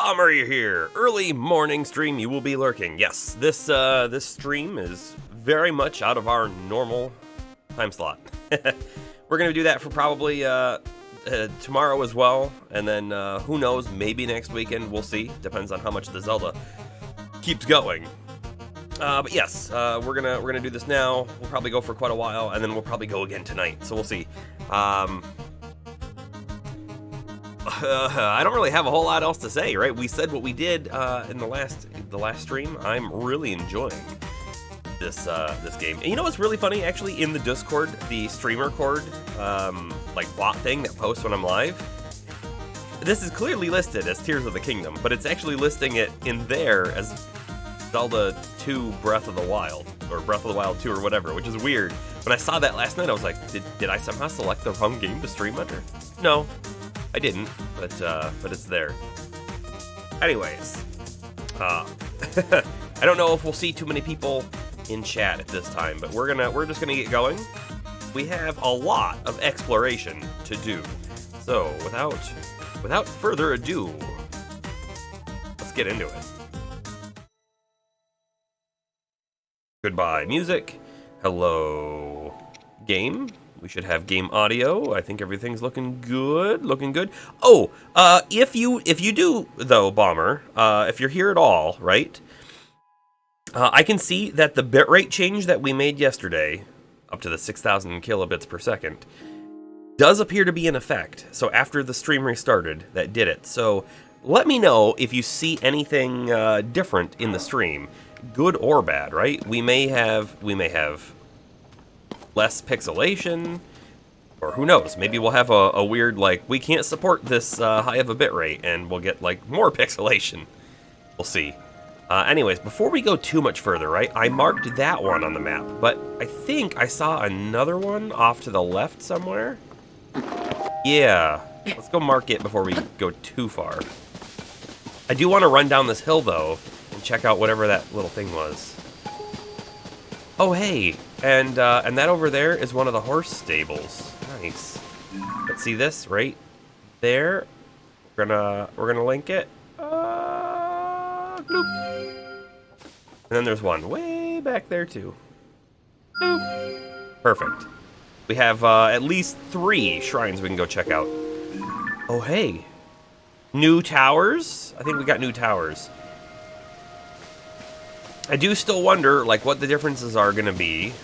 Bomber, you're here. Early morning stream, you will be lurking. Yes, this stream is very much out of our normal time slot. We're gonna do that for probably tomorrow as well, and then who knows, maybe next weekend. We'll see. Depends on how much the Zelda keeps going. But yes, we're gonna do this now. We'll probably go for quite a while, and then we'll probably go again tonight. So we'll see. I don't really have a whole lot else to say, right? We said what we did in the last stream. I'm really enjoying this game. And you know what's really funny? Actually, in the Discord, the streamer cord, like bot thing that posts when I'm live, this is clearly listed as Tears of the Kingdom, but it's actually listing it in there as Zelda 2 Breath of the Wild, or Breath of the Wild 2 or whatever, which is weird. When I saw that last night, I was like, did I somehow select the wrong game to stream under? No, I didn't, but it's there. Anyways, I don't know if we'll see too many people in chat at this time, but we're just gonna get going. We have a lot of exploration to do, so without further ado, let's get into it. Goodbye, music. Hello, game. We should have game audio. I think everything's looking good. Oh, if you do though, Bomber, if you're here at all, right? I can see that the bitrate change that we made yesterday, up to the 6,000 kilobits per second, does appear to be in effect. So after the stream restarted, that did it. So let me know if you see anything different in the stream, good or bad, right? We may have less pixelation, or who knows, maybe we'll have a weird, like, we can't support this high of a bitrate, and we'll get, like, more pixelation. We'll see. Anyways, before we go too much further, right, I marked that one on the map, but I think I saw another one off to the left somewhere. Yeah, let's go mark it before we go too far. I do want to run down this hill, though, and check out whatever that little thing was. Oh, hey, and that over there is one of the horse stables. Nice. Let's see this right there. We're gonna link it. Bloop. And then there's one way back there too. Bloop. Perfect. We have at least 3 shrines we can go check out. Oh, hey, new towers. I think we got new towers. I do still wonder, like, what the differences are going to be,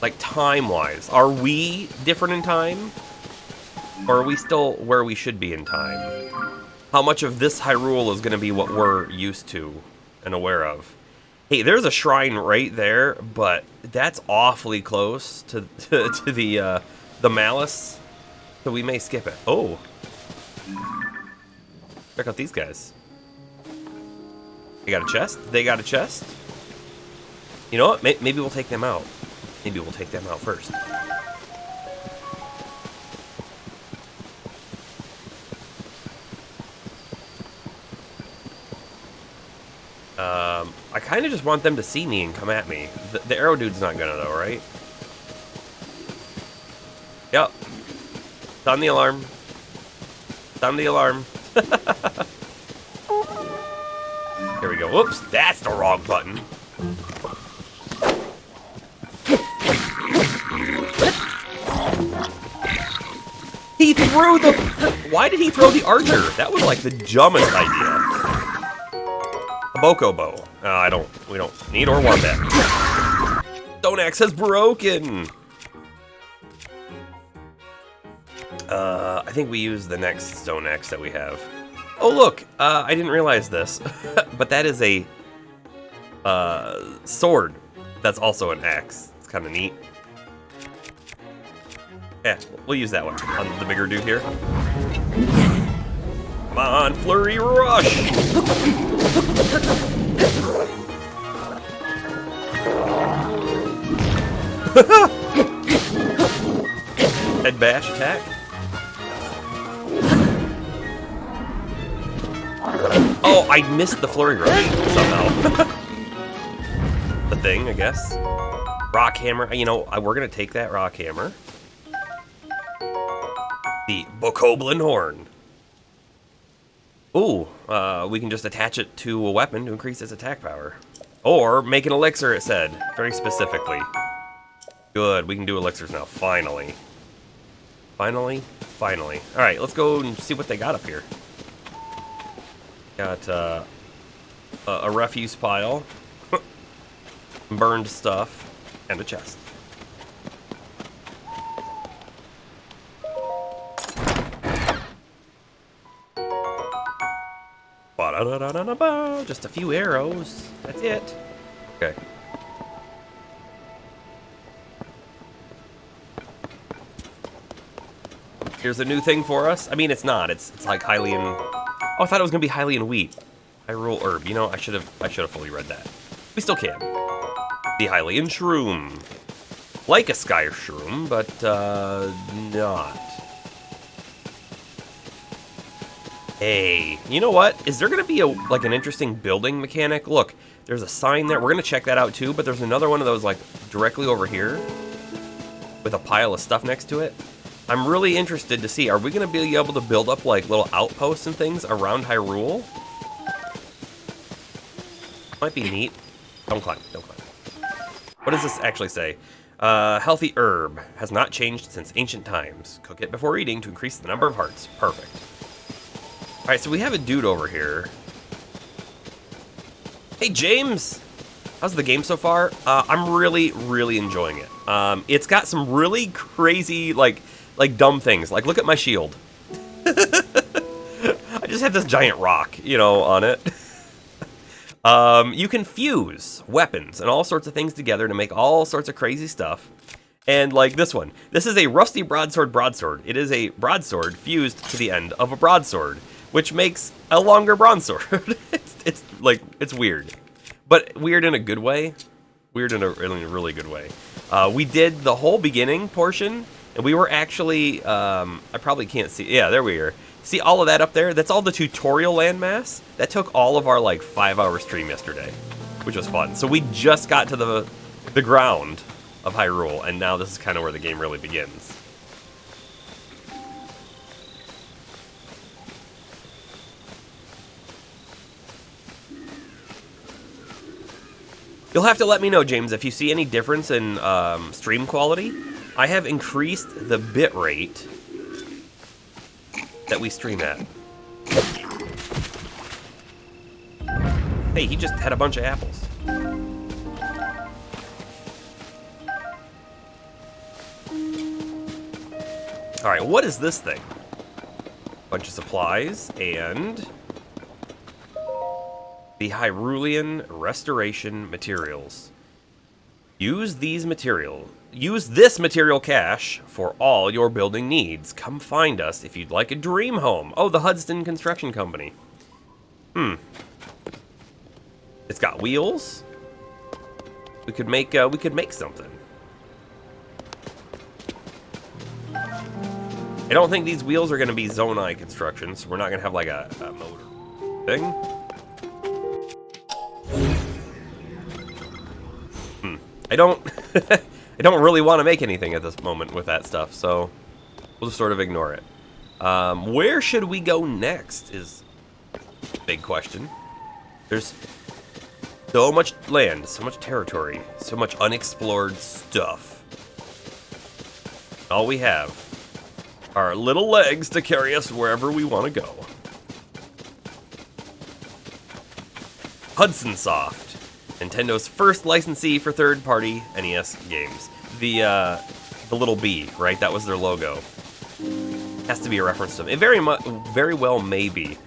like, time-wise. Are we different in time? Or are we still where we should be in time? How much of this Hyrule is going to be what we're used to and aware of? Hey, there's a shrine right there, but that's awfully close to the Malice, so we may skip it. Oh. Check out these guys. They got a chest? They got a chest? You know what? Maybe we'll take them out. Maybe we'll take them out first. I kind of just want them to see me and come at me. The arrow dude's not gonna though, right? Yep. Sound the alarm. Sound the alarm. Here we go. Whoops, that's the wrong button. He threw the... Why did he throw the archer? That was like the dumbest idea. A Boko bow. We don't need or want that. Stone axe has broken. I think we use the next stone axe that we have. Oh, look, I didn't realize this, but that is a sword that's also an axe. It's kind of neat. Yeah, we'll use that one on the bigger dude here. Come on, flurry rush! Head bash attack. Oh, I missed the flurry rush somehow. The thing, I guess. Rock hammer. You know, we're gonna take that rock hammer. The Bokoblin horn. Ooh, we can just attach it to a weapon to increase its attack power. Or make an elixir, it said, very specifically. Good, we can do elixirs now, finally. Finally, finally. Alright, let's go and see what they got up here. Got a refuse pile, burned stuff, and a chest. Ba-da-da-da-da-da. Just a few arrows. That's it. Okay. Here's a new thing for us. I mean, it's not. It's like Hylian. Oh, I thought it was gonna be Hylian wheat. Hyrule herb. You know, I should have fully read that. We still can. The Hylian shroom. Like a sky shroom, but not. Hey, you know what? Is there gonna be like an interesting building mechanic? Look, there's a sign there. We're gonna check that out too, but there's another one of those like directly over here with a pile of stuff next to it. I'm really interested to see, are we gonna be able to build up like little outposts and things around Hyrule? Might be neat. Don't climb, don't climb. What does this actually say? Healthy herb has not changed since ancient times. Cook it before eating to increase the number of hearts. Perfect. Alright, so we have a dude over here. Hey, James! How's the game so far? I'm really, really enjoying it. It's got some really crazy, like dumb things. Like, look at my shield. I just have this giant rock, you know, on it. You can fuse weapons and all sorts of things together to make all sorts of crazy stuff. And like this one. This is a rusty broadsword. It is a broadsword fused to the end of a broadsword, which makes a longer broadsword. it's weird. But weird in a good way. Weird in a really good way. We did the whole beginning portion, and we were actually, I probably can't see, yeah, there we are. See all of that up there? That's all the tutorial landmass. That took all of our like 5-hour stream yesterday, which was fun. So we just got to the ground of Hyrule, and now this is kind of where the game really begins. You'll have to let me know, James, if you see any difference in stream quality. I have increased the bit rate that we stream at. Hey, he just had a bunch of apples. Alright, what is this thing? Bunch of supplies and the Hyrulean restoration materials. Use this material cache for all your building needs. Come find us if you'd like a dream home. Oh, the Hudson Construction Company. It's got wheels. We could make something. I don't think these wheels are going to be Zonai construction, so we're not going to have like a motor thing. I don't I don't really want to make anything at this moment with that stuff, so we'll just sort of ignore it. Where should we go next is a big question. There's so much land, so much territory, so much unexplored stuff. All we have are little legs to carry us wherever we want to go. Hudson Soft. Nintendo first licensee for third-party NES games. The little bee, right? That was their logo. Has to be a reference to them. It very well may be.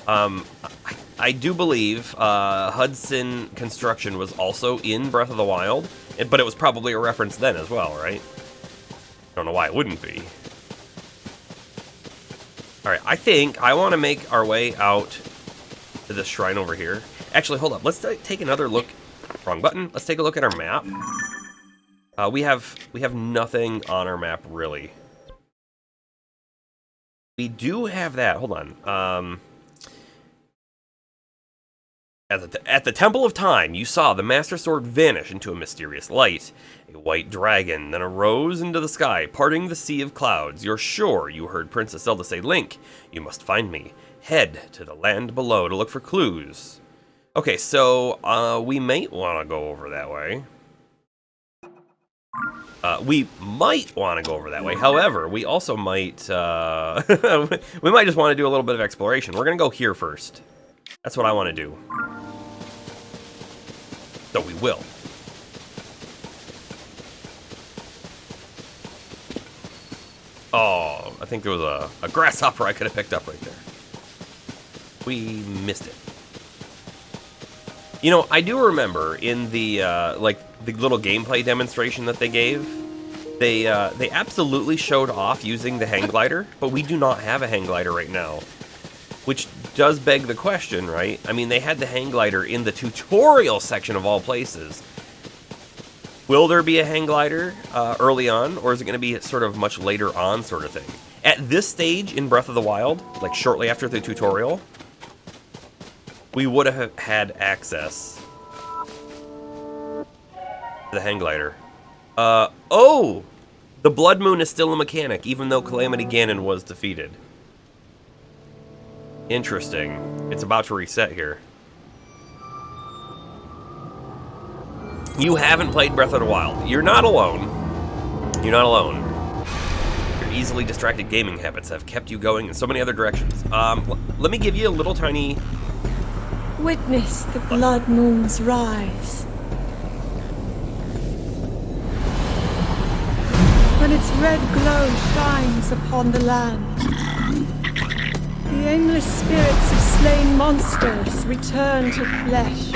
I do believe Hudson Construction was also in Breath of the Wild, but it was probably a reference then as well, right? I don't know why it wouldn't be. All right, I think I want to make our way out to this shrine over here. Actually, hold up. Let's take another look. Wrong button. Let's take a look at our map. We have nothing on our map, really. We do have that. Hold on. At the Temple of Time, you saw the Master Sword vanish into a mysterious light. A white dragon then arose into the sky, parting the sea of clouds. You're sure you heard Princess Zelda say, "Link, you must find me." Head to the land below to look for clues. Okay, so we might want to go over that way. We might want to go over that way. However, we also might, we might just want to do a little bit of exploration. We're going to go here first. That's what I want to do. So we will. Oh, I think there was a grasshopper I could have picked up right there. We missed it. You know, I do remember in the like the little gameplay demonstration that they gave, they absolutely showed off using the hang glider, but we do not have a hang glider right now, which does beg the question, right? I mean, they had the hang glider in the tutorial section of all places. Will there be a hang glider early on, or is it going to be sort of much later on sort of thing? At this stage in Breath of the Wild, like shortly after the tutorial, we would have had access to the hang glider. Oh! The Blood Moon is still a mechanic, even though Calamity Ganon was defeated. Interesting. It's about to reset here. You haven't played Breath of the Wild. You're not alone. You're not alone. Your easily distracted gaming habits have kept you going in so many other directions. Let me give you a little tiny... Witness the blood moon's rise. When its red glow shines upon the land, the aimless spirits of slain monsters return to flesh.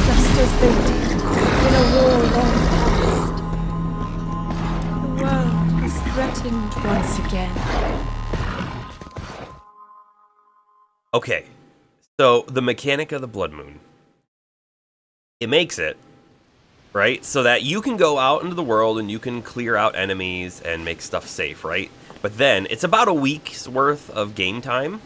Just as they did in a war long past. The world is threatened once again. Okay, so the mechanic of the Blood Moon. It makes it, right, so that you can go out into the world and you can clear out enemies and make stuff safe, right? But then, it's about a week's worth of game time.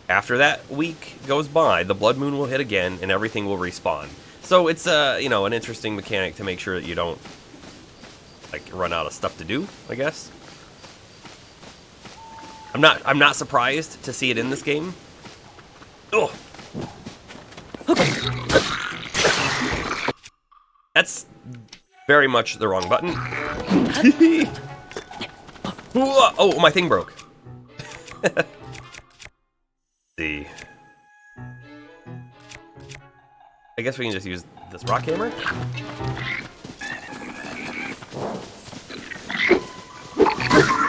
After that week goes by, the Blood Moon will hit again and everything will respawn. So it's, you know, an interesting mechanic to make sure that you don't, like, run out of stuff to do, I guess. I'm not surprised to see it in this game. Oh. That's very much the wrong button. Oh, my thing broke. See. I guess we can just use this rock hammer.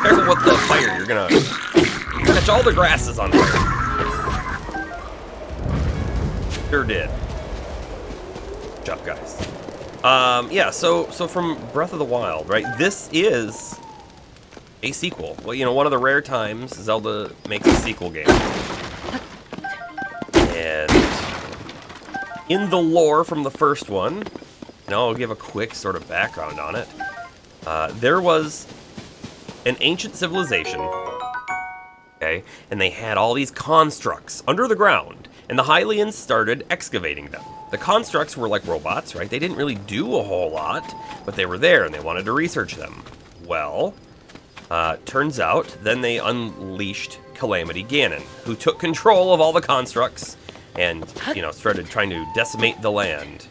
Careful with the fire, you're gonna catch all the grasses on fire. Sure did. Good job, guys. Yeah, so from Breath of the Wild, right? This is a sequel. Well, you know, one of the rare times Zelda makes a sequel game. And in the lore from the first one, now I'll give a quick sort of background on it. There was an ancient civilization, okay, and they had all these constructs under the ground. And the Hylians started excavating them. The constructs were like robots, right? They didn't really do a whole lot, but they were there and they wanted to research them. Well, turns out then they unleashed Calamity Ganon, who took control of all the constructs and, you know, started trying to decimate the land.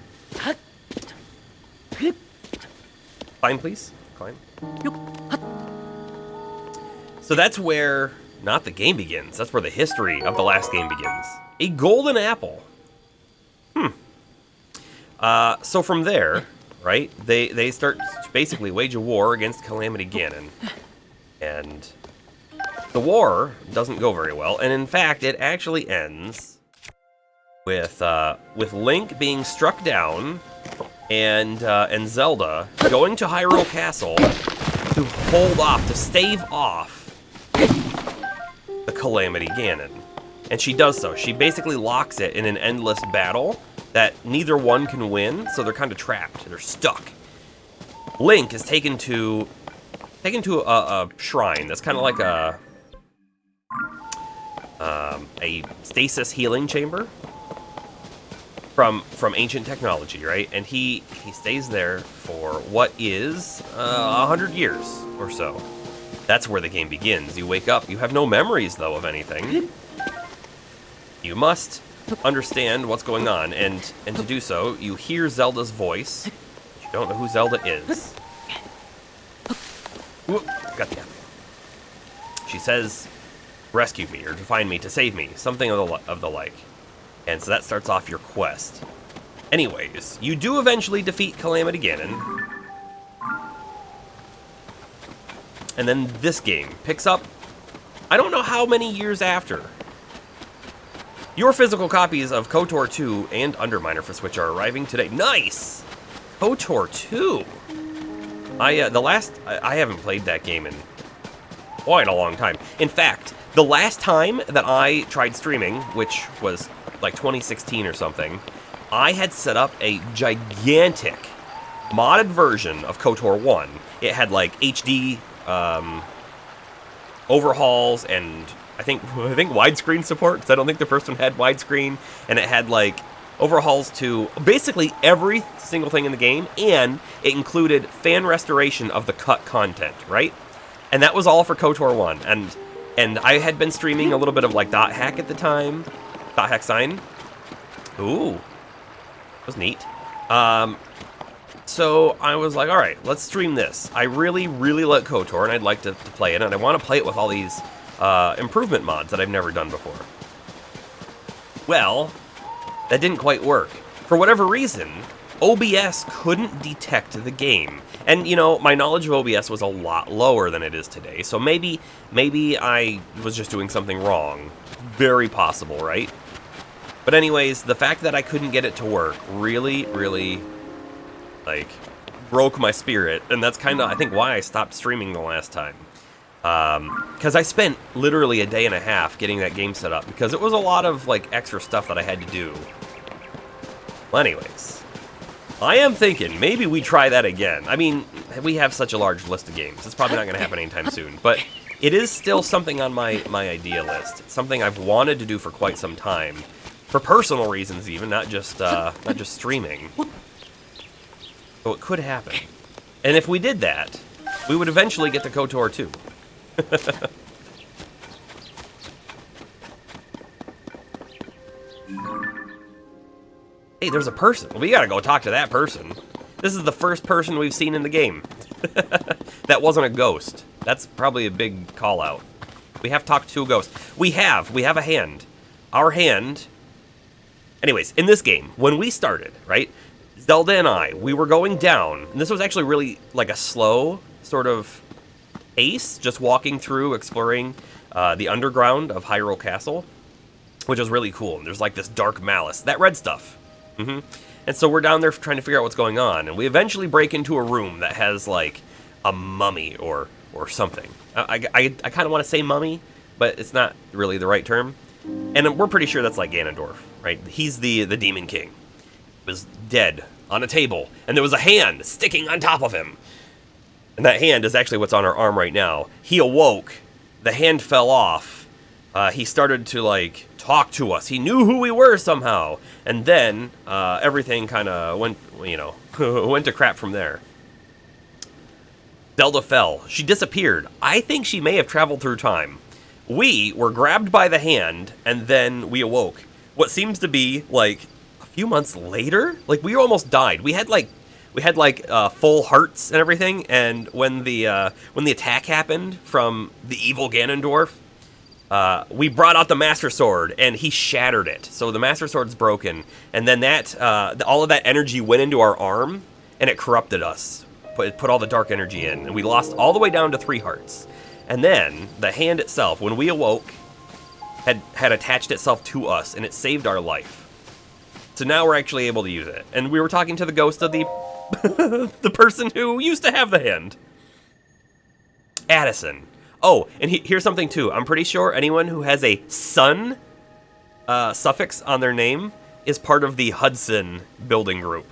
Climb, please. Climb. So that's where, not the game begins, that's where the history of the last game begins. A golden apple. So from there, right, they start to basically wage a war against Calamity Ganon. And the war doesn't go very well. And in fact, it actually ends with Link being struck down and Zelda going to Hyrule Castle to hold off, to stave off the Calamity Ganon. And she does so. She basically locks it in an endless battle that neither one can win, so they're kind of trapped. They're stuck. Link is taken to a shrine that's kind of like a stasis healing chamber from ancient technology, right? And he stays there for what is 100 years or so. That's where the game begins. You wake up. You have no memories, though, of anything. You must understand what's going on, and to do so, you hear Zelda's voice. You don't know who Zelda is. Whoop, got that. She says, rescue me, or to find me, to save me, something of the like. And so that starts off your quest. Anyways, you do eventually defeat Calamity Ganon. And then this game picks up, I don't know how many years after. Your physical copies of KOTOR 2 and Underminer for Switch are arriving today. Nice! KOTOR 2. I haven't played that game in quite a long time. In fact, the last time that I tried streaming, which was like 2016 or something, I had set up a gigantic modded version of KOTOR 1. It had like HD overhauls and I think widescreen support, because I don't think the first one had widescreen, and it had like overhauls to basically every single thing in the game, and it included fan restoration of the cut content, right? And that was all for KOTOR 1, and I had been streaming a little bit of like Dot Hack at the time. Dot Hack Sign. Ooh. That was neat. So I was like, all right, let's stream this. I really, really like KOTOR, and I'd like to play it, and I want to play it with all these improvement mods that I've never done before. Well, that didn't quite work. For whatever reason, OBS couldn't detect the game. And, you know, my knowledge of OBS was a lot lower than it is today, so maybe I was just doing something wrong. Very possible, right? But anyways, the fact that I couldn't get it to work really, really, like, broke my spirit, and that's kind of, I think, why I stopped streaming the last time. Because I spent literally a day and a half getting that game set up, because it was a lot of, like, extra stuff that I had to do. Well, anyways, I am thinking maybe we try that again. I mean, we have such a large list of games. It's probably not going to happen anytime soon, but it is still something on my idea list. It's something I've wanted to do for quite some time, for personal reasons even, not just streaming. So it could happen. And if we did that, we would eventually get to KOTOR 2. Hey, there's a person. Well, we gotta go talk to that person. This is the first person we've seen in the game. That wasn't a ghost. That's probably a big call out. We have to talk to a ghost. We have a hand. Our hand. Anyways, in this game, when we started, right? Zelda and I, we were going down, and this was actually really like a slow sort of pace, just walking through, exploring the underground of Hyrule Castle, which was really cool. And there's like this dark malice, that red stuff. And so we're down there trying to figure out what's going on, and we eventually break into a room that has like a mummy or something. I kind of want to say mummy, but it's not really the right term. And we're pretty sure that's like Ganondorf, right? He's the Demon King. He was dead on a table, and there was a hand sticking on top of him. And that hand is actually what's on our arm right now. He awoke, the hand fell off, he started to like talk to us. He knew who we were somehow. And then everything kind of went, you know, went to crap from there. Zelda fell. She disappeared. I think she may have traveled through time. We were grabbed by the hand, and then we awoke. What seems to be like a few months later? Like, we almost died. We had like full hearts and everything, and when the attack happened from the evil Ganondorf, we brought out the Master Sword, and he shattered it. So the Master Sword's broken, and then that all of that energy went into our arm, and it corrupted us. It put all the dark energy in, and we lost all the way down to 3 hearts. And then the hand itself, when we awoke, had attached itself to us, and it saved our life. So now we're actually able to use it. And we were talking to the ghost of the the person who used to have the hand. Addison. Oh, and here's something too. I'm pretty sure anyone who has a son suffix on their name is part of the Hudson building group.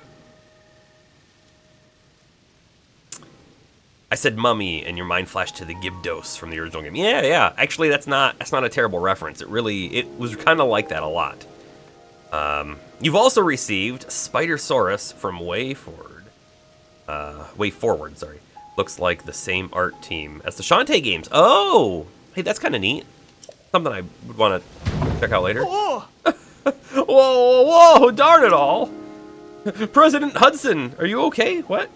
I said mummy, and your mind flashed to the Gibdos from the original game. Yeah. Actually, that's not a terrible reference. It was kind of like that a lot. You've also received Spidersaurus from Way Forward. Looks like the same art team as the Shantae games. Oh! Hey, that's kind of neat. Something I would want to check out later. Oh. Whoa, whoa, whoa, darn it all! President Hudson, are you okay? What?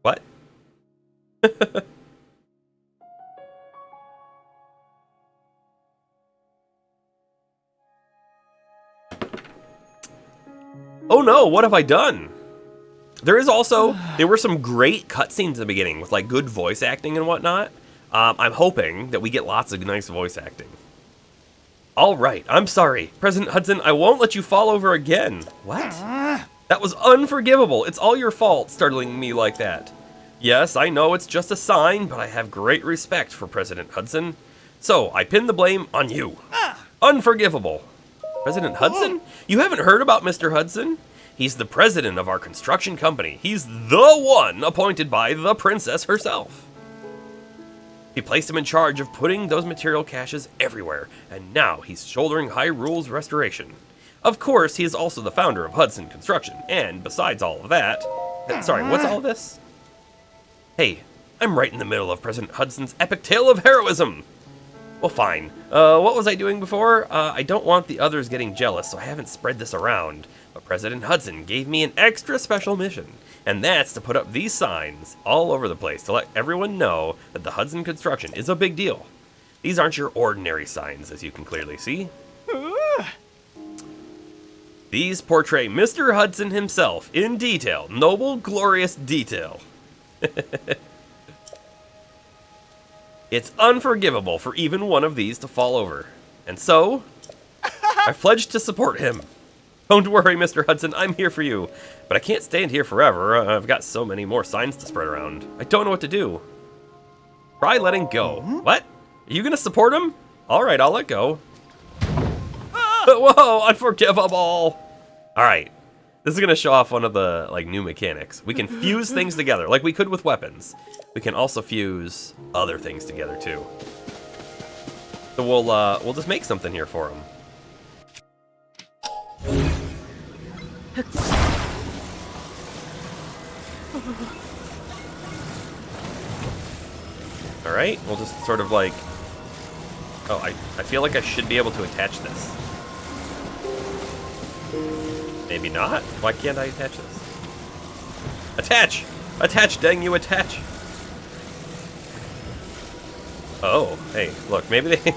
What? Oh no, what have I done? There were some great cutscenes in the beginning with like good voice acting and whatnot. I'm hoping that we get lots of nice voice acting. All right, I'm sorry. President Hudson, I won't let you fall over again. What? That was unforgivable. It's all your fault, startling me like that. Yes, I know it's just a sign, but I have great respect for President Hudson. So, I pin the blame on you. Unforgivable. President Hudson? You haven't heard about Mr. Hudson? He's the president of our construction company. He's the one appointed by the princess herself. He placed him in charge of putting those material caches everywhere, and now he's shouldering Hyrule's restoration. Of course, he is also the founder of Hudson Construction, and besides all of that... Sorry, what's all of this? Hey, I'm right in the middle of President Hudson's epic tale of heroism! Well, fine. What was I doing before? I don't want the others getting jealous, so I haven't spread this around. But President Hudson gave me an extra special mission, and that's to put up these signs all over the place to let everyone know that the Hudson construction is a big deal. These aren't your ordinary signs, as you can clearly see. These portray Mr. Hudson himself in detail, noble, glorious detail. It's unforgivable for even one of these to fall over. And so, I pledged to support him. Don't worry, Mr. Hudson, I'm here for you. But I can't stand here forever. I've got so many more signs to spread around. I don't know what to do. Try letting go. What? Are you gonna support him? Alright, I'll let go. Whoa, unforgivable! Alright, this is gonna show off one of the new mechanics. We can fuse things together, like we could with weapons. We can also fuse other things together too. So we'll just make something here for him. Alright, we'll just sort of like... Oh, I feel like I should be able to attach this. Maybe not? Why can't I attach this? Attach! Attach, dang you, attach! Oh, hey, look, maybe they...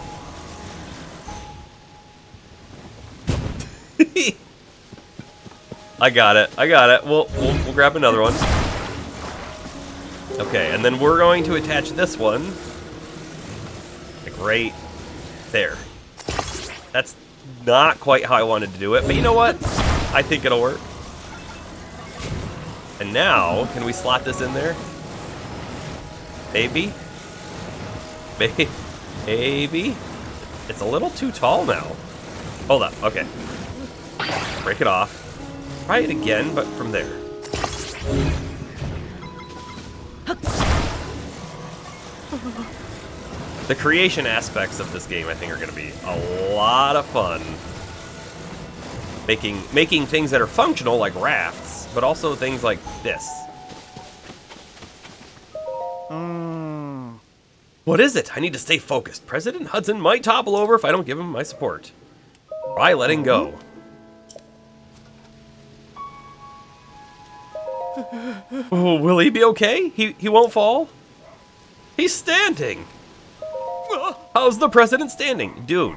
I got it. We'll grab another one. Okay, and then we're going to attach this one. Like right there. That's not quite how I wanted to do it, but you know what? I think it'll work. And now, can we slot this in there? Maybe? Maybe? It's a little too tall now. Hold up, okay. Break it off. Try it again, but from there. The creation aspects of this game, I think, are going to be a lot of fun. Making things that are functional, like rafts, but also things like this. What is it? I need to stay focused. President Hudson might topple over if I don't give him my support. Try letting go. Oh, will he be okay? He won't fall? He's standing. How's the president standing? Dude.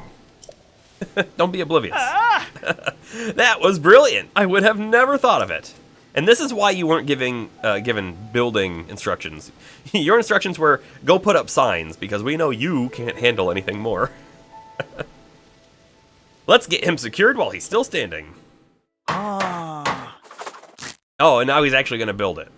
Don't be oblivious. That was brilliant. I would have never thought of it. And this is why you weren't given building instructions. Your instructions were, go put up signs, because we know you can't handle anything more. Let's get him secured while he's still standing. Oh, and now he's actually going to build it.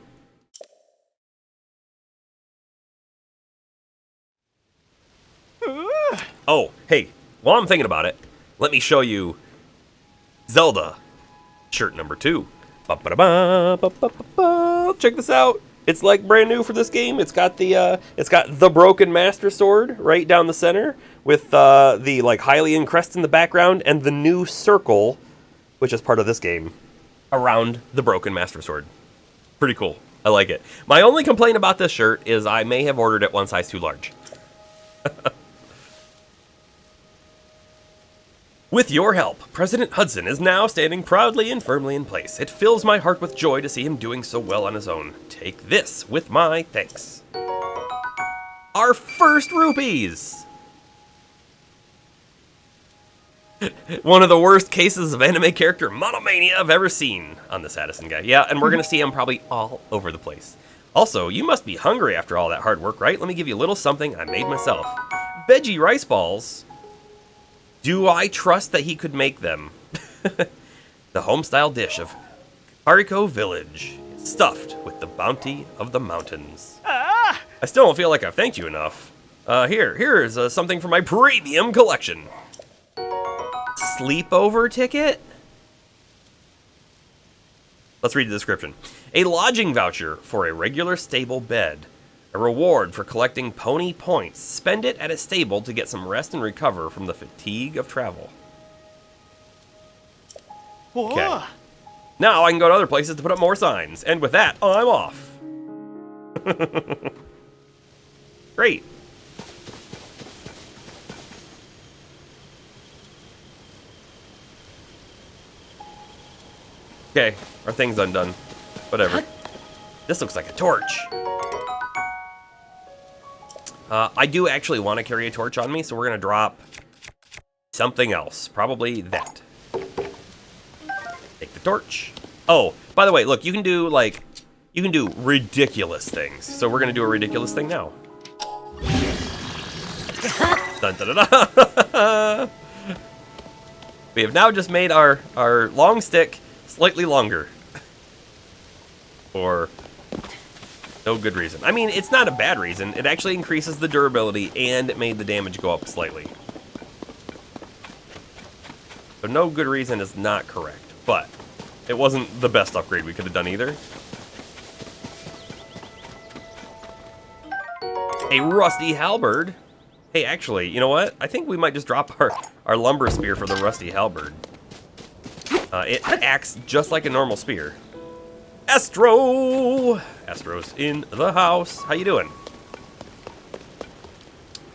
Oh, hey, while I'm thinking about it, let me show you Zelda shirt number 2. Check this out. It's like brand new for this game. It's got the broken master sword right down the center with the Hylian crest in the background and the new circle, which is part of this game, around the broken master sword. Pretty cool. I like it. My only complaint about this shirt is I may have ordered it one size too large. With your help, President Hudson is now standing proudly and firmly in place. It fills my heart with joy to see him doing so well on his own. Take this with my thanks. Our first rupees! One of the worst cases of anime character monomania I've ever seen on this Addison guy. Yeah, and we're going to see him probably all over the place. Also, you must be hungry after all that hard work, right? Let me give you a little something I made myself. Veggie rice balls. Do I trust that he could make them? The homestyle dish of Hariko Village, stuffed with the bounty of the mountains. I still don't feel like I've thanked you enough. Here's something from my premium collection. Sleepover ticket? Let's read the description. A lodging voucher for a regular stable bed. A reward for collecting pony points. Spend it at a stable to get some rest and recover from the fatigue of travel. Okay. Now I can go to other places to put up more signs. And with that, I'm off. Great. Okay, our thing's undone. Whatever. This looks like a torch. I do actually want to carry a torch on me, so we're going to drop something else. Probably that. Take the torch. Oh, by the way, look, you can do ridiculous things. So we're going to do a ridiculous thing now. Dun, dun, dun, dun. We have now just made our long stick slightly longer. For no good reason. I mean, it's not a bad reason. It actually increases the durability and it made the damage go up slightly. So no good reason is not correct, but it wasn't the best upgrade we could have done either. A rusty halberd. Hey, actually, you know what? I think we might just drop our lumber spear for the rusty halberd. It acts just like a normal spear. Astro! Astro's in the house. How you doing?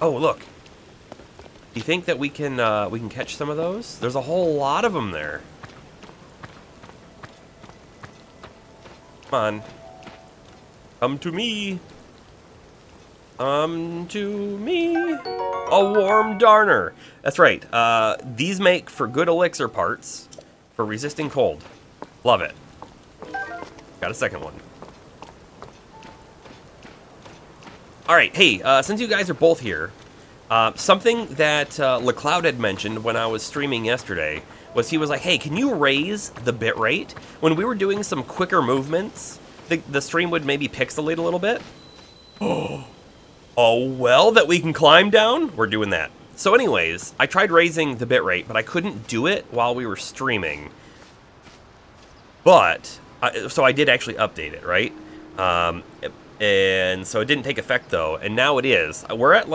Oh, look. Do you think that we can catch some of those? There's a whole lot of them there. Come on. Come to me. Come to me. A warm darner. That's right. These make for good elixir parts for resisting cold. Love it. Got a second one. All right, hey, since you guys are both here, something that LeCloud had mentioned when I was streaming yesterday was he was like, hey, can you raise the bit rate? When we were doing some quicker movements, the stream would maybe pixelate a little bit. Oh, well, that we can climb down? We're doing that. So anyways, I tried raising the bit rate, but I couldn't do it while we were streaming. But so I did actually update it, right? And so it didn't take effect though, and now it is. We're at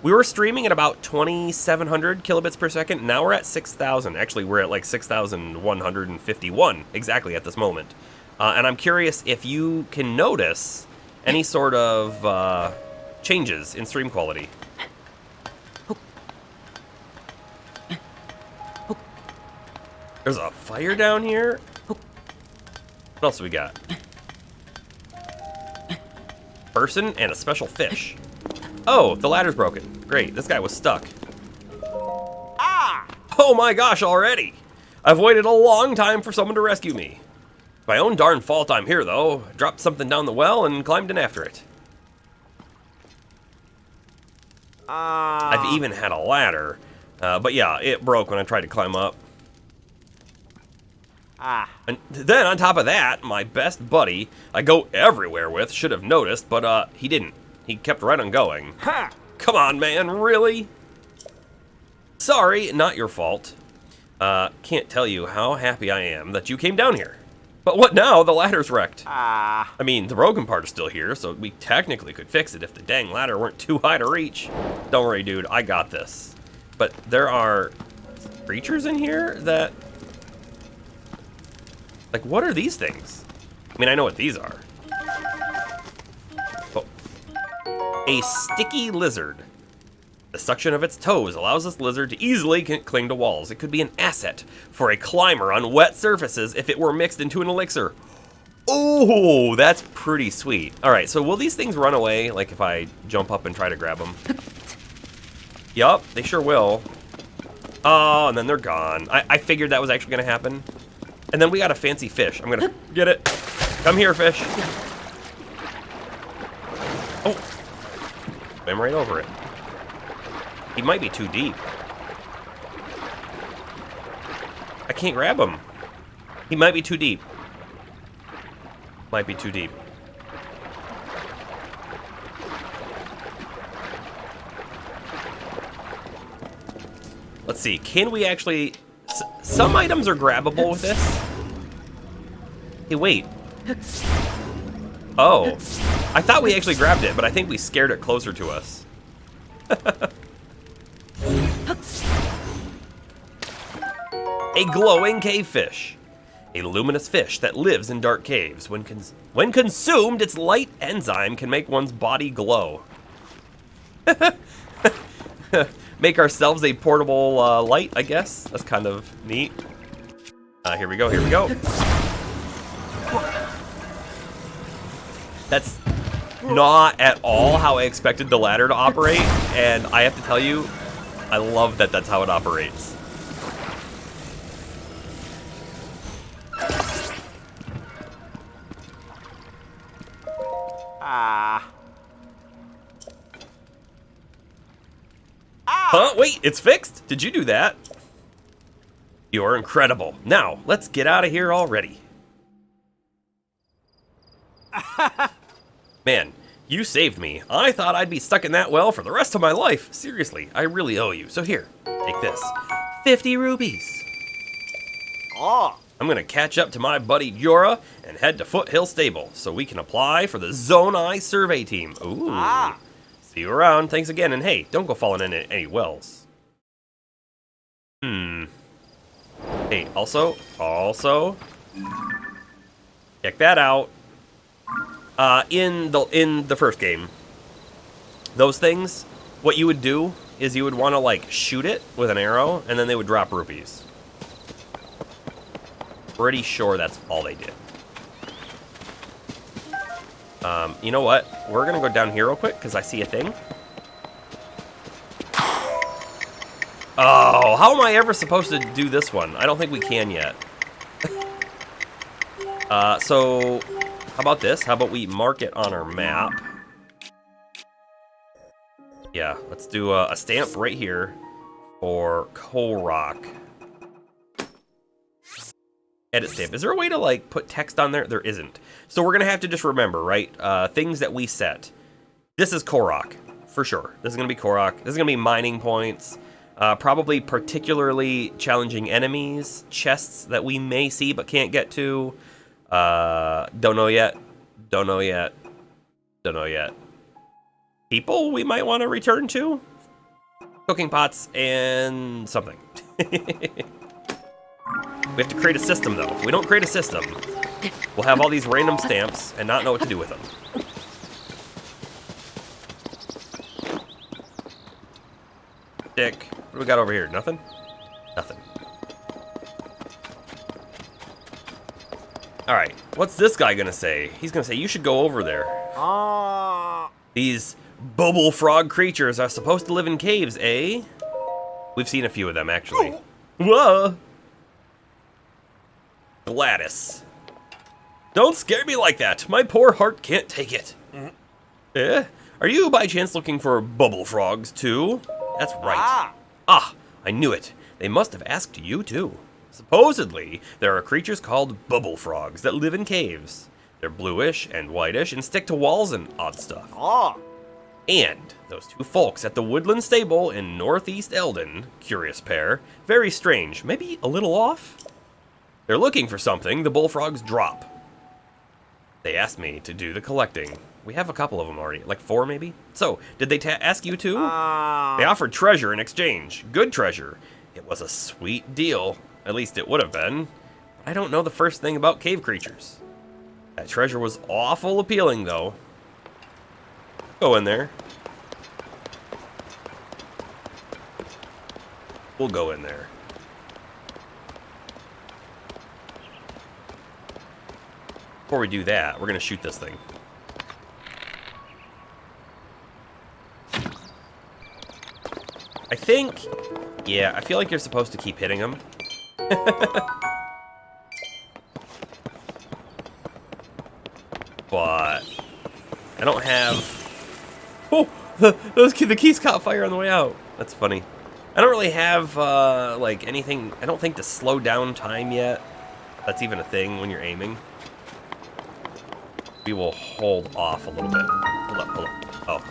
we were streaming at about 2,700 kilobits per second. Now we're at 6,000. Actually, we're at 6,151 exactly at this moment. And I'm curious if you can notice any sort of changes in stream quality. There's a fire down here. What else do we got? Person and a special fish. Oh, the ladder's broken. Great, this guy was stuck. Ah! Oh my gosh, already! I've waited a long time for someone to rescue me. My own darn fault I'm here, though. Dropped something down the well and climbed in after it. I've even had a ladder. But yeah, it broke when I tried to climb up. And then on top of that, my best buddy I go everywhere with should have noticed, but he didn't. He kept right on going. Ha! Come on, man, really? Sorry, not your fault. Can't tell you how happy I am that you came down here. But what now? The ladder's wrecked. I mean, the broken part is still here, so we technically could fix it if the dang ladder weren't too high to reach. Don't worry, dude, I got this. But there are creatures in here that... what are these things? I mean, I know what these are. Oh. A sticky lizard. The suction of its toes allows this lizard to easily cling to walls. It could be an asset for a climber on wet surfaces if it were mixed into an elixir. Oh, that's pretty sweet. All right, so will these things run away, like if I jump up and try to grab them? Yup, they sure will. Oh, and then they're gone. I figured that was actually going to happen. And then we got a fancy fish. I'm going to get it. Come here, fish. Oh. Swim right over it. He might be too deep. I can't grab him. He might be too deep. Might be too deep. Let's see. Can we actually... some items are grabbable with this. Hey, wait. Oh. I thought we actually grabbed it, but I think we scared it closer to us. A glowing cavefish. A luminous fish that lives in dark caves. When consumed, its light enzyme can make one's body glow. Make ourselves a portable light, I guess. That's kind of neat. Here we go, here we go. That's not at all how I expected the ladder to operate, and I have to tell you, I love that that's how it operates. Huh? Wait, it's fixed? Did you do that? You're incredible. Now, let's get out of here already. Man, you saved me. I thought I'd be stuck in that well for the rest of my life. Seriously, I really owe you. So here, take this. 50 rubies. Oh. I'm gonna catch up to my buddy Jorah and head to Foothill Stable so we can apply for the Zone I survey team. Ooh. See you around. Thanks again. And hey, don't go falling in any wells. Hey, also, check that out. In the first game, those things, what you would do is you would want to like shoot it with an arrow, and then they would drop rupees. Pretty sure that's all they did. You know what? We're gonna go down here real quick because I see a thing. Oh, how am I ever supposed to do this one? I don't think we can yet. So how about this? How about we mark it on our map? Yeah, let's do a stamp right here for Korok. Edit stamp. Is there a way to like put text on there? There isn't. So we're gonna have to just remember, right? Things that we set. This is Korok, for sure. This is gonna be Korok. This is gonna be mining points. Probably particularly challenging enemies, chests that we may see but can't get to. Don't know yet. Don't know yet. Don't know yet. People we might want to return to. Cooking pots and something. We have to create a system, though. If we don't create a system, we'll have all these random stamps and not know what to do with them. Stick. What do we got over here? Nothing? Nothing. Alright, what's this guy gonna say? He's gonna say, you should go over there. These bubble frog creatures are supposed to live in caves, eh? We've seen a few of them, actually. Whoa! Gladys. Don't scare me like that. My poor heart can't take it. Eh? Are you by chance looking for bubble frogs, too? That's right. Ah, I knew it. They must have asked you, too. Supposedly, there are creatures called bubble frogs that live in caves. They're bluish and whitish and stick to walls and odd stuff. And those two folks at the Woodland Stable in Northeast Eldon, curious pair, very strange, maybe a little off? They're looking for something the bullfrogs drop. They asked me to do the collecting. We have a couple of them already, like 4 maybe? So, did they ask you too? They offered treasure in exchange. Good treasure. It was a sweet deal. At least it would have been. But I don't know the first thing about cave creatures. That treasure was awful appealing, though. Go in there. We'll go in there. Before we do that, we're gonna shoot this thing. I think... Yeah, I feel like you're supposed to keep hitting them. But... I don't have... Oh! The keys caught fire on the way out. That's funny. I don't really have, like, anything... I don't think to slow down time yet. That's even a thing when you're aiming. We will hold off a little bit. Hold up, hold up. Oh.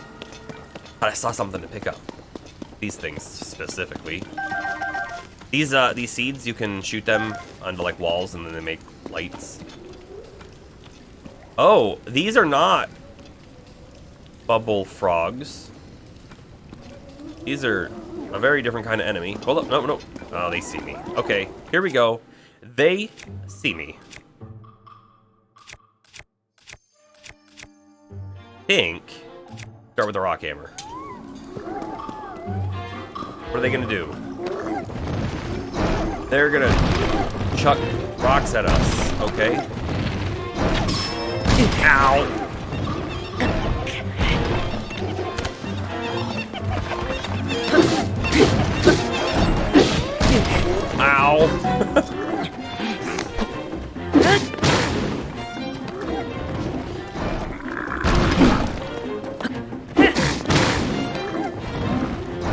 I saw something to pick up. These things, specifically. These seeds, you can shoot them onto, like, walls, and then they make lights. Oh, these are not bubble frogs. These are a very different kind of enemy. Hold up, no, no. Oh, they see me. Okay, here we go. They see me. Think. Start with the rock hammer. What are they gonna do? They're gonna chuck rocks at us, okay? Ow! Ow!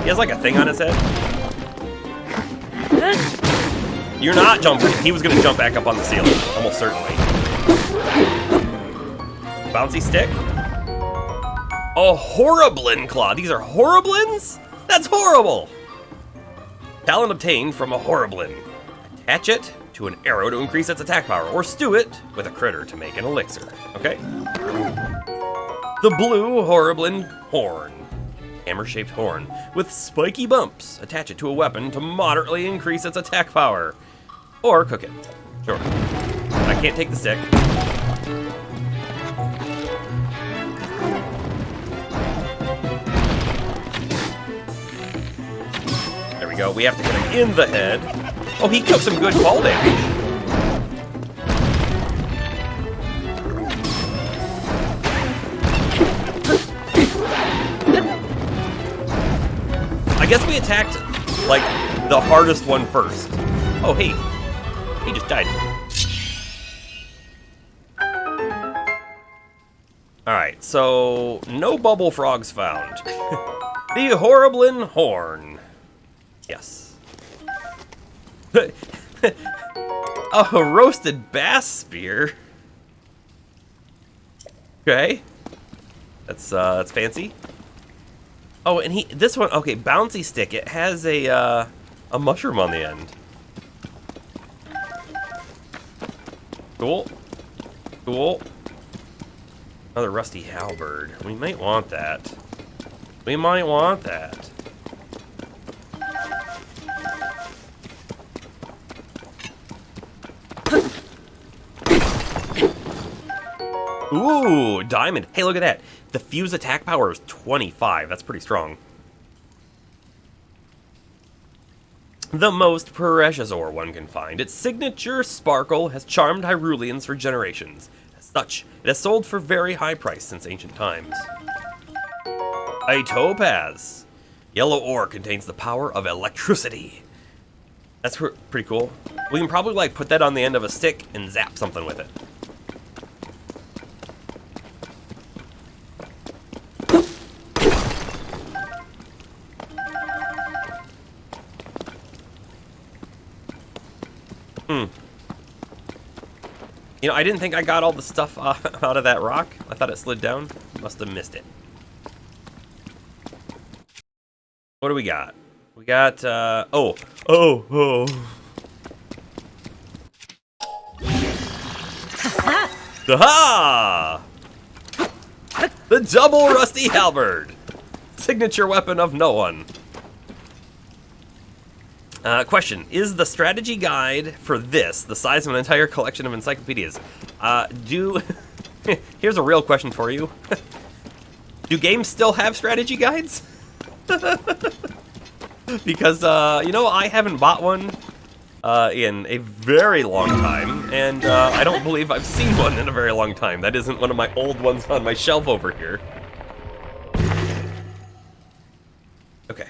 He has like a thing on his head. You're not jumping. He was gonna jump back up on the ceiling, almost certainly. Bouncy stick. A Horriblin claw. These are Horriblins? That's horrible! Talent obtained from a Horriblin. Attach it to an arrow to increase its attack power, or stew it with a critter to make an elixir. Okay? The blue Horriblin horn. Hammer-shaped horn with spiky bumps. Attach it to a weapon to moderately increase its attack power. Or cook it. Sure. I can't take the stick. There we go. We have to hit him in the head. Oh, he took some good fall damage. I guess we attacked, like, the hardest one first. Oh, hey. He just died. Alright, so no bubble frogs found. The Horriblin horn. Yes. A roasted bass spear. Okay. That's fancy. Oh, and this one, okay, bouncy stick. It has a mushroom on the end. Cool. Cool. Another rusty halberd. We might want that. We might want that. Ooh, diamond. Hey, look at that. The fuse attack power is 25. That's pretty strong. The most precious ore one can find. Its signature sparkle has charmed Hyruleans for generations. As such, it has sold for very high price since ancient times. A topaz. Yellow ore contains the power of electricity. That's pretty cool. We can probably like put that on the end of a stick and zap something with it. You know, I didn't think I got all the stuff out of that rock. I thought it slid down. Must have missed it. What do we got? We got, oh. Aha! The double rusty halberd. Signature weapon of no one. Question, is the strategy guide for this the size of an entire collection of encyclopedias? Here's a real question for you. Do games still have strategy guides? Because, you know, I haven't bought one in a very long time, and I don't believe I've seen one in a very long time. That isn't one of my old ones on my shelf over here. Okay.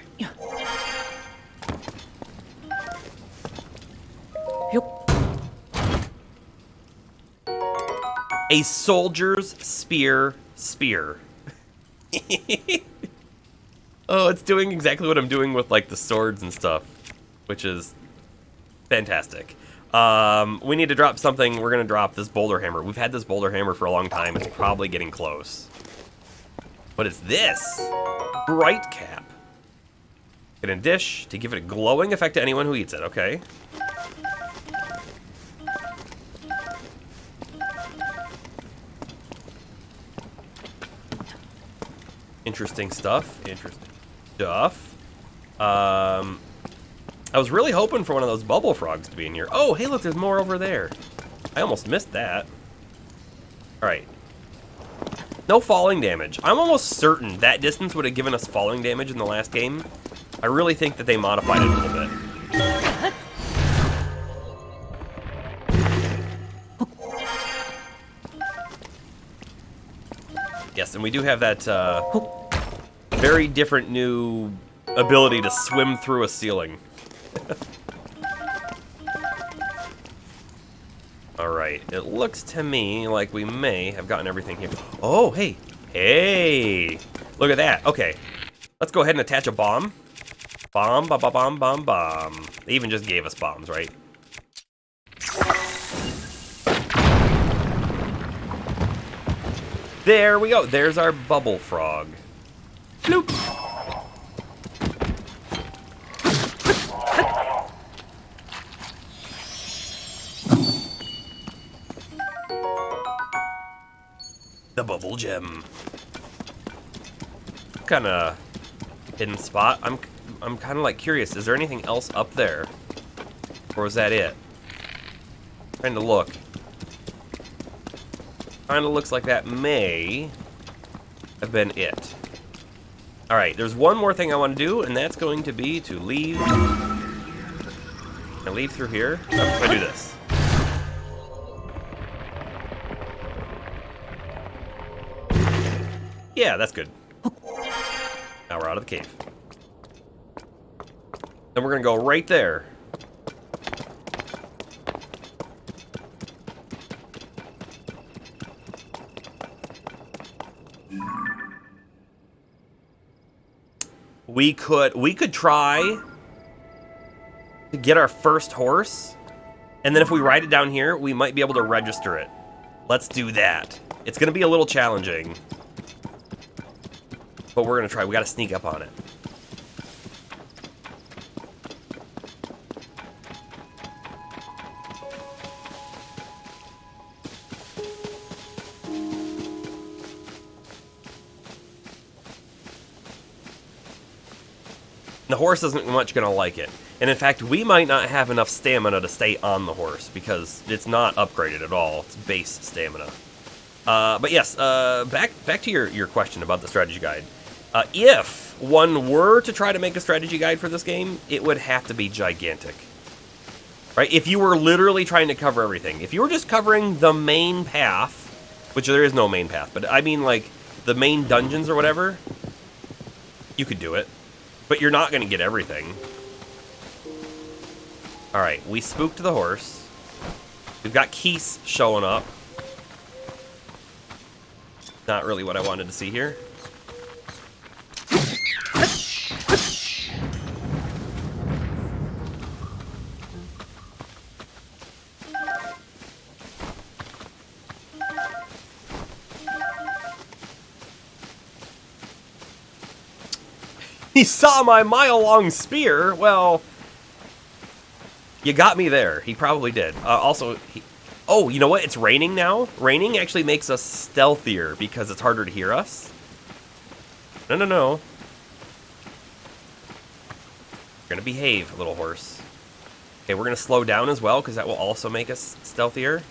A soldier's spear. Oh, it's doing exactly what I'm doing with, like, the swords and stuff, which is fantastic. We need to drop something. We're going to drop this boulder hammer. We've had this boulder hammer for a long time. It's probably getting close. What is this? Bright cap. Get a dish to give it a glowing effect to anyone who eats it. Okay. Interesting stuff. I was really hoping for one of those bubble frogs to be in here. Oh, hey, look, there's more over there. I almost missed that. All right. No falling damage. I'm almost certain that distance would have given us falling damage in the last game. I really think that they modified it a little bit. Yes, and we do have that very different new ability to swim through a ceiling. Alright, it looks to me like we may have gotten everything here. Oh, hey! Hey! Look at that. Okay, let's go ahead and attach a bomb. Bomb, ba ba bomb, bomb, bomb. They even just gave us bombs, right? There we go. There's our bubble frog. Bloop. The bubble gem. Kind of hidden spot. I'm kind of like curious. Is there anything else up there, or was that it? Trying to look. Kind of looks like that may have been it. All right, there's one more thing I want to do, and that's going to be to leave. Can I leave through here? Oh, if I do this. Yeah, that's good. Now we're out of the cave. Then we're gonna go right there. We could try to get our first horse, and then if we ride it down here, we might be able to register it. Let's do that. It's gonna be a little challenging, but we're gonna try. We gotta sneak up on it. The horse isn't much going to like it. And in fact, we might not have enough stamina to stay on the horse because it's not upgraded at all. It's base stamina. But yes, back to your question about the strategy guide. If one were to try to make a strategy guide for this game, it would have to be gigantic. Right? If you were literally trying to cover everything. If you were just covering the main path, which there is no main path, but I mean like the main dungeons or whatever, you could do it. But you're not going to get everything. Alright, we spooked the horse. We've got Keese showing up. Not really what I wanted to see here. He saw my mile-long spear. Well, you got me there. He probably did. Also, oh, you know what? It's raining now. Raining actually makes us stealthier because it's harder to hear us. No. We're gonna behave, little horse. Okay, we're gonna slow down as well because that will also make us stealthier.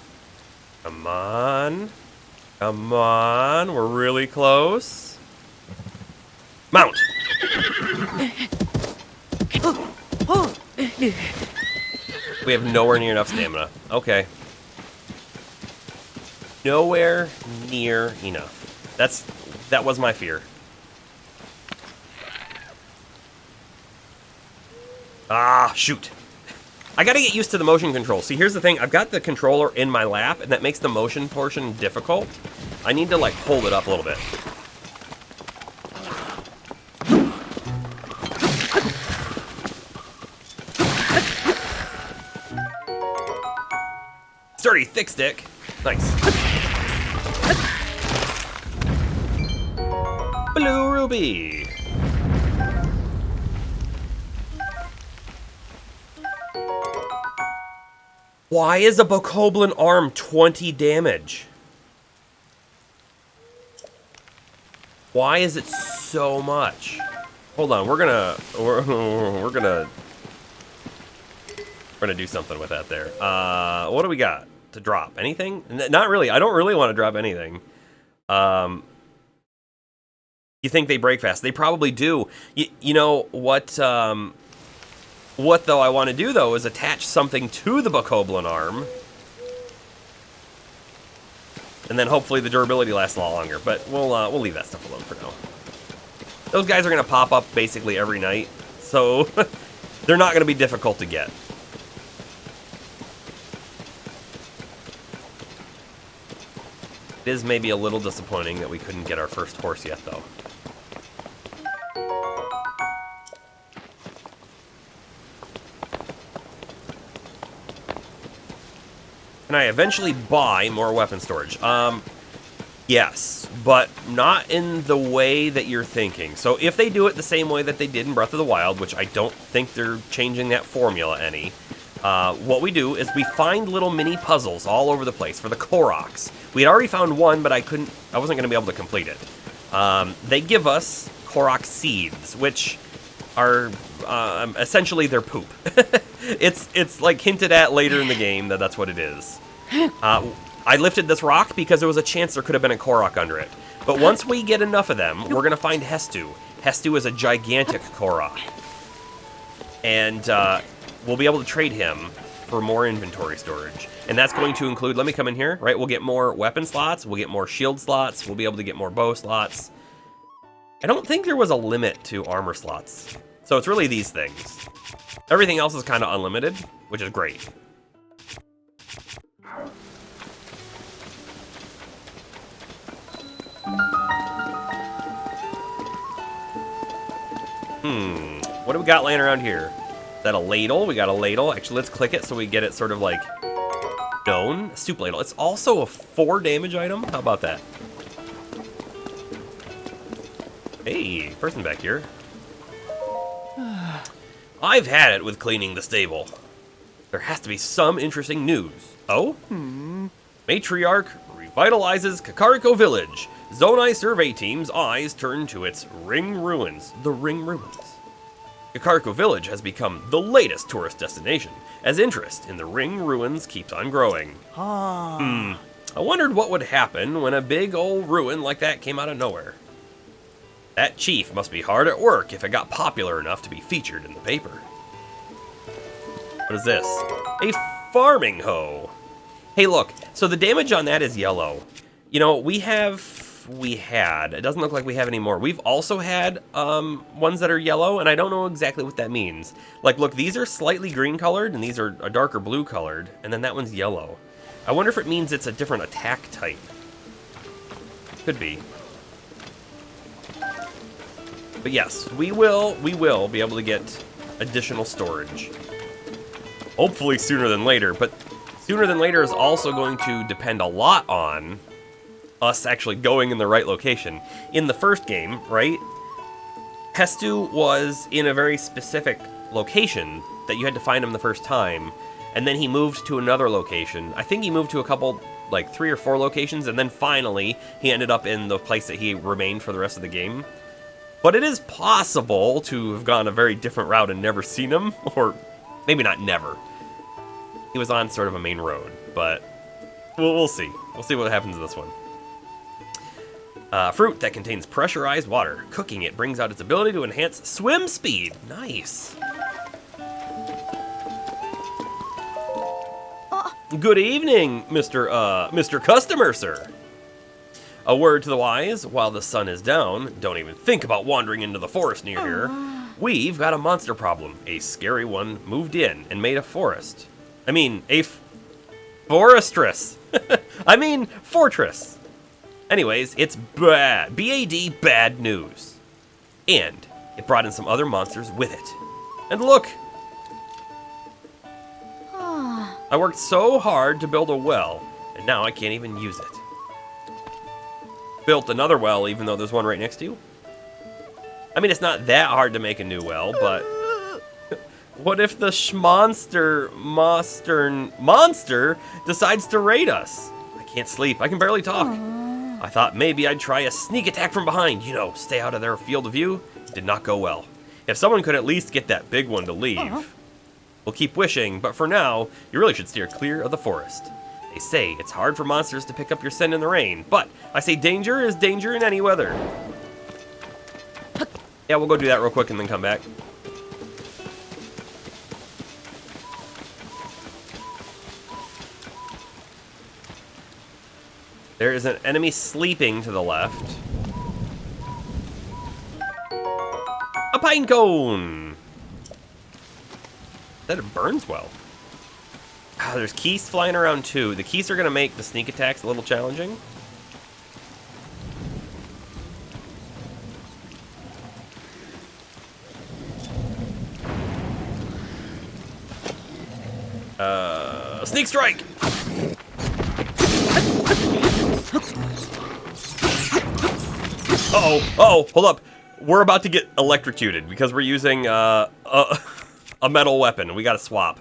Come on. Come on, we're really close. Mount! We have nowhere near enough stamina. Okay. Nowhere near enough. That was my fear. Ah, shoot. I gotta get used to the motion control. See, here's the thing. I've got the controller in my lap, and that makes the motion portion difficult. I need to, like, hold it up a little bit. Sturdy, thick stick. Nice. Blue ruby. Why is a Bokoblin arm 20 damage? Why is it so much? Hold on, we're gonna do something with that there. What do we got to drop? Anything? Not really. I don't really want to drop anything. You think they break fast? They probably do. You know what? What though I want to do though is attach something to the Bokoblin arm, and then hopefully the durability lasts a lot longer. But we'll leave that stuff alone for now. Those guys are gonna pop up basically every night, so they're not gonna be difficult to get. It is maybe a little disappointing that we couldn't get our first horse yet, though. Can I eventually buy more weapon storage? Yes, but not in the way that you're thinking. So if they do it the same way that they did in Breath of the Wild, which I don't think they're changing that formula any, what we do is we find little mini puzzles all over the place for the Koroks. We had already found one, but I wasn't going to be able to complete it. They give us Korok seeds, which are essentially their poop. It's like hinted at later in the game that's what it is. I lifted this rock because there was a chance there could have been a Korok under it. But once we get enough of them, we're going to find Hestu. Hestu is a gigantic Korok. And we'll be able to trade him for more inventory storage. And that's going to include, let me come in here, right? We'll get more weapon slots, we'll get more shield slots, we'll be able to get more bow slots. I don't think there was a limit to armor slots. So it's really these things. Everything else is kind of unlimited, which is great. What do we got laying around here? Is that a ladle? We got a ladle. Actually, let's click it so we get it sort of like known. Soup ladle. It's also a 4 damage item. How about that? Hey, person back here. I've had it with cleaning the stable. There has to be some interesting news. Oh? Matriarch revitalizes Kakariko Village. Zonai survey team's eyes turn to its Ring Ruins. The Ring Ruins. Kakariko Village has become the latest tourist destination, as interest in the Ring Ruins keeps on growing. I wondered what would happen when a big old ruin like that came out of nowhere. That chief must be hard at work if it got popular enough to be featured in the paper. What is this? A farming hoe. Hey, look, so the damage on that is yellow. You know, we had, it doesn't look like we have any more. We've also had ones that are yellow, and I don't know exactly what that means. Like, look, these are slightly green colored, and these are a darker blue colored, and then that one's yellow. I wonder if it means it's a different attack type. Could be. But yes, we will be able to get additional storage. Hopefully sooner than later, but sooner than later is also going to depend a lot on us actually going in the right location. In the first game, right, Hestu was in a very specific location that you had to find him the first time, and then he moved to another location. I think he moved to a couple, like 3 or 4 locations, and then finally he ended up in the place that he remained for the rest of the game. But it is possible to have gone a very different route and never seen him, or maybe not never. He was on sort of a main road, but we'll see. We'll see what happens to this one. Fruit that contains pressurized water. Cooking it brings out its ability to enhance swim speed. Nice. Good evening, Mr. Customer, sir. A word to the wise, while the sun is down, don't even think about wandering into the forest near here. We've got a monster problem. A scary one moved in and made a forest. I mean, forestress. I mean, fortress. Anyways, it's bad. B-A-D, bad news. And it brought in some other monsters with it. And look! I worked so hard to build a well, and now I can't even use it. Built another well, even though there's one right next to you? I mean, it's not that hard to make a new well, but... what if the monster decides to raid us? I can't sleep. I can barely talk. I thought maybe I'd try a sneak attack from behind. You know, stay out of their field of view. Did not go well. If someone could at least get that big one to leave. We'll keep wishing, but for now, you really should steer clear of the forest. They say it's hard for monsters to pick up your scent in the rain, but I say danger is danger in any weather. Yeah, we'll go do that real quick and then come back. There is an enemy sleeping to the left. A pine cone! That it burns well. There's keys flying around too. The keys are going to make the sneak attacks a little challenging. Sneak strike! Uh-oh, hold up. We're about to get electrocuted because we're using a metal weapon. We gotta swap.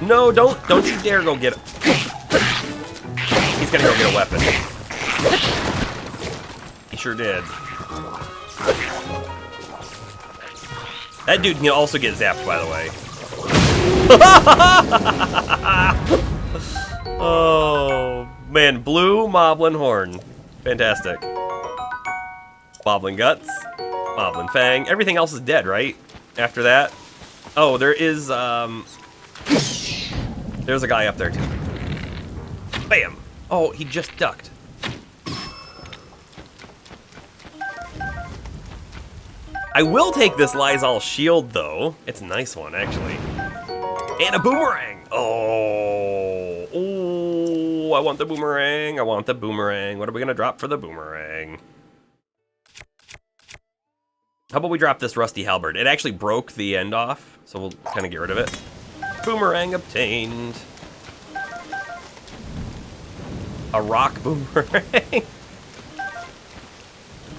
No, don't you dare go get it. He's gonna go get a weapon. He sure did. That dude can also get zapped, by the way. Oh, man. Blue Moblin Horn. Fantastic. Moblin Guts. Moblin Fang. Everything else is dead, right? After that. Oh, there is, there's a guy up there, too. Bam! Oh, he just ducked. I will take this Lysol shield, though. It's a nice one, actually. And a boomerang! Oh, I want the boomerang. I want the boomerang. What are we gonna drop for the boomerang? How about we drop this rusty halberd? It actually broke the end off, so we'll kind of get rid of it. Boomerang obtained. A rock boomerang.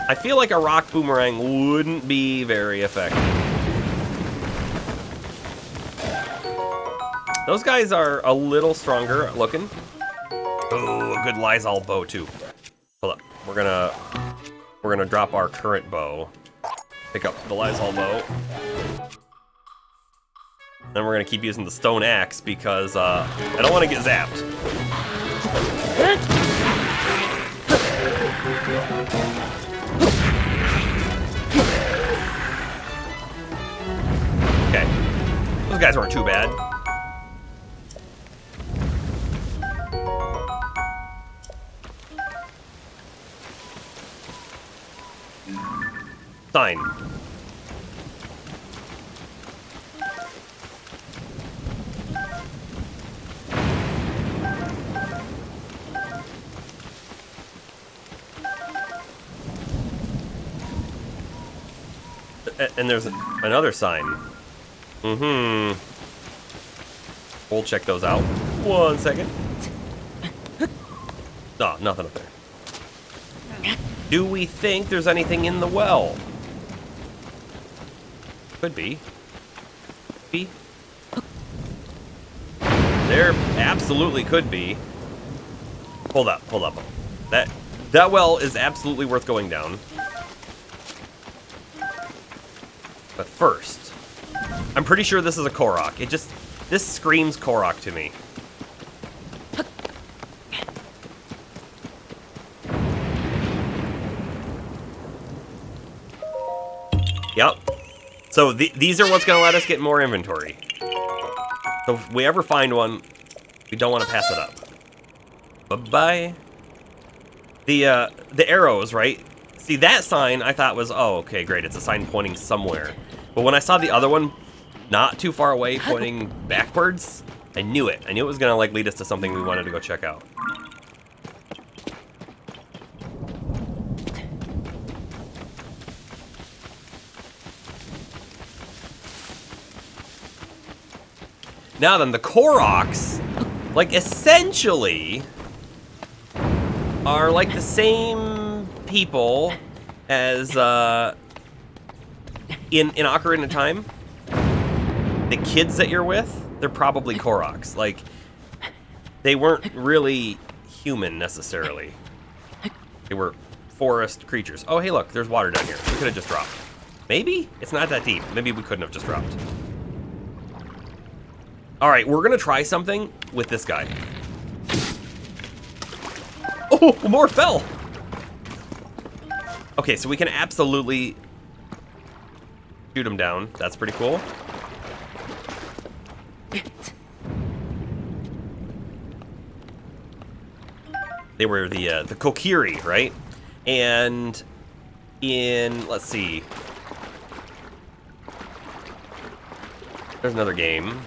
I feel like a rock boomerang wouldn't be very effective. Those guys are a little stronger looking. Oh, a good Lysol bow too. Hold up, we're gonna drop our current bow. Pick up the Lysol bow. Then we're gonna keep using the stone axe because I don't want to get zapped. Okay, those guys weren't too bad. Sign. And there's another sign. Mm-hmm. We'll check those out. 1 second. Oh, nothing up there. Do we think there's anything in the well? Could be. Be. There absolutely could be. Hold up, hold up. That well is absolutely worth going down. But first, I'm pretty sure this is a Korok. This screams Korok to me. Yep. So these are what's going to let us get more inventory. So if we ever find one, we don't want to pass it up. Bye-bye. The arrows, right? See, that sign I thought was, oh, okay, great. It's a sign pointing somewhere. But when I saw the other one not too far away pointing backwards, I knew it. I knew it was going to, like, lead us to something we wanted to go check out. Now then, the Koroks, like, essentially are like the same people as in Ocarina of Time. The kids that you're with, they're probably Koroks. Like, they weren't really human necessarily. They were forest creatures. Oh, hey, look, there's water down here. We could have just dropped. Maybe? It's not that deep. Maybe we couldn't have just dropped. All right, we're gonna try something with this guy. Oh, more fell. Okay, so we can absolutely shoot him down. That's pretty cool. They were the Kokiri, right? And in, let's see. There's another game.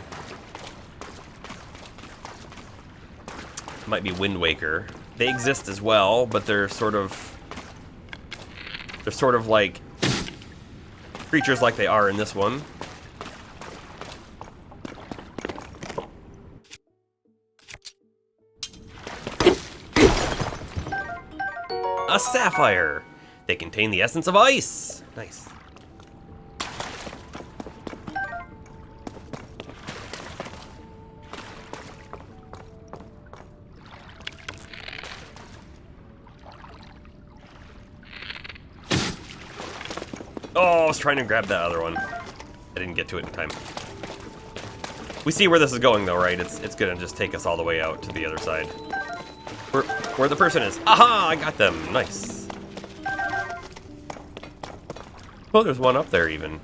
Might be Wind Waker. They exist as well, but they're sort of like creatures like they are in this one. A sapphire. They contain the essence of ice. Nice. Oh, I was trying to grab that other one. I didn't get to it in time. We see where this is going, though, right? It's gonna just take us all the way out to the other side. Where the person is. Aha! I got them. Nice. Oh, there's one up there, even.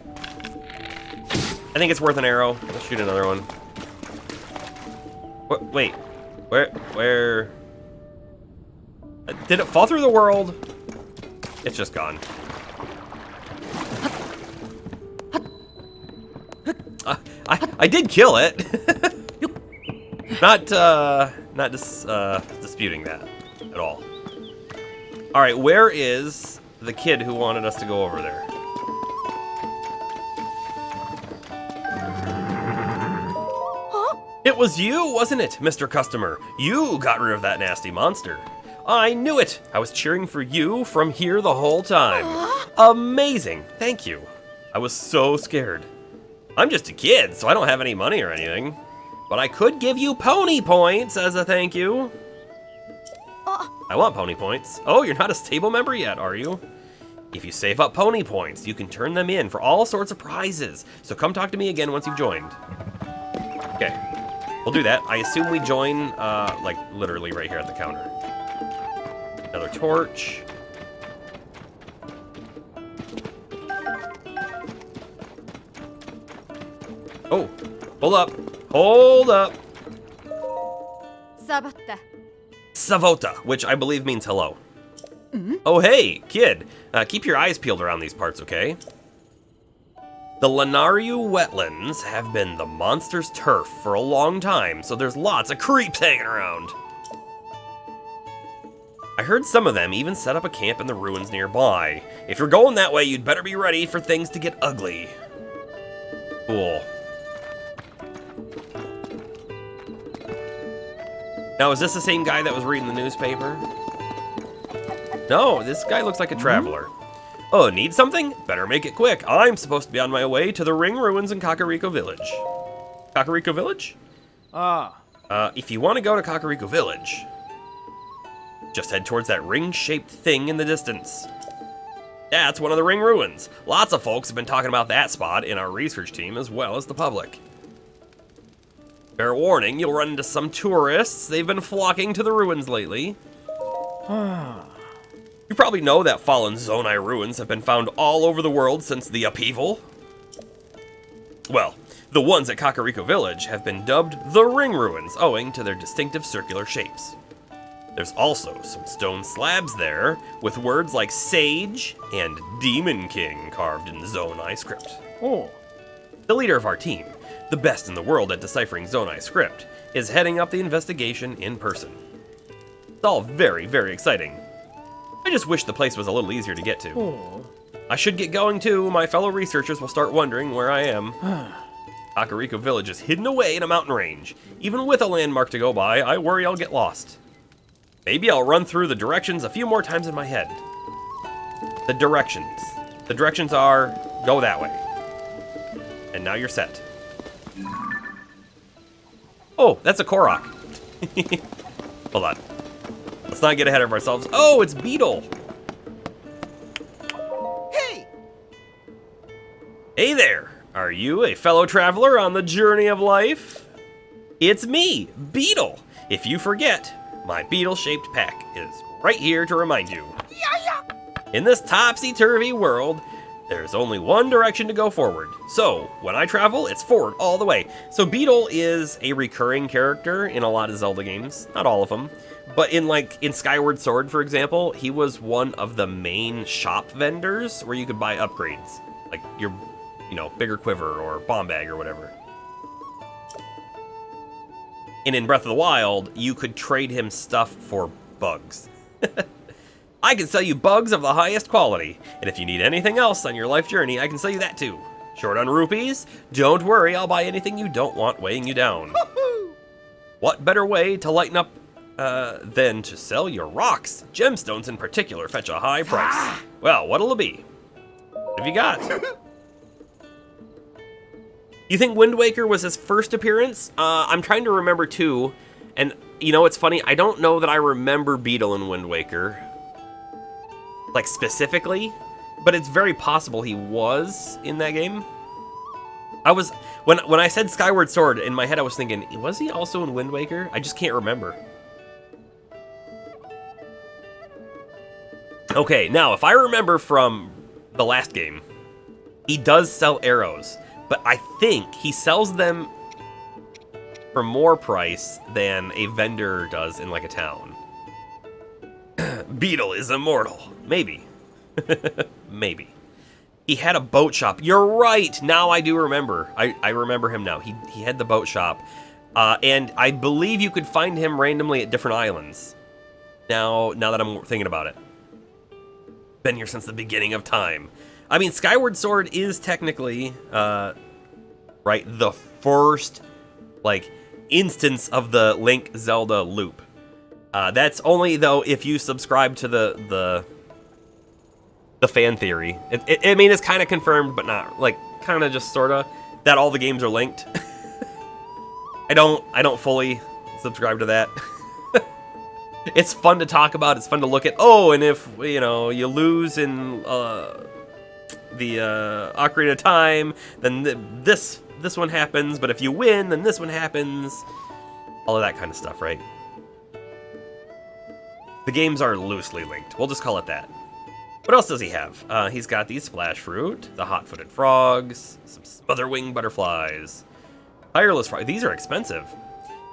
I think it's worth an arrow. Let's shoot another one. Wait. Where? Did it fall through the world? It's just gone. I did kill it. Not disputing that at all. All right, where is the kid who wanted us to go over there? Huh? It was you, wasn't it, Mr. Customer? You got rid of that nasty monster. I knew it. I was cheering for you from here the whole time. Amazing. Thank you. I was so scared. I'm just a kid, so I don't have any money or anything. But I could give you pony points as a thank you. I want pony points. Oh, you're not a stable member yet, are you? If you save up pony points, you can turn them in for all sorts of prizes. So come talk to me again once you've joined. Okay, we'll do that. I assume we join, like, literally right here at the counter. Another torch. Oh, hold up. Hold up. Sabata. Savota, which I believe means hello. Oh, hey, kid. Keep your eyes peeled around these parts, okay? The Lanariu wetlands have been the monster's turf for a long time, so there's lots of creeps hanging around. I heard some of them even set up a camp in the ruins nearby. If you're going that way, you'd better be ready for things to get ugly. Cool. Now, is this the same guy that was reading the newspaper? No, this guy looks like a traveler. Oh, need something? Better make it quick. I'm supposed to be on my way to the Ring Ruins in Kakariko Village. Kakariko Village? If you want to go to Kakariko Village, just head towards that ring-shaped thing in the distance. That's one of the Ring Ruins. Lots of folks have been talking about that spot in our research team as well as the public. Fair warning, you'll run into some tourists. They've been flocking to the ruins lately. You You probably know that fallen Zonai ruins have been found all over the world since the upheaval. Well, the ones at Kakariko Village have been dubbed the Ring Ruins, owing to their distinctive circular shapes. There's also some stone slabs there, with words like Sage and Demon King carved in Zonai script. Oh. The leader of our team, the best in the world at deciphering Zonai script, is heading up the investigation in person. It's all very, very exciting. I just wish the place was a little easier to get to. Oh. I should get going too. My fellow researchers will start wondering where I am. Kakariko Village is hidden away in a mountain range. Even with a landmark to go by, I worry I'll get lost. Maybe I'll run through the directions a few more times in my head. The directions. The directions are, go that way. And now you're set. Oh, that's a Korok. Hold on. Let's not get ahead of ourselves. Oh, it's Beetle. Hey! Hey there. Are you a fellow traveler on the journey of life? It's me, Beetle. If you forget, my beetle-shaped pack is right here to remind you. In this topsy-turvy world, there's only one direction to go forward. So, when I travel, it's forward all the way. So Beetle is a recurring character in a lot of Zelda games. Not all of them. But in Skyward Sword, for example, he was one of the main shop vendors where you could buy upgrades. Like your, bigger quiver or bomb bag or whatever. And in Breath of the Wild, you could trade him stuff for bugs. I can sell you bugs of the highest quality, and if you need anything else on your life journey, I can sell you that too. Short on rupees? Don't worry, I'll buy anything you don't want weighing you down. What better way to lighten up than to sell your rocks? Gemstones in particular fetch a high price. Well, what'll it be? What have you got? You think Wind Waker was his first appearance? I'm trying to remember too, and it's funny, I don't know that I remember Beetle in Wind Waker. Like specifically, but it's very possible he was in that game. When I said Skyward Sword, in my head I was thinking, was he also in Wind Waker? I just can't remember. Okay, now if I remember from the last game, he does sell arrows, but I think he sells them for more price than a vendor does in like a town. Beetle is immortal. Maybe. Maybe. He had a boat shop. You're right. Now I do remember. I remember him now. He had the boat shop. And I believe you could find him randomly at different islands. Now that I'm thinking about it. Been here since the beginning of time. I mean, Skyward Sword is technically, right, the first, instance of the Link Zelda loop. That's only, though, if you subscribe to the fan theory. I mean, it's kind of confirmed, but not, kind of just sort of, that all the games are linked. I don't fully subscribe to that. It's fun to talk about, it's fun to look at, and if, you lose in, the Ocarina of Time, then this one happens, but if you win, then this one happens. All of that kind of stuff, right? The games are loosely linked. We'll just call it that. What else does he have? He's got the splash fruit, the hot-footed frogs, some smotherwing butterflies, tireless frog. These are expensive.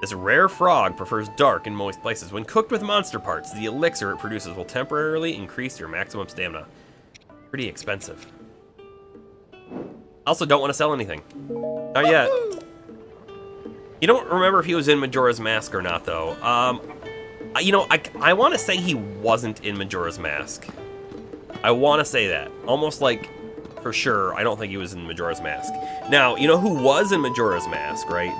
This rare frog prefers dark and moist places. When cooked with monster parts, the elixir it produces will temporarily increase your maximum stamina. Pretty expensive. Also, don't want to sell anything. Not yet. You don't remember if he was in Majora's Mask or not, though. I want to say he wasn't in Majora's Mask. I want to say that. Almost for sure, I don't think he was in Majora's Mask. Now, you know who was in Majora's Mask, right?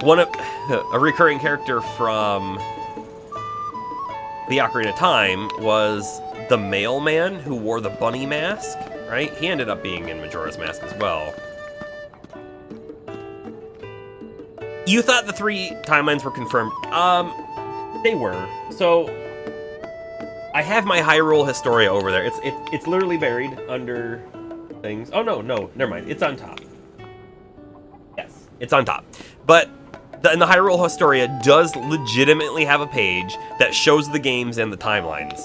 A recurring character from the Ocarina of Time was the mailman who wore the bunny mask, right? He ended up being in Majora's Mask as well. You thought the 3 timelines were confirmed. They were. So, I have my Hyrule Historia over there. It's literally buried under things. Oh, no, never mind. It's on top. Yes, it's on top. But And the Hyrule Historia does legitimately have a page that shows the games and the timelines.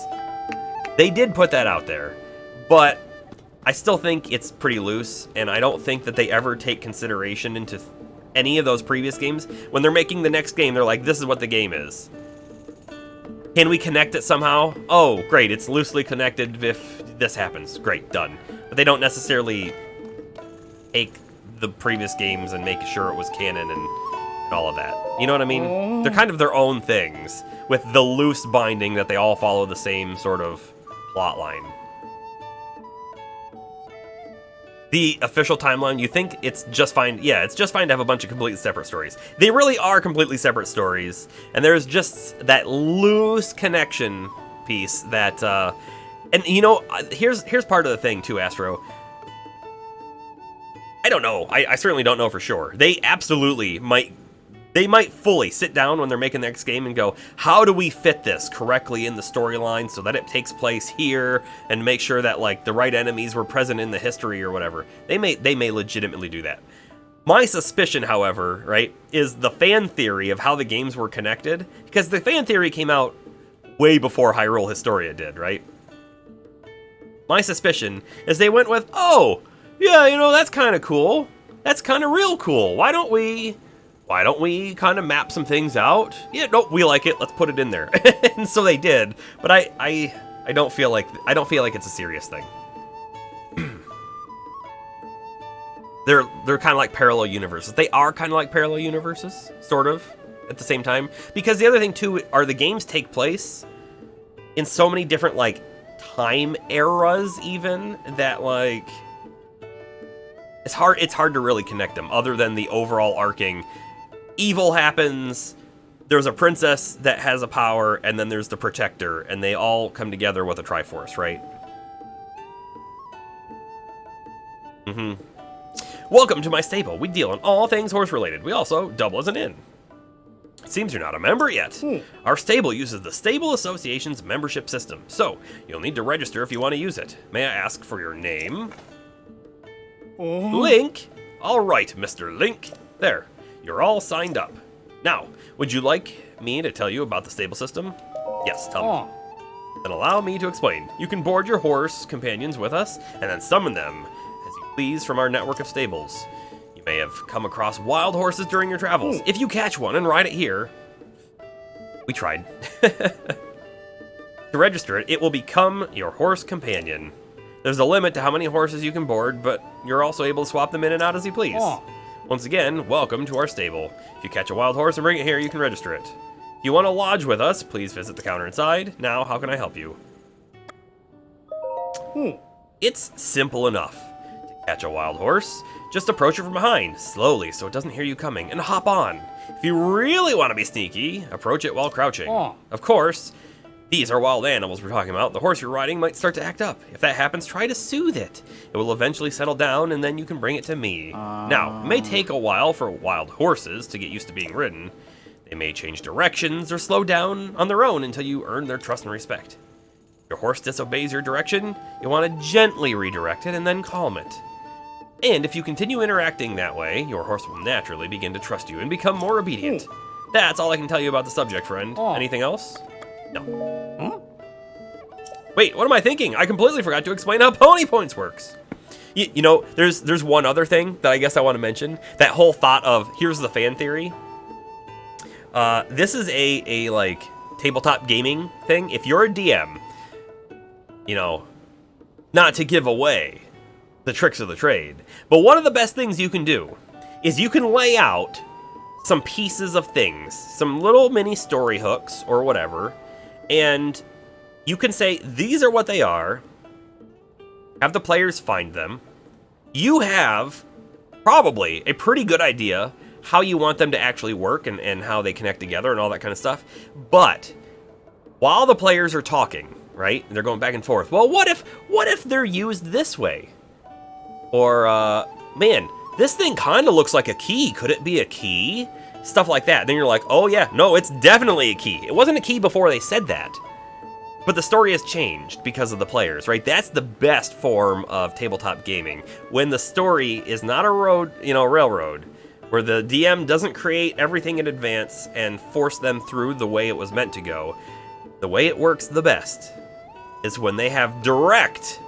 They did put that out there, but I still think it's pretty loose, and I don't think that they ever take consideration into any of those previous games. When they're making the next game, they're like, this is what the game is. Can we connect it somehow? Oh, great, it's loosely connected if this happens. Great, done. But they don't necessarily take the previous games and make sure it was canon and all of that. You know what I mean? They're kind of their own things, with the loose binding that they all follow the same sort of plot line. The official timeline, you think it's just fine? Yeah, it's just fine to have a bunch of completely separate stories. They really are completely separate stories, and there's just that loose connection piece that, and you know, here's part of the thing too, Astro. I don't know. I certainly don't know for sure. They absolutely might. They might fully sit down when they're making the next game and go, how do we fit this correctly in the storyline so that it takes place here, and make sure that like the right enemies were present in the history or whatever. They may legitimately do that. My suspicion, however, right, is the fan theory of how the games were connected, because the fan theory came out way before Hyrule Historia did, right? My suspicion is they went with, oh, yeah, you know, that's kind of cool. That's kind of real cool. Why don't we kind of map some things out? Yeah, nope, we like it. Let's put it in there. And so they did. But I don't feel like it's a serious thing. They're kind of like parallel universes. They are kind of like parallel universes, sort of, at the same time. Because the other thing too are the games take place in so many different like time eras, even that like it's hard to really connect them, other than the overall arcing. Evil happens, there's a princess that has a power, and then there's the protector, and they all come together with a Triforce, right? Welcome to my stable. We deal in all things horse-related. We also double as an inn. It seems you're not a member yet. Our stable uses the Stable Association's membership system, so you'll need to register if you want to use it. May I ask for your name? Link? All right, Mr. Link. There. You're all signed up. Now, would you like me to tell you about the stable system? Yes, tell me. Then allow me to explain. You can board your horse companions with us, and then summon them as you please from our network of stables. You may have come across wild horses during your travels. If you catch one and ride it here... We tried. To register it, it will become your horse companion. There's a limit to how many horses you can board, but you're also able to swap them in and out as you please. Once again, welcome to our stable. If you catch a wild horse and bring it here, you can register it. If you want to lodge with us, please visit the counter inside. Now, how can I help you? It's simple enough. To catch a wild horse, just approach it from behind, slowly so it doesn't hear you coming, and hop on. If you really want to be sneaky, approach it while crouching. Of course, these are wild animals we're talking about. The horse you're riding might start to act up. If that happens, try to soothe it. It will eventually settle down, and then you can bring it to me. Now, it may take a while for wild horses to get used to being ridden. They may change directions or slow down on their own until you earn their trust and respect. If your horse disobeys your direction, you'll want to gently redirect it and then calm it. And if you continue interacting that way, your horse will naturally begin to trust you and become more obedient. That's all I can tell you about the subject, friend. Anything else? No. Wait, what am I thinking? I completely forgot to explain how Pony Points works. You know, there's one other thing that I guess I want to mention. That whole thought of, here's the fan theory. This is a like, tabletop gaming thing. If you're a DM, you know, not to give away the tricks of the trade, but one of the best things you can do is you can lay out some pieces of things, some little mini story hooks or whatever, and you can say, these are what they are, have the players find them. You have probably a pretty good idea how you want them to actually work and how they connect together and all that kind of stuff. But while the players are talking, right, and they're going back and forth, well, what if they're used this way? Or, man, this thing kind of looks like a key. Could it be a key? Stuff like that. Then you're like, oh yeah, no, it's definitely a key. It wasn't a key before they said that. But the story has changed because of the players, right? That's the best form of tabletop gaming. When the story is not a road, you know, railroad, where the DM doesn't create everything in advance and force them through the way it was meant to go. The way it works the best is when they have direct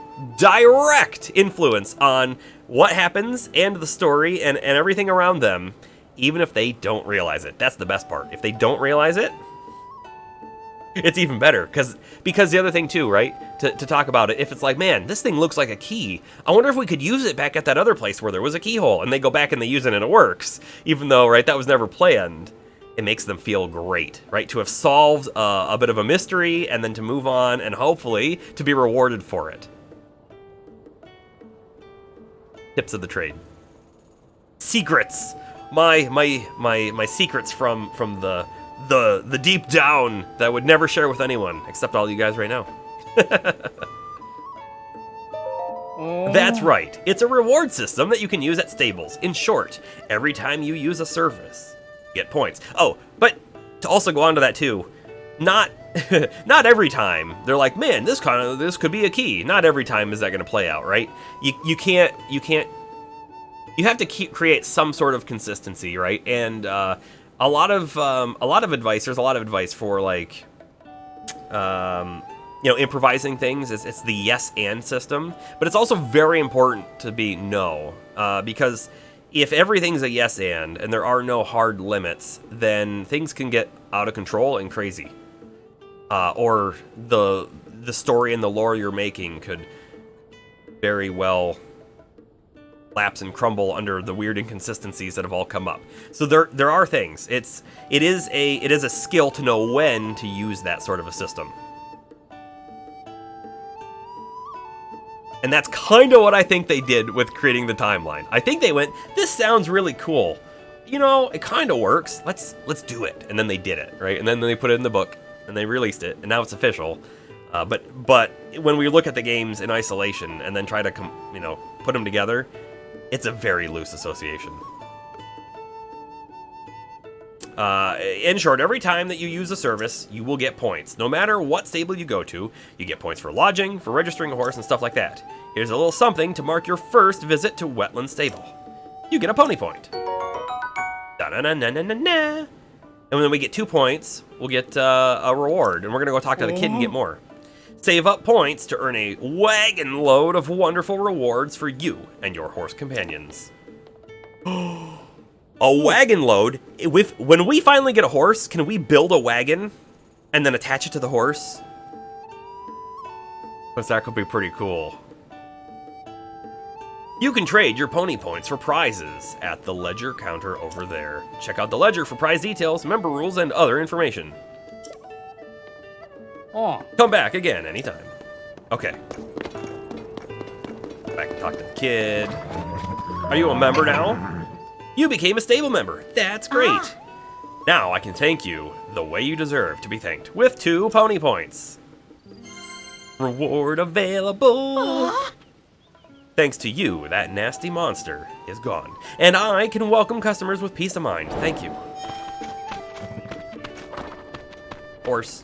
influence on what happens and the story and everything around them, even if they don't realize it. That's the best part. If they don't realize it, it's even better, because the other thing too, right, to talk about it, if it's like, man, this thing looks like a key, I wonder if we could use it back at that other place where there was a keyhole, and they go back and they use it and it works, even though, right, that was never planned. It makes them feel great, right, to have solved a bit of a mystery and then to move on and hopefully to be rewarded for it. Tips of the trade. Secrets. My secrets from the deep down that I would never share with anyone, except all you guys right now. That's right. It's a reward system that you can use at stables. In short, every time you use a service, you get points. Oh, but to also go on to that too, not every time they're like, man, this could be a key. Not every time is that going to play out, right? You can't. You have to create some sort of consistency, right? And a lot of advice. There's a lot of advice for like, improvising things. It's the yes and system, but it's also very important to be no, because if everything's a yes and there are no hard limits, then things can get out of control and crazy, or the story and the lore you're making could very well lapse and crumble under the weird inconsistencies that have all come up. So there are things. It is a skill to know when to use that sort of a system. And that's kind of what I think they did with creating the timeline. I think they went, this sounds really cool. You know, it kind of works. Let's do it. And then they did it, right? And then they put it in the book and they released it, and now it's official. But when we look at the games in isolation and then try to put them together, it's a very loose association. In short, every time that you use a service, you will get points. No matter what stable you go to, you get points for lodging, for registering a horse, and stuff like that. Here's a little something to mark your first visit to Wetland Stable. You get a pony point. Da-na-na-na-na-na. And when we get 2 points, we'll get a reward, and we're going to go talk to the kid and get more. Save up points to earn a wagon load of wonderful rewards for you and your horse companions. A wagon load? When we finally get a horse, can we build a wagon and then attach it to the horse? Because that could be pretty cool. You can trade your pony points for prizes at the ledger counter over there. Check out the ledger for prize details, member rules, and other information. Come back again anytime. Okay. Back and talk to the kid. Are you a member now? You became a stable member. That's great. Now I can thank you the way you deserve to be thanked with 2 pony points. Reward available. Thanks to you, that nasty monster is gone. And I can welcome customers with peace of mind. Thank you. Horse.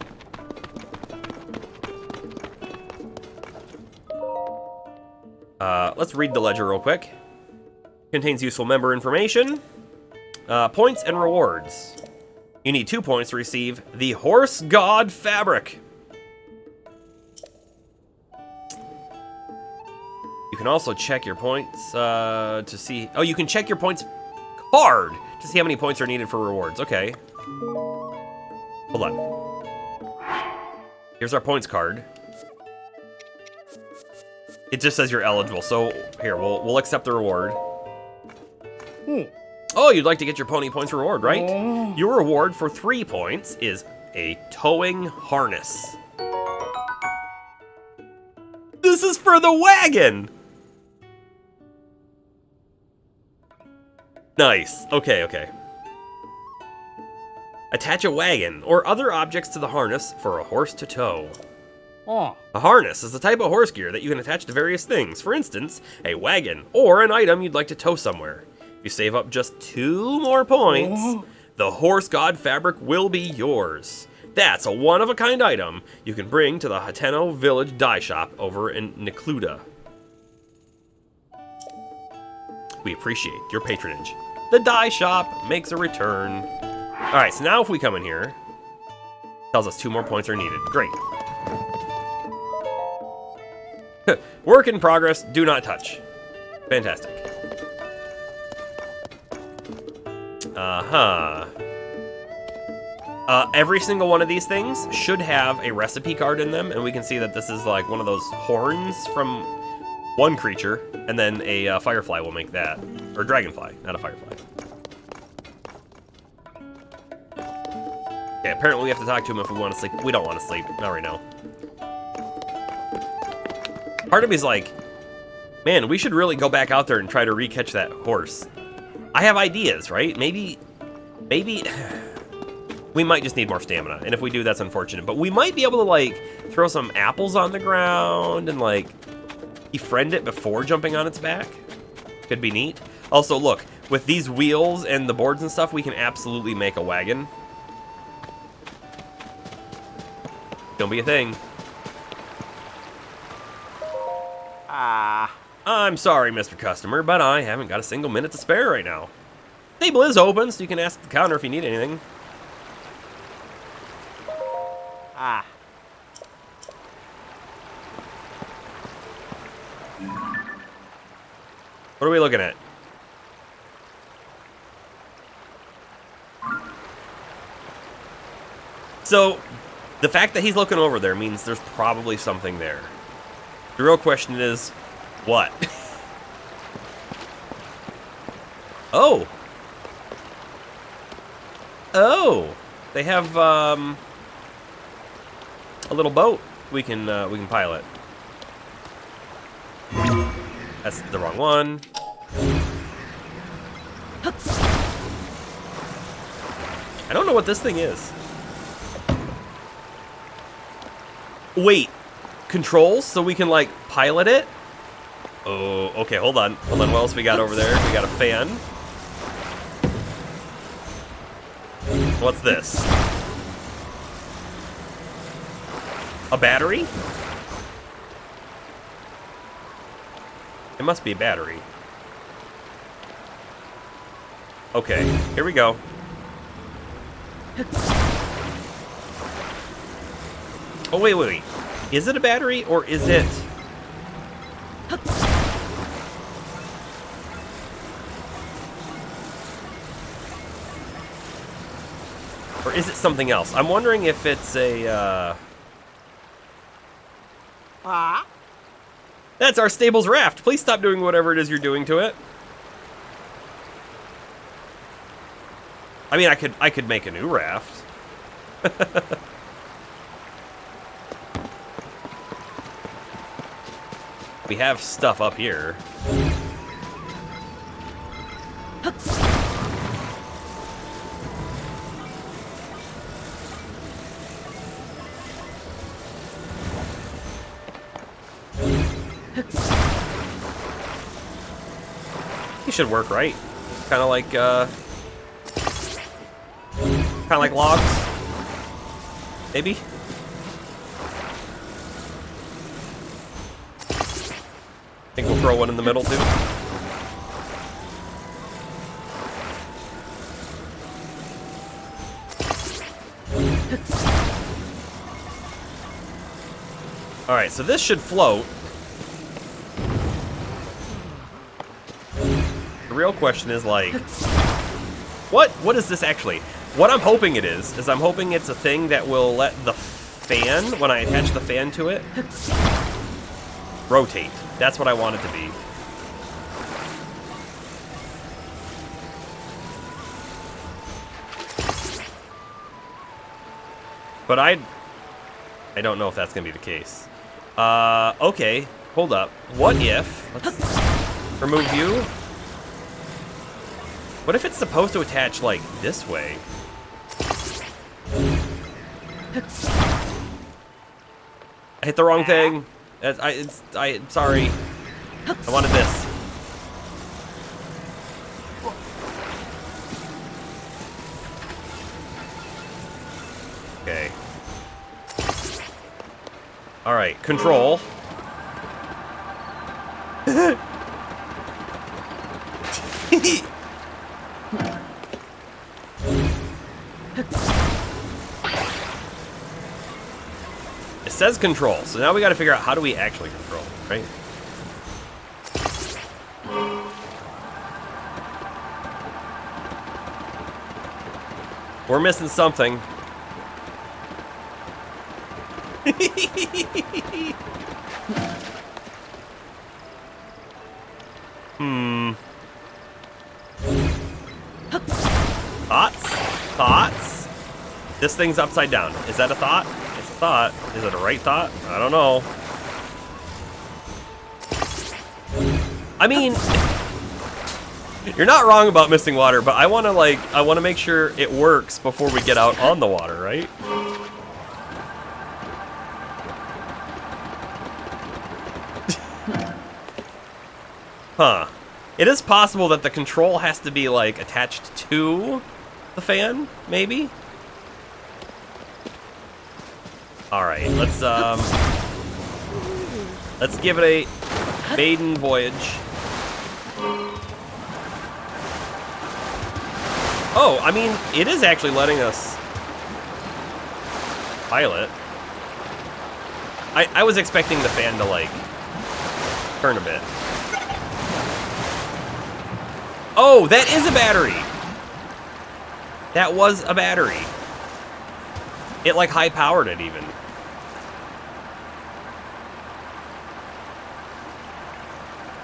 Let's read the ledger real quick. Contains useful member information, points, and rewards. You need 2 points to receive the Horse God Fabric. You can also check your points to see... Oh, you can check your points card to see how many points are needed for rewards. Okay. Hold on. Here's our points card. It just says you're eligible, so here, we'll accept the reward. Oh, you'd like to get your pony points reward, right? Your reward for 3 points is a towing harness. This is for the wagon! Nice. Okay. Attach a wagon or other objects to the harness for a horse to tow. A harness is a type of horse gear that you can attach to various things. For instance, a wagon or an item you'd like to tow somewhere. If you save up just 2 more points, the Horse God Fabric will be yours. That's a one-of-a-kind item you can bring to the Hateno Village Dye Shop over in Necluda. We appreciate your patronage. The dye shop makes a return. All right, so now if we come in here, tells us 2 more points are needed. Great. Work in progress, do not touch. Fantastic. Every single one of these things should have a recipe card in them, and we can see that this is like one of those horns from one creature, and then a firefly will make that. Or dragonfly, not a firefly. Okay, apparently we have to talk to him if we want to sleep. We don't want to sleep, not right now. Part of me is like, man, we should really go back out there and try to re-catch that horse. I have ideas, right? Maybe we might just need more stamina, and if we do, that's unfortunate. But we might be able to, like, throw some apples on the ground and, like, befriend it before jumping on its back. Could be neat. Also, look, with these wheels and the boards and stuff, we can absolutely make a wagon. Don't be a thing. I'm sorry, Mr. Customer, but I haven't got a single minute to spare right now. Table is open, so you can ask the counter if you need anything. What are we looking at? So, the fact that he's looking over there means there's probably something there. The real question is, what? Oh! Oh! They have, a little boat we can pilot. That's the wrong one. I don't know what this thing is. Wait, controls so we can, like, pilot it? Oh, okay, hold on. Hold on, what else we got over there? We got a fan. What's this? A battery? It must be a battery. Okay, here we go. Oh, wait. Is it a battery, or is it... Or is it something else? I'm wondering if it's a, That's our stable's raft. Please stop doing whatever it is you're doing to it. I mean, I could make a new raft. We have stuff up here. He should work, right? Kind of like logs, maybe. I think we'll throw one in the middle too. All right, so this should float. The real question is, like, what is this actually? What I'm hoping it is I'm hoping it's a thing that will let the fan, when I attach the fan to it, rotate. That's what I want it to be. But I don't know if that's gonna be the case. Okay, hold up. What if, let's remove you. What if it's supposed to attach, like, this way? I hit the wrong thing. Sorry. I wanted this. Okay. All right, control. says control, so now we got to figure out how do we actually control, right? We're missing something. Thoughts? Thoughts? This thing's upside down. Is that a thought? It's a thought. Is it a right thought? I don't know. I mean, you're not wrong about missing water, but I want to make sure it works before we get out on the water, right? Huh. It is possible that the control has to be, like, attached to the fan, maybe? Alright, let's give it a maiden voyage. Oh, I mean, it is actually letting us pilot. I was expecting the fan to, like, turn a bit. Oh, that is a battery. That was a battery. It, like, high-powered it, even.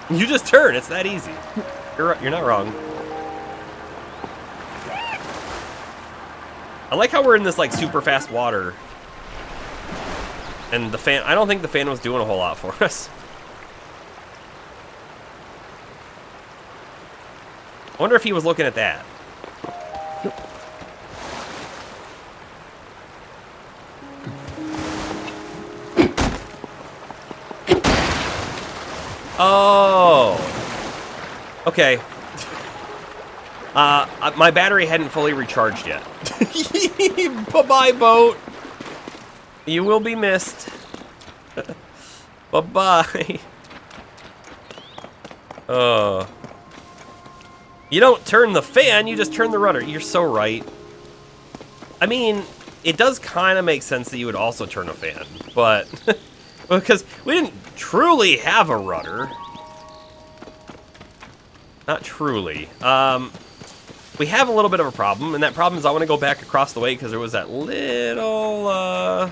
You just turn. It's that easy. You're not wrong. I like how we're in this, like, super fast water. And the fan... I don't think the fan was doing a whole lot for us. I wonder if he was looking at that. Oh. Okay. My battery hadn't fully recharged yet. Bye-bye, boat. You will be missed. Bye-bye. You don't turn the fan, you just turn the rudder. You're so right. I mean, it does kind of make sense that you would also turn a fan, but... because we didn't truly have a rudder. Not truly. We have a little bit of a problem, and that problem is I want to go back across the way because there was that little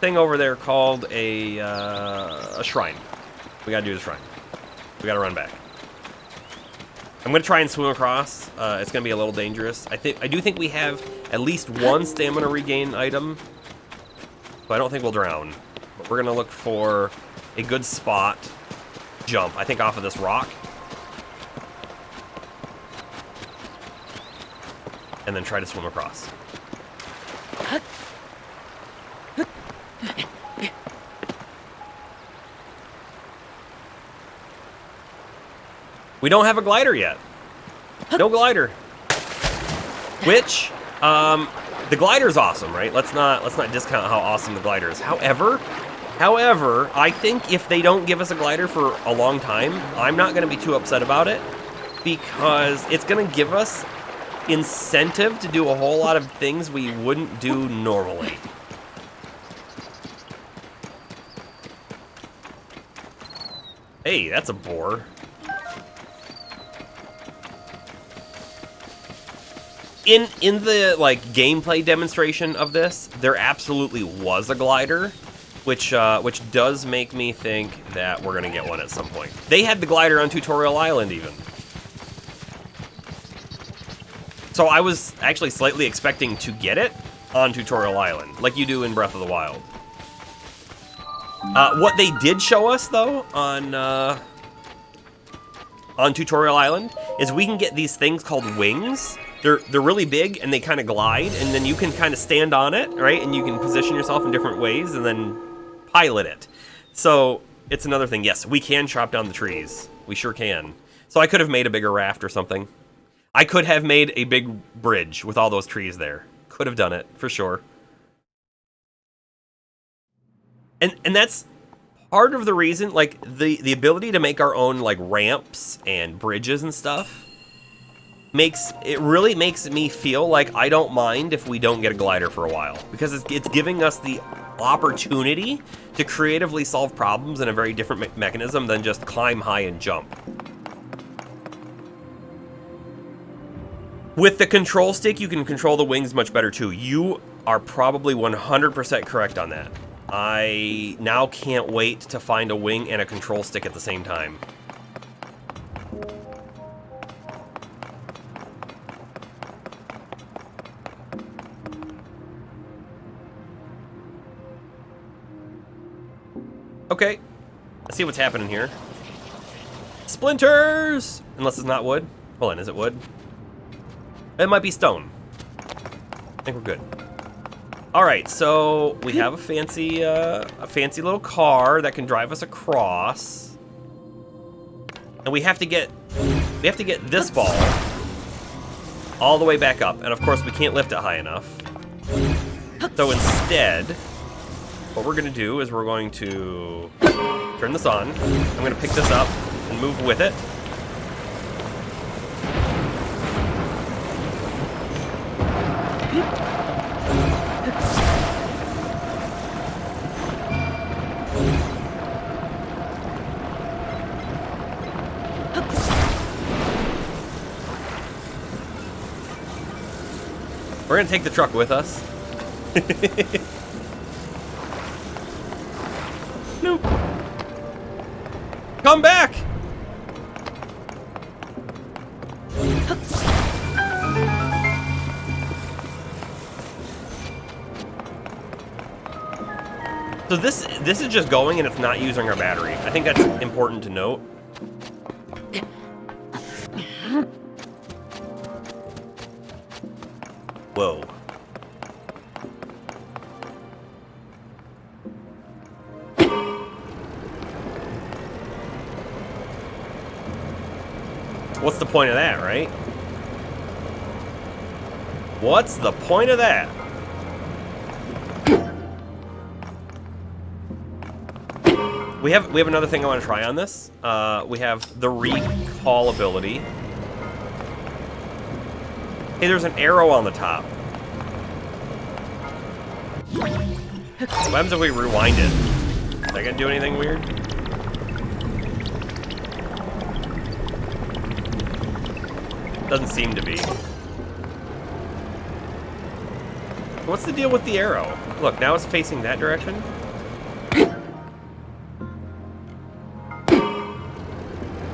thing over there called a shrine. We gotta do the shrine. We gotta run back. I'm gonna try and swim across. It's gonna be a little dangerous. I do think we have at least one stamina regain item, but I don't think we'll drown. But we're gonna look for a good spot. Jump, I think, off of this rock. And then try to swim across. We don't have a glider yet. No glider. Which, the glider's awesome, right? Let's not discount how awesome the glider is. However, I think if they don't give us a glider for a long time, I'm not going to be too upset about it because it's going to give us incentive to do a whole lot of things we wouldn't do normally. Hey, that's a boar. In the, like, gameplay demonstration of this, there absolutely was a glider, which does make me think that we're gonna get one at some point. They had the glider on Tutorial Island, even. So I was actually slightly expecting to get it on Tutorial Island, like you do in Breath of the Wild. What they did show us, though, on Tutorial Island, is we can get these things called wings. They're really big, and they kind of glide, and then you can kind of stand on it, right? And you can position yourself in different ways, and then pilot it. So it's another thing. Yes, we can chop down the trees. We sure can. So I could have made a bigger raft or something. I could have made a big bridge with all those trees there. Could have done it, for sure. And that's part of the reason, like, the ability to make our own, like, ramps and bridges and stuff really makes me feel like I don't mind if we don't get a glider for a while, because it's giving us the opportunity to creatively solve problems in a very different mechanism than just climb high and jump. With the control stick, you can control the wings much better too. You are probably 100% correct on that. I now can't wait to find a wing and a control stick at the same time. Okay, let's see what's happening here. Splinters! Unless it's not wood. Hold on, is it wood? It might be stone. I think we're good. All right, so we have a fancy little car that can drive us across, and we have to get this ball all the way back up, and of course we can't lift it high enough. So instead, what we're gonna do is we're going to turn this on. I'm gonna pick this up and move with it. We're gonna take the truck with us. No. Come back! So this is just going and it's not using our battery. I think that's important to note. Whoa. What's the point of that, right? What's the point of that? We have another thing I want to try on this. We have the recall ability. Hey, there's an arrow on the top. What happens if we rewind it? Is that gonna do anything weird? Doesn't seem to be. What's the deal with the arrow? Look, now it's facing that direction.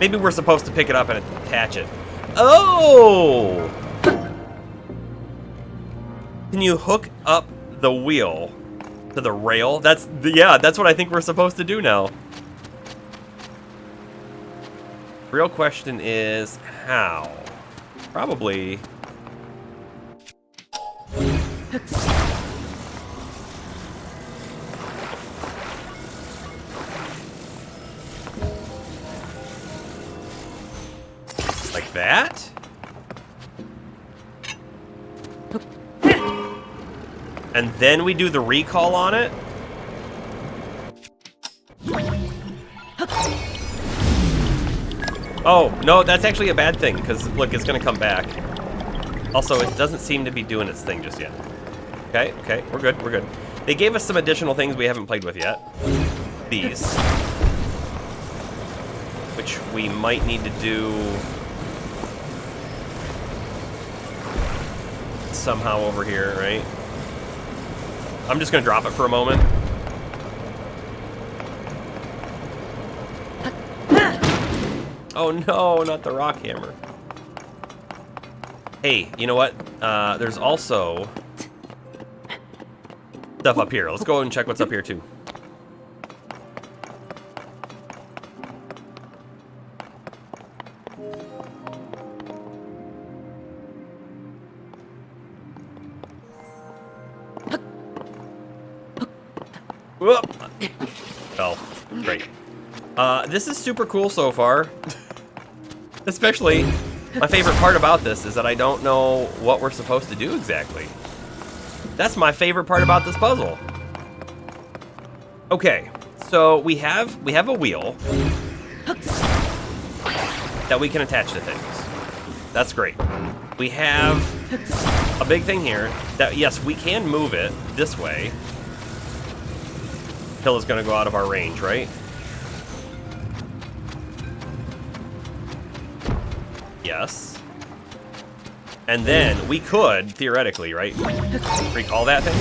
Maybe we're supposed to pick it up and attach it. Oh! Can you hook up the wheel to the rail? Yeah, that's what I think we're supposed to do now. Real question is how? Probably. Like that? And then we do the recall on it? Oh, no, that's actually a bad thing, because, look, it's going to come back. Also, it doesn't seem to be doing its thing just yet. Okay, we're good, we're good. They gave us some additional things we haven't played with yet. These. Which we might need to do somehow over here, right? I'm just going to drop it for a moment. Oh no, not the rock hammer. Hey, you know what? There's also stuff up here. Let's go and check what's up here too. Whoop. Oh, great. This is super cool so far. Especially, my favorite part about this is that I don't know what we're supposed to do exactly. That's my favorite part about this puzzle. Okay, so we have a wheel that we can attach to things. That's great. We have a big thing here that, yes, we can move it this way. Hill is going to go out of our range, right? Yes. And then we could, theoretically, right? Recall that thing?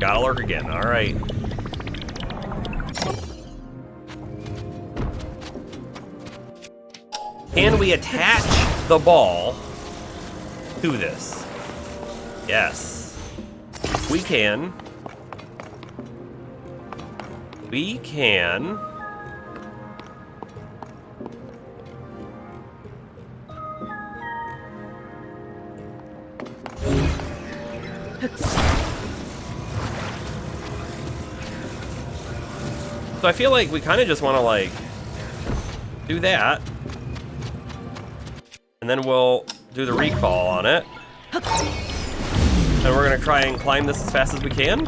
Gotta lurk again, alright. Can we attach the ball to this? Yes. We can. We can. So I feel like we kind of just want to, like, do that. And then we'll do the recall on it. And we're going to try and climb this as fast as we can.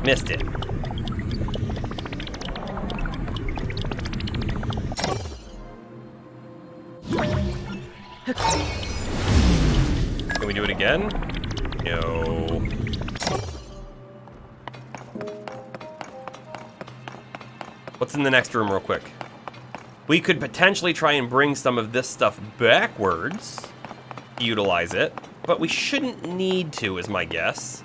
Missed it. Can we do it again? No. What's in the next room real quick? We could potentially try and bring some of this stuff backwards, utilize it, but we shouldn't need to, is my guess.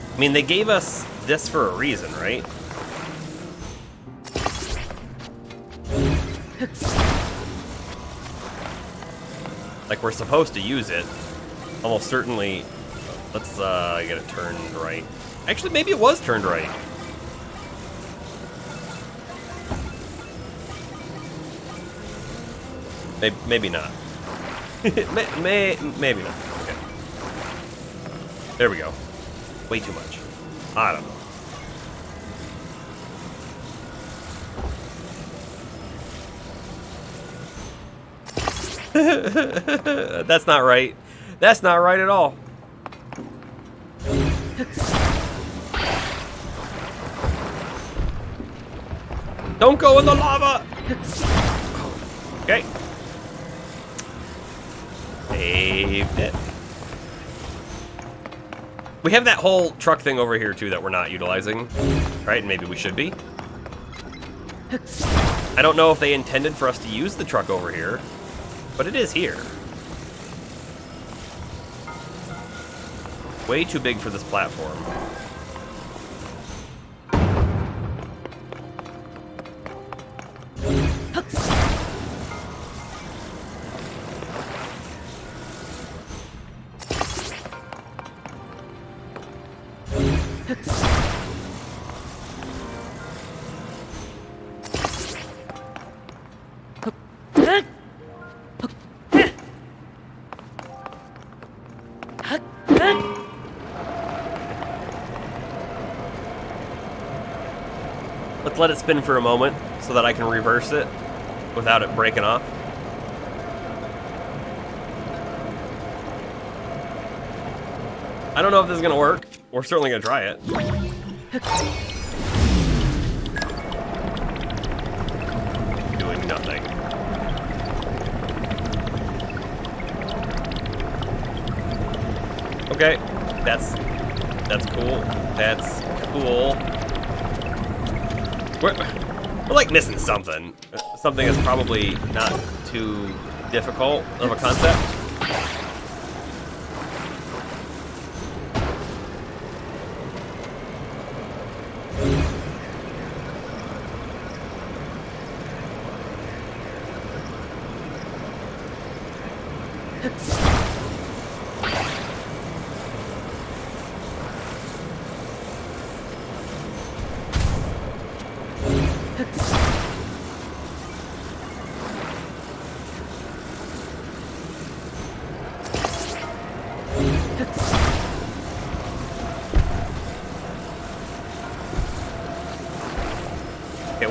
I mean, they gave us this for a reason, right? Like, we're supposed to use it. Almost certainly. Let's get it turned right. Actually, maybe it was turned right. Maybe not. Maybe not. Okay. There we go. Way too much. I don't know. That's not right. That's not right at all. Don't go in the lava! Okay. Saved it. We have that whole truck thing over here, too, that we're not utilizing. Right? And maybe we should be. I don't know if they intended for us to use the truck over here, but it is here. Way too big for this platform. Let's let it spin for a moment so that I can reverse it without it breaking off. I don't know if this is gonna work. We're certainly gonna try it. Doing nothing. Okay, that's cool. That's cool. We're like missing something. Something that's probably not too difficult of a concept.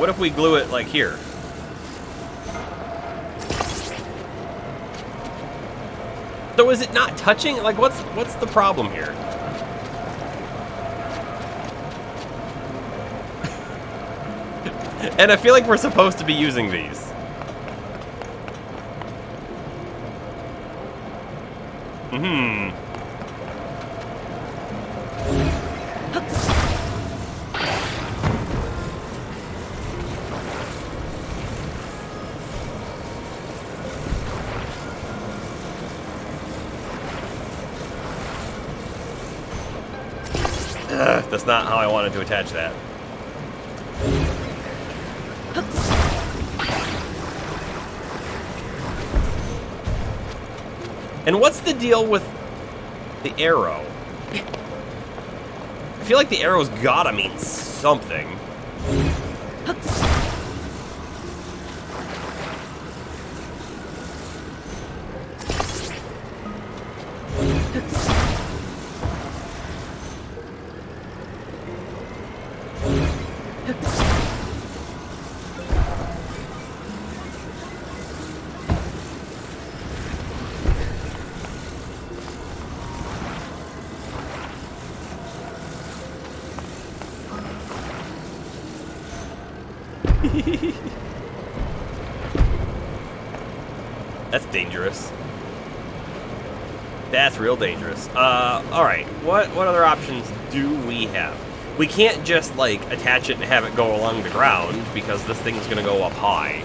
what if we glue it like here? So is it not touching? Like, what's the problem here? And I feel like we're supposed to be using these. That's not how I wanted to attach that. And what's the deal with the arrow? I feel like the arrow's gotta mean something. That's dangerous. That's real dangerous. Alright. What other options do we have? We can't just, like, attach it and have it go along the ground, because this thing's gonna go up high.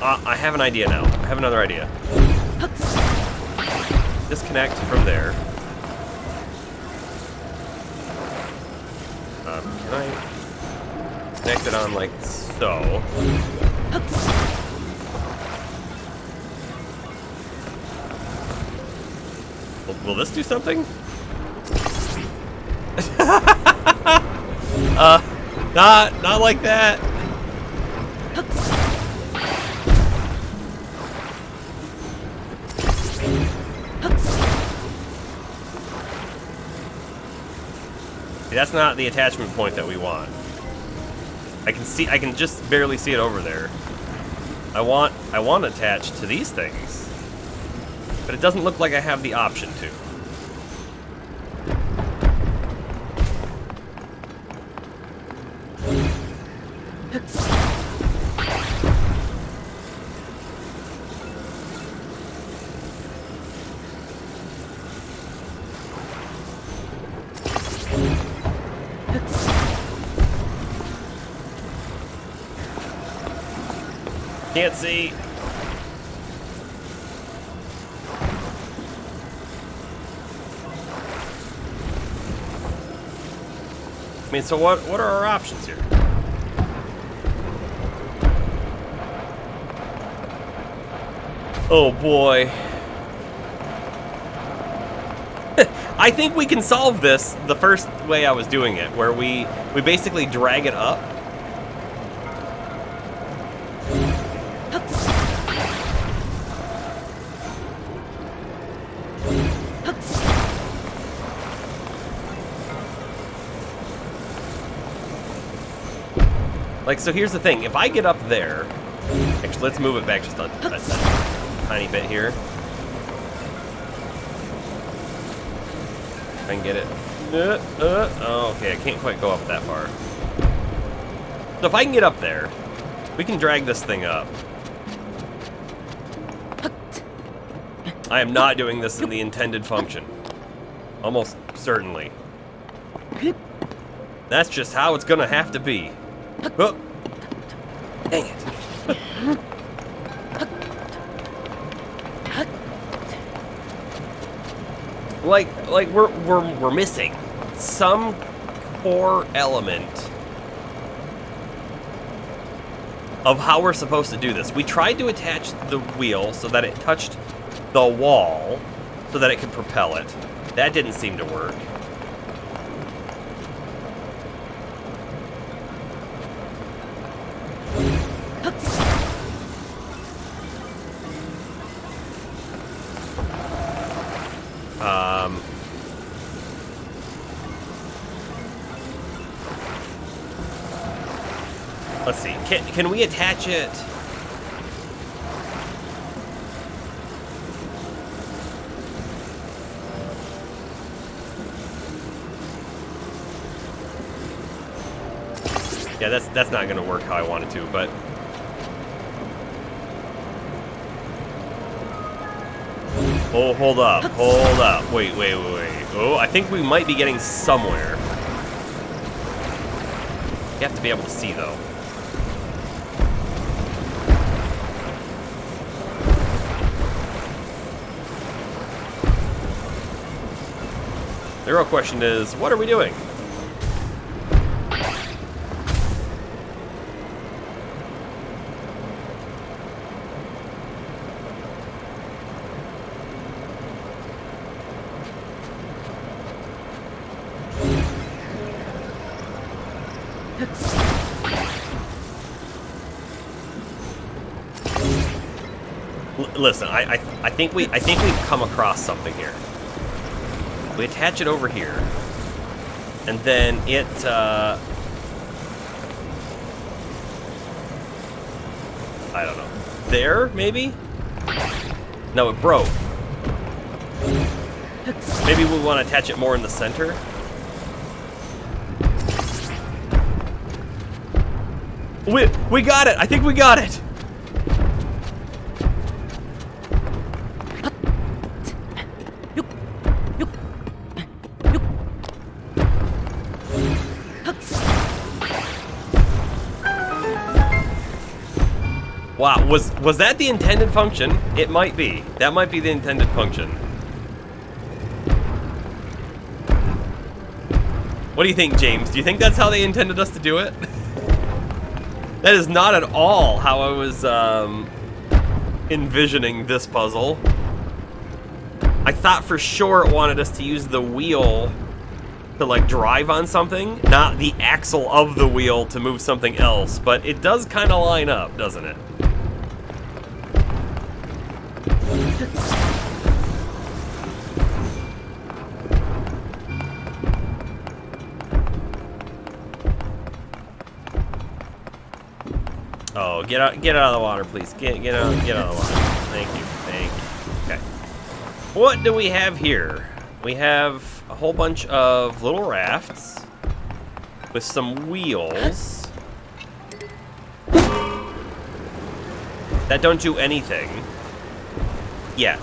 I have an idea now. I have another idea. Disconnect from there. Can I connect it on like so? Will this do something? Not like that. That's not the attachment point that we want. I can just barely see it over there. I want attached to these things. But it doesn't look like I have the option to. Can't see. I mean, so what are our options here? Oh boy. I think we can solve this the first way I was doing it, where we basically drag it up. Like, so here's the thing. If I get up there... Actually, let's move it back just a tiny bit here. If I can get it... Oh, okay, I can't quite go up that far. So if I can get up there, we can drag this thing up. I am not doing this in the intended function. Almost certainly. That's just how it's gonna have to be. Oh. Dang it. like we're missing some core element of how we're supposed to do this. We tried to attach the wheel so that it touched the wall so that it could propel it. That didn't seem to work. Let's see. Can we attach it? Yeah, that's not gonna work how I want it to, but oh, hold up. Wait. Oh, I think we might be getting somewhere. You have to be able to see, though. The real question is, what are we doing? Listen, I think we've come across something here. We attach it over here, and then it I don't know. There, maybe? No, it broke. Maybe we want to attach it more in the center. We got it. I think we got it. Wow, was that the intended function? It might be. That might be the intended function. What do you think, James? Do you think that's how they intended us to do it? That is not at all how I was envisioning this puzzle. I thought for sure it wanted us to use the wheel to like drive on something, not the axle of the wheel to move something else, but it does kind of line up, doesn't it? Oh, get out of the water, please. Get out of the water. Thank you. Okay. What do we have here? We have a whole bunch of little rafts with some wheels that don't do anything yet.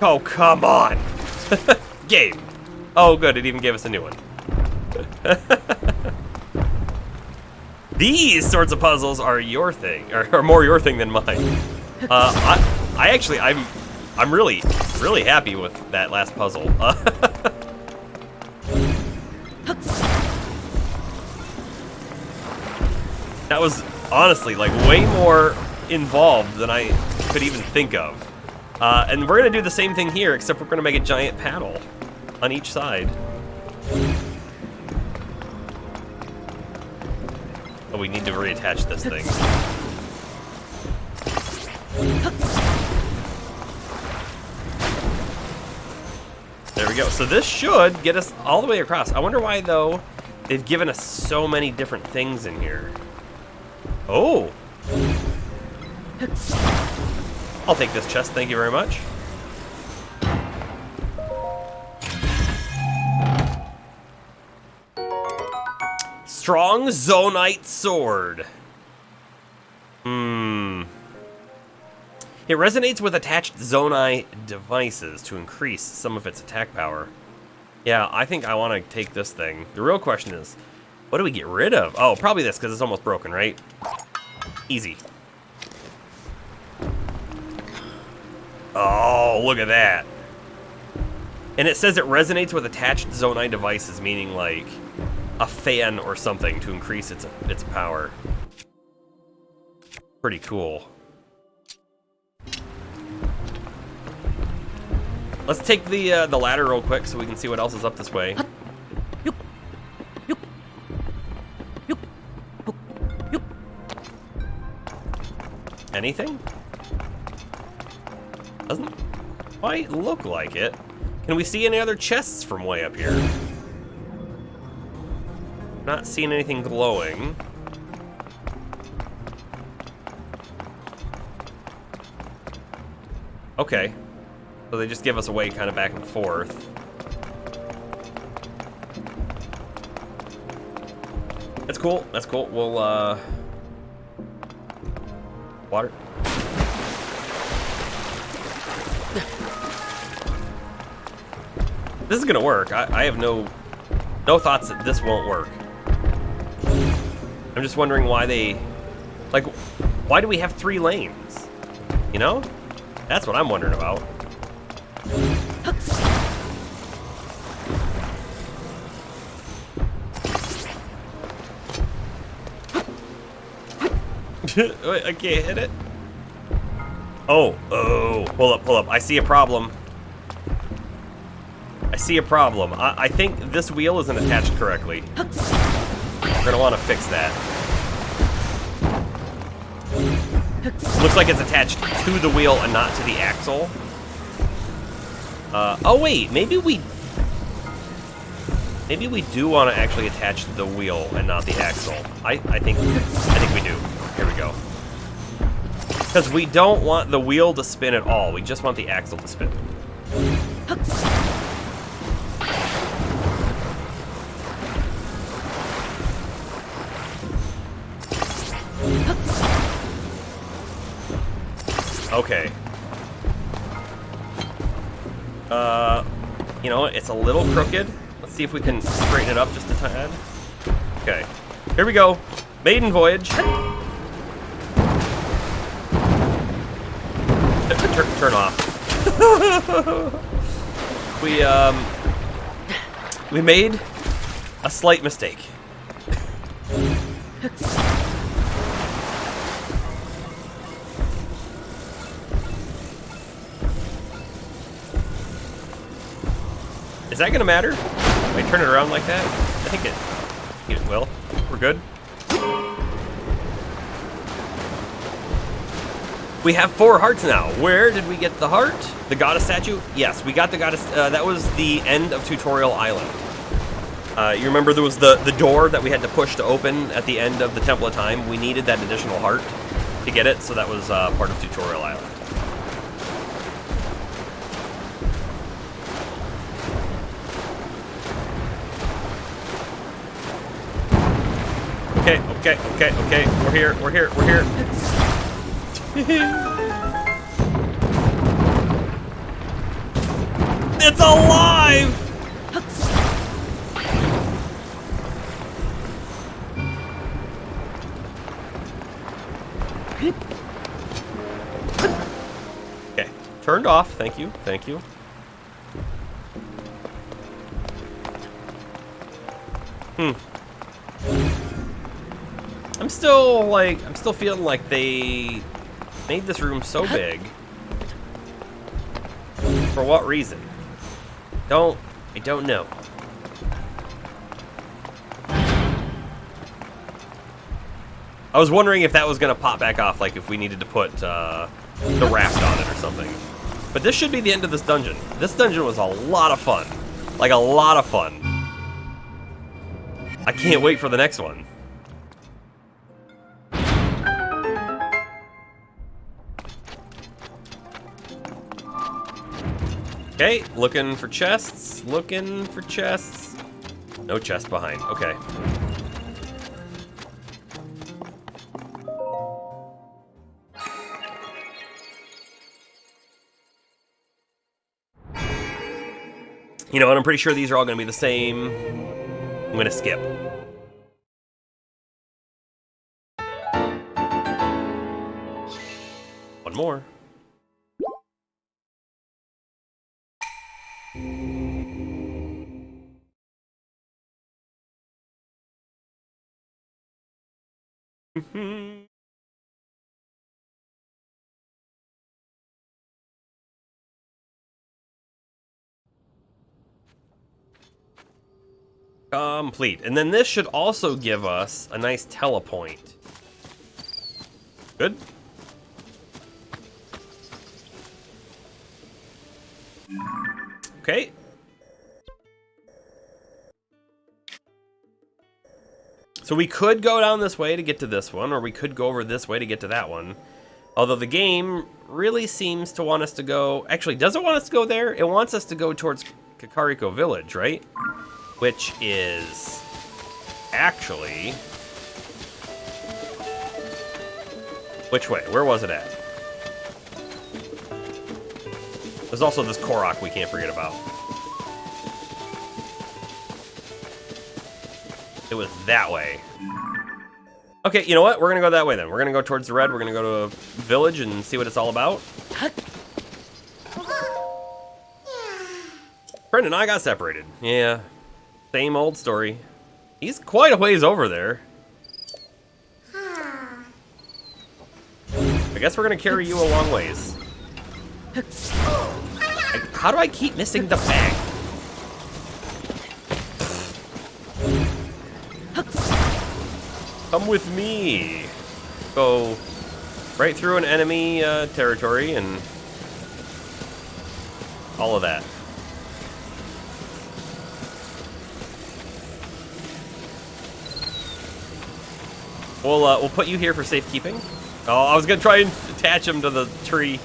Oh, come on. Game. Oh, good. It even gave us a new one. These sorts of puzzles are your thing, or more your thing than mine. I'm really happy with that last puzzle. That was honestly like way more involved than I could even think of. And we're gonna do the same thing here, except we're gonna make a giant paddle on each side. Oh, we need to reattach this thing. There we go. So this should get us all the way across. I wonder why, though, they've given us so many different things in here. Oh. I'll take this chest, thank you very much. Strong Zonite Sword. It resonates with attached Zonite devices to increase some of its attack power. Yeah, I think I want to take this thing. The real question is, what do we get rid of? Oh, probably this, because it's almost broken, right? Easy. Oh, look at that. And it says it resonates with attached Zonite devices, meaning like a fan or something to increase its power. Pretty cool. Let's take the ladder real quick so we can see what else is up this way. Anything? Might look like it. Can we see any other chests from way up here? Not seeing anything glowing. Okay. So they just give us a way kind of back and forth. That's cool. That's cool. We'll, water. This is gonna work. I have no thoughts that this won't work. I'm just wondering why they, like, why do we have 3 lanes? You know? That's what I'm wondering about. Wait, I can't hit it. Oh, hold up. I see a problem. I think this wheel isn't attached correctly. We're gonna want to fix that. Looks like it's attached to the wheel and not to the axle. Oh wait, maybe we do want to actually attach the wheel and not the axle. I think we do. Here we go. Because we don't want the wheel to spin at all. We just want the axle to spin. Okay. You know what? It's a little crooked. Let's see if we can straighten it up just a tad. Okay. Here we go. Maiden voyage. Turn off. We made a slight mistake. Is that gonna matter? If I turn it around like that? I think it will. We're good. We have 4 hearts now. Where did we get the heart? The goddess statue? Yes, we got the goddess. That was the end of Tutorial Island. You remember there was the door that we had to push to open at the end of the Temple of Time? We needed that additional heart to get it, so that was part of Tutorial Island. Okay. We're here. It's alive! Okay, turned off. Thank you. I'm still feeling like they made this room so big. For what reason? I don't know. I was wondering if that was gonna pop back off, like if we needed to put the raft on it or something. But this should be the end of this dungeon. This dungeon was a lot of fun. Like, a lot of fun. I can't wait for the next one. Okay, looking for chests. No chest behind. Okay. You know what? I'm pretty sure these are all going to be the same. I'm going to skip. One more. Complete. And then this should also give us a nice telepoint. Good. Okay. So we could go down this way to get to this one, or we could go over this way to get to that one. Although the game really seems to want us to go... Actually, does it want us to go there? It wants us to go towards Kakariko Village, right? Which is... actually... Which way? Where was it at? There's also this Korok we can't forget about. It was that way. Okay, you know what? We're gonna go that way then. We're gonna go towards the red. We're gonna go to a village and see what it's all about. Friend and I got separated. Yeah, same old story. He's quite a ways over there. I guess we're gonna carry you a long ways. How do I keep missing the bag? Come with me. Go right through an enemy territory and all of that. We'll put you here for safekeeping. Oh, I was gonna try and attach him to the tree.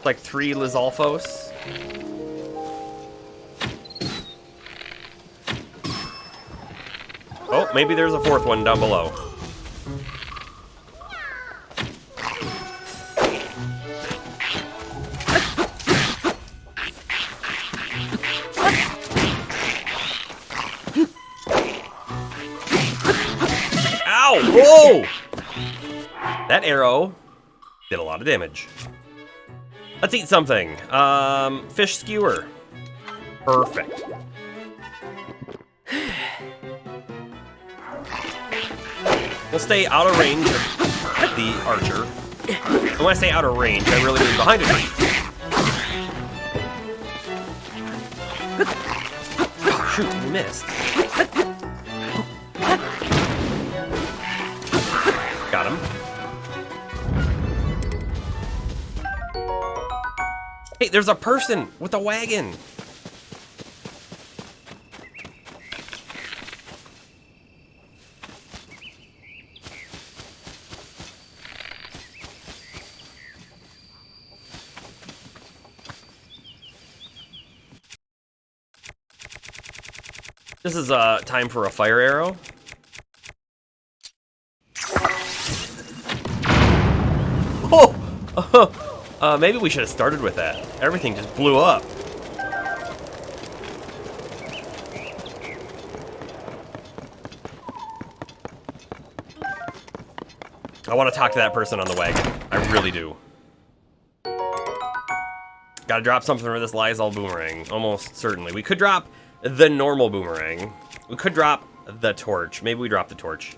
Like 3 Lizalfos. Oh, maybe there's a 4th one down below. Ow! Whoa! That arrow did a lot of damage. Let's eat something. Fish skewer. Perfect. We'll stay out of range of the archer. And when I say out of range, I really mean behind a tree. Shoot, we missed. Got him. Hey, there's a person with a wagon. This is time for a fire arrow. Oh! Maybe we should have started with that. Everything just blew up. I want to talk to that person on the wagon. I really do. Gotta drop something for this Lysol boomerang. Almost certainly. We could drop the normal boomerang. We could drop the torch. Maybe we drop the torch.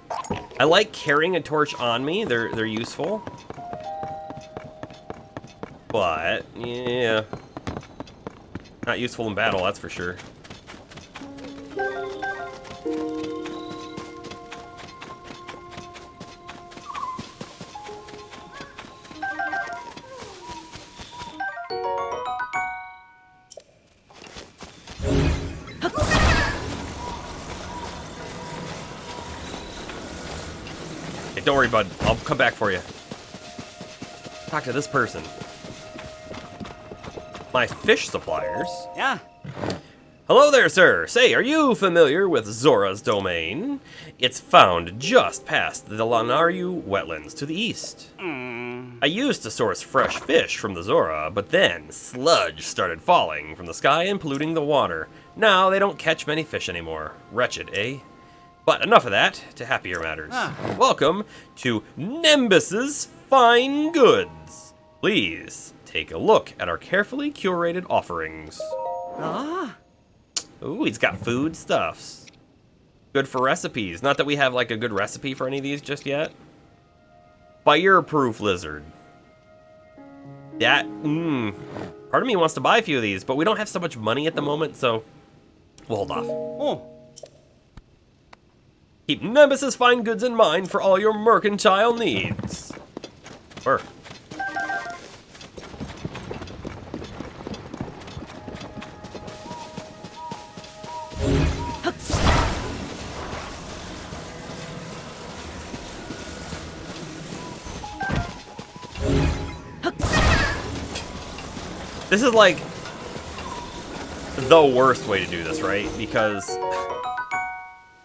I like carrying a torch on me. They're useful. But, yeah. Not useful in battle, that's for sure. Hey, don't worry, bud. I'll come back for you. Talk to this person. My fish suppliers? Yeah. Hello there, sir. Say, are you familiar with Zora's Domain? It's found just past the Lanaryu wetlands to the east. I used to source fresh fish from the Zora, but then sludge started falling from the sky and polluting the water. Now they don't catch many fish anymore. Wretched, eh? But enough of that, to happier matters. Welcome to Nimbus's Fine Goods. Please take a look at our carefully curated offerings. Ooh, he's got food stuffs. Good for recipes. Not that we have like a good recipe for any of these just yet. Fireproof lizard. That, part of me wants to buy a few of these, but we don't have so much money at the moment, so we'll hold off. Oh. Keep Nimbus's Fine Goods in mind for all your mercantile needs. Or, This is like the worst way to do this, right? Because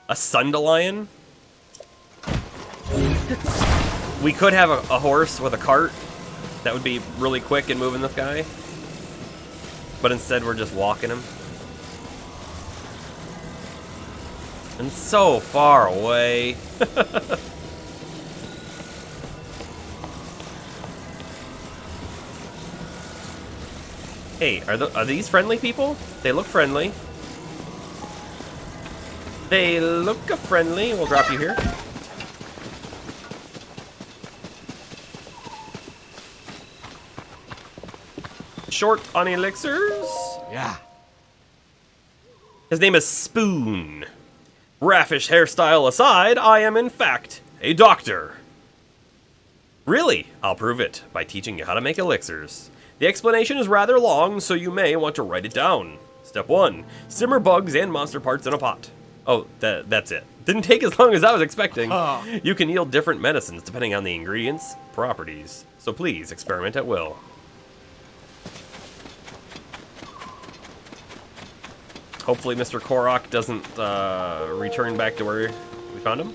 a Sundelion? We could have a horse with a cart. That would be really quick in moving this guy. But instead we're just walking him. And so far away. Hey, are these friendly people? They look friendly. They look friendly. We'll drop you here. Short on elixirs. Yeah. His name is Spoon. Raffish hairstyle aside, I am in fact a doctor. Really? I'll prove it by teaching you how to make elixirs. The explanation is rather long, so you may want to write it down. Step 1. Simmer bugs and monster parts in a pot. Oh, that's it. Didn't take as long as I was expecting. You can yield different medicines depending on the ingredients' properties. So please, experiment at will. Hopefully Mr. Korok doesn't return back to where we found him.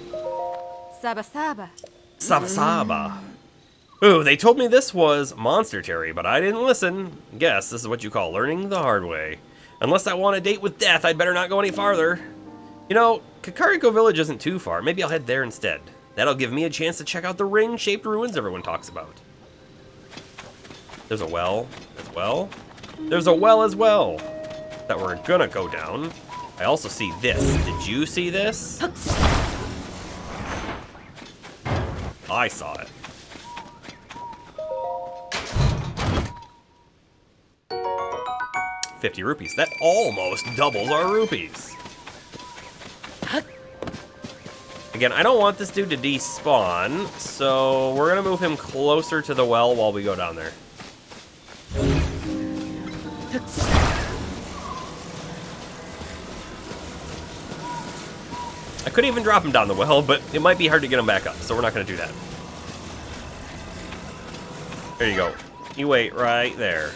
Saba Saba. Saba Saba. Ooh, they told me this was Monster Terry, but I didn't listen. Guess this is what you call learning the hard way. Unless I want a date with death, I'd better not go any farther. You know, Kakariko Village isn't too far. Maybe I'll head there instead. That'll give me a chance to check out the ring-shaped ruins everyone talks about. There's a well as well. There's a well as well that we're gonna go down. I also see this. Did you see this? I saw it. $50. That almost doubles our rupees. Again, I don't want this dude to despawn, so we're gonna move him closer to the well while we go down there. I could even drop him down the well, but it might be hard to get him back up, so we're not gonna do that. There you go. You wait right there.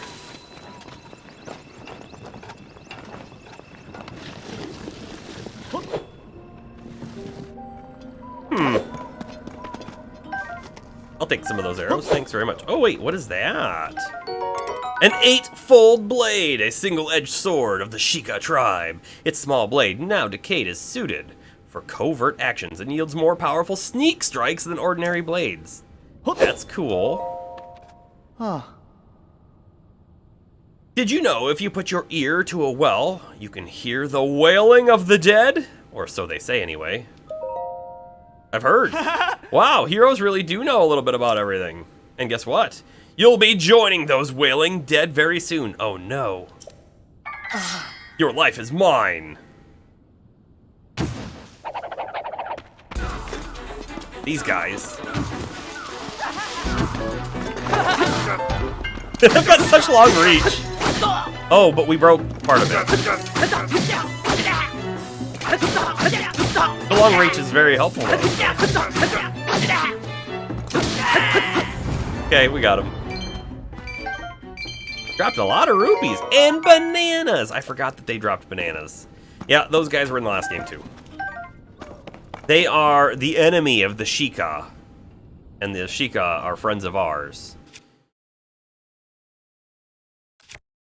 I'll take some of those arrows. Thanks very much. Oh, wait, what is that? An 8-fold blade, a single-edged sword of the Sheikah tribe. Its small blade, now decayed, is suited for covert actions and yields more powerful sneak strikes than ordinary blades. That's cool. Did you know if you put your ear to a well, you can hear the wailing of the dead? Or so they say anyway. I've heard. Wow, heroes really do know a little bit about everything. And guess what? You'll be joining those wailing dead very soon. Oh no. Your life is mine. These guys. They've got such long reach. Oh, but we broke part of it. The long reach is very helpful. Okay, we got him. Dropped a lot of rupees and bananas. I forgot that they dropped bananas. Yeah, those guys were in the last game too. They are the enemy of the Sheikah. And the Sheikah are friends of ours.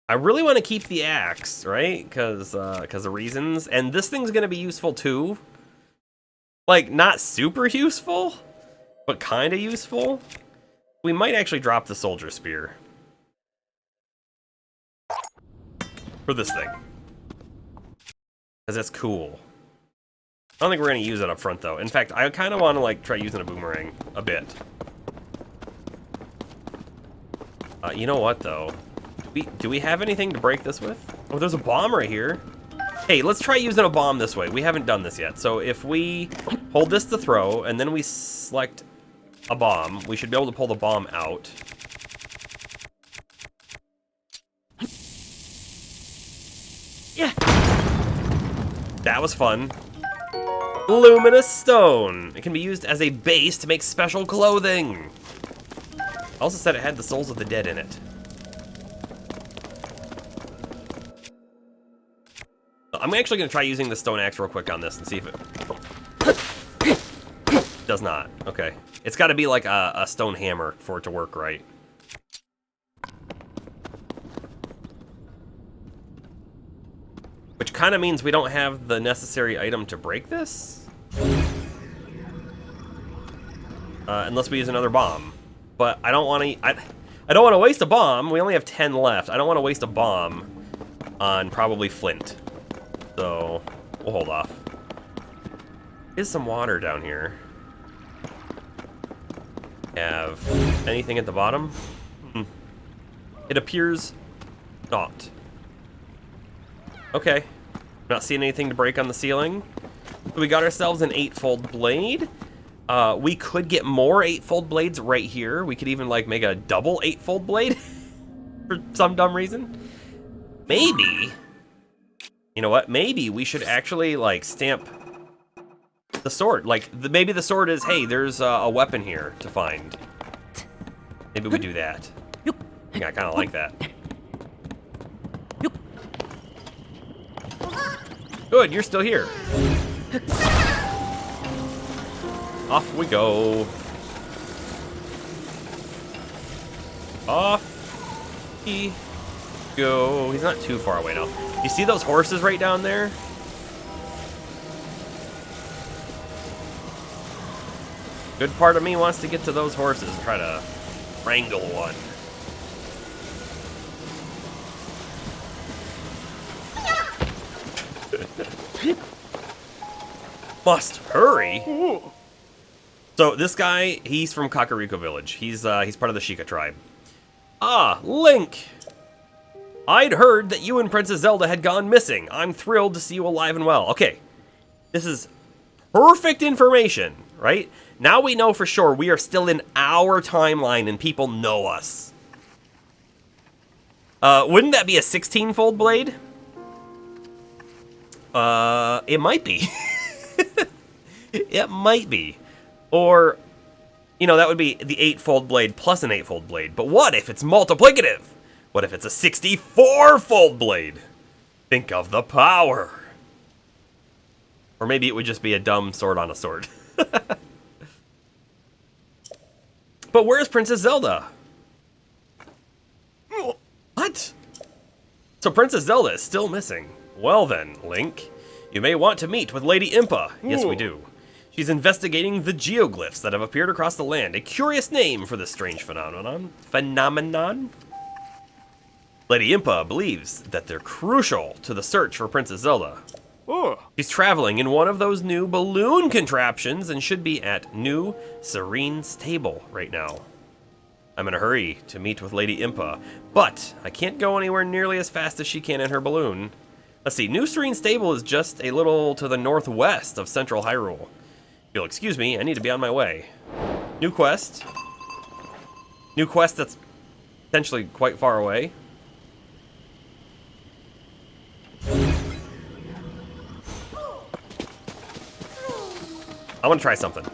I really want to keep the axe, right? Because of reasons. And this thing's going to be useful too. Like, not super useful, but kind of useful. We might actually drop the soldier spear. For this thing. Because that's cool. I don't think we're going to use it up front, though. In fact, I kind of want to, like, try using a boomerang a bit. You know what, though? Do we have anything to break this with? Oh, there's a bomb right here. Hey, let's try using a bomb this way. We haven't done this yet. So if we hold this to throw, and then we select a bomb, we should be able to pull the bomb out. Yeah. That was fun. Luminous stone. It can be used as a base to make special clothing. Also said it had the souls of the dead in it. I'm actually gonna try using the stone axe real quick on this and see if it does not. Okay, it's got to be like a stone hammer for it to work right. Which kind of means we don't have the necessary item to break this, unless we use another bomb. But I don't want to. I don't want to waste a bomb. We only have 10 left. I don't want to waste a bomb on probably flint. So we'll hold off. Is some water down here? Have anything at the bottom? It appears not. Okay. Not seeing anything to break on the ceiling. We got ourselves an 8-fold blade. We could get more 8-fold blades right here. We could even like make a double 8-fold blade for some dumb reason. Maybe, you know what? Maybe we should actually like stamp the sword. Like maybe the sword is, hey, there's a weapon here to find. Maybe we do that. Yeah, I kind of like that. Good, you're still here. Off we go. Off we go. He's not too far away now. You see those horses right down there? Good part of me wants to get to those horses and try to wrangle one. Must hurry. So this guy, he's from Kakariko Village. He's part of the Sheikah tribe. Ah, Link! I'd heard that you and Princess Zelda had gone missing. I'm thrilled to see you alive and well. Okay, this is perfect information, right? Now we know for sure we are still in our timeline and people know us. Wouldn't that be a 16-fold blade? It might be. It might be. Or, you know, that would be the 8-fold blade plus an 8-fold blade. But what if it's multiplicative? What if it's a 64-fold blade? Think of the power. Or maybe it would just be a dumb sword on a sword. But where's Princess Zelda? What? So Princess Zelda is still missing. Well then, Link, you may want to meet with Lady Impa. Yes, we do. She's investigating the geoglyphs that have appeared across the land. A curious name for this strange phenomenon. Lady Impa believes that they're crucial to the search for Princess Zelda. She's traveling in one of those new balloon contraptions and should be at New Serene Stable right now. I'm in a hurry to meet with Lady Impa, but I can't go anywhere nearly as fast as she can in her balloon. Let's see, New Serene Stable is just a little to the northwest of Central Hyrule. If you'll excuse me, I need to be on my way. New quest. New quest that's potentially quite far away. I want to try something.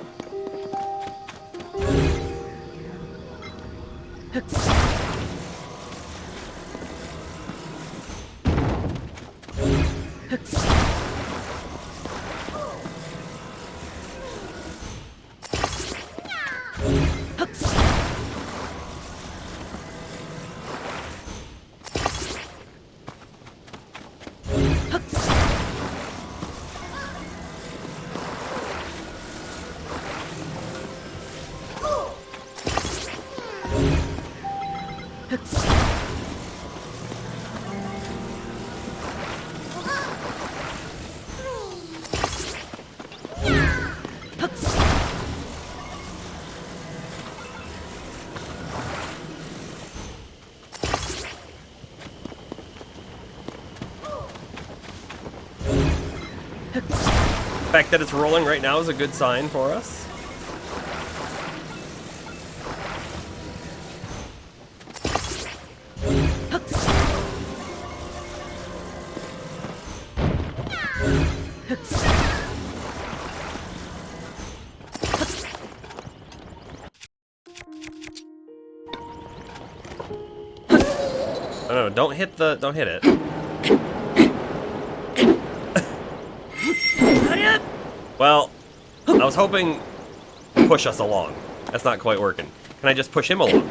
The fact that it's rolling right now is a good sign for us. Oh, no, don't hit it. Well, I was hoping to push us along. That's not quite working. Can I just push him along?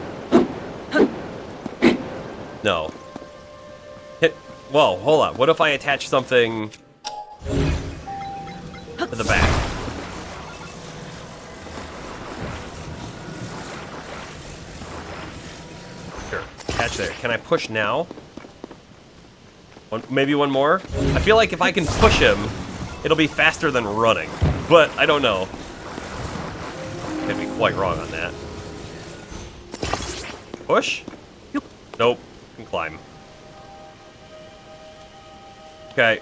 No. Hit. Whoa, hold on. What if I attach something to the back? Sure. Attach there. Can I push now? Maybe one more? I feel like if I can push him, it'll be faster than running. But I don't know. Could be quite wrong on that. Push? Nope. Can climb. Okay.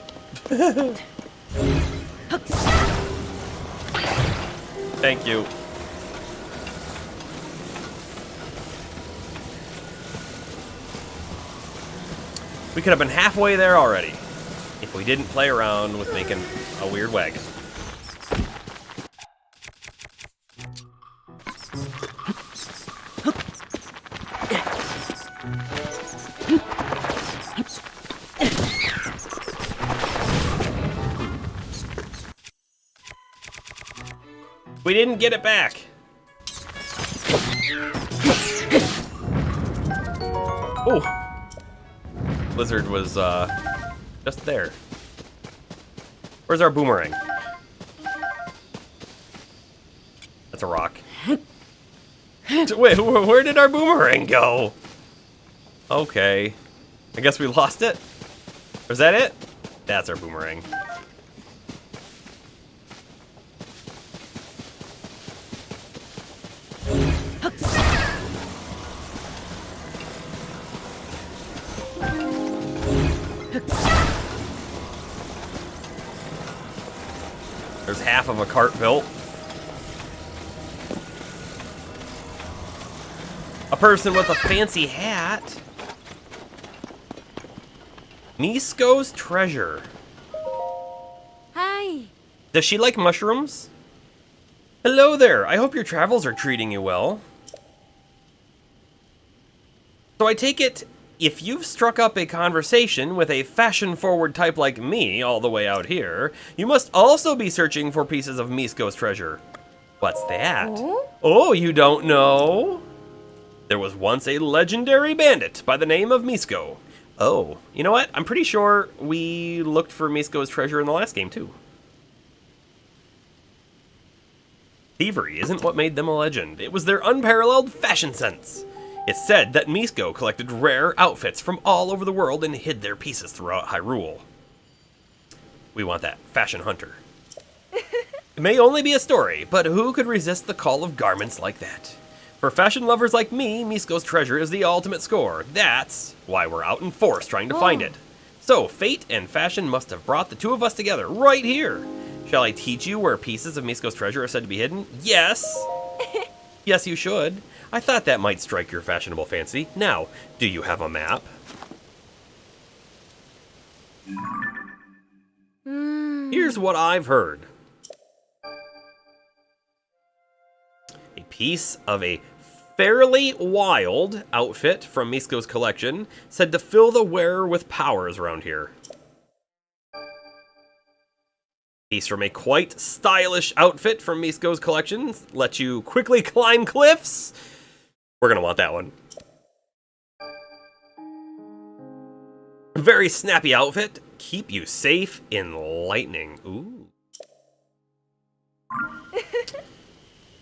Thank you. We could have been halfway there already if we didn't play around with making a weird wagon. We didn't get it back. Oh. Blizzard was just there. Where's our boomerang? That's a rock. Wait, where did our boomerang go? Okay. I guess we lost it? Or is that it? That's our boomerang. There's half of a cart built. A person with a fancy hat. Misko's treasure. Hi. Does she like mushrooms? Hello there. I hope your travels are treating you well. So I take it, if you've struck up a conversation with a fashion-forward type like me all the way out here, you must also be searching for pieces of Misko's treasure. What's that? Oh, you don't know? There was once a legendary bandit by the name of Misko. Oh, you know what? I'm pretty sure we looked for Misko's treasure in the last game, too. Thievery isn't what made them a legend. It was their unparalleled fashion sense. It's said that Misko collected rare outfits from all over the world and hid their pieces throughout Hyrule. We want that fashion hunter. It may only be a story, but who could resist the call of garments like that? For fashion lovers like me, Misko's treasure is the ultimate score. That's why we're out in force trying to find it. So, fate and fashion must have brought the two of us together right here. Shall I teach you where pieces of Misko's treasure are said to be hidden? Yes! Yes, you should. I thought that might strike your fashionable fancy. Now, do you have a map? Here's what I've heard. A piece of a fairly wild outfit from Misko's collection, said to fill the wearer with powers around here. Piece from a quite stylish outfit from Misko's collection, lets you quickly climb cliffs. We're gonna want that one. Very snappy outfit, keep you safe in lightning. Ooh.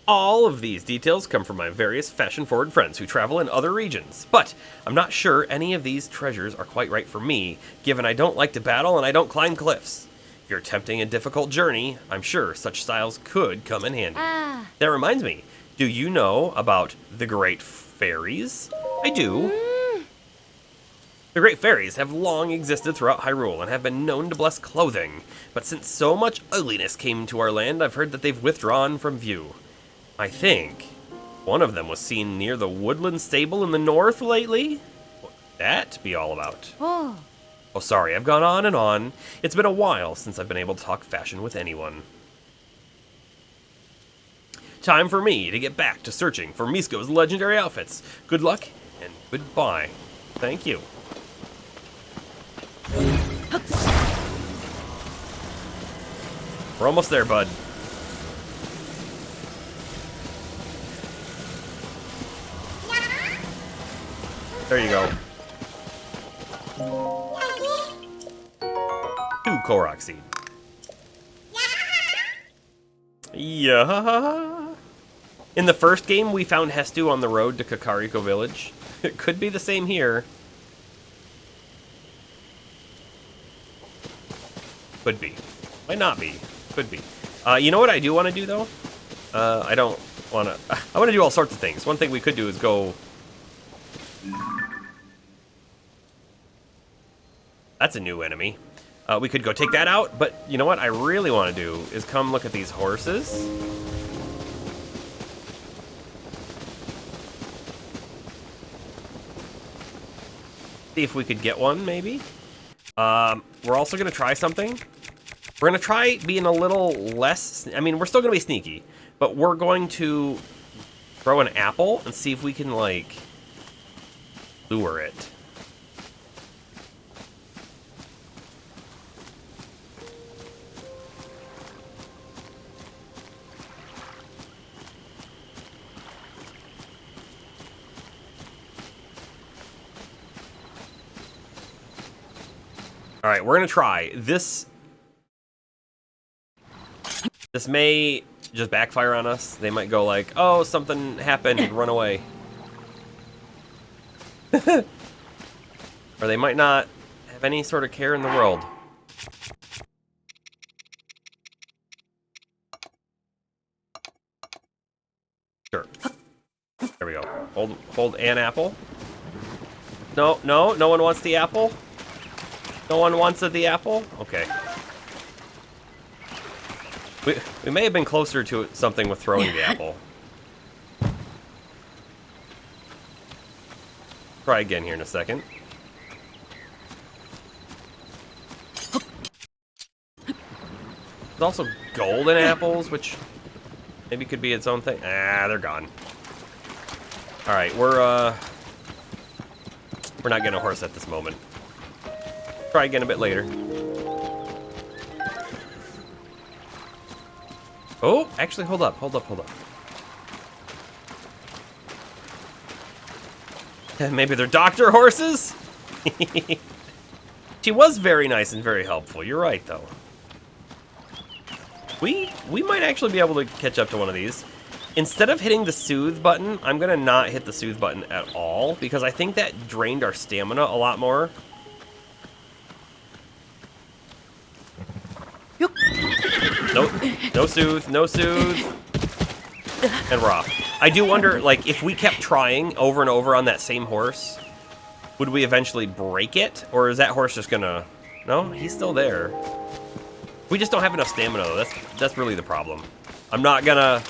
All of these details come from my various fashion-forward friends who travel in other regions, but I'm not sure any of these treasures are quite right for me, given I don't like to battle and I don't climb cliffs. If you're attempting a difficult journey, I'm sure such styles could come in handy. That reminds me, do you know about the Great Fairies? I do. The Great Fairies have long existed throughout Hyrule and have been known to bless clothing, but since so much ugliness came to our land, I've heard that they've withdrawn from view. I think one of them was seen near the woodland stable in the north lately. What could that be all about? Oh, sorry, I've gone on and on. It's been a while since I've been able to talk fashion with anyone. Time for me to get back to searching for Misko's legendary outfits. Good luck and goodbye. Thank you. We're almost there, bud. There you go. 2 Korok seed. Yeah. In the first game, we found Hestu on the road to Kakariko Village. It could be the same here. Could be. Might not be. Could be. You know what I do want to do, though? I don't want to... I want to do all sorts of things. One thing we could do is go... That's a new enemy. We could go take that out, but you know what I really want to do is come look at these horses. See if we could get one, maybe. We're also going to try something. We're going to try being a little less... I mean, we're still going to be sneaky, but we're going to throw an apple and see if we can, like, lure it. All right, we're gonna try this. This may just backfire on us. They might go like, "Oh, something happened, and run away," or they might not have any sort of care in the world. Sure. There we go. Hold an apple. No, no one wants the apple. No one wants the apple? Okay. We may have been closer to something with throwing the apple. Try again here in a second. There's also golden apples, which maybe could be its own thing. Ah, they're gone. All right, we're not getting a horse at this moment. Try again a bit later. Oh, actually, hold up. Maybe they're doctor horses? She was very nice and very helpful. You're right, though. We might actually be able to catch up to one of these. Instead of hitting the soothe button, I'm going to not hit the soothe button at all, because I think that drained our stamina a lot more. No soothe, no soothe. And we're off. I do wonder, like, if we kept trying over and over on that same horse, would we eventually break it? Or is that horse just gonna... No, he's still there. We just don't have enough stamina, though. That's really the problem. I'm not gonna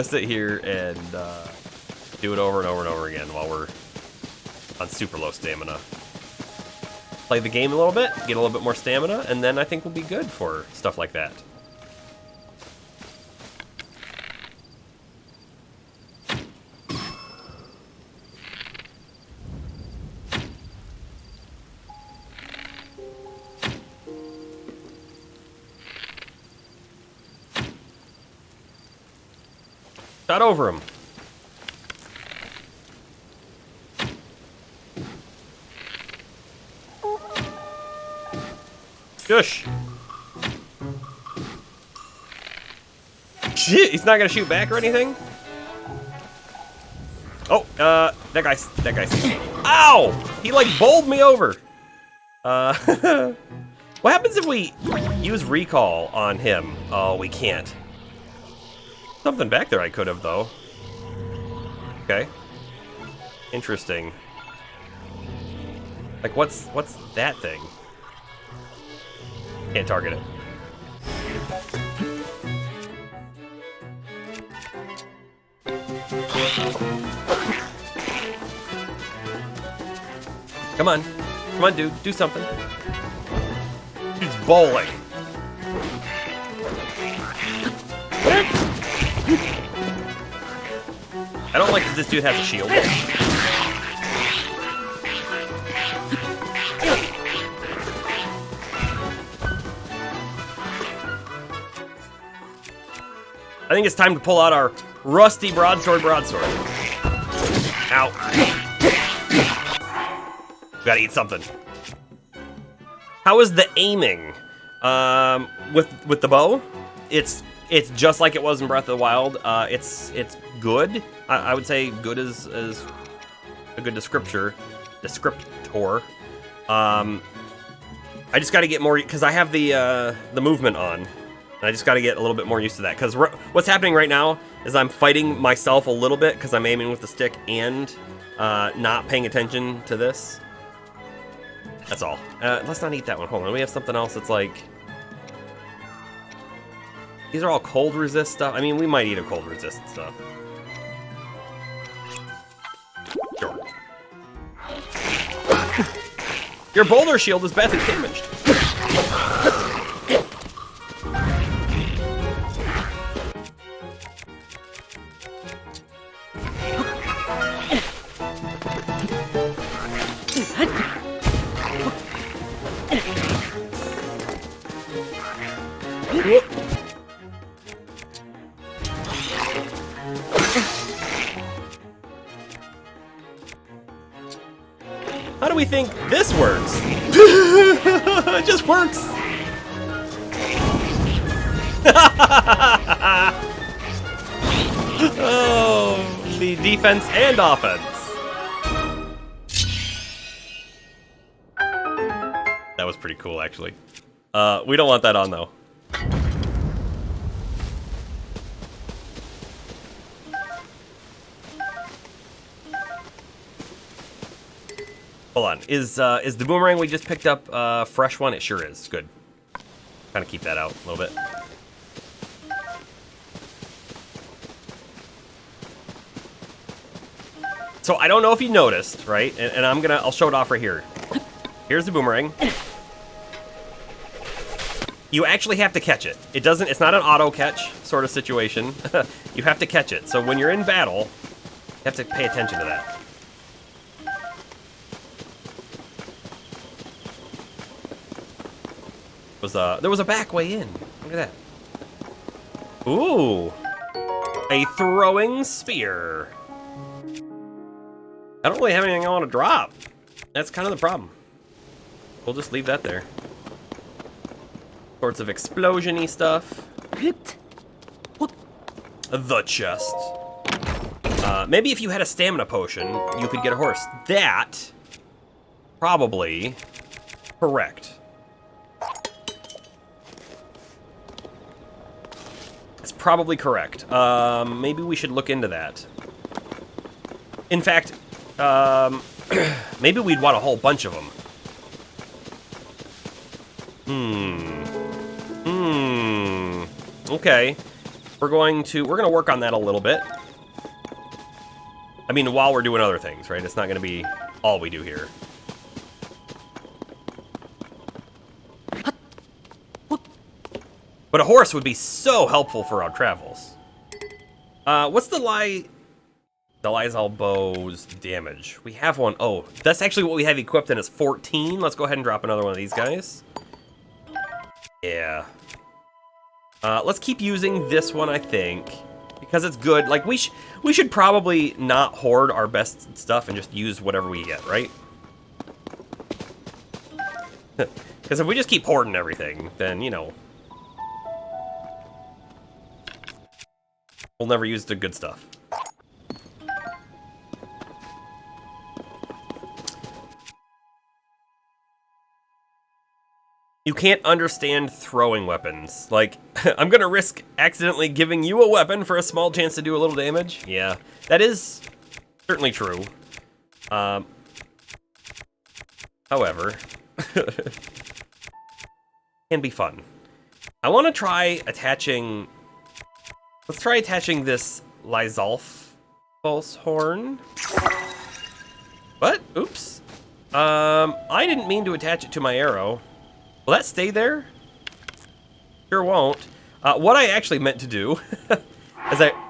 sit here and do it over and over and over again while we're on super low stamina. Play the game a little bit, get a little bit more stamina, and then I think we'll be good for stuff like that. Shot over him. Shush. Shit, he's not gonna shoot back or anything? Oh, that guy sees me. Ow! He like bowled me over. What happens if we use recall on him? Oh, we can't. Something back there I could have, though. Okay. Interesting. Like, what's that thing? Can't target it. Come on. Come on, dude. Do something. Dude's bowling. I don't like that this dude has a shield. I think it's time to pull out our rusty broadsword. Ow. Gotta eat something. How is the aiming? With the bow, it's just like it was in Breath of the Wild. It's good. I would say good is a good descriptor. I just got to get more because I have the movement on. And I just got to get a little bit more used to that. Because what's happening right now is I'm fighting myself a little bit because I'm aiming with the stick and not paying attention to this. That's all. Let's not eat that one. Hold on. We have something else that's like... These are all cold resist stuff. I mean, we might eat a cold resist stuff. Sure. Your boulder shield is badly damaged. How do we think this works? It just works. Oh, the defense and offense. That was pretty cool, actually. We don't want that on, though. Hold on. Is the boomerang we just picked up a fresh one? It sure is. Good. Kind of keep that out a little bit. So I don't know if you noticed, right? And I'll show it off right here. Here's the boomerang. You actually have to catch it. It's not an auto catch sort of situation. You have to catch it. So when you're in battle, you have to pay attention to that. There was a back way in. Look at that. Ooh. A throwing spear. I don't really have anything I want to drop. That's kind of the problem. We'll just leave that there. Sorts of explosion-y stuff. The chest. Maybe if you had a stamina potion, you could get a horse. That, probably, correct. That's probably correct. Maybe we should look into that. In fact, maybe we'd want a whole bunch of them. Okay. We're gonna work on that a little bit. I mean, while we're doing other things, right? It's not gonna be all we do here. But a horse would be so helpful for our travels. What's the Lysol bow's damage? We have one. Oh, that's actually what we have equipped, and it's 14. Let's go ahead and drop another one of these guys. Yeah. Let's keep using this one, I think, because it's good. Like, we should probably not hoard our best stuff and just use whatever we get, right? Because if we just keep hoarding everything, then, you know, we'll never use the good stuff. You can't understand throwing weapons. Like, I'm gonna risk accidentally giving you a weapon for a small chance to do a little damage. Yeah, that is certainly true. However, can be fun. I want to try attaching... Let's try attaching this Lysol pulse horn. What? Oops. I didn't mean to attach it to my arrow. Will that stay there? Sure won't. What I actually meant to do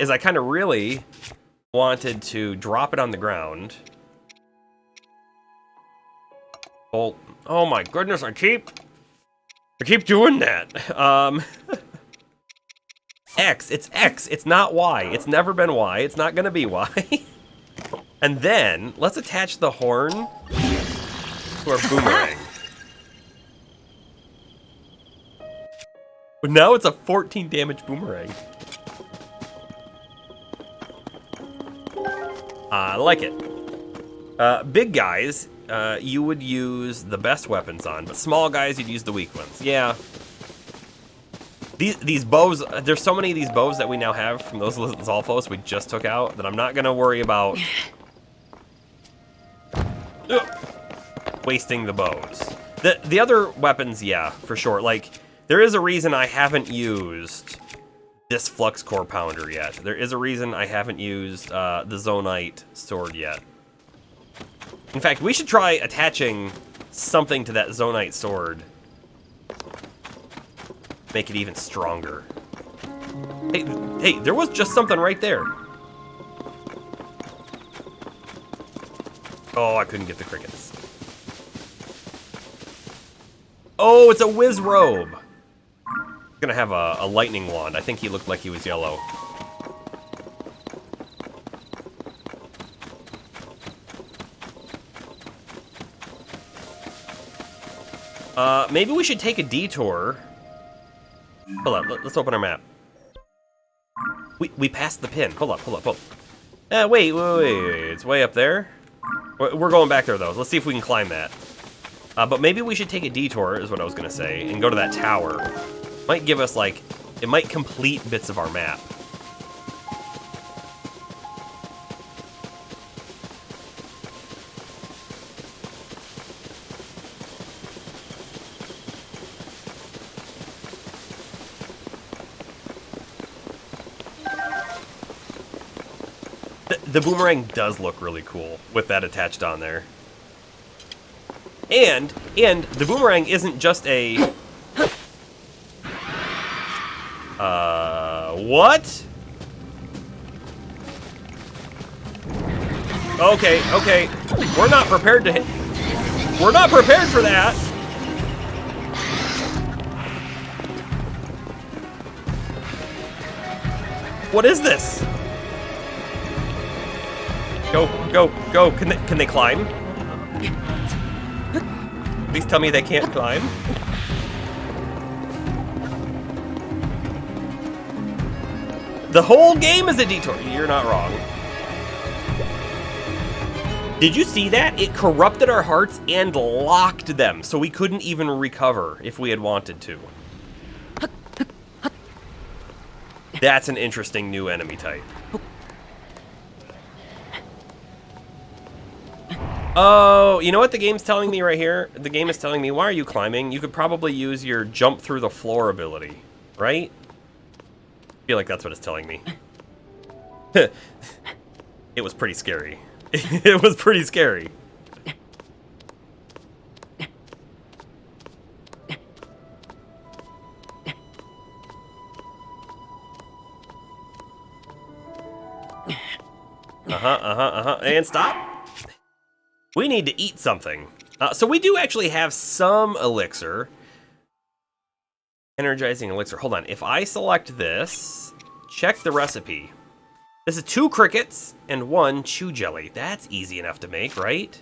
is I kind of really wanted to drop it on the ground. Oh my goodness, I keep doing that. X, it's X, it's not Y. It's never been Y, it's not gonna be Y. And then, let's attach the horn to our boomerang. But now it's a 14 damage boomerang. I like it. Big guys, you would use the best weapons on, but small guys, you'd use the weak ones. Yeah. These bows, there's so many of these bows that we now have from those Zolfos we just took out that I'm not gonna worry about wasting the bows. The other weapons, yeah, for sure. Like, there is a reason I haven't used this Flux Core Pounder yet. There is a reason I haven't used the Zonite sword yet. In fact, we should try attaching something to that Zonite sword. Make it even stronger. Hey, there was just something right there. Oh, I couldn't get the crickets. Oh, it's a whiz robe. He's gonna have a lightning wand. I think he looked like he was yellow. Maybe we should take a detour. Hold up, let's open our map. We passed the pin. Hold up. Wait, it's way up there. We're going back there, though. Let's see if we can climb that. But maybe we should take a detour, is what I was going to say, and go to that tower. Might give us, like, it might complete bits of our map. The boomerang does look really cool with that attached on there. And the boomerang isn't just a... what? Okay. We're not prepared to hit... We're not prepared for that! What is this? Go. Can they climb? Please tell me they can't climb. The whole game is a detour. You're not wrong. Did you see that? It corrupted our hearts and locked them, so we couldn't even recover if we had wanted to. That's an interesting new enemy type. Oh, you know what the game's telling me right here? The game is telling me, why are you climbing? You could probably use your jump through the floor ability, right? I feel like that's what it's telling me. It was pretty scary. It was pretty scary. And stop. We need to eat something. So we do actually have some elixir. Energizing elixir. Hold on. If I select this, check the recipe. This is 2 crickets and 1 chew jelly. That's easy enough to make, right?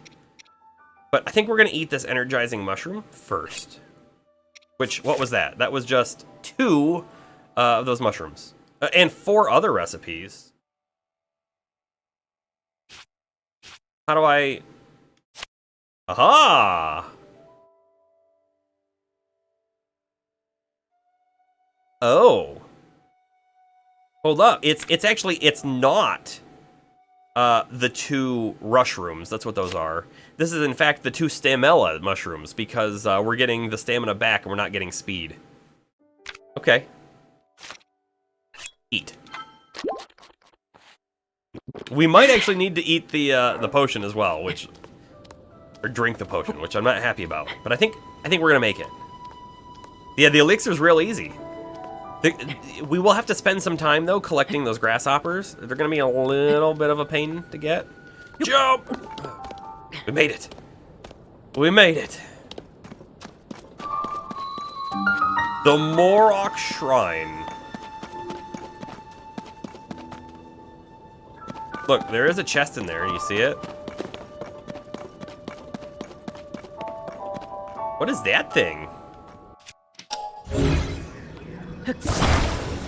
But I think we're going to eat this energizing mushroom first. Which, what was that? That was just 2 of those mushrooms. And 4 other recipes. How do I... Aha! Oh. Hold up. It's actually, it's not the 2 rushrooms. That's what those are. This is, in fact, the 2 stamella mushrooms, because we're getting the stamina back and we're not getting speed. Okay. Eat. We might actually need to eat the potion as well, which... Or drink the potion, which I'm not happy about. But I think we're gonna make it. Yeah, the elixir's real easy. We will have to spend some time, though, collecting those grasshoppers. They're gonna be a little bit of a pain to get. Jump! We made it. We made it. The Morok Shrine. Look, there is a chest in there. You see it? What is that thing? I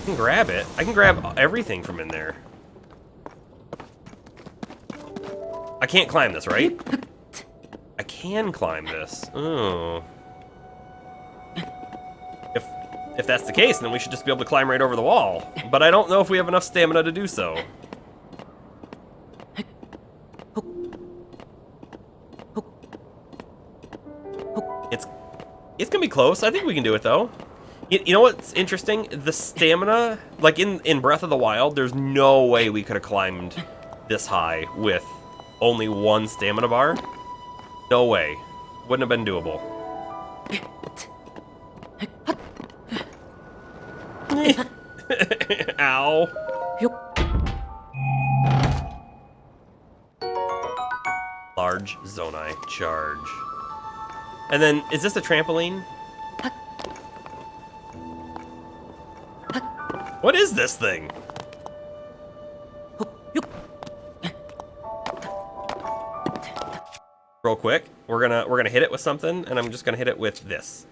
can grab it. I can grab everything from in there. I can't climb this, right? I can climb this. Oh. If that's the case, then we should just be able to climb right over the wall. But I don't know if we have enough stamina to do so. It's gonna be close. I think we can do it though. You know what's interesting? The stamina, like in Breath of the Wild, there's no way we could have climbed this high with only one stamina bar. No way. Wouldn't have been doable. Ow. Large Zonai charge. And then, is this a trampoline? What is this thing? Real quick, we're gonna hit it with something, and I'm just gonna hit it with this.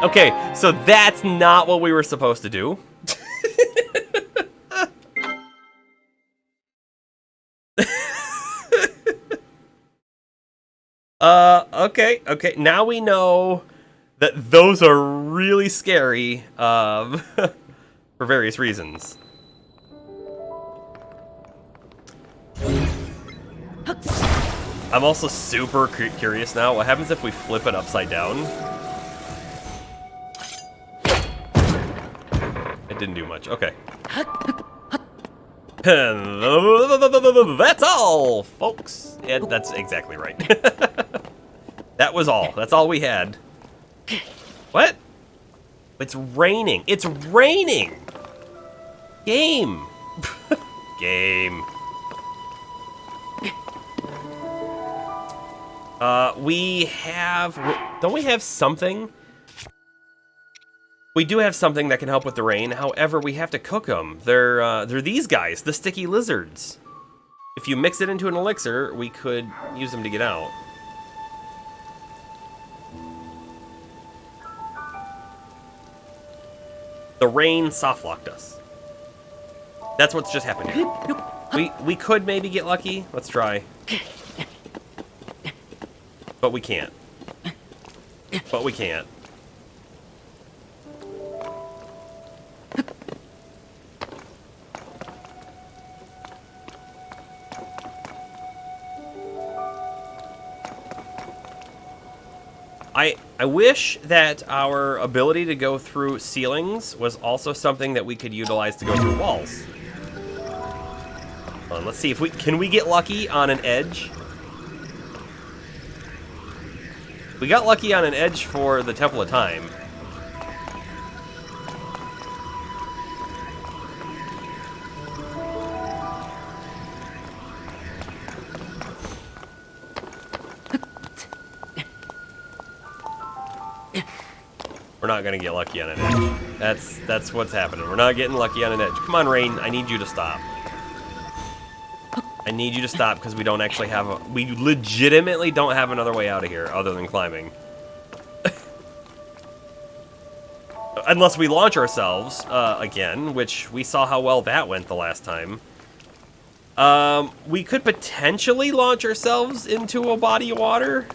Okay, so that's not what we were supposed to do. Okay. Now we know that those are really scary for various reasons. I'm also super curious now. What happens if we flip it upside down? It didn't do much. Okay. That's all, folks. Yeah, that's exactly right. That was all. That's all we had. What? It's raining. It's raining. Game. Game. We have... Don't we have something? We do have something that can help with the rain. However, we have to cook them. They're these guys, the sticky lizards. If you mix it into an elixir, we could use them to get out. The rain softlocked us. That's what's just happened here. We could maybe get lucky. Let's try. But we can't. But we can't. I wish that our ability to go through ceilings was also something that we could utilize to go through walls. Hold on, let's see if can we get lucky on an edge? We got lucky on an edge for the Temple of Time. We're not gonna get lucky on an edge. That's what's happening. We're not getting lucky on an edge. Come on, Rain. I need you to stop. I need you to stop because we don't actually have we legitimately don't have another way out of here other than climbing. Unless we launch ourselves again, which we saw how well that went the last time. We could potentially launch ourselves into a body of water.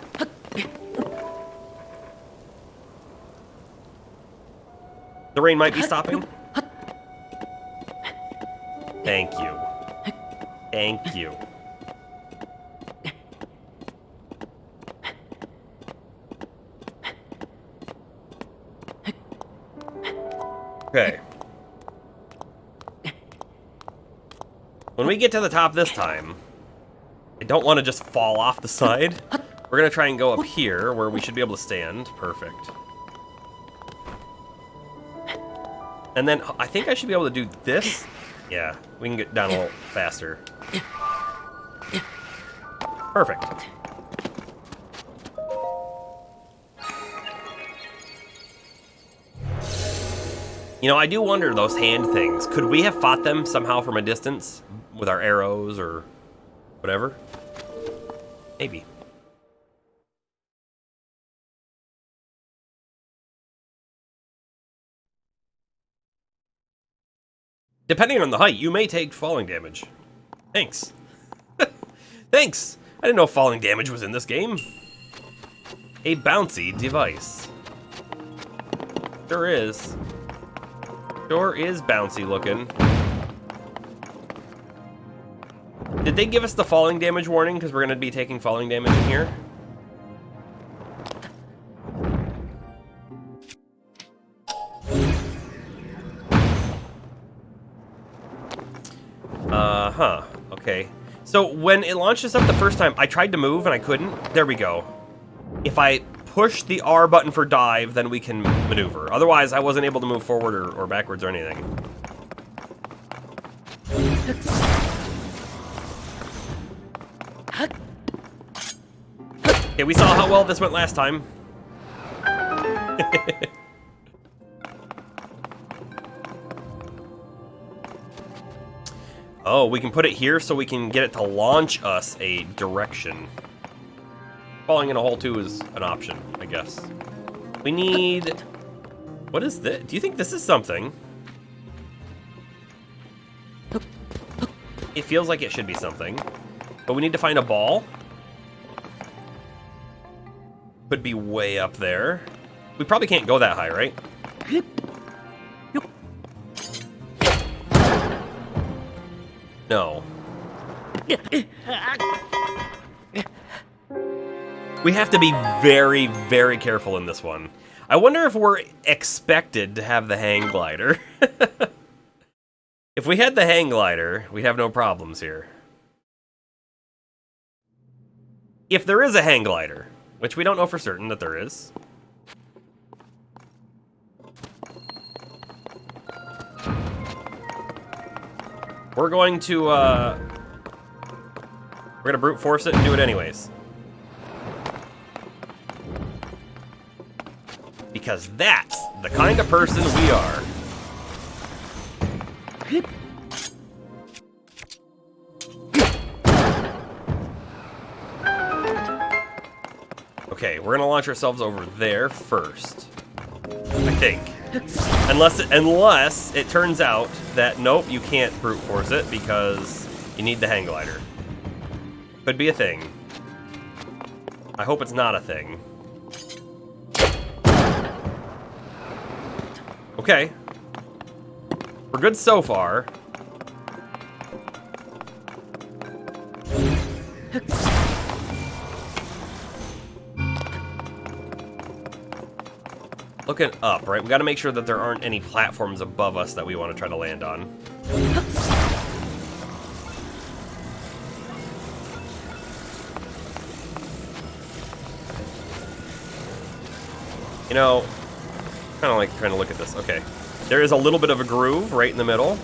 The rain might be stopping. Thank you. Thank you. Okay. When we get to the top this time, I don't want to just fall off the side. We're going to try and go up here where we should be able to stand. Perfect. And then I think I should be able to do this. Yeah, we can get down a little faster. Perfect. You know, I do wonder those hand things. Could we have fought them somehow from a distance with our arrows or whatever? Maybe. Depending on the height, you may take falling damage. Thanks. Thanks! I didn't know falling damage was in this game. A bouncy device. Sure is. Sure is bouncy looking. Did they give us the falling damage warning? Because we're going to be taking falling damage in here. Huh. Okay. So when it launched us up the first time, I tried to move and I couldn't. There we go. If I push the R button for dive, then we can maneuver. Otherwise, I wasn't able to move forward or backwards or anything. Okay, we saw how well this went last time. Oh, we can put it here so we can get it to launch us a direction. Falling in a hole too is an option, I guess. We need... What is this? Do you think this is something? It feels like it should be something. But we need to find a ball. Could be way up there. We probably can't go that high, right? No. We have to be very, very careful in this one. I wonder if we're expected to have the hang glider. If we had the hang glider, we'd have no problems here. If there is a hang glider, which we don't know for certain that there is. We're going to brute force it and do it anyways. Because that's the kind of person we are. Okay, we're gonna launch ourselves over there first. I think. Unless it turns out that, nope, you can't brute force it because you need the hang glider. Could be a thing. I hope it's not a thing. Okay. We're good so far. Looking up, right? We gotta make sure that there aren't any platforms above us that we want to try to land on. You know, kind of like trying to look at this. Okay. There is a little bit of a groove right in the middle.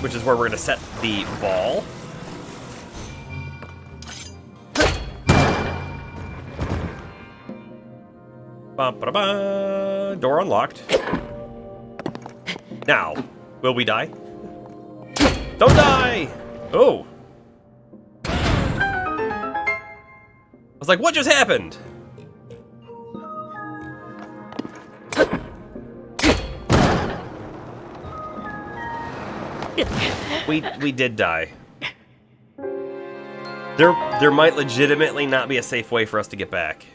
Which is where we're gonna set the ball. Ba-ba-ba. Door unlocked. Now, will we die? Don't die! Oh. I was like, what just happened? We did die. There might legitimately not be a safe way for us to get back.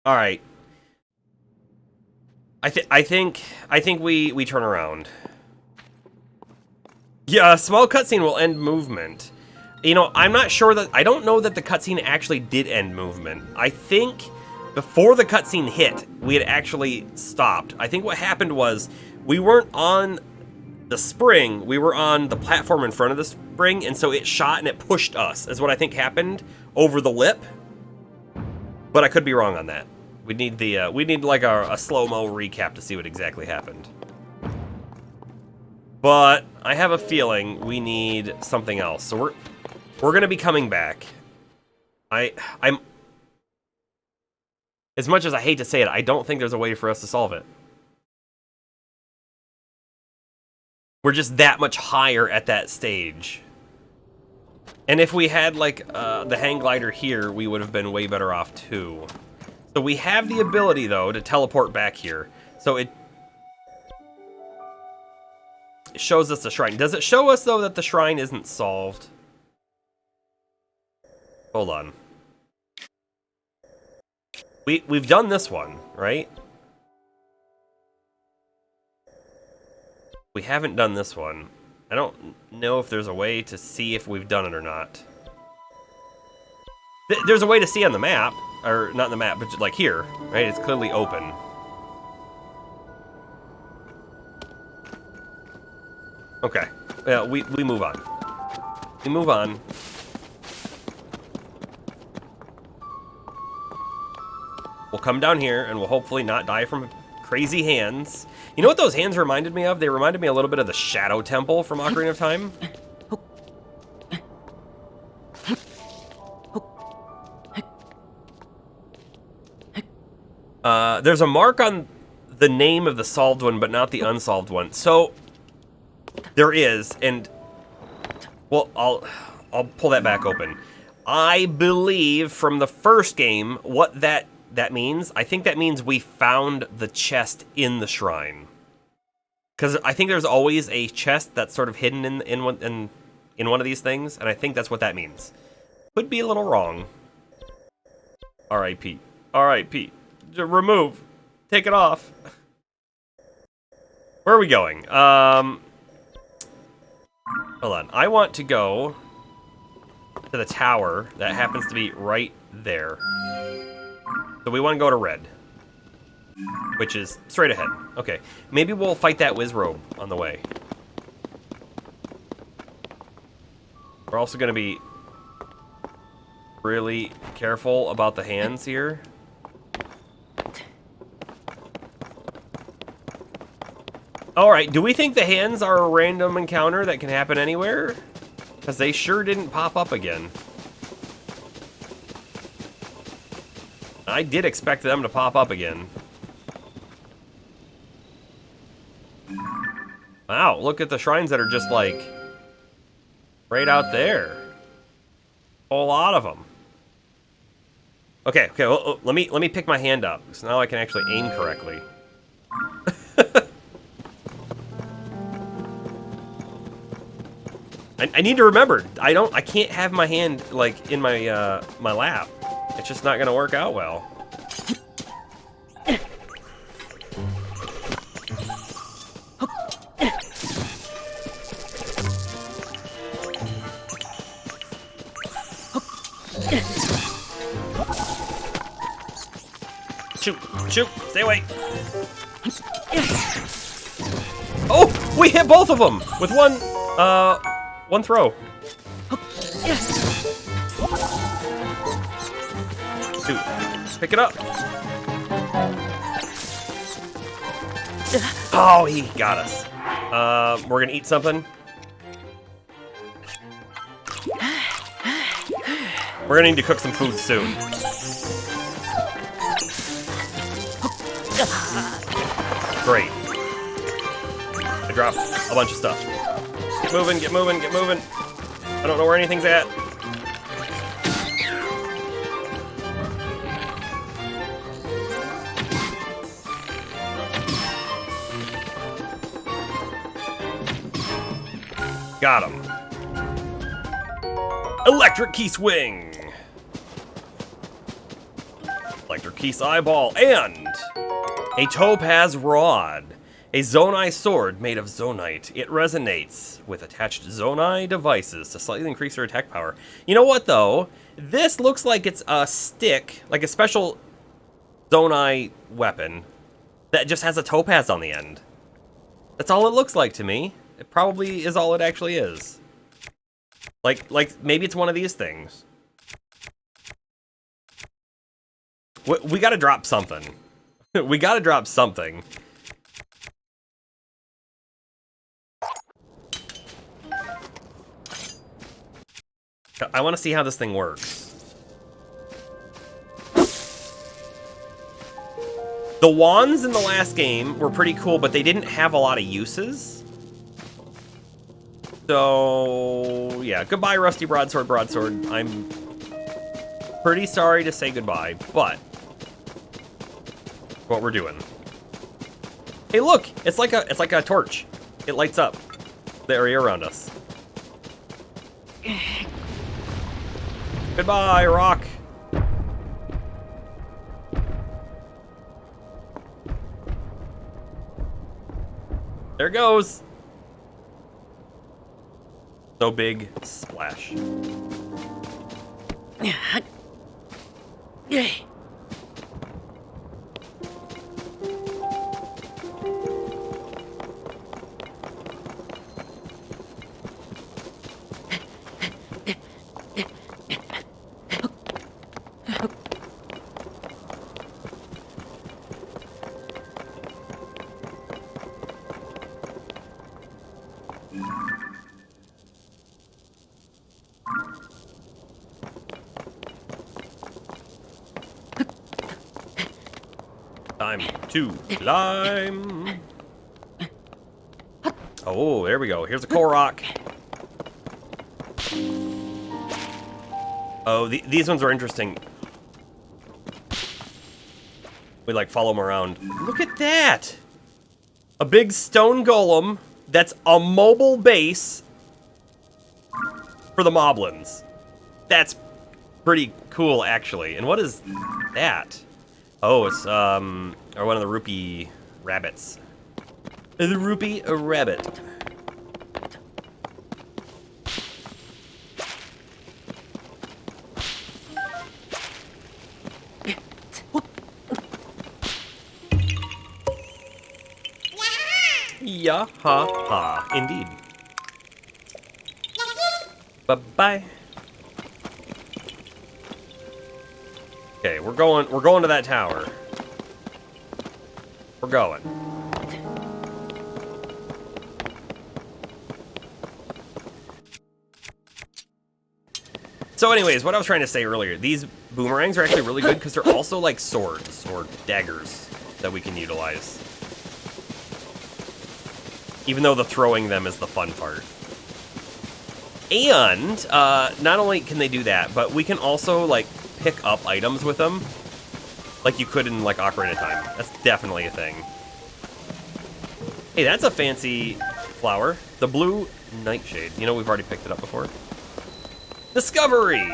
All right. I think we turn around. Yeah, a small cutscene will end movement. You know, I'm not sure that... I don't know that the cutscene actually did end movement. I think before the cutscene hit, we had actually stopped. I think what happened was we weren't on the spring, we were on the platform in front of the spring, and so it shot and it pushed us, is what I think happened over the lip. But I could be wrong on that. We need like a slow-mo recap to see what exactly happened. But I have a feeling we need something else. So we're gonna be coming back. I'm as much as I hate to say it, I don't think there's a way for us to solve it. We're just that much higher at that stage. And if we had, like, the hang glider here, we would have been way better off, too. So we have the ability, though, to teleport back here. So it shows us the shrine. Does it show us, though, that the shrine isn't solved? Hold on. We've done this one, right? We haven't done this one. I don't know if there's a way to see if we've done it or not. There's a way to see on the map, or not on the map, but like here, right? It's clearly open. Okay, yeah, we move on. We move on. We'll come down here and we'll hopefully not die from crazy hands. You know what those hands reminded me of? They reminded me a little bit of the Shadow Temple from Ocarina of Time. There's a mark on the name of the solved one, but not the unsolved one. So there is, and well, I'll pull that back open. I believe from the first game what that means. I think that means we found the chest in the shrine. Because I think there's always a chest that's sort of hidden in one of these things, and I think that's what that means. Could be a little wrong. R.I.P. R.I.P. Remove. Take it off. Where are we going? Hold on. I want to go to the tower that happens to be right there. So we want to go to red, which is straight ahead. Okay, maybe we'll fight that Wizrobe on the way. We're also going to be really careful about the hands here. Alright, do we think the hands are a random encounter that can happen anywhere? Because they sure didn't pop up again. I did expect them to pop up again. Wow, look at the shrines that are just like right out there. A whole lot of them. Okay, well, let me pick my hand up, so now I can actually aim correctly. I need to remember. I can't have my hand like in my my lap. It's just not gonna work out well. Shoot, stay away. Oh, we hit both of them with one throw. Dude, pick it up. Oh, he got us. We're gonna eat something. We're gonna need to cook some food soon. Great. I dropped a bunch of stuff. Get moving, get moving, get moving. I don't know where anything's at. Got him. Electric Key Swing. Electric Key's Eyeball. And a Topaz Rod. A Zonai sword made of Zonite. It resonates with attached Zonai devices to slightly increase their attack power. You know what, though? This looks like it's a stick, like a special Zonai weapon that just has a topaz on the end. That's all it looks like to me. It probably is all it actually is. Like maybe it's one of these things. We gotta drop something. We gotta drop something. I want to see how this thing works. The wands in the last game were pretty cool, but they didn't have a lot of uses. So, yeah, goodbye, Rusty Broadsword. I'm pretty sorry to say goodbye, but what we're doing. Hey, look, it's like a torch. It lights up the area around us. Goodbye, rock. There it goes. So big splash. Time to climb. Oh, there we go. Here's a Korok. Oh, these ones are interesting. We like follow them around. Look at that! A big stone golem that's a mobile base for the moblins. That's pretty cool, actually. And what is that? Oh, it's or one of the rupee rabbits. The rupee rabbit. Yeah, ha, ha, indeed. Bye-bye. Okay, we're going to that tower. We're going. So anyways, what I was trying to say earlier, these boomerangs are actually really good because they're also like swords or daggers that we can utilize. Even though the throwing them is the fun part. And not only can they do that, but we can also like pick up items with them, like you could in like Ocarina of Time. That's definitely a thing. Hey, that's a fancy flower. The blue nightshade. You know, we've already picked it up before. Discovery!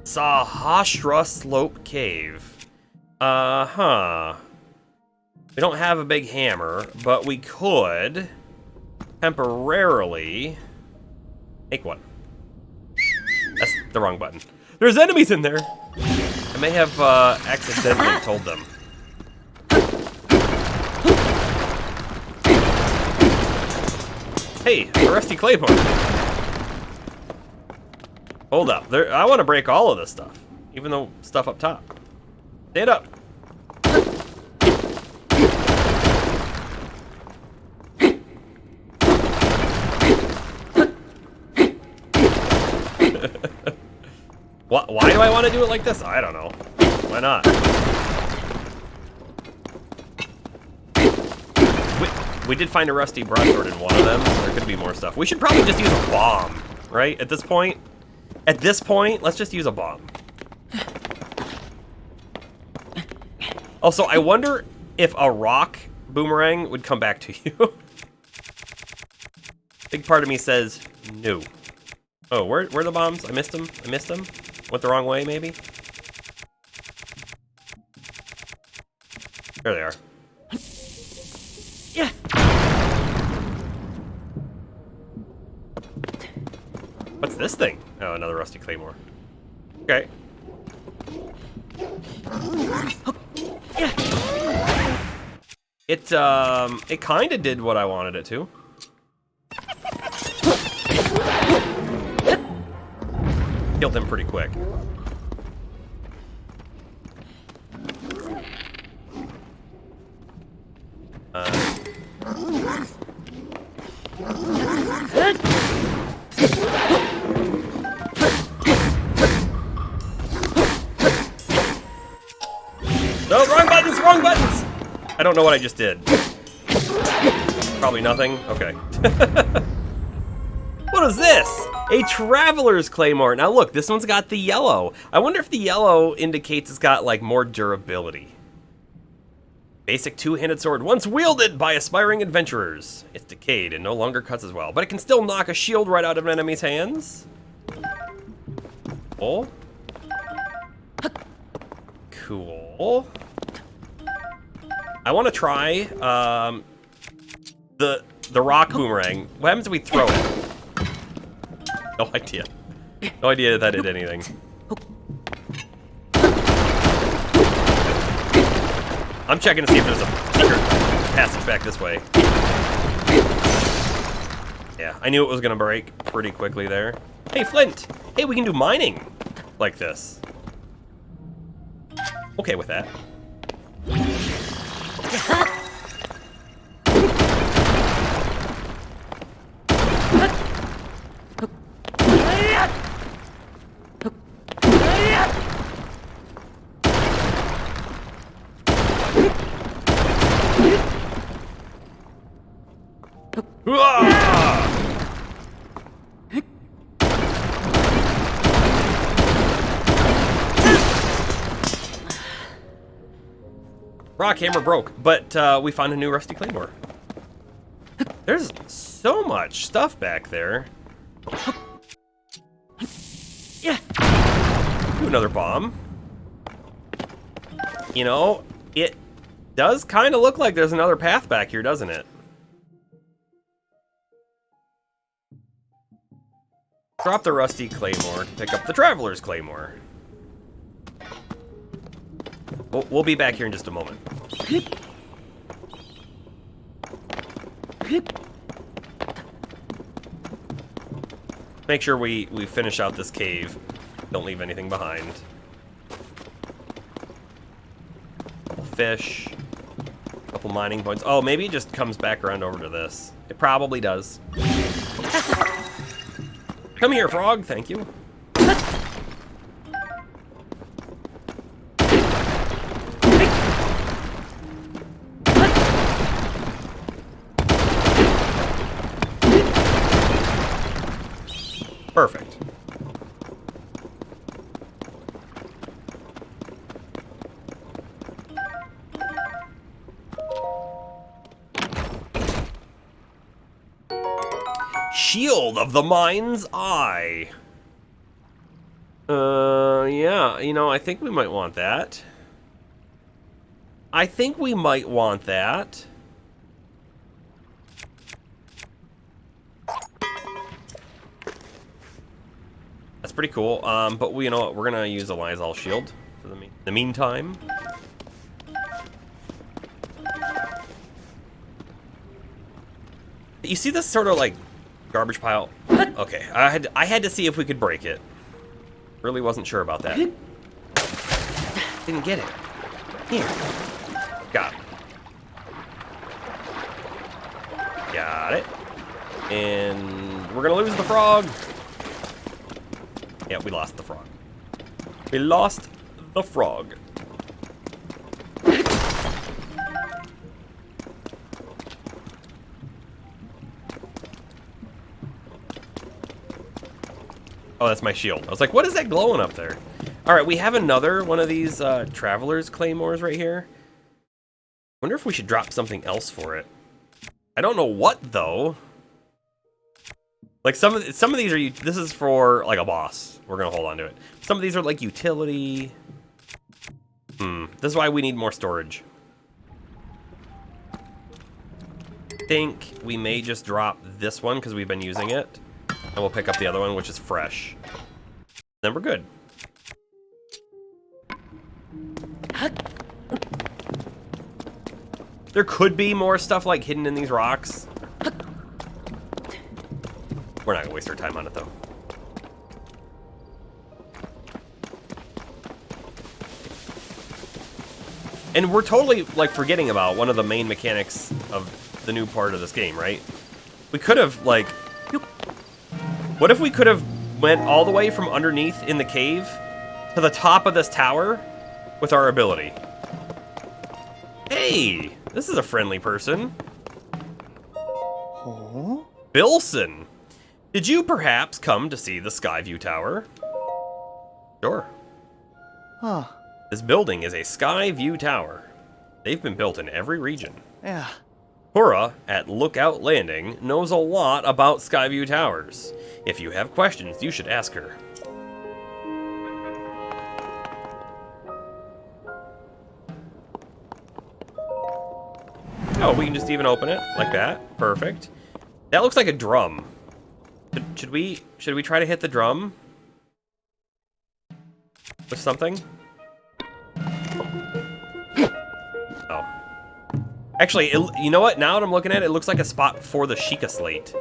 Sahasra Slope Cave. Uh-huh. We don't have a big hammer, but we could temporarily make one. That's the wrong button. There's enemies in there! I may have accidentally told them. Hey, a rusty claymore. Hold up. I want to break all of this stuff. Even though stuff up top. Stand up. Why do I want to do it like this? I don't know. Why not? We did find a rusty broadsword in one of them, so there could be more stuff. We should probably just use a bomb, right? At this point? At this point, let's just use a bomb. Also, I wonder if a rock boomerang would come back to you. Big part of me says no. Oh, where are the bombs? I missed them. I missed them. Went the wrong way, maybe? There they are. Yeah. What's this thing? Oh, another rusty claymore. Okay. It kind of did what I wanted it to. Killed him pretty quick. No, wrong buttons, wrong buttons! I don't know what I just did. Probably nothing? Okay. What is this? A Traveler's Claymore. Now look, this one's got the yellow. I wonder if the yellow indicates it's got like more durability. Basic two-handed sword, once wielded by aspiring adventurers. It's decayed and no longer cuts as well, but it can still knock a shield right out of an enemy's hands. Oh. Cool. I want to try the rock boomerang. What happens if we throw it? No idea. No idea if that did anything. I'm checking to see if there's a passage back this way. Yeah, I knew it was gonna break pretty quickly there. Hey, Flint! Hey, we can do mining like this. Okay with that. Rock hammer broke, but we found a new rusty claymore. There's so much stuff back there. Yeah. Ooh, another bomb. You know, it does kind of look like there's another path back here, doesn't it? Drop the rusty claymore to pick up the traveler's claymore. We'll be back here in just a moment. Make sure we finish out this cave. Don't leave anything behind. Couple fish. Couple mining points. Oh, maybe it just comes back around over to this. It probably does. Come here, frog. Thank you. Perfect. Shield of the Mind's Eye. Yeah, you know, I think we might want that. I think we might want that. That's pretty cool. But we, you know what, we're gonna use a Lysol shield for the meantime. You see this sort of like garbage pile? Okay, I had to see if we could break it. Really wasn't sure about that. Didn't get it. Here. Got it. Got it. And we're gonna lose the frog. Yeah, we lost the frog. We lost the frog. Oh, that's my shield. I was like, what is that glowing up there? All right, we have another one of these Traveler's Claymores right here. Wonder if we should drop something else for it. I don't know what, though. Like, some of these are... This is for, like, a boss. We're going to hold on to it. Some of these are, like, utility. This is why we need more storage. I think we may just drop this one because we've been using it. And we'll pick up the other one, which is fresh. Then we're good. There could be more stuff like hidden in these rocks. We're not gonna waste our time on it though. And we're totally like forgetting about one of the main mechanics of the new part of this game, right? We could have like, what if we could have went all the way from underneath in the cave to the top of this tower with our ability? Hey, this is a friendly person. Oh? Bilson, did you perhaps come to see the Skyview Tower? Sure. Huh. This building is a Skyview Tower. They've been built in every region. Yeah. Hura at Lookout Landing knows a lot about Skyview Towers. If you have questions, you should ask her. Oh, we can just even open it like that. Perfect. That looks like a drum. Should we try to hit the drum with something? Oh. Actually, you know what? Now that I'm looking at it, it looks like a spot for the Sheikah Slate.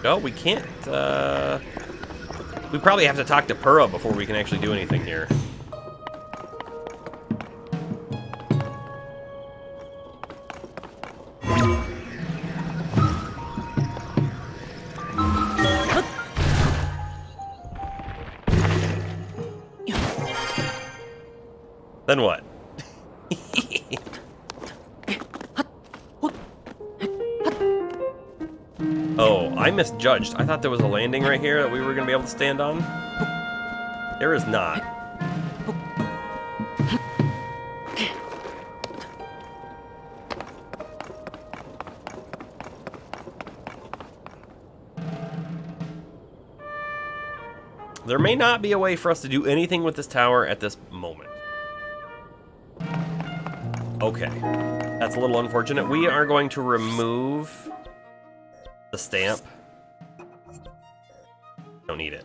No, we can't. We probably have to talk to Pura before we can actually do anything here. Then what? Oh, I misjudged. I thought there was a landing right here that we were going to be able to stand on. There is not. There may not be a way for us to do anything with this tower at this moment. Okay, that's a little unfortunate. We are going to remove the stamp. Don't need it.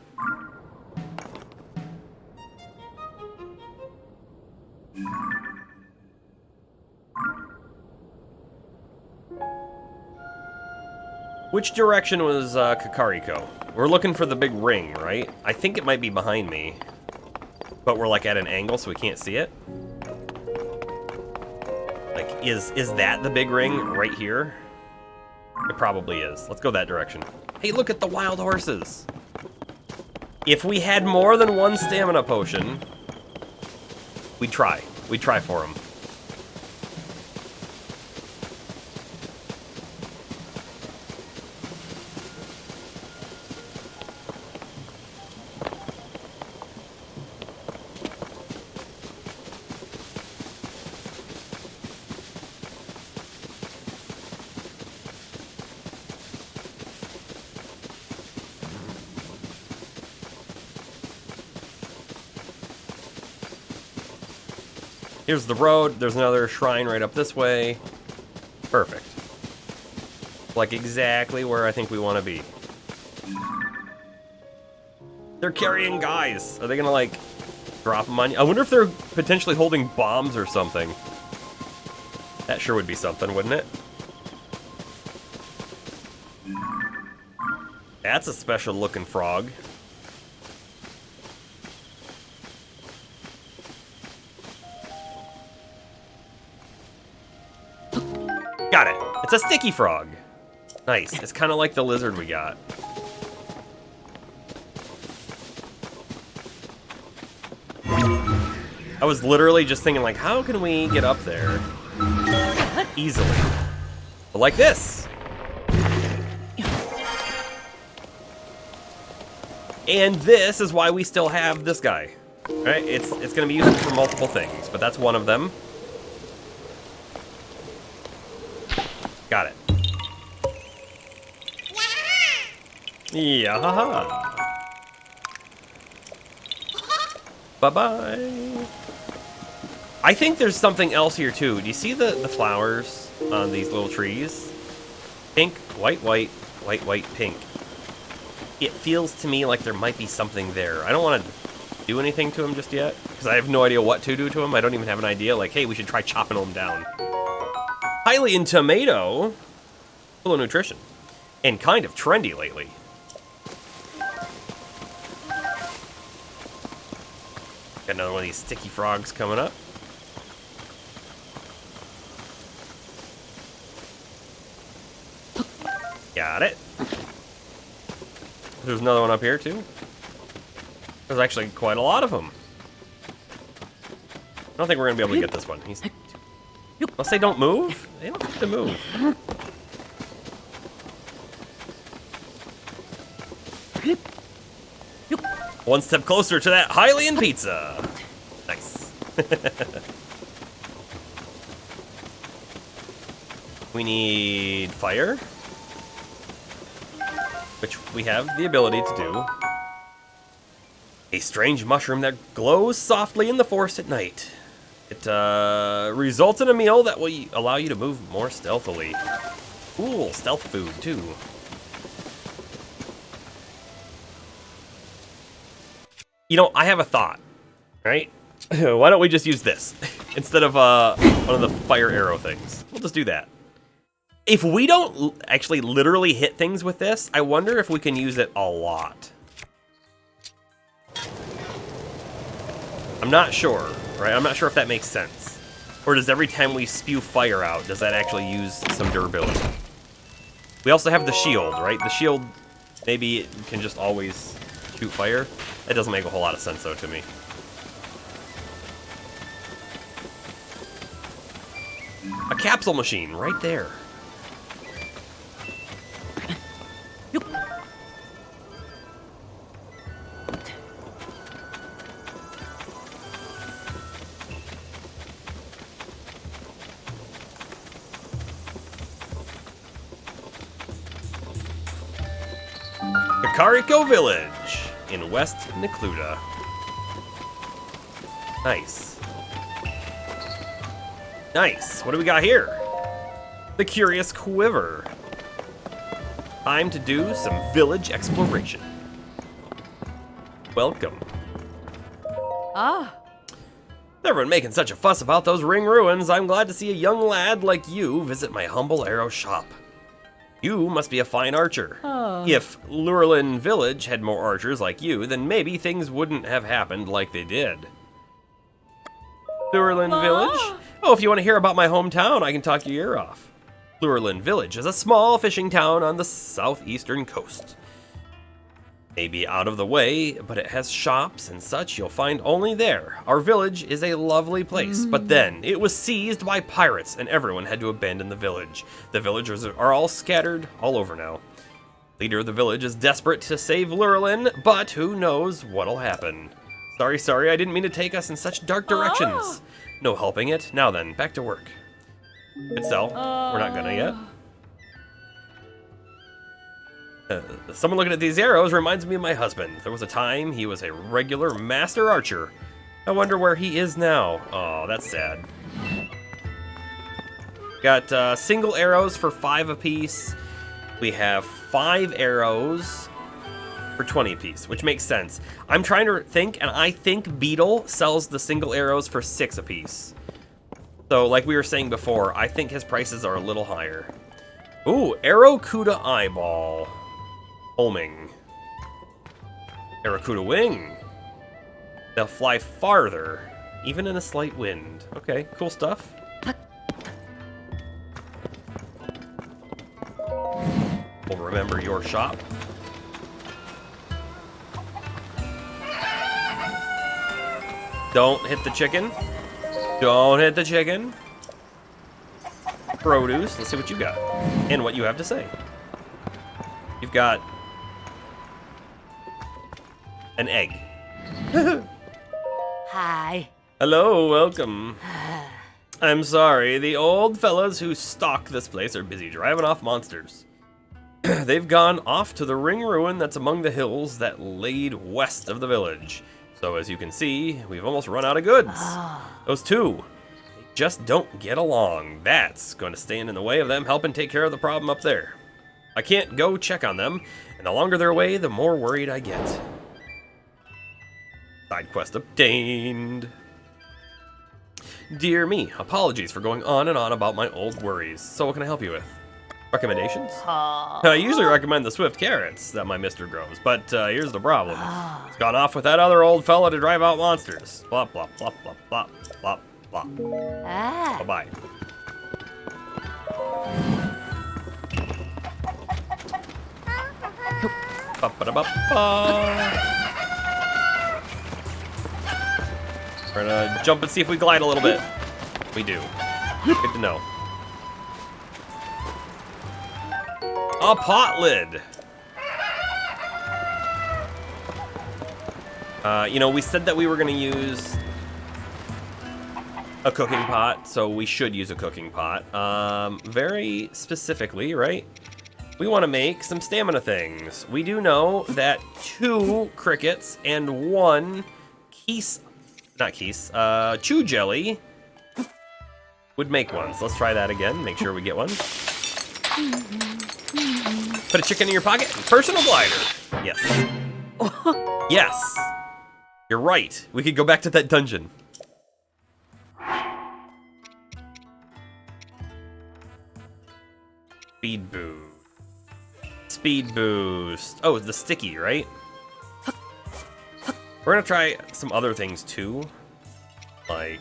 Which direction was Kakariko? We're looking for the big ring, right? I think it might be behind me, but we're like at an angle so we can't see it. Like, is that the big ring right here? It probably is. Let's go that direction. Hey, look at the wild horses. If we had more than one stamina potion, we'd try. We'd try for them. Here's the road. There's another shrine right up this way. Perfect. Like exactly where I think we want to be. They're carrying guys. Are they gonna like drop them on you? I wonder if they're potentially holding bombs or something. That sure would be something, wouldn't it? That's a special looking frog. Got it. It's a sticky frog. Nice. It's kind of like the lizard we got. I was literally just thinking, like, how can we get up there easily? But like this. And this is why we still have this guy. Right? It's going to be useful for multiple things, but that's one of them. Got it. Yeah, haha. Bye-bye. I think there's something else here, too. Do you see the flowers on these little trees? Pink, white, white, white, white, pink. It feels to me like there might be something there. I don't want to do anything to him just yet, because I have no idea what to do to him. I don't even have an idea. Like, hey, we should try chopping him down. Hylian tomato, full of nutrition, and kind of trendy lately. Got another one of these sticky frogs coming up. Got it. There's another one up here too. There's actually quite a lot of them. I don't think we're gonna be able to get this one. Unless they don't move. They don't have to move. One step closer to that Hylian pizza. Nice. We need fire, which we have the ability to do. A strange mushroom that glows softly in the forest at night. It results in a meal that will allow you to move more stealthily. Cool, stealth food too. You know, I have a thought, right? Why don't we just use this instead of one of the fire arrow things? We'll just do that. If we don't actually literally hit things with this, I wonder if we can use it a lot. I'm not sure, right? I'm not sure if that makes sense. Or does every time we spew fire out, does that actually use some durability? We also have the shield, right? The shield, maybe it can just always shoot fire. That doesn't make a whole lot of sense, though, to me. A capsule machine, right there. Kakariko Village in West Necluda. Nice. Nice. What do we got here? The Curious Quiver. Time to do some village exploration. Welcome. Ah. With everyone making such a fuss about those ring ruins, I'm glad to see a young lad like you visit my humble arrow shop. You must be a fine archer. If Lurelin Village had more archers like you, then maybe things wouldn't have happened like they did. Lurelin Village? Oh, if you want to hear about my hometown, I can talk your ear off. Lurelin Village is a small fishing town on the southeastern coast. Maybe out of the way, but it has shops and such you'll find only there. Our village is a lovely place, but then it was seized by pirates and everyone had to abandon the village. The villagers are all scattered all over now. Leader of the village is desperate to save Lurelin, but who knows what'll happen. Sorry, I didn't mean to take us in such dark directions. No helping it. Now then, back to work. Good sell. We're not gonna yet. Someone looking at these arrows reminds me of my husband. There was a time he was a regular master archer. I wonder where he is now. Oh, that's sad. Got single arrows for 5 apiece. We have 5 arrows for 20 apiece, which makes sense. I'm trying to think, and I think Beetle sells the single arrows for 6 apiece. So, like we were saying before, I think his prices are a little higher. Ooh, Arrowcuda Eyeball. Homing. Arrowcuda Wing. They'll fly farther, even in a slight wind. Okay, cool stuff. We'll remember your shop. Don't hit the chicken. Don't hit the chicken. Produce. Let's see what you got and what you have to say. You've got an egg. Hi. Hello, welcome. I'm sorry, the old fellas who stalk this place are busy driving off monsters. They've gone off to the ring ruin that's among the hills that laid west of the village. So as you can see, we've almost run out of goods. Those two, they just don't get along. That's going to stand in the way of them helping take care of the problem up there. I can't go check on them, and the longer they're away, the more worried I get. Side quest obtained. Dear me, apologies for going on and on about my old worries. So what can I help you with? Recommendations? I usually recommend the swift carrots that my mister grows, but here's the problem. He's gone off with that other old fella to drive out monsters. Blah, blah, blah, blah, blah, blah, blah. Bye-bye. We're gonna jump and see if we glide a little bit. We do. Good to know. A pot lid. You know, we said that we were gonna use a cooking pot, so we should use a cooking pot. Very specifically, right? We want to make some stamina things. We do know that 2 crickets and 1 chew jelly would make one. So let's try that again. Make sure we get one. Put a chicken in your pocket. Personal glider. Yes. Yes. You're right. We could go back to that dungeon. Speed boost. Speed boost. Oh, the sticky, right? We're gonna try some other things too. Like...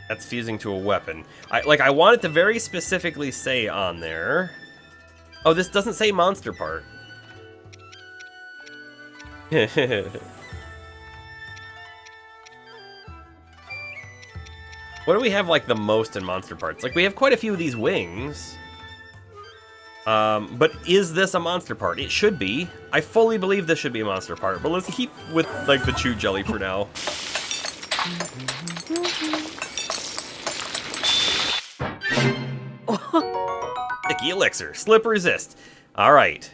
that's fusing to a weapon. I want it to very specifically say on there... oh, this doesn't say monster part. What do we have, like, the most in monster parts? Like, we have quite a few of these wings. But is this a monster part? It should be. I fully believe this should be a monster part, but let's keep with, like, the chew jelly for now. Sticky elixir. Slip resist. Alright.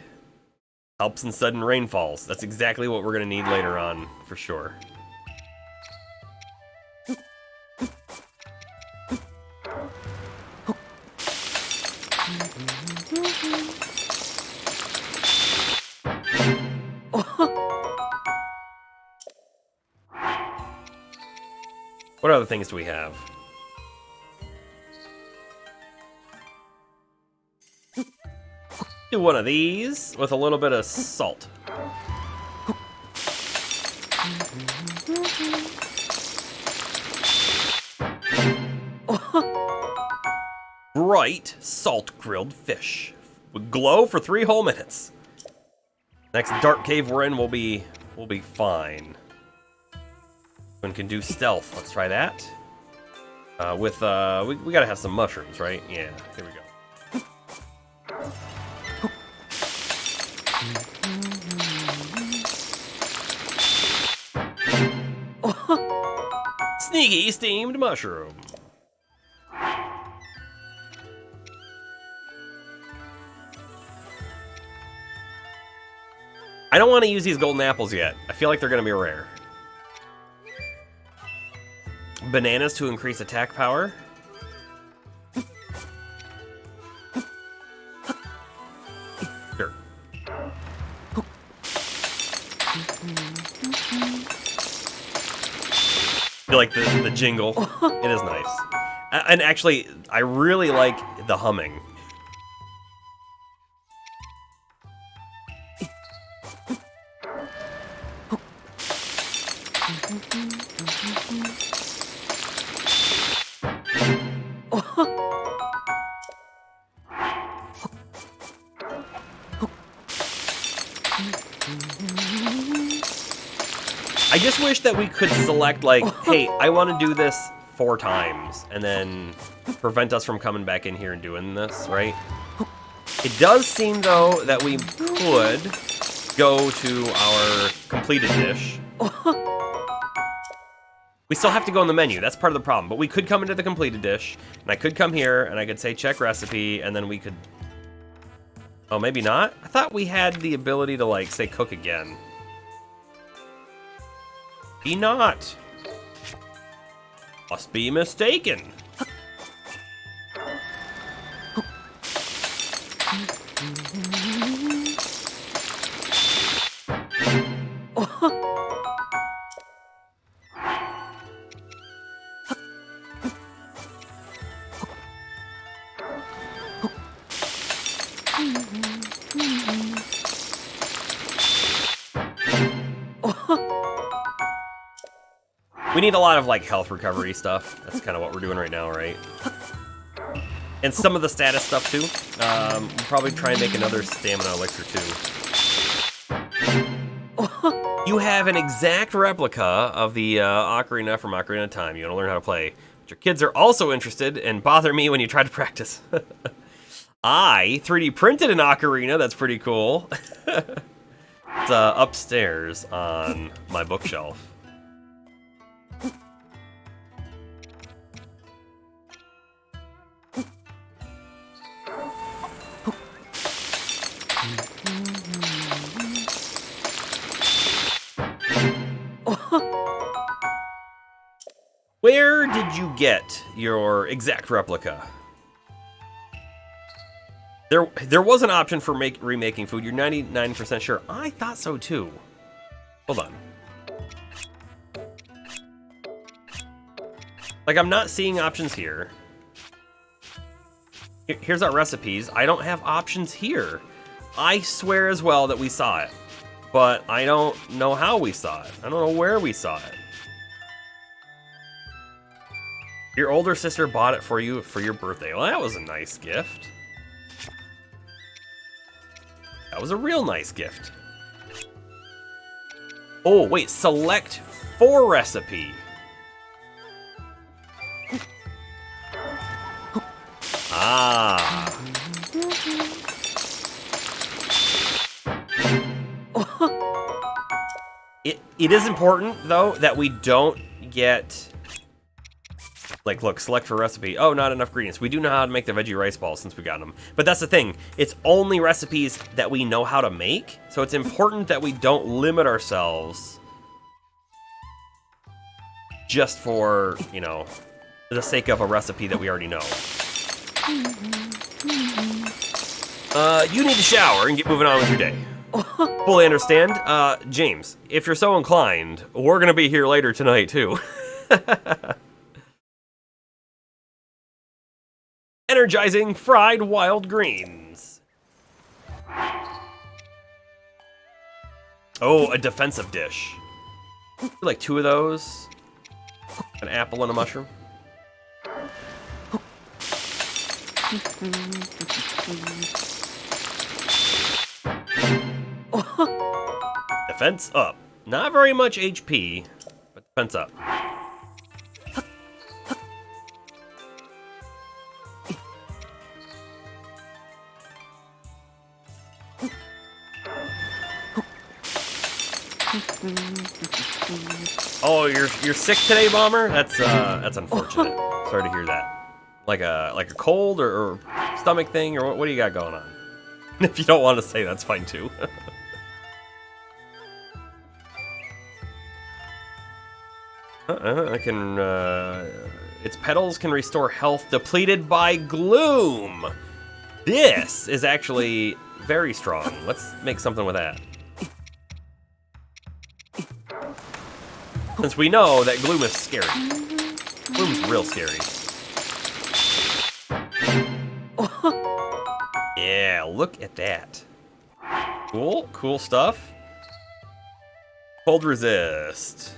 Helps in sudden rainfalls. That's exactly what we're gonna need later on, for sure. What other things do we have? Do one of these with a little bit of salt. Bright salt grilled fish. Would glow for 3 whole minutes. Next dark cave we're in will be fine. One can do stealth. Let's try that. We gotta have some mushrooms, right? Yeah, here we go. Sneaky steamed mushroom. I don't want to use these golden apples yet. I feel like they're going to be rare. Bananas to increase attack power. Sure. I feel like the jingle. It is nice. And actually, I really like the humming. I just wish that we could select, like, hey, I want to do this 4 times, and then prevent us from coming back in here and doing this, right? It does seem, though, that we could go to our completed dish. We still have to go in the menu, that's part of the problem, but we could come into the completed dish, and I could come here, and I could say check recipe, and then we could... oh, maybe not? I thought we had the ability to, like, say cook again. Be not. Must be mistaken. We need a lot of, like, health recovery stuff. That's kind of what we're doing right now, right? And some of the status stuff, too. We'll probably try and make another stamina elixir, too. You have an exact replica of the ocarina from Ocarina of Time. You want to learn how to play. But your kids are also interested and bother me when you try to practice. I 3D printed an ocarina. That's pretty cool. It's upstairs on my bookshelf. Where did you get your exact replica? There was an option for remaking food. You're 99% sure. I thought so too. Hold on. Like, I'm not seeing options here. Here's our recipes. I don't have options here. I swear as well that we saw it, but I don't know how we saw it. I don't know where we saw it. Your older sister bought it for you for your birthday. Well, that was a nice gift. That was a real nice gift. Oh, wait, select for recipe. Ah. It is important, though, that we don't get... Like, look, select for recipe. Oh, not enough ingredients. We do know how to make the veggie rice balls since we got them. But that's the thing. It's only recipes that we know how to make. So it's important that we don't limit ourselves just for, you know, the sake of a recipe that we already know. You need to shower and get moving on with your day. Fully understand. James, if you're so inclined, we're going to be here later tonight, too. Energizing fried wild greens. Oh, a defensive dish. Like 2 of those. An apple and a mushroom. Defense up. Not very much HP, but defense up. Oh, you're sick today, Bomber? That's unfortunate. Sorry to hear that. Like a cold or stomach thing, or what do you got going on? If you don't want to say, that's fine too. I can. Its petals can restore health depleted by gloom. This is actually very strong. Let's make something with that. Since we know that gloom is scary. Gloom's real scary. Yeah, look at that. Cool stuff. Cold resist.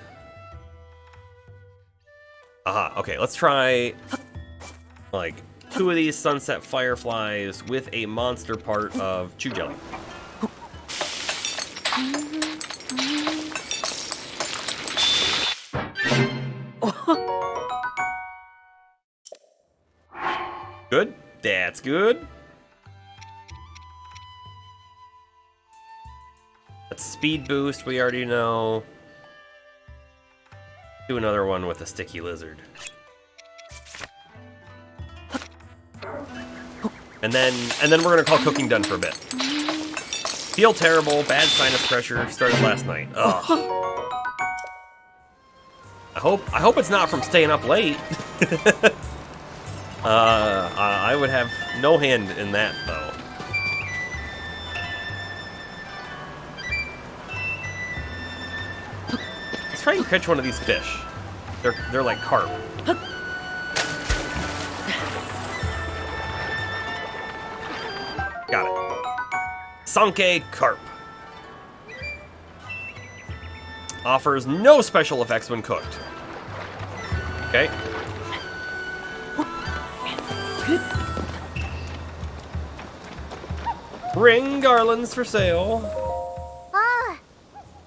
Aha, okay, let's try like 2 of these sunset fireflies with a monster part of chew jelly. Good. That's good. That's speed boost, we already know. Do another one with a sticky lizard. And then we're gonna call cooking done for a bit. Feel terrible, bad sinus pressure, started last night. Ugh. I hope it's not from staying up late. I would have no hand in that, though. Let's try and catch one of these fish. They're like carp. Got it. Sanke carp. Offers no special effects when cooked. Okay. Ring garlands for sale.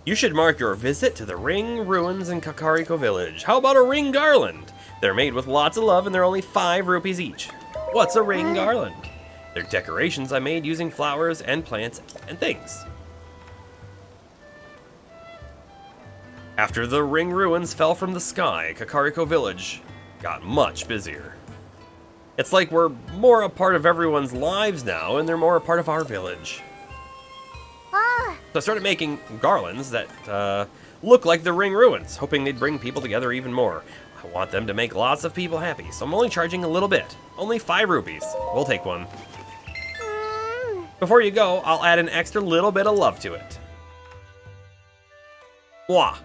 You should mark your visit to the Ring Ruins in Kakariko Village. How about a ring garland? They're made with lots of love and they're only 5 rupees each. What's a ring garland? They're decorations I made using flowers and plants and things. After the Ring Ruins fell from the sky, Kakariko Village got much busier. It's like we're more a part of everyone's lives now, and they're more a part of our village. So I started making garlands that look like the Ring Ruins, hoping they'd bring people together even more. I want them to make lots of people happy, so I'm only charging a little bit. Only 5 rupees. We'll take one. Before you go, I'll add an extra little bit of love to it. Mwah.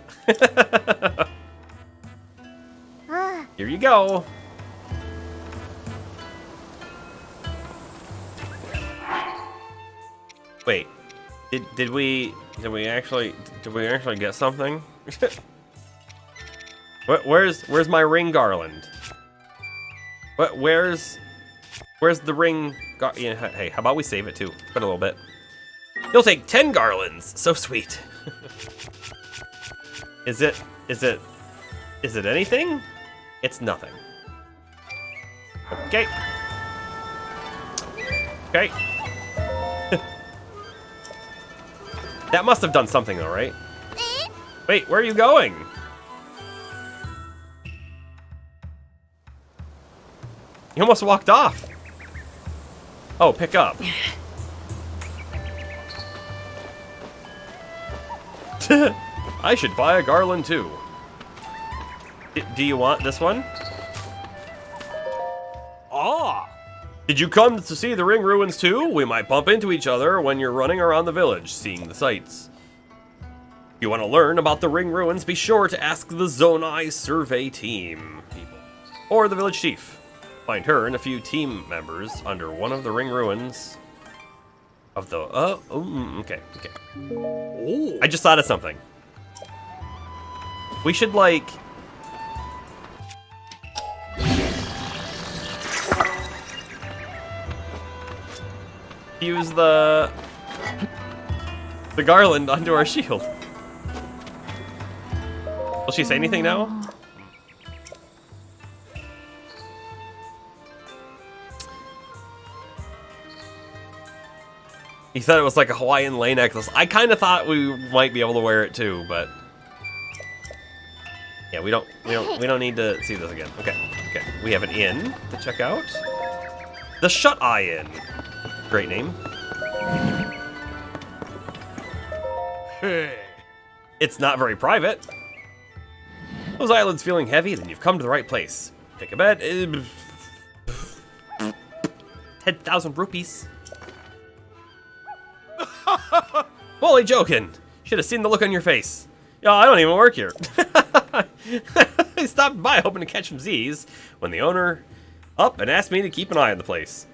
Here you go. Wait, did we actually get something? Where's my ring garland? Where's the ring? Yeah, hey, how about we save it too? Spend a little bit. You'll take 10 garlands. So sweet. Is it anything? It's nothing. Okay. Okay. That must have done something though, right? Wait, where are you going? You almost walked off. Oh, pick up. I should buy a garland too. Do you want this one? Did you come to see the Ring Ruins too? We might bump into each other when you're running around the village, seeing the sights. If you want to learn about the Ring Ruins, be sure to ask the Zonai Survey Team people. Or the village chief. Find her and a few team members under one of the Ring Ruins of the... okay. Ooh. I just thought of something. We should, like... use the garland onto our shield. Will she say anything now? He said it was like a Hawaiian lei necklace. I kind of thought we might be able to wear it too, but yeah, we don't need to see this again. Okay. We have an inn to check out. The Shut Eye Inn. Great name. It's not very private. Those islands feeling heavy? Then you've come to the right place. Take a bed. 10,000 rupees. Holy joking. Should have seen the look on your face. Yo, I don't even work here. I stopped by hoping to catch some Z's when the owner up and asked me to keep an eye on the place.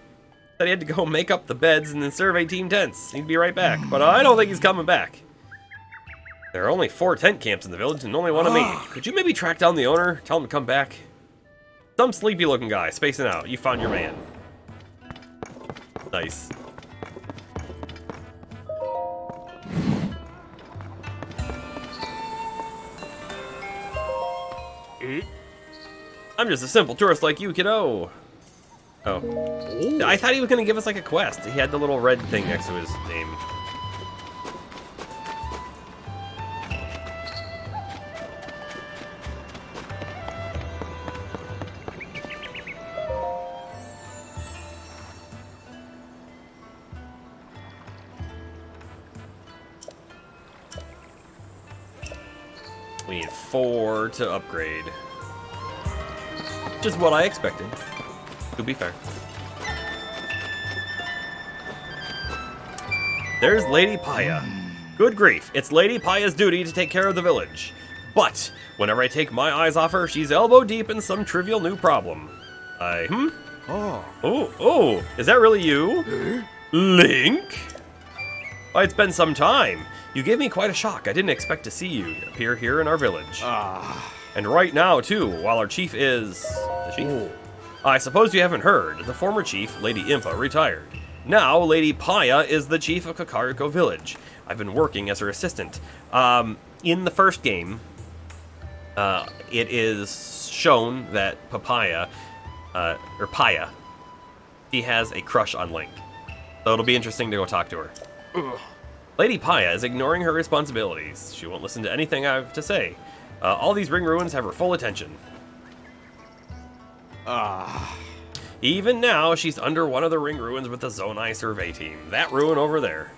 Said he had to go make up the beds and then survey team tents. He'd be right back, but I don't think he's coming back. There are only 4 tent camps in the village and only one of me. Could you maybe track down the owner? Tell him to come back? Some sleepy looking guy, spacing out. You found your man. Nice. I'm just a simple tourist like you, kiddo. Oh. Ooh. I thought he was going to give us like a quest. He had the little red thing next to his name. We need 4 to upgrade. Which is what I expected. To be fair. There's Lady Paya. Good grief, it's Lady Paya's duty to take care of the village. But whenever I take my eyes off her, she's elbow deep in some trivial new problem. Oh, is that really you? Link? Why, it's been some time. You gave me quite a shock. I didn't expect to see you appear here in our village. And right now, too, while our chief is... the chief? Ooh. I suppose you haven't heard. The former chief, Lady Impa, retired. Now, Lady Paya is the chief of Kakariko Village. I've been working as her assistant. In the first game, it is shown that Paya, she has a crush on Link. So it'll be interesting to go talk to her. Ugh. Lady Paya is ignoring her responsibilities. She won't listen to anything I have to say. All these ring ruins have her full attention. Even now, she's under one of the ring ruins with the Zonai survey team. That ruin over there.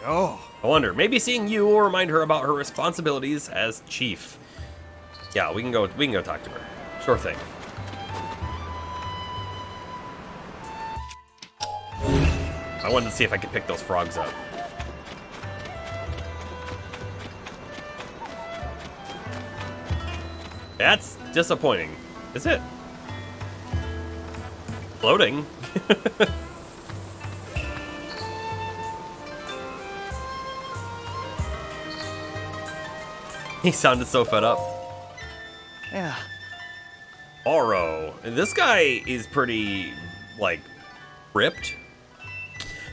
Oh. I wonder, maybe seeing you will remind her about her responsibilities as chief. Yeah, we can go talk to her. Sure thing. I wanted to see if I could pick those frogs up. That's disappointing. Is it? Floating. He sounded so fed up. Yeah. Oro. This guy is pretty, like, ripped.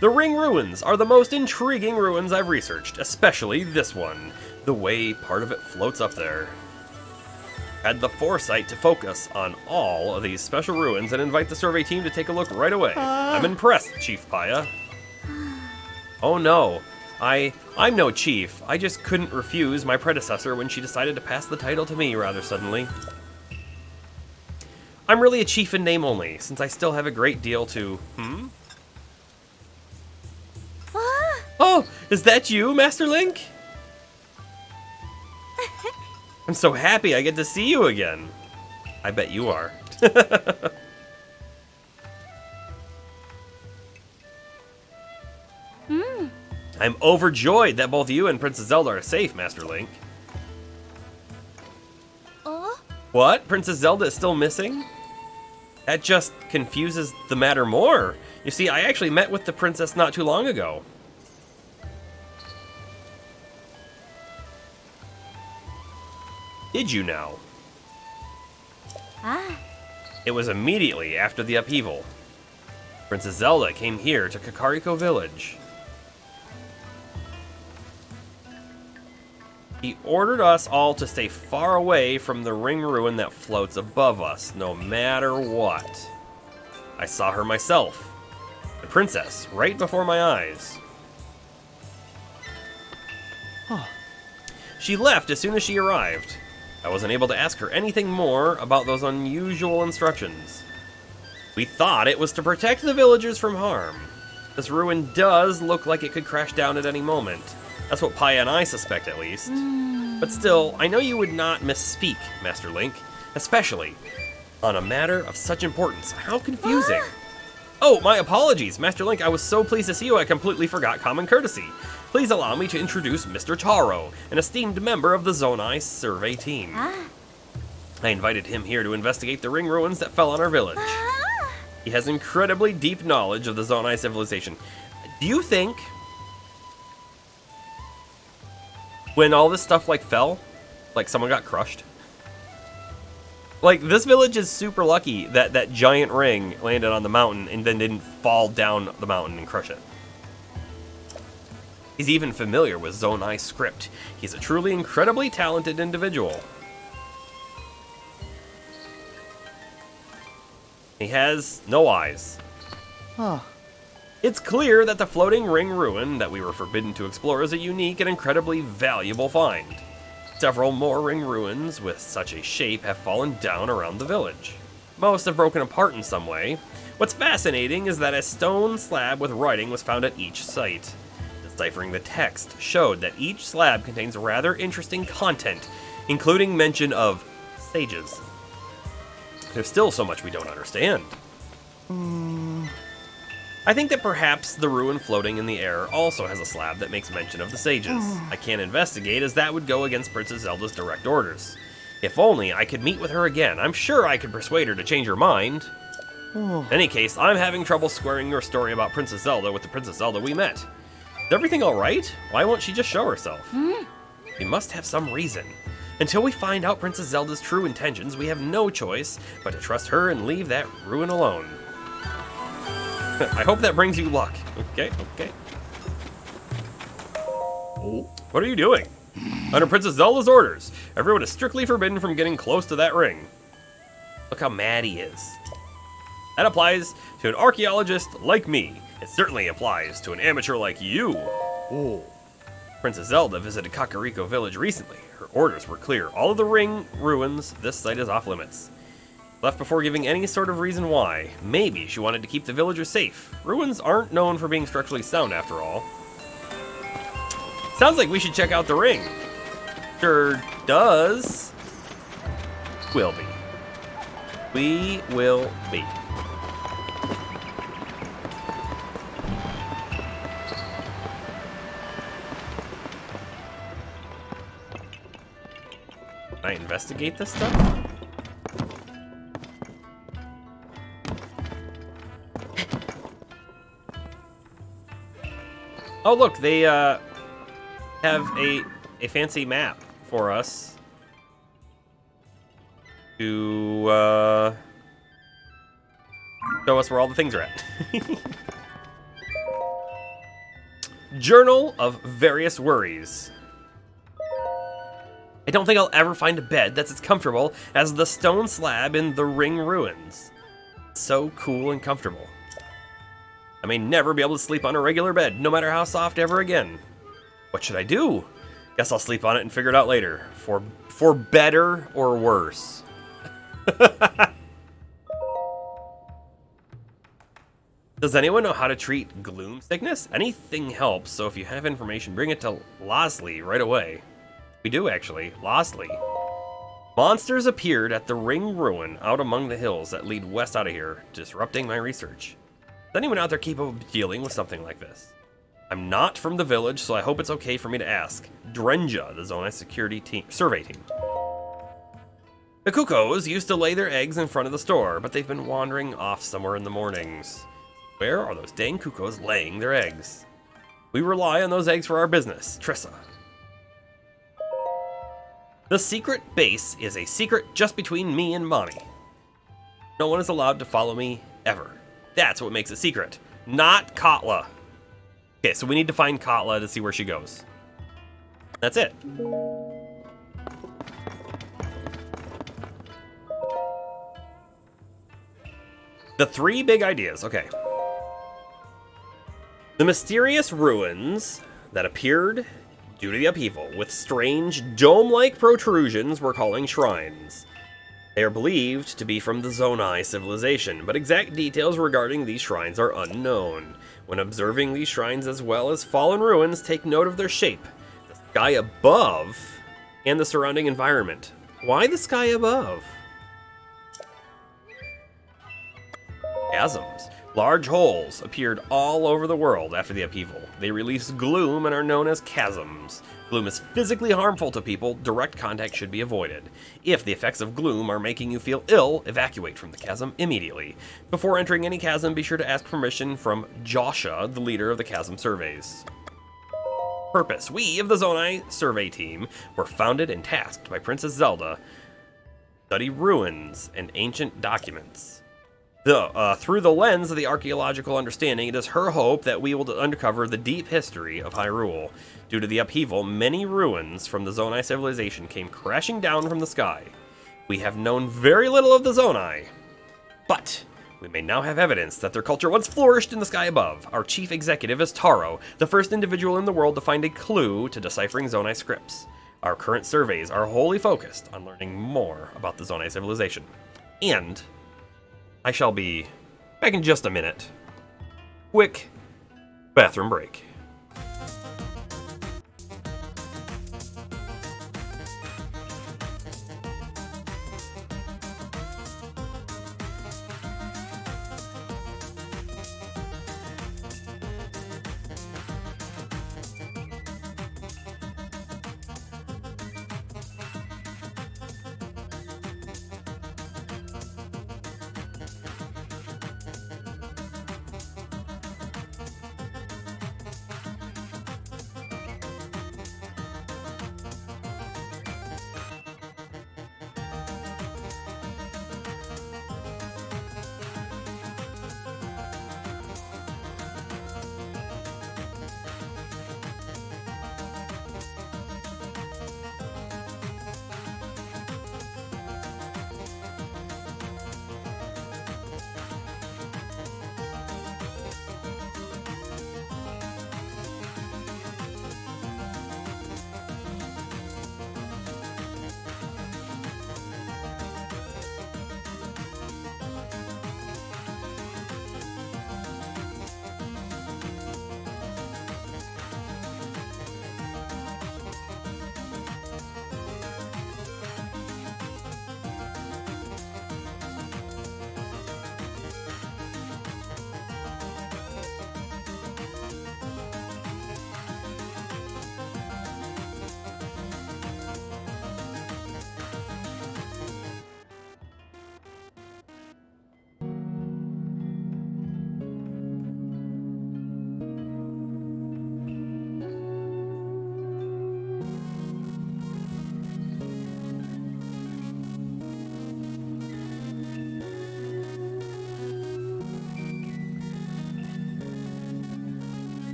The ring ruins are the most intriguing ruins I've researched, especially this one. The way part of it floats up there. Had the foresight to focus on all of these special ruins and invite the survey team to take a look right away. I'm impressed, Chief Paya. Oh no, I'm no chief. I just couldn't refuse my predecessor when she decided to pass the title to me rather suddenly. I'm really a chief in name only, since I still have a great deal to... Oh, is that you, Master Link? I'm so happy I get to see you again. I bet you are. I'm overjoyed that both you and Princess Zelda are safe, Master Link. What? Princess Zelda is still missing? That just confuses the matter more. You see, I actually met with the princess not too long ago. Did you now? It was immediately after the upheaval. Princess Zelda came here to Kakariko Village. He ordered us all to stay far away from the ring ruin that floats above us, no matter what. I saw her myself. The princess, right before my eyes. She left as soon as she arrived. I wasn't able to ask her anything more about those unusual instructions. We thought it was to protect the villagers from harm. This ruin does look like it could crash down at any moment. That's what Paya and I suspect, at least. But still, I know you would not misspeak, Master Link. Especially on a matter of such importance. How confusing. Oh, my apologies, Master Link. I was so pleased to see you, I completely forgot common courtesy. Please allow me to introduce Mr. Taro, an esteemed member of the Zonai survey team. I invited him here to investigate the ring ruins that fell on our village. He has incredibly deep knowledge of the Zonai civilization. Do you think when all this stuff like fell, like someone got crushed? Like, this village is super lucky that that giant ring landed on the mountain and then didn't fall down the mountain and crush it. He's even familiar with Zonai script. He's a truly incredibly talented individual. He has no eyes. It's clear that the floating ring ruin that we were forbidden to explore is a unique and incredibly valuable find. Several more ring ruins with such a shape have fallen down around the village. Most have broken apart in some way. What's fascinating is that a stone slab with writing was found at each site. Deciphering the text showed that each slab contains rather interesting content, including mention of sages. There's still so much we don't understand. I think that perhaps the ruin floating in the air also has a slab that makes mention of the sages. I can't investigate, as that would go against Princess Zelda's direct orders. If only I could meet with her again. I'm sure I could persuade her to change her mind. In any case, I'm having trouble squaring your story about Princess Zelda with the Princess Zelda we met. Is everything alright? Why won't she just show herself? She must have some reason. Until we find out Princess Zelda's true intentions, we have no choice but to trust her and leave that ruin alone. I hope that brings you luck. Okay. Oh, what are you doing? Under Princess Zelda's orders, everyone is strictly forbidden from getting close to that ring. Look how mad he is. That applies to an archaeologist like me. It certainly applies to an amateur like you. Oh. Princess Zelda visited Kakariko Village recently. Her orders were clear. All of the ring ruins, this site is off limits. Left before giving any sort of reason why. Maybe she wanted to keep the villagers safe. Ruins aren't known for being structurally sound after all. Sounds like we should check out the ring. Sure does. Will be. We will be. Can I investigate this stuff? Oh look, they have a fancy map for us to show us where all the things are at. Journal of Various Worries. I don't think I'll ever find a bed that's as comfortable as the stone slab in the ring ruins. So cool and comfortable. I may never be able to sleep on a regular bed, no matter how soft ever again. What should I do? Guess I'll sleep on it and figure it out later. For better or worse. Does anyone know how to treat gloom sickness? Anything helps, so if you have information, bring it to Losley right away. We do, actually. Losley. Monsters appeared at the ring ruin out among the hills that lead west out of here, disrupting my research. Is anyone out there capable of dealing with something like this? I'm not from the village, so I hope it's okay for me to ask. Drenja, the Zonai survey team. The cuckoos used to lay their eggs in front of the store, but they've been wandering off somewhere in the mornings. Where are those dang cuckoos laying their eggs? We rely on those eggs for our business. Trissa. The secret base is a secret just between me and Mommy. No one is allowed to follow me, ever. That's what makes it secret. Not Katla. Okay, so we need to find Katla to see where she goes. That's it. The three big ideas. Okay. The mysterious ruins that appeared due to the upheaval, with strange dome-like protrusions we're calling shrines. They are believed to be from the Zonai civilization, but exact details regarding these shrines are unknown. When observing these shrines as well as fallen ruins, take note of their shape, the sky above, and the surrounding environment. Why the sky above? Chasms. Large holes appeared all over the world after the upheaval. They release gloom and are known as chasms. Gloom is physically harmful to people. Direct contact should be avoided. If the effects of gloom are making you feel ill, evacuate from the chasm immediately. Before entering any chasm, be sure to ask permission from Josha, the leader of the chasm surveys. Purpose. We of the Zonai survey team were founded and tasked by Princess Zelda to study ruins and ancient documents. Through the lens of the archaeological understanding, it is her hope that we will uncover the deep history of Hyrule. Due to the upheaval, many ruins from the Zonai civilization came crashing down from the sky. We have known very little of the Zonai, but we may now have evidence that their culture once flourished in the sky above. Our chief executive is Taro, the first individual in the world to find a clue to deciphering Zonai scripts. Our current surveys are wholly focused on learning more about the Zonai civilization. And I shall be back in just a minute. Quick bathroom break.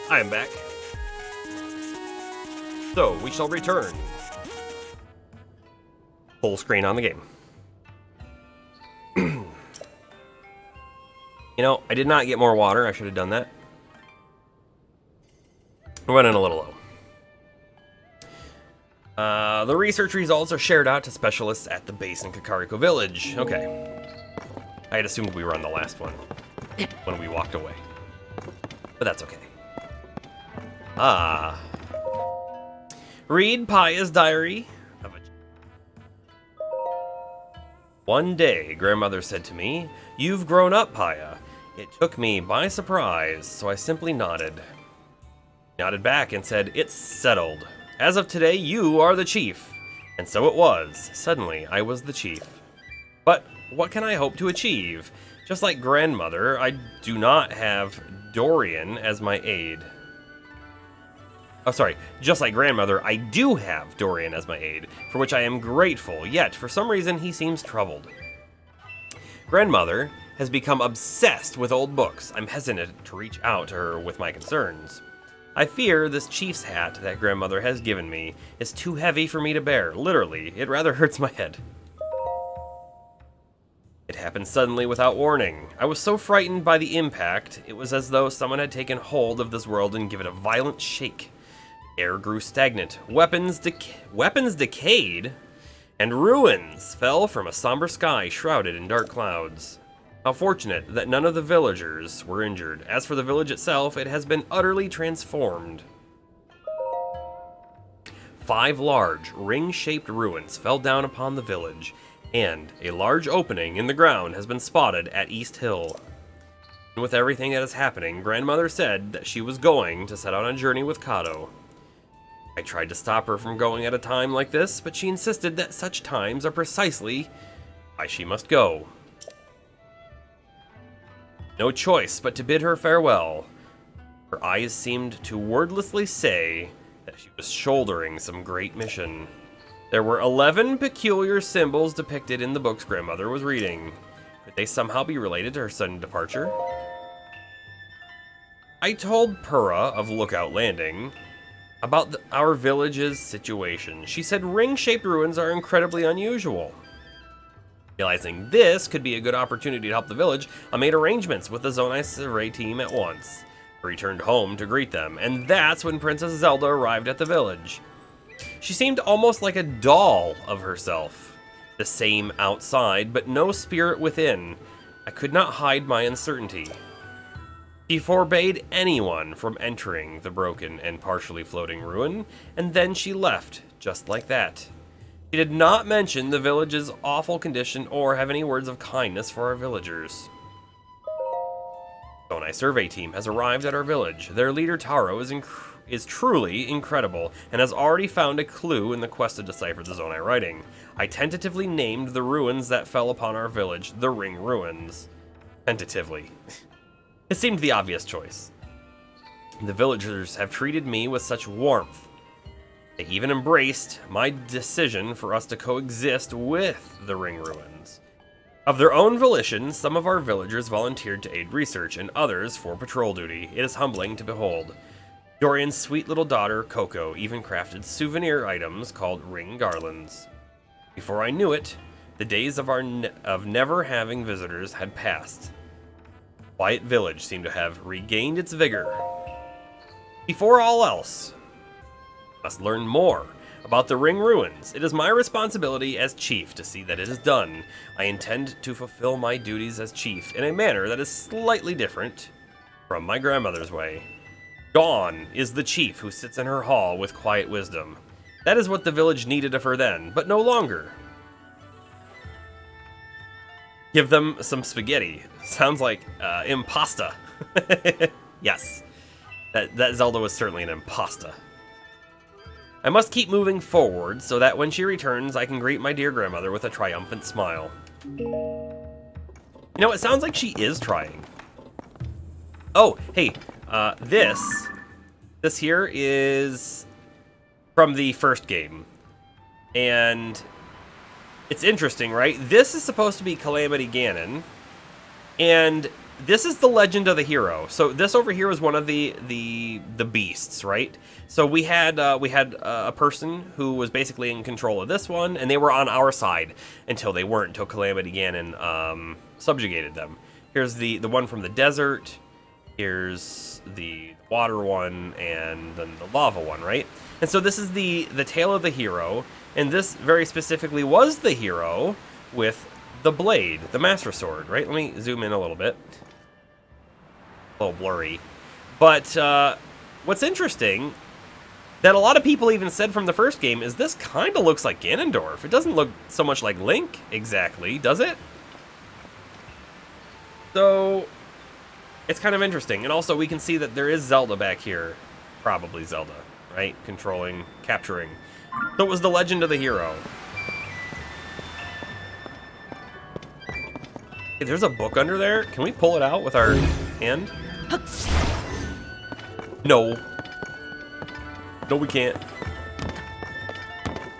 I am back. So, we shall return. Full screen on the game. You know, I did not get more water. I should have done that. We're running a little low. The research results are shared out to specialists at the base in Kakariko Village. Okay. I had assumed we were on the last one when we walked away. But that's okay. Read Paya's diary of a... One day, grandmother said to me, "You've grown up, Paya." It took me by surprise, so I simply nodded. Nodded back and said, "It's settled. As of today, you are the chief." And so it was. Suddenly, I was the chief. But what can I hope to achieve? Just like grandmother, I do not have Dorian as my aide. Oh, sorry. Just like grandmother, I do have Dorian as my aide, for which I am grateful, yet for some reason he seems troubled. Grandmother has become obsessed with old books. I'm hesitant to reach out to her with my concerns. I fear this chief's hat that grandmother has given me is too heavy for me to bear. Literally, it rather hurts my head. It happened suddenly without warning. I was so frightened by the impact, it was as though someone had taken hold of this world and given it a violent shake. The air grew stagnant, weapons decayed, and ruins fell from a somber sky shrouded in dark clouds. How fortunate that none of the villagers were injured. As for the village itself, it has been utterly transformed. 5 large, ring-shaped ruins fell down upon the village, and a large opening in the ground has been spotted at East Hill. And with everything that is happening, grandmother said that she was going to set out on a journey with Kato. I tried to stop her from going at a time like this, but she insisted that such times are precisely why she must go. No choice but to bid her farewell. Her eyes seemed to wordlessly say that she was shouldering some great mission. There were 11 peculiar symbols depicted in the books grandmother was reading. Could they somehow be related to her sudden departure? I told Purra of Lookout Landing about our village's situation. She said ring-shaped ruins are incredibly unusual. Realizing this could be a good opportunity to help the village, I made arrangements with the Zonai Survey team at once. I returned home to greet them, and that's when Princess Zelda arrived at the village. She seemed almost like a doll of herself. The same outside, but no spirit within. I could not hide my uncertainty. She forbade anyone from entering the broken and partially floating ruin, and then she left, just like that. She did not mention the village's awful condition or have any words of kindness for our villagers. Zonai Survey team has arrived at our village. Their leader Taro is truly incredible and has already found a clue in the quest to decipher the Zonai writing. I tentatively named the ruins that fell upon our village the Ring Ruins. Tentatively. It seemed the obvious choice. The villagers have treated me with such warmth. They even embraced my decision for us to coexist with the Ring Ruins. Of their own volition, some of our villagers volunteered to aid research and others for patrol duty. It is humbling to behold. Dorian's sweet little daughter, Coco, even crafted souvenir items called ring garlands. Before I knew it, the days of never having visitors had passed. Quiet Village seemed to have regained its vigor. Before all else, must learn more about the Ring Ruins. It is my responsibility as chief to see that it is done. I intend to fulfill my duties as chief in a manner that is slightly different from my grandmother's way. Dawn is the chief who sits in her hall with quiet wisdom. That is what the village needed of her then, but no longer. Give them some spaghetti. Sounds like impasta. Yes, that Zelda was certainly an impasta. I must keep moving forward so that when she returns, I can greet my dear grandmother with a triumphant smile. You know, it sounds like she is trying. Oh, hey, this here is from the first game. And it's interesting, right? This is supposed to be Calamity Ganon. And this is the legend of the hero. So this over here is one of the beasts, right? So we had a person who was basically in control of this one, and they were on our side until they weren't, until Calamity Ganon subjugated them. Here's the one from the desert. Here's the water one, and then the lava one, right? And so this is the tale of the hero, and this very specifically was the hero with the blade, the Master Sword, right? Let me zoom in a little bit. A little blurry. But what's interesting, that a lot of people even said from the first game, is this kind of looks like Ganondorf. It doesn't look so much like Link, exactly, does it? So, it's kind of interesting. And also, we can see that there is Zelda back here. Probably Zelda, right? Controlling, capturing. So it was the legend of the hero. Hey, there's a book under there. Can we pull it out with our hand? No. No, we can't.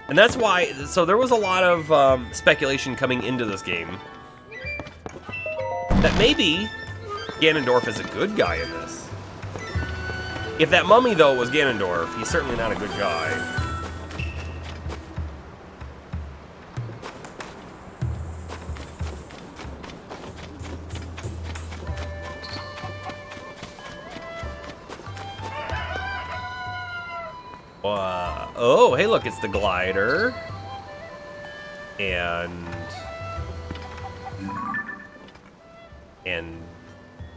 And that's why, so there was a lot of speculation coming into this game that maybe Ganondorf is a good guy in this. If that mummy, though, was Ganondorf, he's certainly not a good guy. Oh, hey, look, it's the glider. And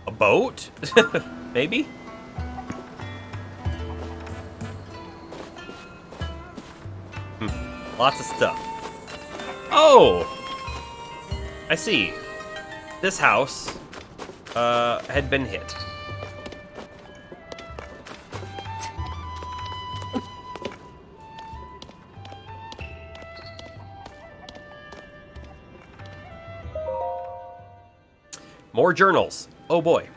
a boat? Maybe? Lots of stuff. Oh! I see. This house had been hit. More journals. Oh boy.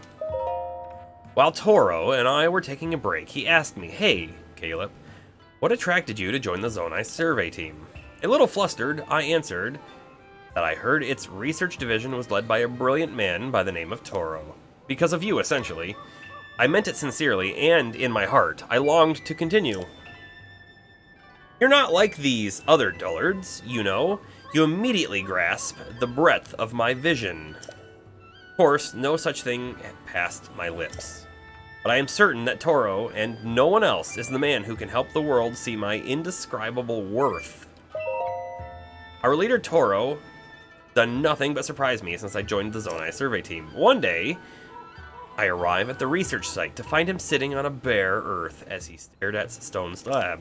While Toro and I were taking a break, he asked me, "Hey, Caleb, what attracted you to join the Zonai survey team?" A little flustered, I answered that I heard its research division was led by a brilliant man by the name of Toro. Because of you, essentially. I meant it sincerely, and in my heart, I longed to continue. You're not like these other dullards, you know. You immediately grasp the breadth of my vision. Of course, no such thing passed my lips. But I am certain that Toro, and no one else, is the man who can help the world see my indescribable worth. Our leader Toro done nothing but surprise me since I joined the Zonai survey team. One day, I arrive at the research site to find him sitting on a bare earth as he stared at a stone slab.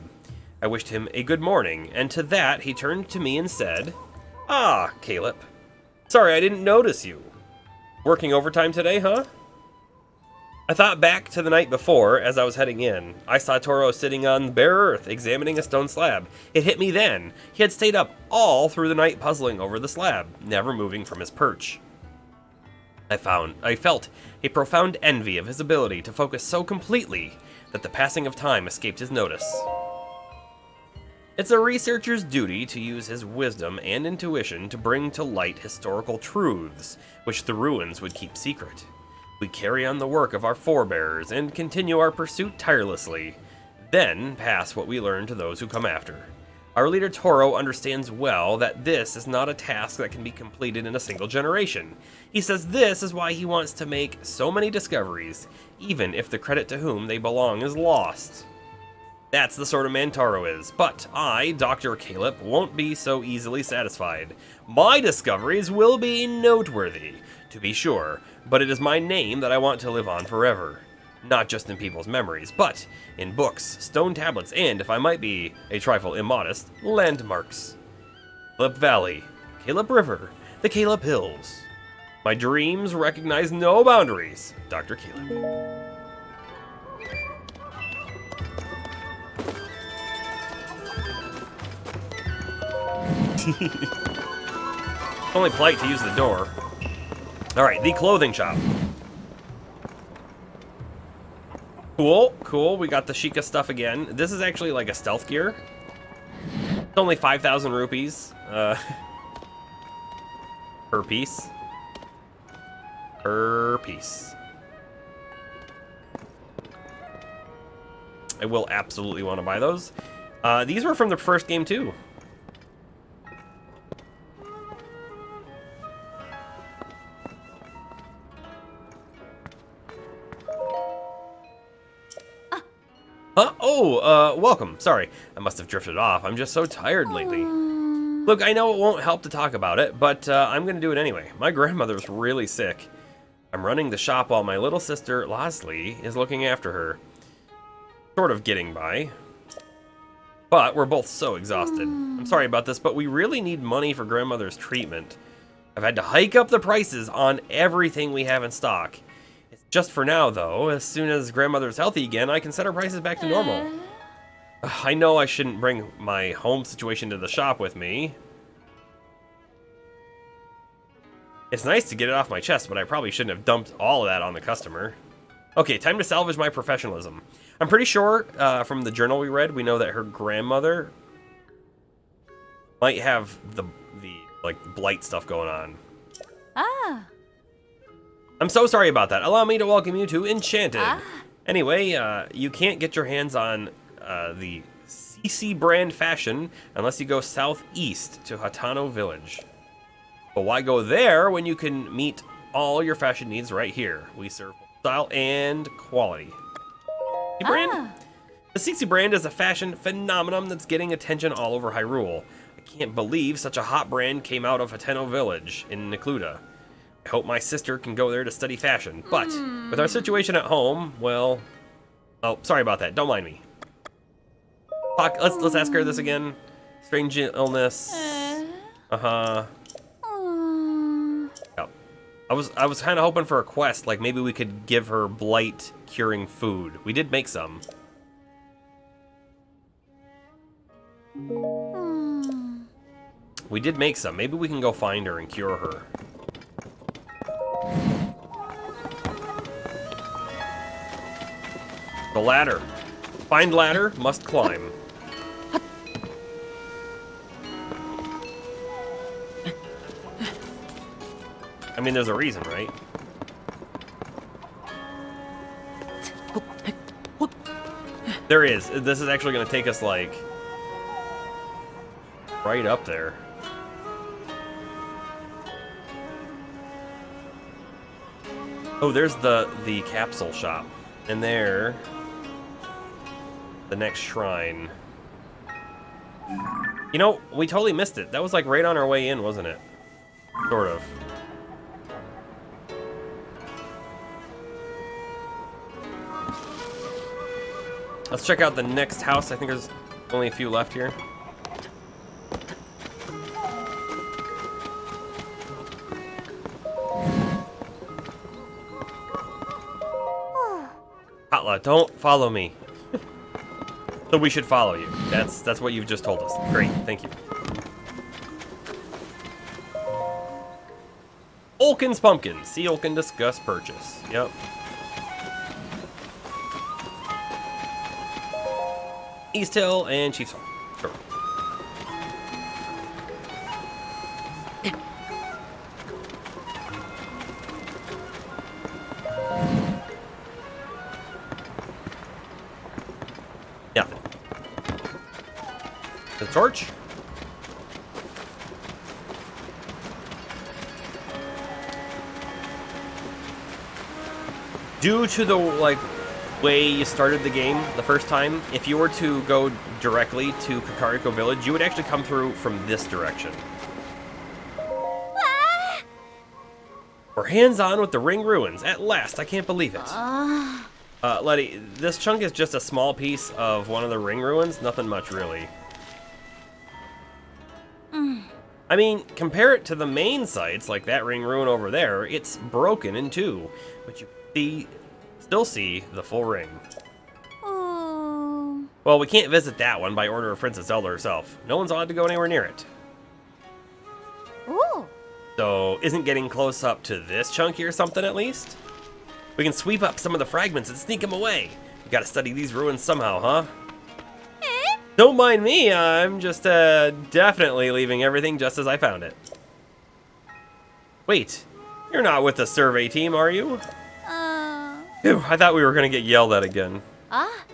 I wished him a good morning, and to that he turned to me and said, "Ah, Caleb. Sorry I didn't notice you. Working overtime today, huh?" I thought back to the night before as I was heading in. I saw Toro sitting on bare earth, examining a stone slab. It hit me then. He had stayed up all through the night puzzling over the slab, never moving from his perch. I felt a profound envy of his ability to focus so completely that the passing of time escaped his notice. It's a researcher's duty to use his wisdom and intuition to bring to light historical truths, which the ruins would keep secret. We carry on the work of our forebears and continue our pursuit tirelessly, then pass what we learn to those who come after. Our leader Toro understands well that this is not a task that can be completed in a single generation. He says this is why he wants to make so many discoveries, even if the credit to whom they belong is lost. That's the sort of man Toro is, but I, Dr. Caleb, won't be so easily satisfied. My discoveries will be noteworthy, to be sure, but it is my name that I want to live on forever. Not just in people's memories, but in books, stone tablets, and, if I might be a trifle immodest, landmarks. Caleb Valley, Caleb River, the Caleb Hills. My dreams recognize no boundaries, Dr. Caleb. It's only polite to use the door. Alright, the clothing shop. Cool, cool. We got the Sheikah stuff again. This is actually like a stealth gear. It's only 5,000 rupees per piece. per piece. I will absolutely want to buy those. These were from the first game too. Huh? Oh, welcome. Sorry, I must have drifted off. I'm just so tired lately. Look, I know it won't help to talk about it, but I'm gonna do it anyway. My grandmother's really sick. I'm running the shop while my little sister, Losley, is looking after her. Sort of getting by. But we're both so exhausted. I'm sorry about this, but we really need money for grandmother's treatment. I've had to hike up the prices on everything we have in stock. It's just for now, though. As soon as grandmother's healthy again, I can set our prices back to normal. I know I shouldn't bring my home situation to the shop with me. It's nice to get it off my chest, but I probably shouldn't have dumped all of that on the customer. Okay, time to salvage my professionalism. I'm pretty sure from the journal we read, we know that her grandmother might have the like blight stuff going on. Ah. I'm so sorry about that. Allow me to welcome you to Enchanted. Anyway, you can't get your hands on the CC brand fashion unless you go southeast to Hatano Village. But why go there when you can meet all your fashion needs right here? We serve style and quality. The brand? The CC brand is a fashion phenomenon that's getting attention all over Hyrule. I can't believe such a hot brand came out of Hateno Village in Necluda. I hope my sister can go there to study fashion, but with our situation at home, well... Oh, sorry about that. Don't mind me. Let's ask her this again. Strange illness. Uh-huh. Yep. I was kind of hoping for a quest, like maybe we could give her blight curing food. We did make some. We did make some. Maybe we can go find her and cure her. The ladder. Find ladder, must climb. I mean, there's a reason, right? There is. This is actually going to take us, like, right up there. Oh, there's the capsule shop. And there, the next shrine. You know, we totally missed it. That was, like, right on our way in, wasn't it? Sort of. Let's check out the next house. I think there's only a few left here. Katla, don't follow me. So we should follow you. That's what you've just told us. Great, thank you. Olkin's Pumpkin. See Olkin, discuss purchase. Yep. East Hill and Chief's Hall. Sure. Nothing. The torch? Due to the, like, way you started the game the first time, if you were to go directly to Kakariko Village, you would actually come through from this direction. We're hands-on with the Ring Ruins. At last, I can't believe it. Letty, this chunk is just a small piece of one of the Ring Ruins. Nothing much, really. I mean, compare it to the main sites, like that Ring Ruin over there. It's broken in two, but you still see the full ring. Well, we can't visit that one by order of Princess Zelda herself. No one's allowed to go anywhere near it. So, isn't getting close up to this chunk here something at least? We can sweep up some of the fragments and sneak them away. We gotta study these ruins somehow, huh? Don't mind me, I'm just definitely leaving everything just as I found it. Wait, You're not with the survey team, are you? Uh. Phew, I thought we were going to get yelled at again. Ah.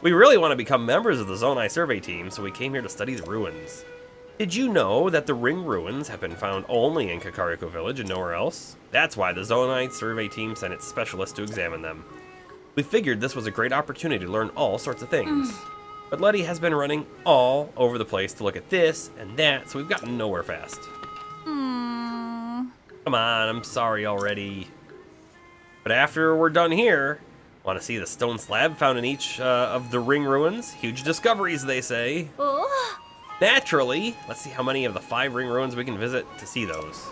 We really want to become members of the Zonai survey team, so we came here to study the ruins. Did you know that the ring ruins have been found only in Kakariko Village and nowhere else? That's why the Zonai survey team sent its specialists to examine them. We figured this was a great opportunity to learn all sorts of things. But Letty has been running all over the place to look at this and that, so we've gotten nowhere fast. Come on, I'm sorry already. But after we're done here, want to see the stone slab found in each of the ring ruins? Huge discoveries, they say. Oh. Naturally, let's see how many of the 5 ring ruins we can visit to see those.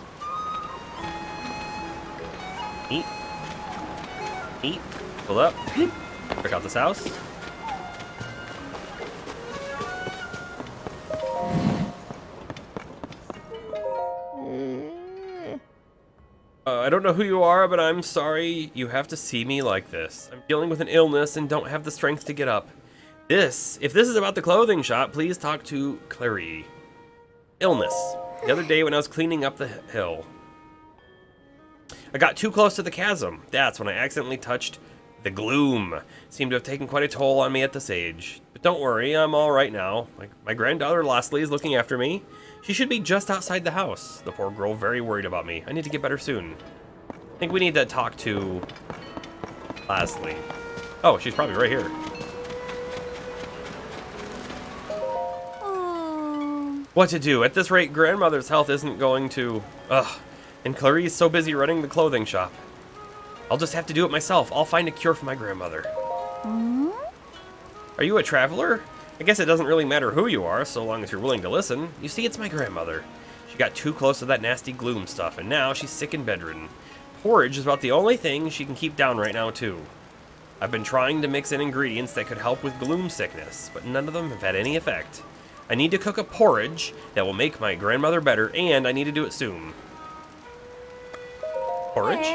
Eat. Eat. Pull up. Check out this house. I don't know who you are, but I'm sorry you have to see me like this. I'm dealing with an illness and don't have the strength to get up. If this is about the clothing shop, please talk to Clary. Illness. The other day when I was cleaning up the hill, I got too close to the chasm. That's when I accidentally touched the gloom. Seemed to have taken quite a toll on me at this age. But don't worry, I'm all right now. My granddaughter Lastly is looking after me. She should be just outside the house. The poor girl very worried about me. I need to get better soon. I think we need to talk to Lastly. Oh, she's probably right here. What to do? At this rate, grandmother's health isn't going to... Ugh. And Clarice so busy running the clothing shop. I'll just have to do it myself. I'll find a cure for my grandmother. Are you a traveler? I guess it doesn't really matter who you are, so long as you're willing to listen. You see, it's my grandmother. She got too close to that nasty gloom stuff, and now she's sick and bedridden. Porridge is about the only thing she can keep down right now, too. I've been trying to mix in ingredients that could help with gloom sickness, but none of them have had any effect. I need to cook a porridge that will make my grandmother better, and I need to do it soon. Porridge?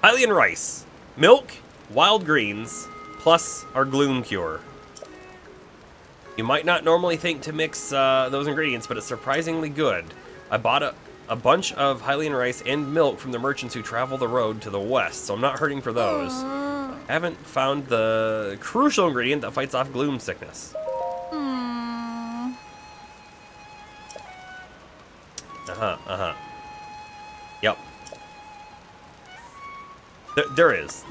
Hylian rice, milk, wild greens, plus our gloom cure. You might not normally think to mix those ingredients, but it's surprisingly good. I bought a bunch of Hylian rice and milk from the merchants who travel the road to the west, so I'm not hurting for those. I haven't found the crucial ingredient that fights off gloom sickness. Yep. There is.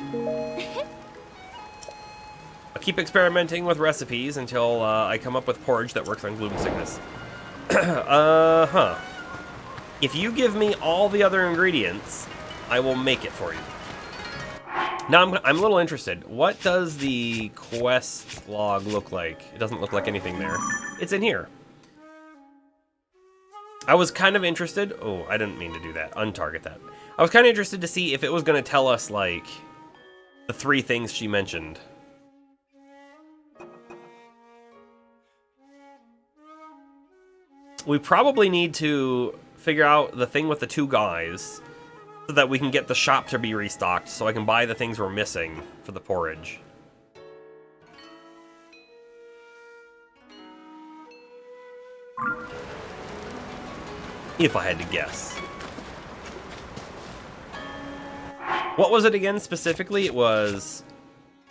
I'll keep experimenting with recipes until I come up with porridge that works on gloom sickness. If you give me all the other ingredients, I will make it for you. Now I'm a little interested. What does the quest log look like? It doesn't look like anything there. It's in here. I was kind of interested. Oh, I didn't mean to do that. Untarget that. I was kind of interested to see if it was going to tell us, like, the 3 things she mentioned. We probably need to figure out the thing with the 2 guys so that we can get the shop to be restocked so I can buy the things we're missing for the porridge. If I had to guess. What was it again specifically? It was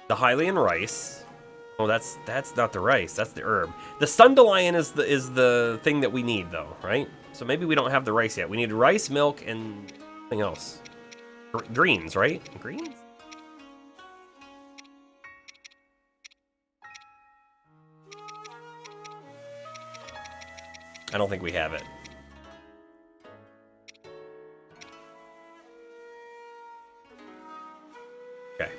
the Hylian rice. Oh, that's not the rice. That's the herb. The Sundelion is the thing that we need, though, right? So maybe we don't have the rice yet. We need rice, milk, and something else. Greens, right? Greens? I don't think we have it. Okay.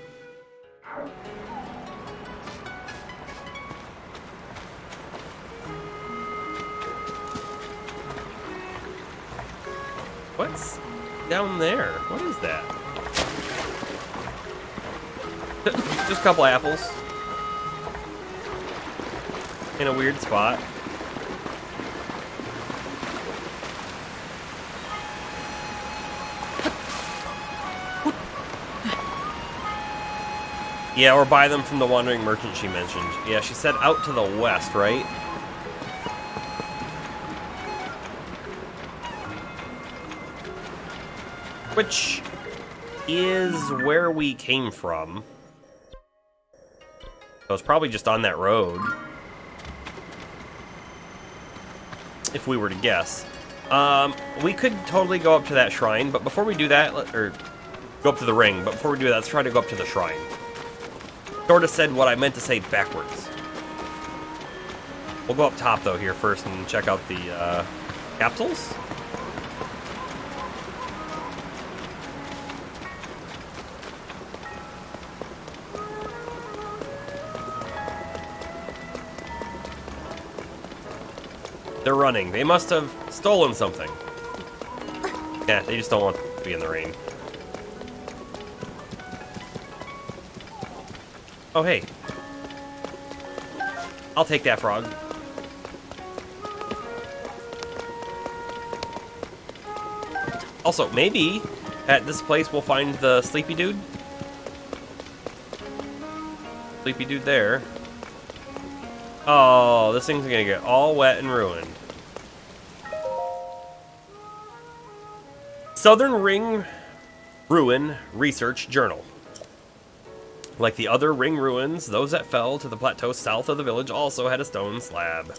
What's down there? What is that? Just a couple apples. In a weird spot. Yeah, or buy them from the wandering merchant she mentioned. Yeah, she said out to the west, right? which is where we came from. So it's probably just on that road, if we were to guess. We could totally go up to that shrine, but before we do that, or go up to the ring, but before we do that, let's try to go up to the shrine. Sort of said what I meant to say backwards. We'll go up top, though, here first and check out the capsules. They're running. They must have stolen something. Yeah, they just don't want to be in the rain. Oh, hey. I'll take that frog. Also, maybe at this place we'll find the sleepy dude. Sleepy dude there. Oh, this thing's gonna get all wet and ruined. Southern Ring Ruin Research Journal. Like the other ring ruins, those that fell to the plateau south of the village also had a stone slab.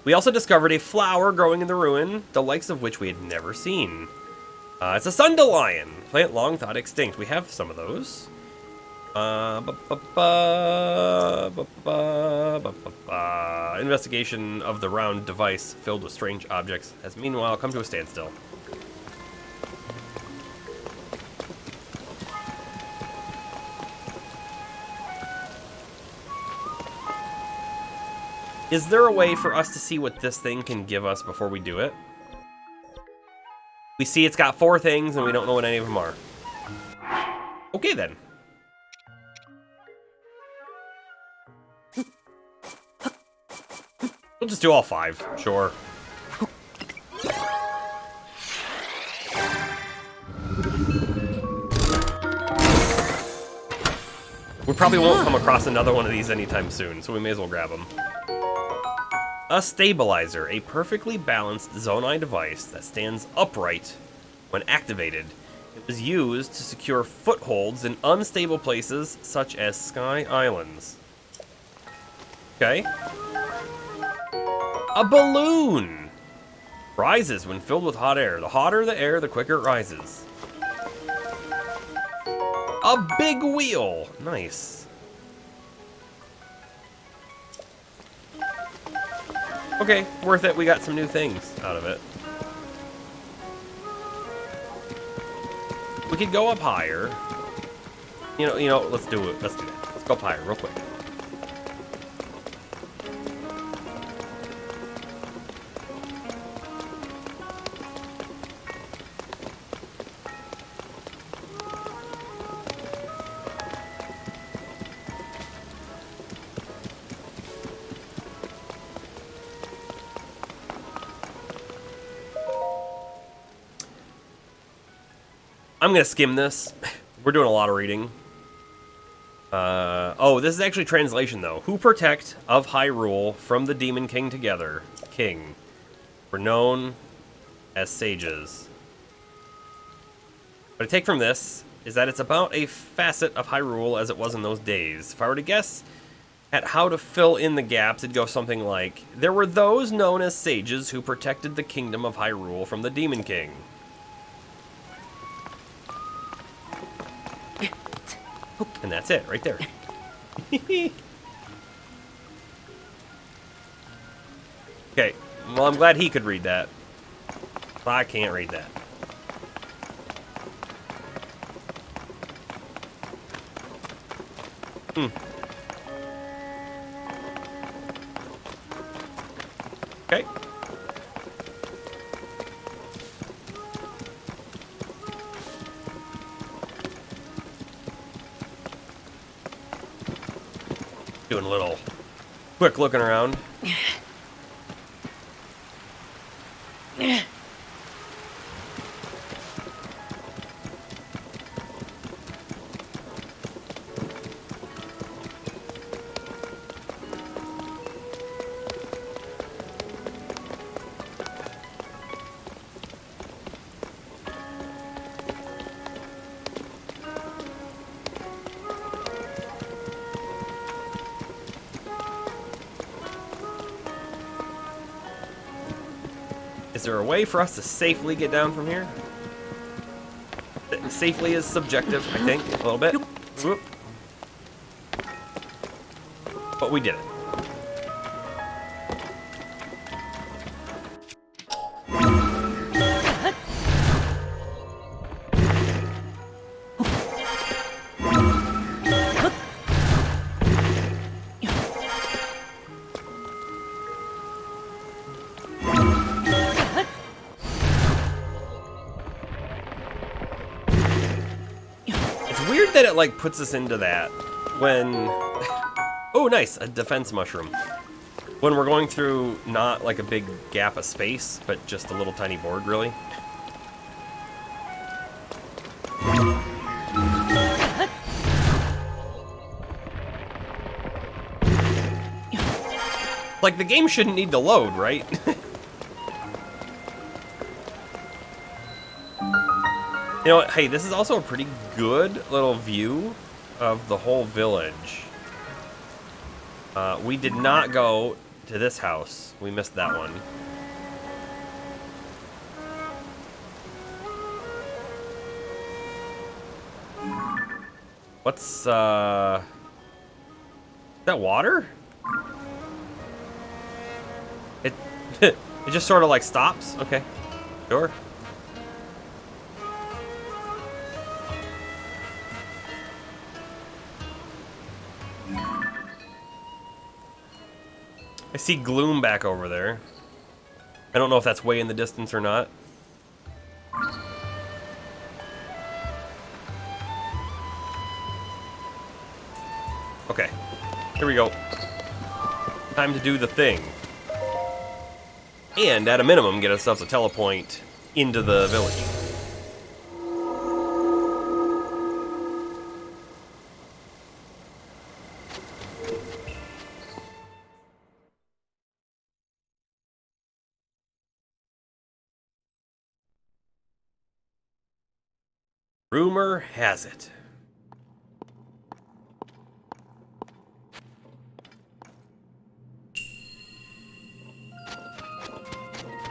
We also discovered a flower growing in the ruin, the likes of which we had never seen. It's a sundelion, plant long thought extinct. We have some of those. Investigation of the round device filled with strange objects has meanwhile come to a standstill. Is there a way for us to see what this thing can give us before we do it? We see it's got 4 things and we don't know what any of them are. Okay then. We'll just do all 5, sure. We probably won't come across another one of these anytime soon, so we may as well grab them. A stabilizer, a perfectly balanced Zonai device that stands upright when activated. It was used to secure footholds in unstable places such as Sky Islands. Okay. A balloon! Rises when filled with hot air. The hotter the air, the quicker it rises. A big wheel! Nice. Okay, worth it. We got some new things out of it. We could go up higher. You know, let's do it. Let's do that. Let's go up higher real quick. I'm gonna skim this. We're doing a lot of reading. Oh, this is actually translation though. Who protect of Hyrule from the Demon King together? King. Were known as sages. What I take from this is that it's about a facet of Hyrule as it was in those days. If I were to guess at how to fill in the gaps, it'd go something like, there were those known as sages who protected the kingdom of Hyrule from the Demon King. And that's it, right there. Okay, well, I'm glad he could read that. I can't read that. Okay. Doing a little quick looking around. there a way for us to safely get down from here? Safely is subjective, I think, a little bit. Whoop. But we did it. Weird that it like puts us into that when oh nice, a defense mushroom, when we're going through not like a big gap of space but just a little tiny board. Really, like the game shouldn't need to load, right? You know what? Hey, this is also a pretty good little view of the whole village. We did not go to this house. We missed that one. What's, is that water? It, it just sort of like stops? Okay, sure. I see gloom back over there. I don't know if that's way in the distance or not. Okay, here we go. Time to do the thing. And at a minimum, get ourselves a telepoint into the village. Rumor has it.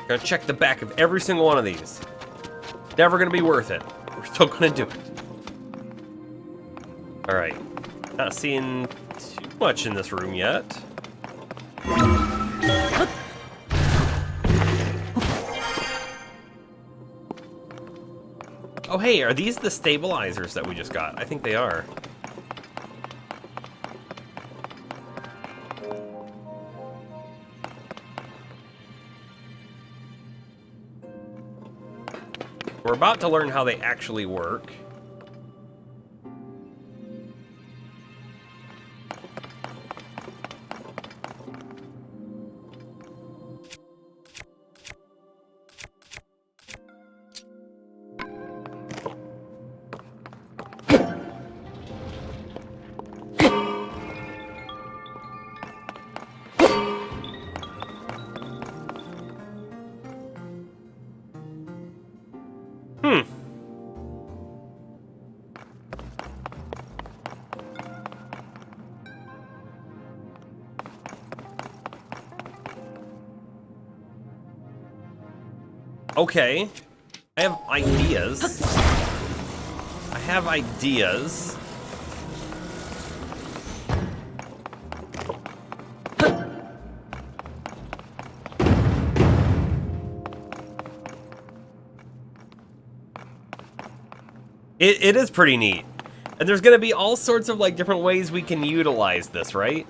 Gonna check the back of every single one of these. Never gonna be worth it. We're still gonna do it. Alright. Not seeing too much in this room yet. Oh hey, are these the stabilizers that we just got? I think they are. We're about to learn how they actually work. Okay, I have ideas. I have ideas. It is pretty neat. And there's gonna be all sorts of like different ways we can utilize this, right?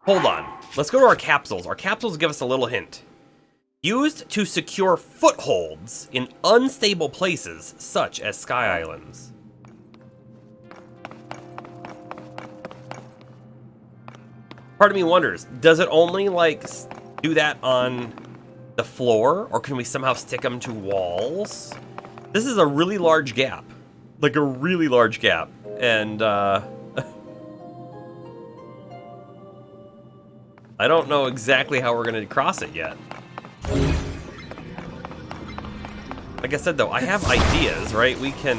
Hold on. Let's go to our capsules. Our capsules give us a little hint. Used to secure footholds in unstable places, such as Sky Islands. Part of me wonders, does it only, like, do that on the floor? Or can we somehow stick them to walls? This is a really large gap. Like, a really large gap. And, I don't know exactly how we're gonna cross it yet. Like I said though, I have ideas, right? We can...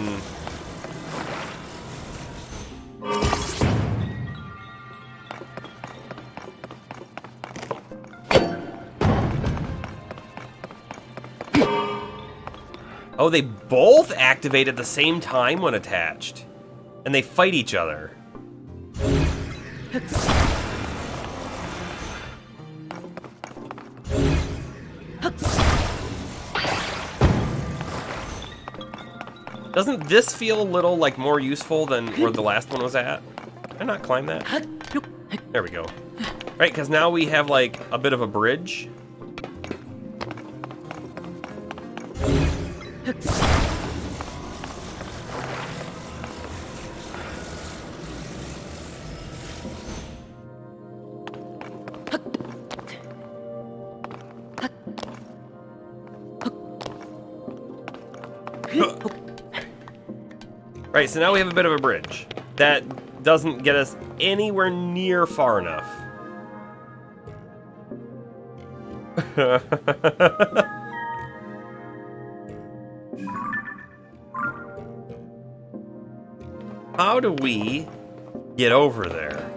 Oh, they both activate at the same time when attached. And they fight each other. Doesn't this feel a little like more useful than where the last one was at? Can I not climb that? There we go. Right, because now we have like a bit of a bridge. Right, so now we have a bit of a bridge. That doesn't get us anywhere near far enough. How do we get over there?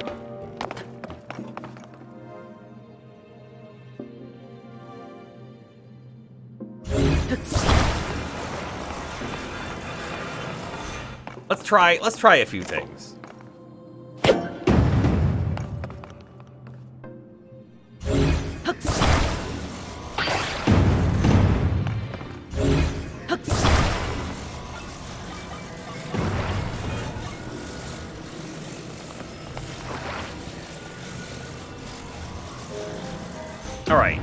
Let's try a few things. All right,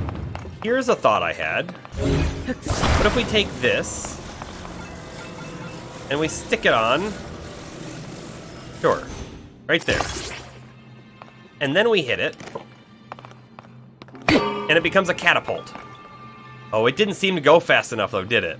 here's a thought I had. What if we take this and we stick it on? Sure, right there. And then we hit it, and it becomes a catapult. Oh, it didn't seem to go fast enough though, did it?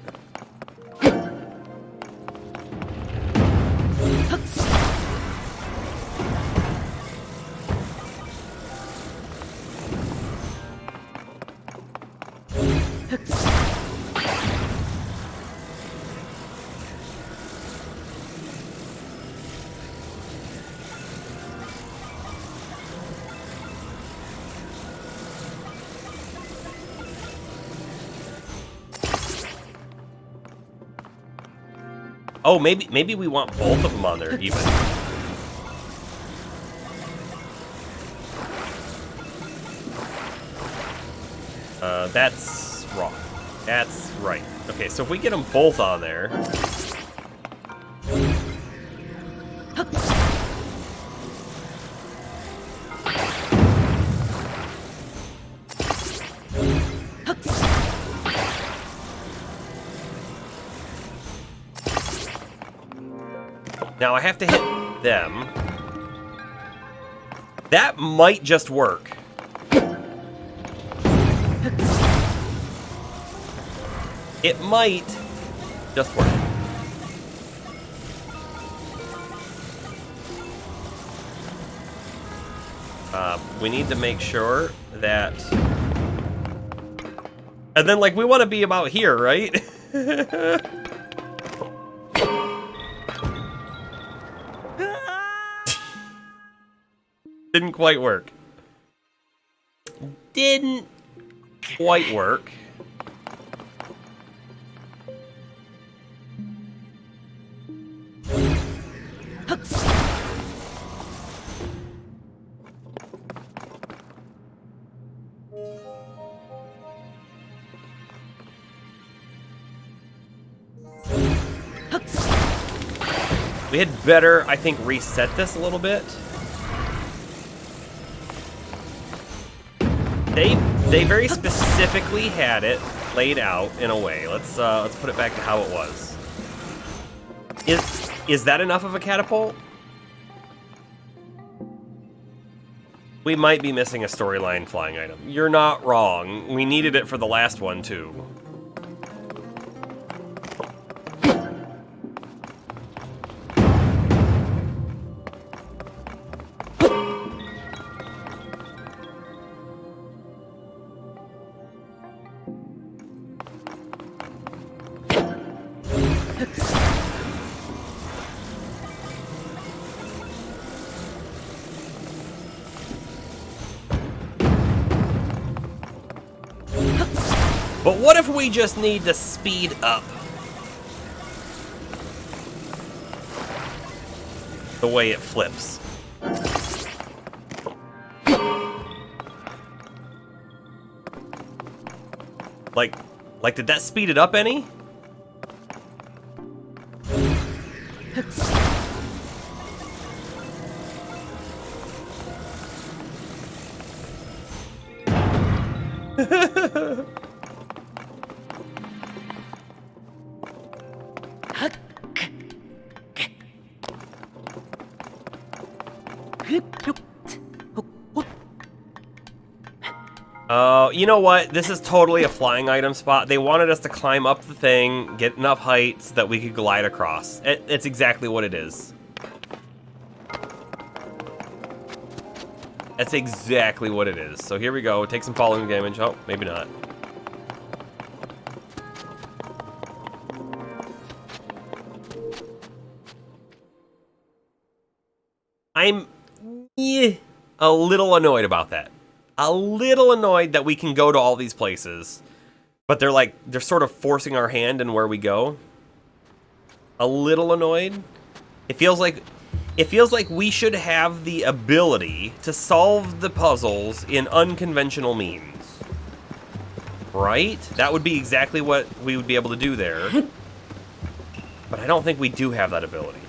Oh, maybe we want both of them on there even. That's wrong. That's right. Okay, so if we get them both on there. Now I have to hit them. That might just work. It might just work. We need to make sure that... And then, like, we want to be about here, right? Didn't quite work. Didn't quite work. We had better, I think, reset this a little bit. They very specifically had it laid out in a way. Let's put it back to how it was. Is that enough of a catapult? We might be missing a storyline flying item. You're not wrong. We needed it for the last one too. But what if we just need to speed up? the way it flips. Like, did that speed it up any? Oh, you know what? This is totally a flying item spot. They wanted us to climb up the thing, get enough height so that we could glide across. It's exactly what it is. That's exactly what it is. So here we go. Take some falling damage. Oh, maybe not. I'm a little annoyed about that. A little annoyed that we can go to all these places, but they're sort of forcing our hand in where we go. A little annoyed. It feels like we should have the ability to solve the puzzles in unconventional means. Right? That would be exactly what we would be able to do there. But I don't think we do have that ability.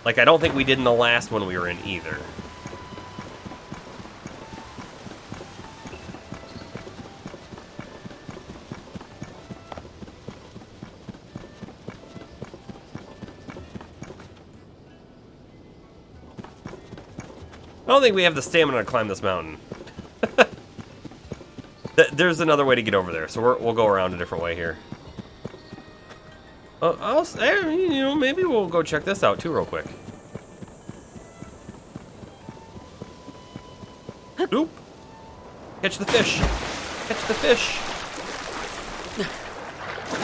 Like, I don't think we did in the last one we were in either. I don't think we have the stamina to climb this mountain. There's another way to get over there, so we'll go around a different way here. Maybe we'll go check this out too real quick. Oop! Catch the fish! Catch the fish!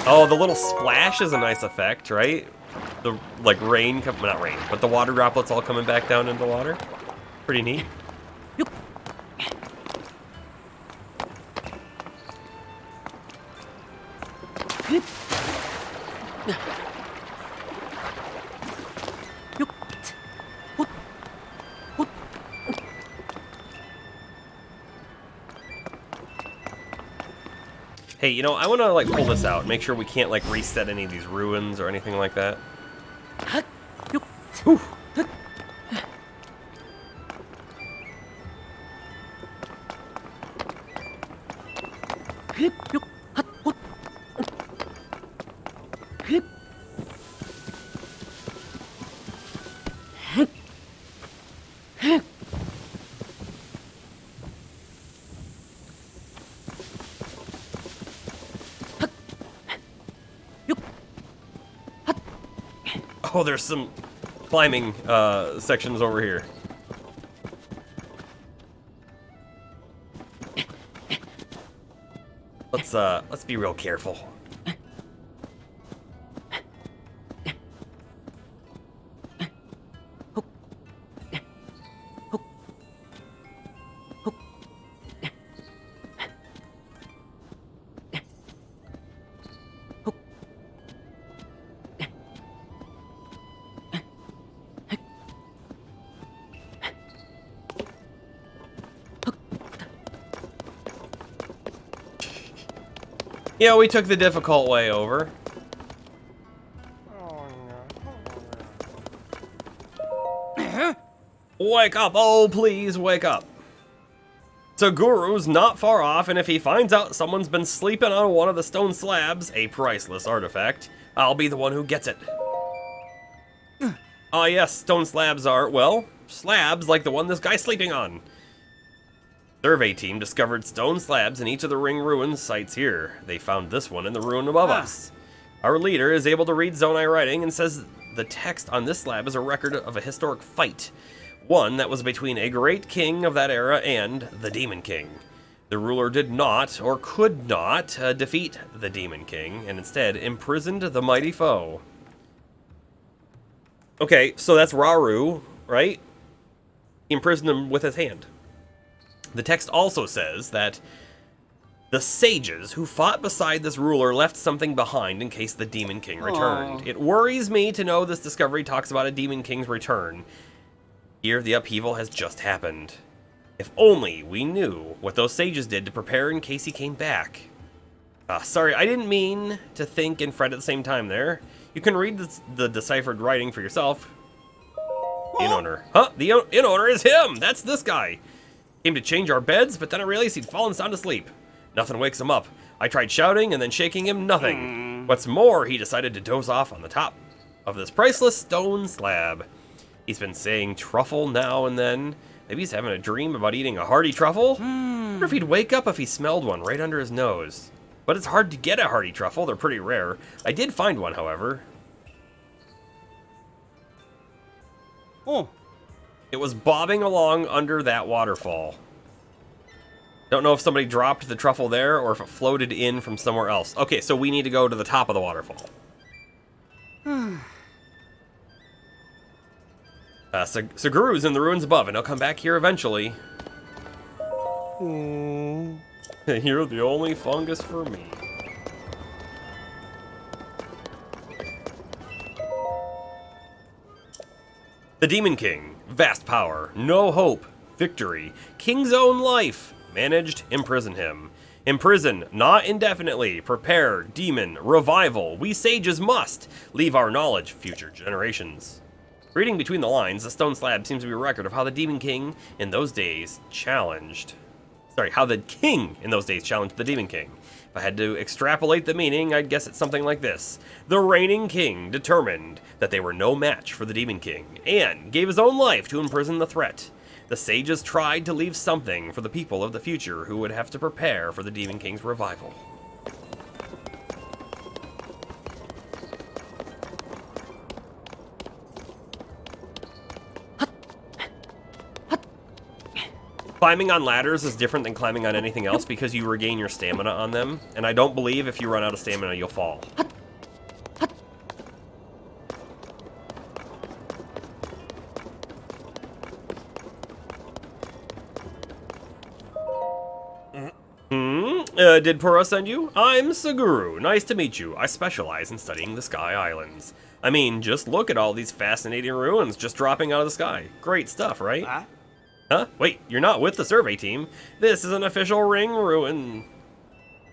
Oh, the little splash is a nice effect, right? The, like, rain, not rain, but the water droplets all coming back down into the water. Pretty neat. Hey, you know, I want to, like, pull this out, make sure we can't, like, reset any of these ruins or anything like that. Whew. Oh, there's some climbing sections over here. Let's be real careful. Yeah, we took the difficult way over. Wake up, oh please wake up. So Guru's not far off, and if he finds out someone's been sleeping on one of the stone slabs, a priceless artifact, I'll be the one who gets it. Ah yes, stone slabs are, well, slabs like the one this guy's sleeping on. Survey team discovered stone slabs in each of the ring ruins sites here. They found this one in the ruin above us. Our leader is able to read Zonai writing and says the text on this slab is a record of a historic fight. One that was between a great king of that era and the Demon King. The ruler did not, or could not, defeat the Demon King, and instead imprisoned the mighty foe. Okay, so that's Rauru, right? He imprisoned him with his hand. The text also says that The sages who fought beside this ruler left something behind in case the Demon King returned. It worries me to know this discovery talks about a Demon King's return. Here, the upheaval has just happened. If only we knew what those sages did to prepare in case he came back. Sorry, I didn't mean to think and fret at the same time there. You can read the deciphered writing for yourself. The innowner. Huh? The innowner is him! That's this guy! Came to change our beds, but then I realized he'd fallen sound asleep. Nothing wakes him up. I tried shouting and then shaking him, nothing. What's more, he decided to doze off on the top of this priceless stone slab. He's been saying truffle now and then. Maybe he's having a dream about eating a hearty truffle? I wonder if he'd wake up if he smelled one right under his nose. But it's hard to get a hearty truffle, they're pretty rare. I did find one, however. Oh. It was bobbing along under that waterfall. Don't know if somebody dropped the truffle there or if it floated in from somewhere else. Okay, so we need to go to the top of the waterfall. Seguru's in the ruins above, and he'll come back here eventually. You're the only fungus for me. The Demon King. Vast power. No hope. Victory. King's own life. Managed. Imprison him. Imprison. Not indefinitely. Prepare. Demon. Revival. We sages must leave our knowledge. Future generations. Reading between the lines, the stone slab seems to be a record of how the Demon King in those days challenged... how the king in those days challenged the Demon King. If I had to extrapolate the meaning, I'd guess it's something like this. The reigning king determined that they were no match for the Demon King, and gave his own life to imprison the threat. The sages tried to leave something for the people of the future who would have to prepare for the Demon King's revival. Climbing on ladders is different than climbing on anything else because you regain your stamina on them, and I don't believe if you run out of stamina, you'll fall. Did Pura send you? I'm Seguru. Nice to meet you. I specialize in studying the Sky Islands. I mean, just look at all these fascinating ruins just dropping out of the sky. Great stuff, right? Huh? Wait, you're not with the survey team. This is an official ring ruin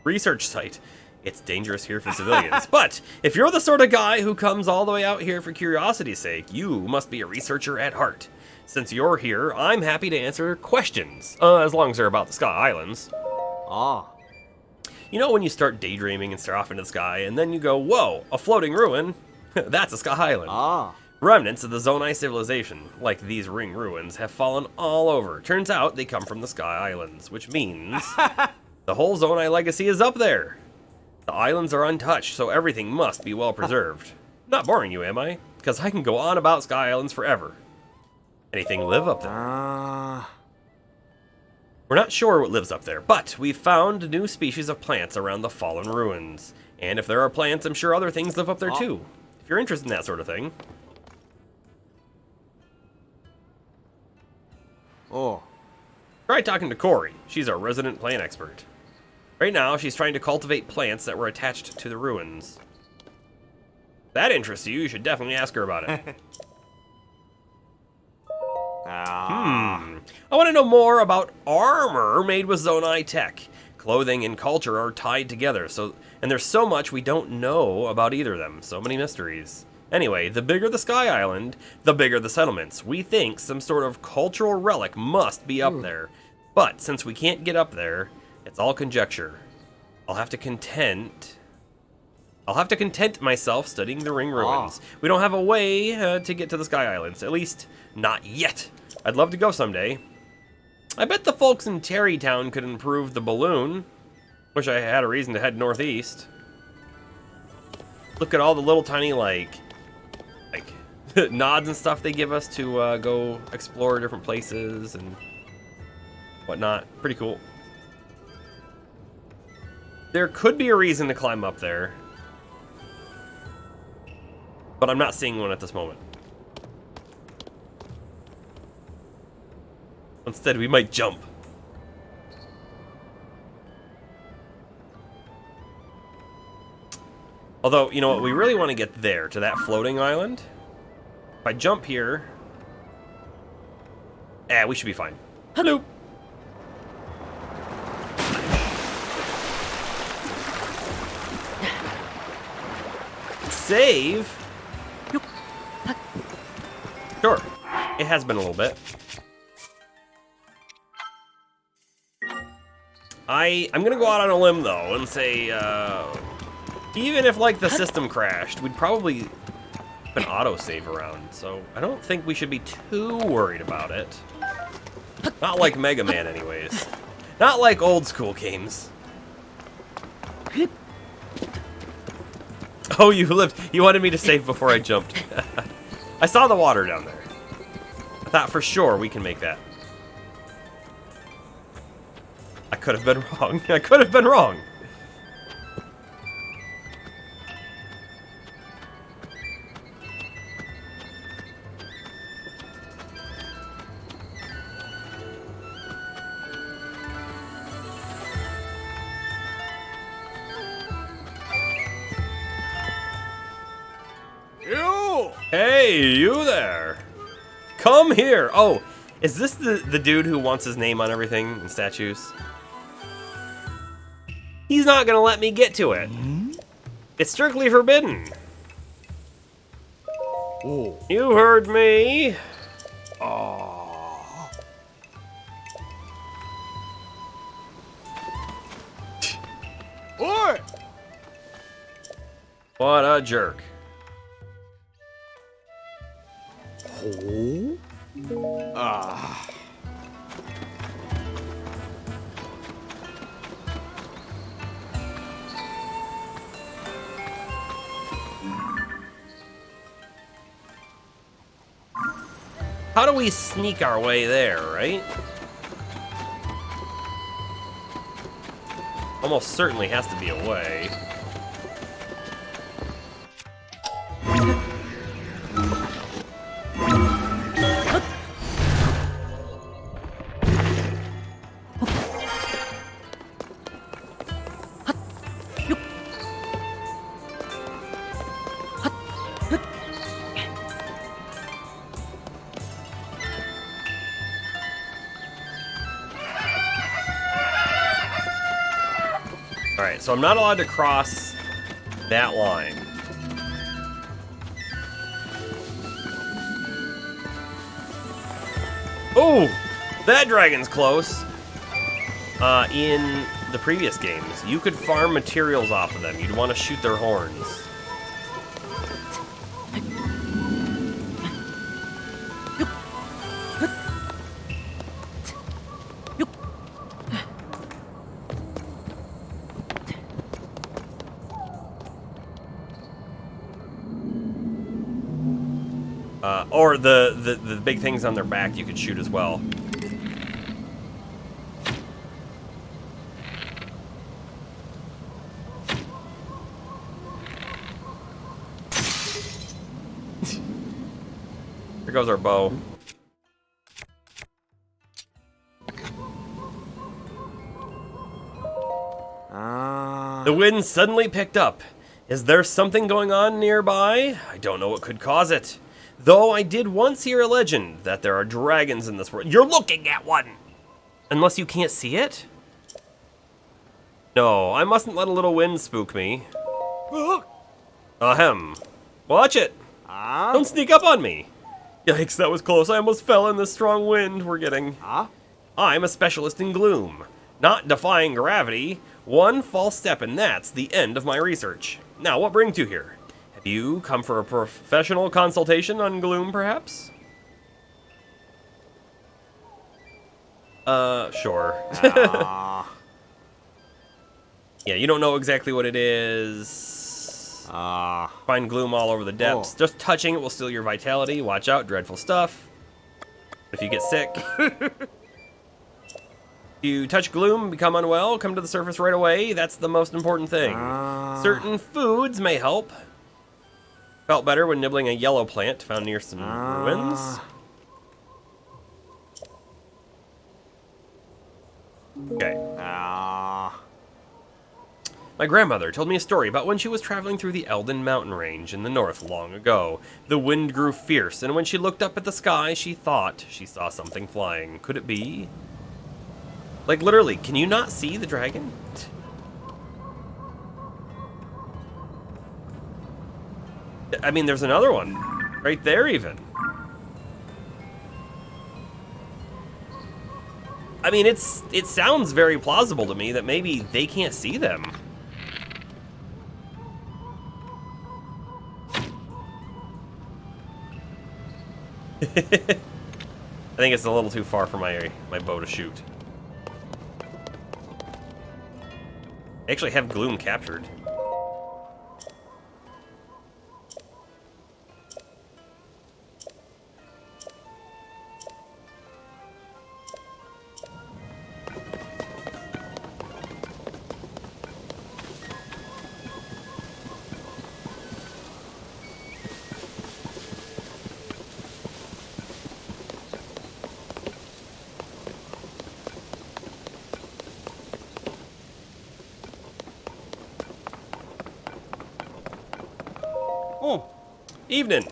research site. It's dangerous here for civilians. But if you're the sort of guy who comes all the way out here for curiosity's sake, you must be a researcher at heart. Since you're here, I'm happy to answer questions, as long as they're about the Sky Islands. You know when you start daydreaming and stare off into the sky, and then you go, whoa, a floating ruin? That's a Sky Island. Remnants of the Zonai civilization, like these ring ruins, have fallen all over. Turns out they come from the Sky Islands, which means the whole Zonai legacy is up there. The islands are untouched, so everything must be well preserved. Not boring you, am I? Because I can go on about Sky Islands forever. Anything live up there? We're not sure what lives up there, but we've found new species of plants around the fallen ruins. And if there are plants, I'm sure other things live up there too. If you're interested in that sort of thing. Try talking to Corey. She's our resident plant expert. Right now, she's trying to cultivate plants that were attached to the ruins. If that interests you, you should definitely ask her about it. I want to know more about armor made with Zonai tech. Clothing and culture are tied together, and there's so much we don't know about either of them. So many mysteries. Anyway, the bigger the Sky Island, the bigger the settlements. We think some sort of cultural relic must be up there. But since we can't get up there, it's all conjecture. I'll have to content myself studying the ring ruins. We don't have a way to get to the Sky Islands, at least not yet. I'd love to go someday. I bet the folks in Terrytown could improve the balloon. Wish I had a reason to head northeast. Look at all the little tiny, like nods and stuff they give us to go explore different places and whatnot. Pretty cool. There could be a reason to climb up there, but I'm not seeing one at this moment. Instead, we might jump. Although, you know what? We really want to get there, to that floating island. If I jump here... we should be fine. Hello. Save? Sure. It has been a little bit. I'm gonna go out on a limb, though, and say, even if, like, the system crashed, we'd probably have an autosave around, so I don't think we should be too worried about it. Not like Mega Man, anyways. Not like old school games. Oh, you lived. You wanted me to save before I jumped. I saw the water down there. I thought for sure we can make that. I could have been wrong. I could have been wrong. You! Hey, you there. Come here. Oh, is this the dude who wants his name on everything in statues? He's not gonna let me get to it. It's strictly forbidden. Oh. You heard me. Oi! What a jerk. Oh. Ah. How do we sneak our way there, right? Almost certainly has to be a way. Alright, so I'm not allowed to cross that line. Oh! That dragon's close! In the previous games, you could farm materials off of them. You'd want to shoot their horns. Or the big things on their back you could shoot as well. Here goes our bow. The wind suddenly picked up. Is there something going on nearby? I don't know what could cause it. Though I did once hear a legend that there are dragons in this world. You're looking at one! Unless you can't see it? No, I mustn't let a little wind spook me. Ahem. Watch it! Don't sneak up on me! Yikes, that was close. I almost fell in this strong wind we're getting. I'm a specialist in gloom. Not defying gravity. One false step and that's the end of my research. Now, what brings you here? Have you come for a professional consultation on gloom, perhaps? Sure. Yeah, you don't know exactly what it is. Find gloom all over the depths. Just touching it will steal your vitality. Watch out, dreadful stuff. If you get sick. You touch gloom, become unwell, come to the surface right away. That's the most important thing. Certain foods may help. Felt better when nibbling a yellow plant found near some ruins. Okay. My grandmother told me a story about when she was traveling through the Eldon mountain range in the north long ago. The wind grew fierce, and when she looked up at the sky, she thought she saw something flying. Could it be? Like, literally, can you not see the dragon? I mean, there's another one. Right there, even. I mean, it sounds very plausible to me that maybe they can't see them. I think it's a little too far for my bow to shoot. I actually have Gloom captured. Oh, Evening.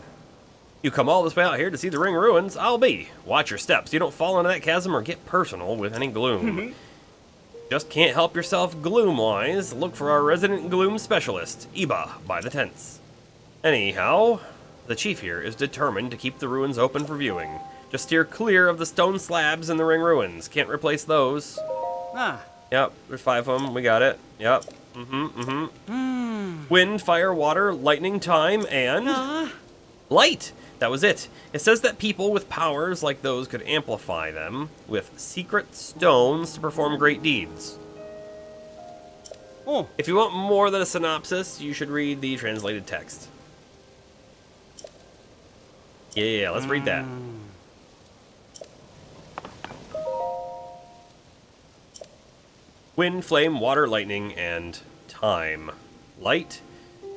You come all this way out here to see the ring ruins. I'll be. Watch your steps. You don't fall into that chasm or get personal with any gloom. Just can't help yourself gloom-wise. Look for our resident gloom specialist, Iba, by the tents. Anyhow, the chief here is determined to keep the ruins open for viewing. Just steer clear of the stone slabs in the ring ruins. Can't replace those. ah, Yep, there's 5 of them. We got it. Yep. Wind, fire, water, lightning, time, and... light! That was it. It says that people with powers like those could amplify them with secret stones to perform great deeds. oh, If you want more than a synopsis, you should read the translated text. Yeah, let's read that. Wind, flame, water, lightning, and time. Light,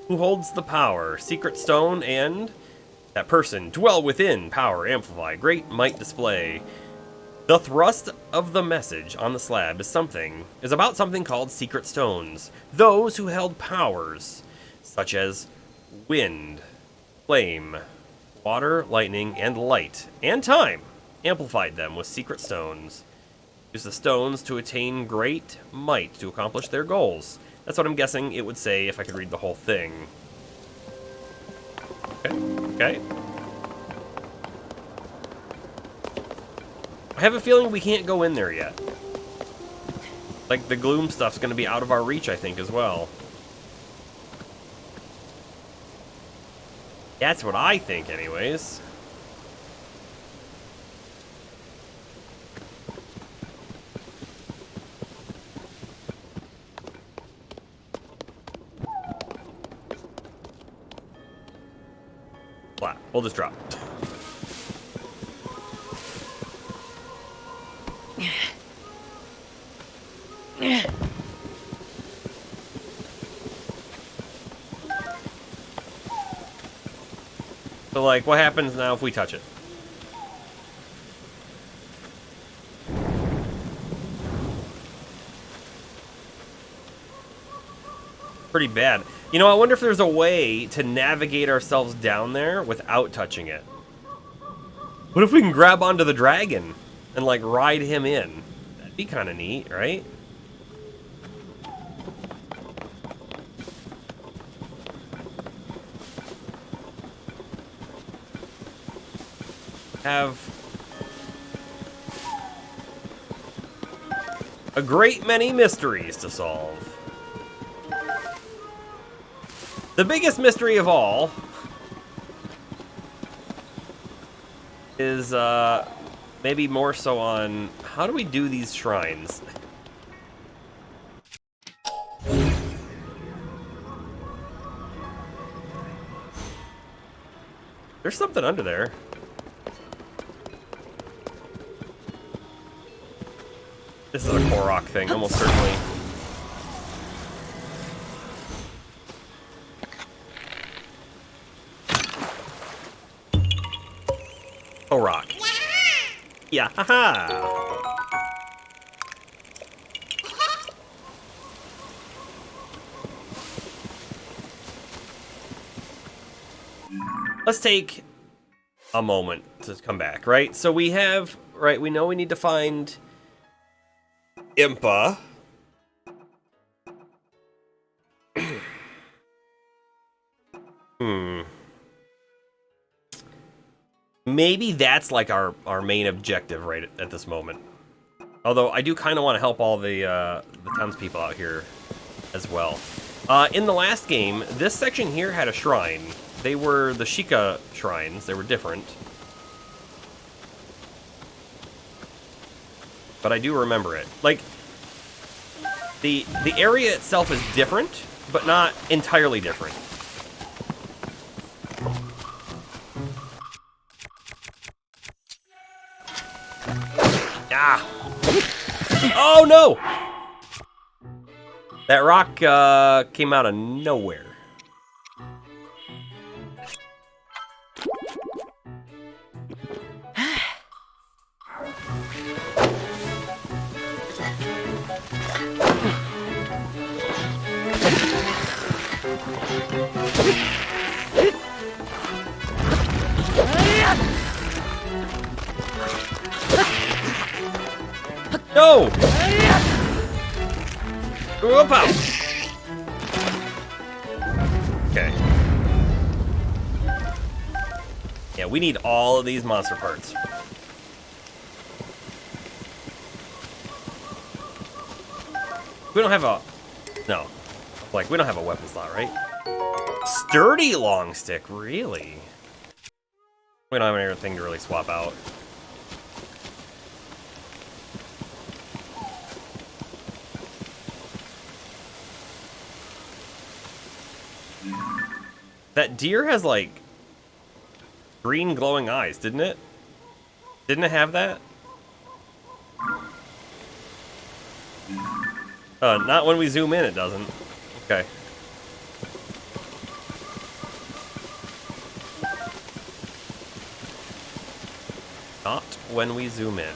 who holds the power, secret stone, and that person dwell within, power, amplify, great might display. The thrust of the message on the slab is about something called secret stones. Those who held powers, such as wind, flame, water, lightning, and light, and time, amplified them with secret stones. Use the stones to attain great might to accomplish their goals. That's what I'm guessing it would say if I could read the whole thing. Okay. I have a feeling we can't go in there yet. Like, the gloom stuff's gonna be out of our reach, I think, as well. That's what I think, anyways. Flat. We'll just drop. So, like, what happens now if we touch it? Pretty bad. You know, I wonder if there's a way to navigate ourselves down there without touching it. What if we can grab onto the dragon and, like, ride him in? That'd be kind of neat, right? Have a great many mysteries to solve. The biggest mystery of all is maybe more so on how do we do these shrines? There's something under there. This is a Korok thing, almost certainly. Korok. Yeah, haha. let's take a moment to come back, right? So we have, right, we know we need to find Impa. Maybe that's like our main objective right at this moment. Although I do kind of want to help all the townspeople out here as well. In the last game, this section here had a shrine. They were the Sheikah shrines. They were different. But I do remember it. Like, the area itself is different, but not entirely different. Ah! Oh no! That rock came out of nowhere. No! Whoop out! Okay. Yeah, we need all of these monster parts. We don't have a... No. Like, we don't have a weapon slot, right? Sturdy long stick, really? We don't have anything to really swap out. That deer has, like, green glowing eyes, didn't it? Didn't it have that? Not when we zoom in, it doesn't. Okay. Not when we zoom in.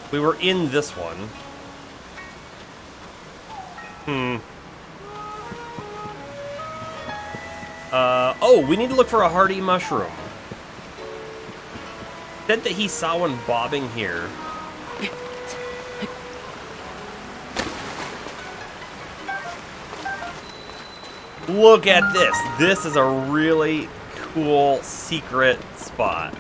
We were in this one. Oh, we need to look for a hardy mushroom. Said that he saw one bobbing here. Look at this. This is a really cool secret spot.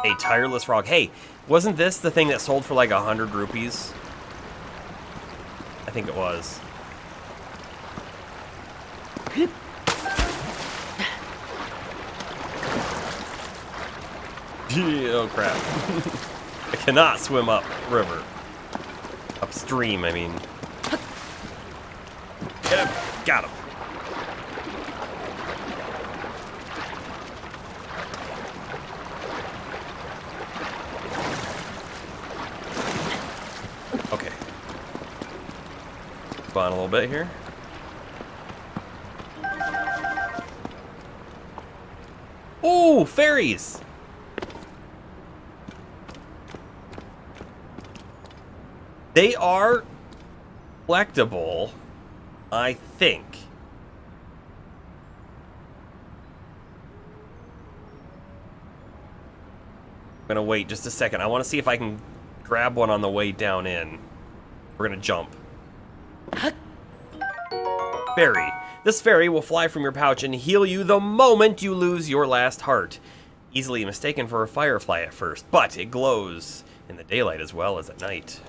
A tireless frog. Hey, wasn't this the thing that sold for like 100 rupees? I think it was. Oh crap. I cannot swim up river. Upstream, I mean. Get him. Got him. Okay. Spawn a little bit here. Ooh, fairies! They are collectible, I think. I'm gonna wait just a second. I want to see if I can grab one on the way down in. We're gonna jump. Fairy. This fairy will fly from your pouch and heal you the moment you lose your last heart. Easily mistaken for a firefly at first, but it glows in the daylight as well as at night.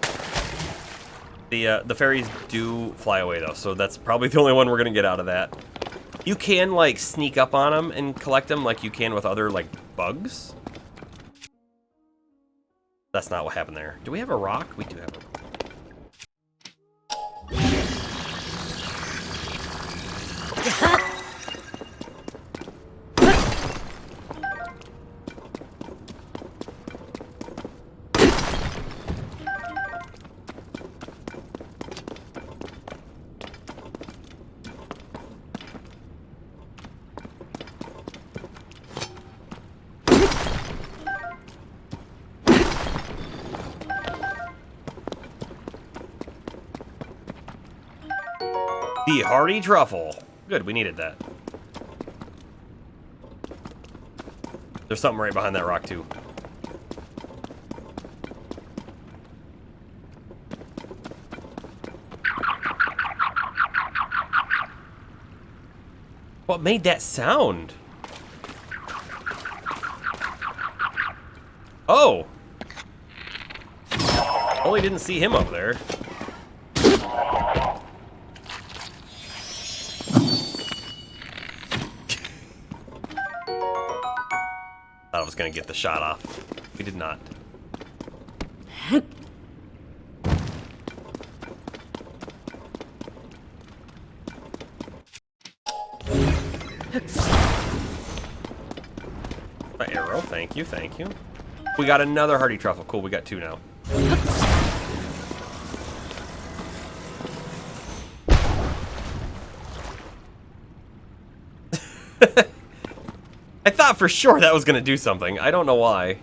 The fairies do fly away though, so that's probably the only one we're gonna get out of that. You can like sneak up on them and collect them like you can with other like bugs. That's not what happened there. Do we have a rock? We do have a rock. The hearty truffle. Good, we needed that. There's something right behind that rock, too. What made that sound? Oh! Only didn't see him up there. Thought I was gonna get the shot off. We did not. My arrow, thank you, thank you. We got another hearty truffle. Cool, we got 2 now. I thought for sure that was gonna do something. I don't know why.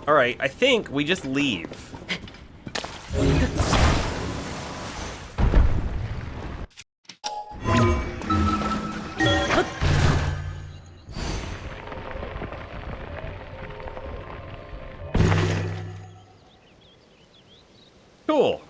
Alright, I think we just leave. Cool.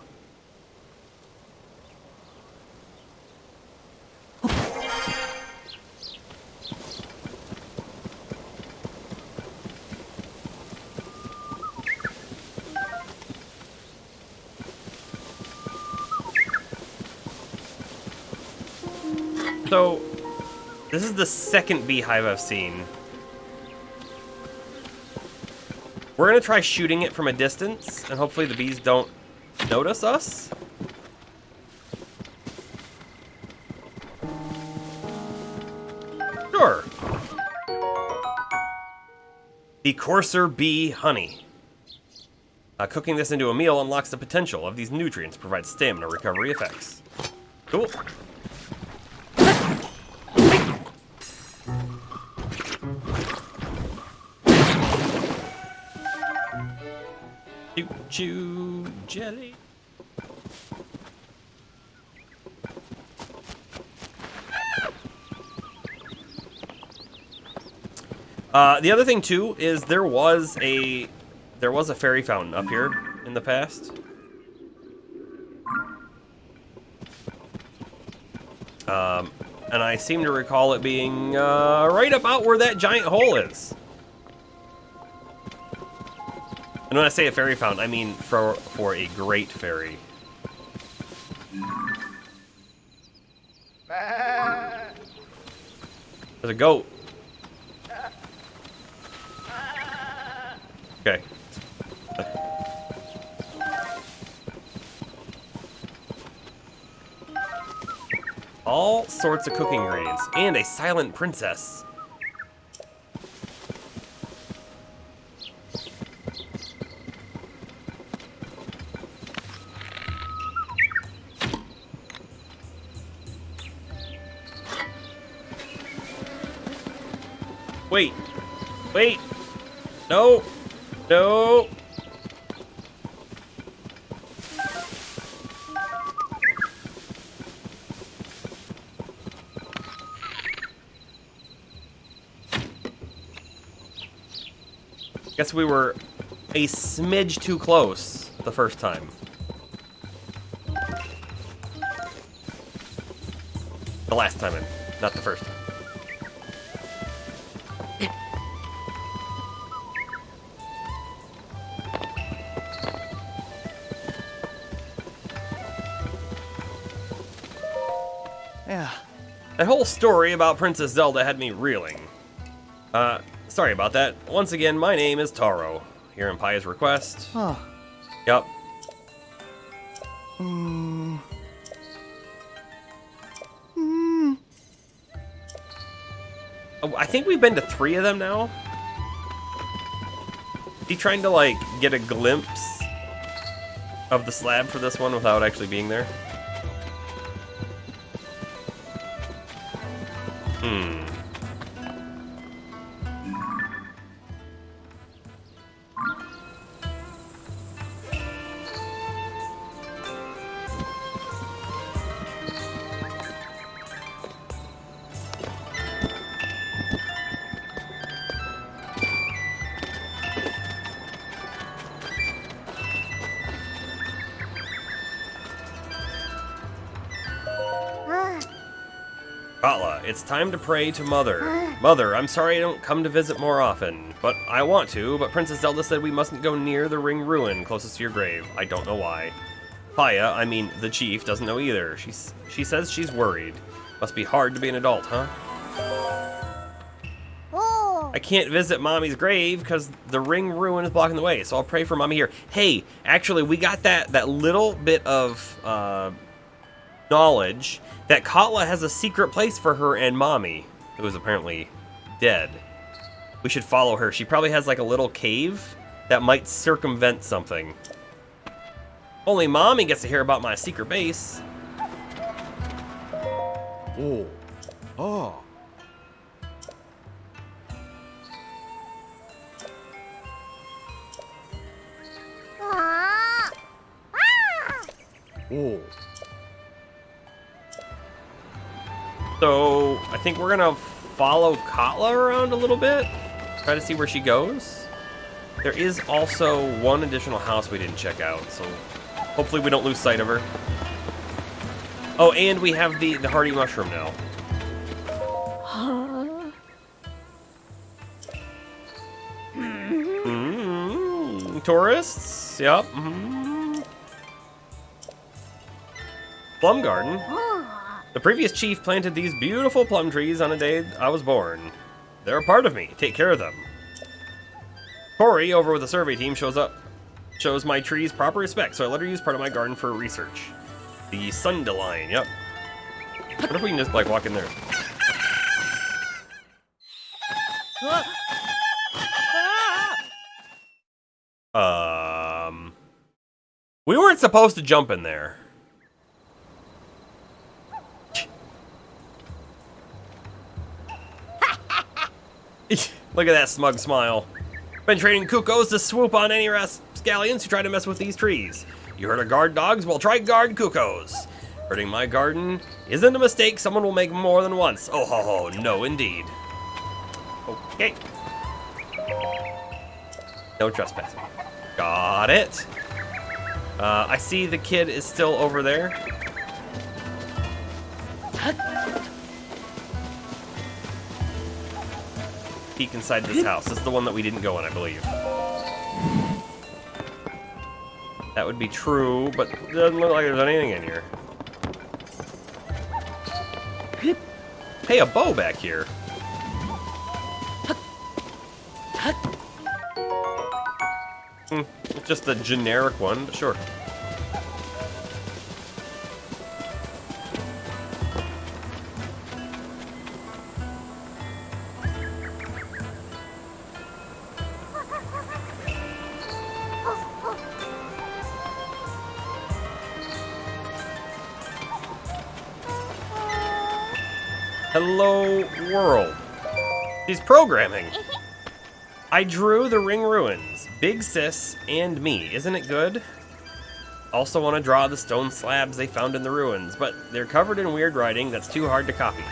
So, this is the second beehive I've seen. We're gonna try shooting it from a distance, and hopefully the bees don't notice us. Sure. The coarser bee honey. Cooking this into a meal unlocks the potential of these nutrients, provides stamina recovery effects. Cool. Choo jelly. The other thing too is there was a fairy fountain up here in the past. And I seem to recall it being right about where that giant hole is. And when I say a fairy fountain, I mean for a great fairy. There's a goat. Okay. All sorts of cooking ingredients and a silent princess. Wait. Wait. No. No. Guess we were a smidge too close the first time. The last time, not the first time. Yeah. That whole story about Princess Zelda had me reeling. Sorry about that. Once again, my name is Taro. Here in Paya's request. Oh. Yup. Oh, I think we've been to 3 of them now. He trying to, like, get a glimpse of the slab for this one without actually being there. Hmm. Katla, it's time to pray to Mother. Mother, I'm sorry I don't come to visit more often, but I want to, but Princess Zelda said we mustn't go near the ring ruin closest to your grave. I don't know why. Paya, I mean, the chief, doesn't know either. She says she's worried. Must be hard to be an adult, huh? I can't visit Mommy's grave because the ring ruin is blocking the way, so I'll pray for Mommy here. Hey, actually, we got that little bit of knowledge that Katla has a secret place for her and Mommy, who is apparently dead. We should follow her. She probably has like a little cave that might circumvent something. Only Mommy gets to hear about my secret base. Oh. Oh. Oh. So I think we're gonna follow Katla around a little bit, try to see where she goes. There is also one additional house we didn't check out, so hopefully we don't lose sight of her. Oh, and we have the hardy mushroom now. Tourists, yep. Plum garden. The previous chief planted these beautiful plum trees on a day I was born. They're a part of me. Take care of them. Tori, over with the survey team, shows my trees proper respect, so I let her use part of my garden for research. The Sundaline, yep. What if we can just, like, walk in there? We weren't supposed to jump in there. Look at that smug smile. Been training Kukos to swoop on any scallions who try to mess with these trees. You heard of guard dogs? Well, try guard Kukos. Hurting my garden isn't a mistake someone will make more than once. Oh ho ho, no indeed. Okay. No trespassing. Got it. I see the kid is still over there. Peek inside this house. This is the one that we didn't go in, I believe. That would be true, but it doesn't look like there's anything in here. Hey, a bow back here. It's just a generic one, but sure. Hello, world. She's programming. I drew the ring ruins, Big Sis and me. Isn't it good? Also want to draw the stone slabs they found in the ruins, but they're covered in weird writing that's too hard to copy.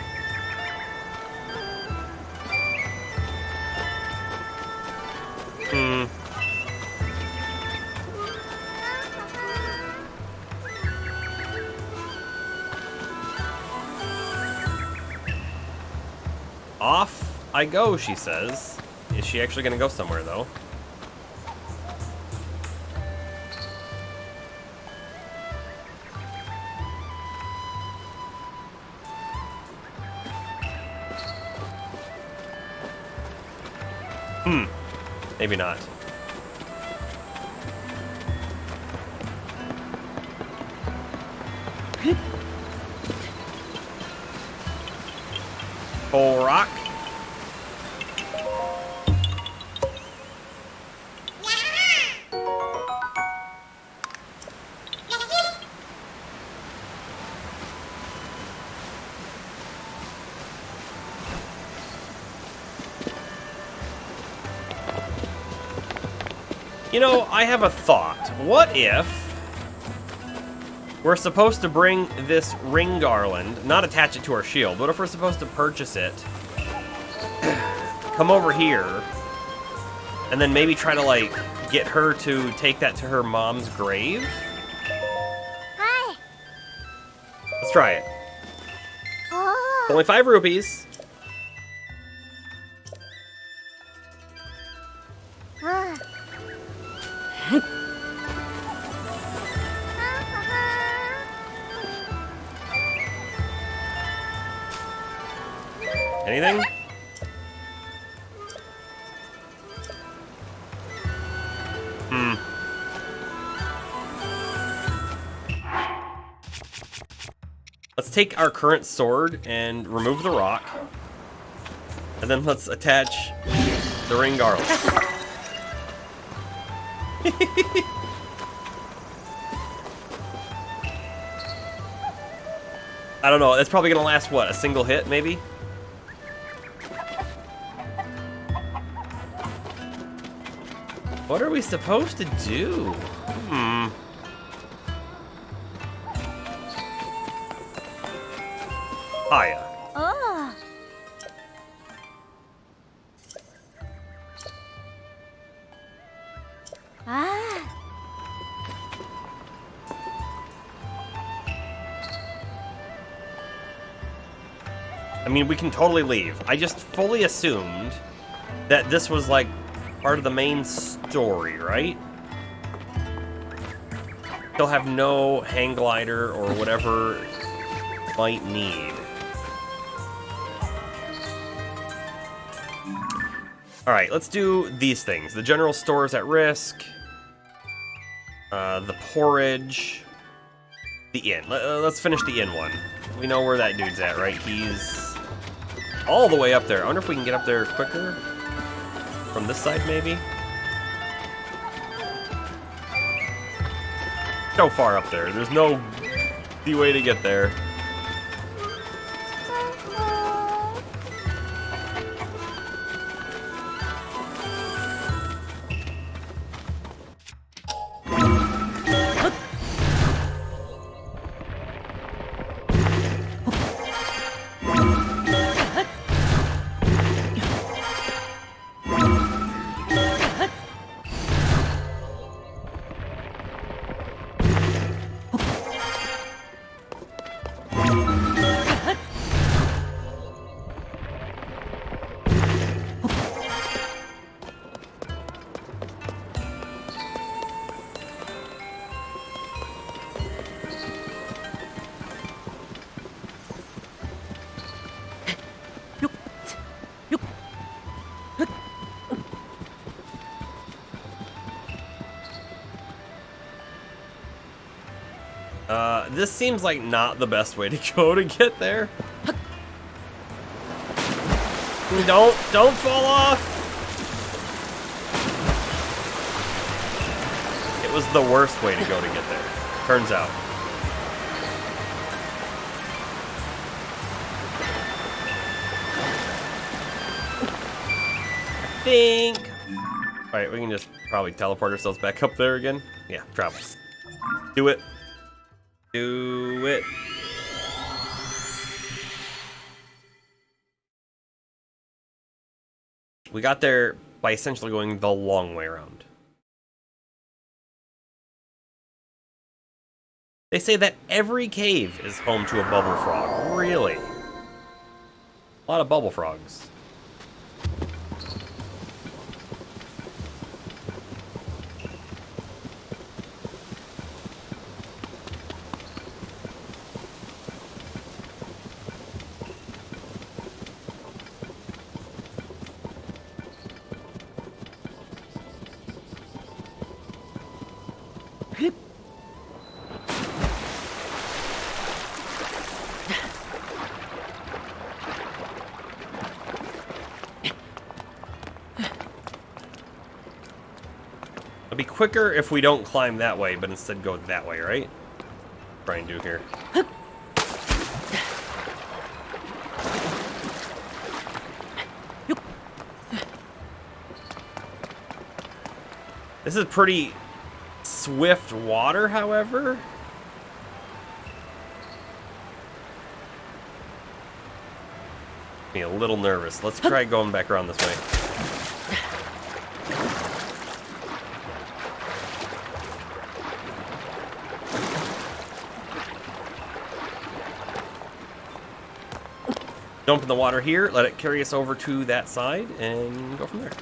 Off I go, she says. Is she actually gonna go somewhere, though? Maybe not. Full rock. You know, I have a thought. What if we're supposed to bring this ring garland, not attach it to our shield, but if we're supposed to purchase it, come over here, and then maybe try to, like, get her to take that to her mom's grave? Hi. Let's try it. Oh. It's only 5 rupees. Ah. Anything? Let's take our current sword and remove the rock. And then let's attach the ring garland. I don't know, that's probably gonna last, what, a single hit, maybe? What are we supposed to do? Hiya. Oh. Ah. I mean, we can totally leave. I just fully assumed that this was, like, part of the main story, right? They'll have no hang glider or whatever might need. Alright, let's do these things. The general store is at risk. The porridge. The inn. Let's finish the inn one. We know where that dude's at, right? He's all the way up there. I wonder if we can get up there quicker. From this side, maybe? So far up there. There's no easy way to get there. This seems like not the best way to go to get there. Don't fall off. It was the worst way to go to get there, turns out. I think. All right, we can just probably teleport ourselves back up there again. Yeah, travel. Do it. Do it. We got there by essentially going the long way around. They say that every cave is home to a bubble frog. Really? A lot of bubble frogs. It'll be quicker if we don't climb that way, but instead go that way, right? Try and do here. This is pretty swift water, however. Me a little nervous. Let's try going back around this way. Dump in the water here, let it carry us over to that side, and go from there.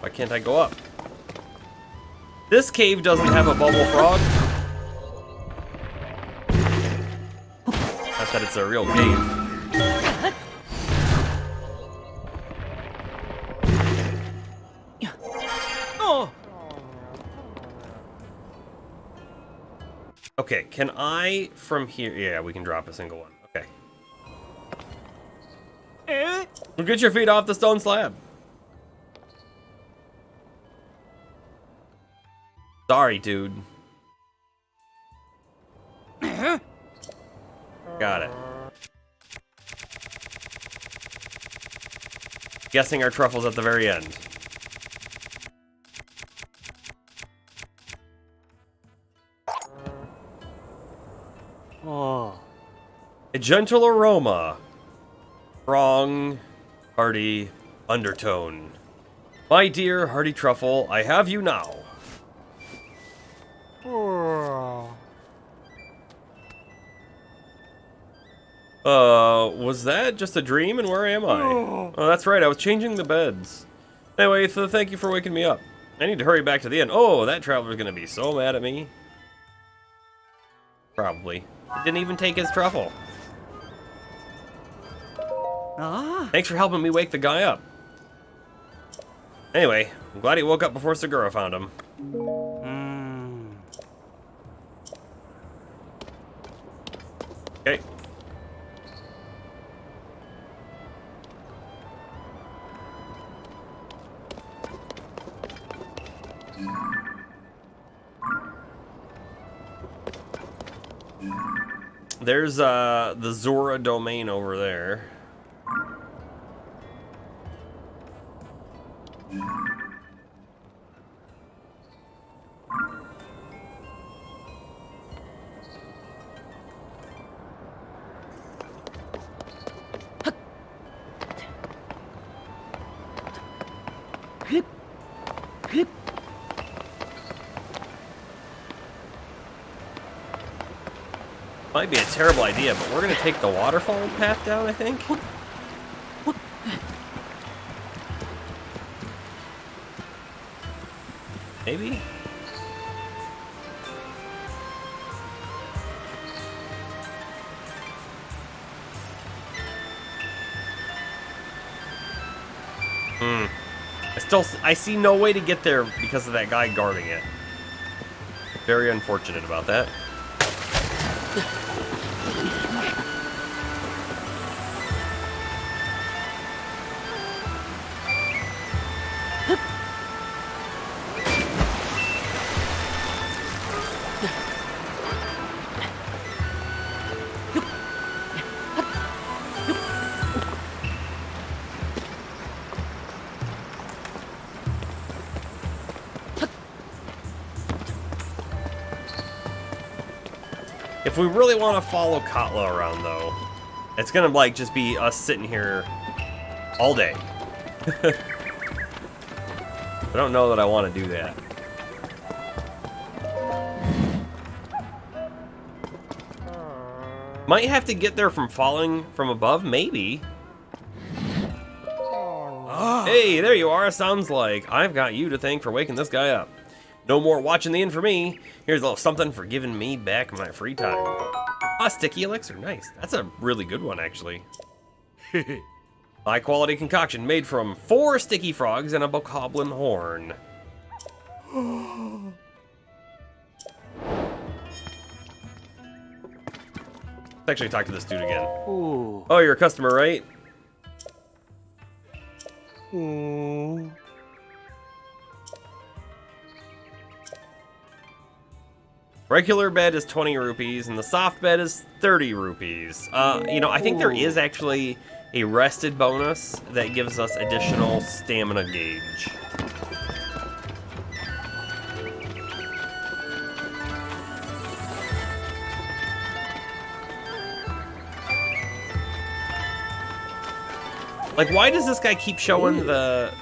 Why can't I go up? This cave doesn't have a bubble frog. Not that it's a real cave. Oh! Okay, can I from here? Yeah, we can drop a single one. Okay. Well, get your feet off the stone slab. Sorry, dude. Got it. Guessing our truffle's at the very end. Oh. A gentle aroma. Strong, hearty undertone. My dear hearty truffle, I have you now. Was that just a dream, and where am I? Oh, that's right, I was changing the beds. Anyway, so thank you for waking me up. I need to hurry back to the end. Oh, that traveler's gonna be so mad at me. Probably. He didn't even take his truffle. Ah. Thanks for helping me wake the guy up. Anyway, I'm glad he woke up before Segura found him. Okay. There's the Zora domain over there. Might be a terrible idea, but we're gonna take the waterfall path down, I think. Maybe? I see no way to get there because of that guy guarding it. Very unfortunate about that. If we really want to follow Katla around, though, it's gonna like just be us sitting here all day. I don't know that I want to do that. Might have to get there from falling from above, maybe. Hey, there you are. Sounds like I've got you to thank for waking this guy up. No more watching the Inn for me. Here's a little something for giving me back my free time. Ah, sticky elixir, nice. That's a really good one, actually. High quality concoction made from 4 sticky frogs and a bokoblin horn. Let's actually talk to this dude again. Oh. Oh, you're a customer, right? Oh. Regular bed is 20 rupees, and the soft bed is 30 rupees. You know, I think there is actually a rested bonus that gives us additional stamina gauge. Like, why does this guy keep showing the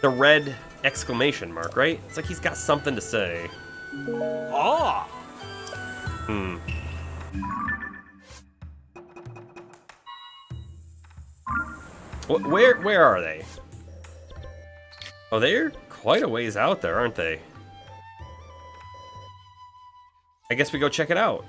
red exclamation mark, right? It's like he's got something to say. Ah. Hmm. Where are they? Oh, they're quite a ways out there, aren't they? I guess we go check it out.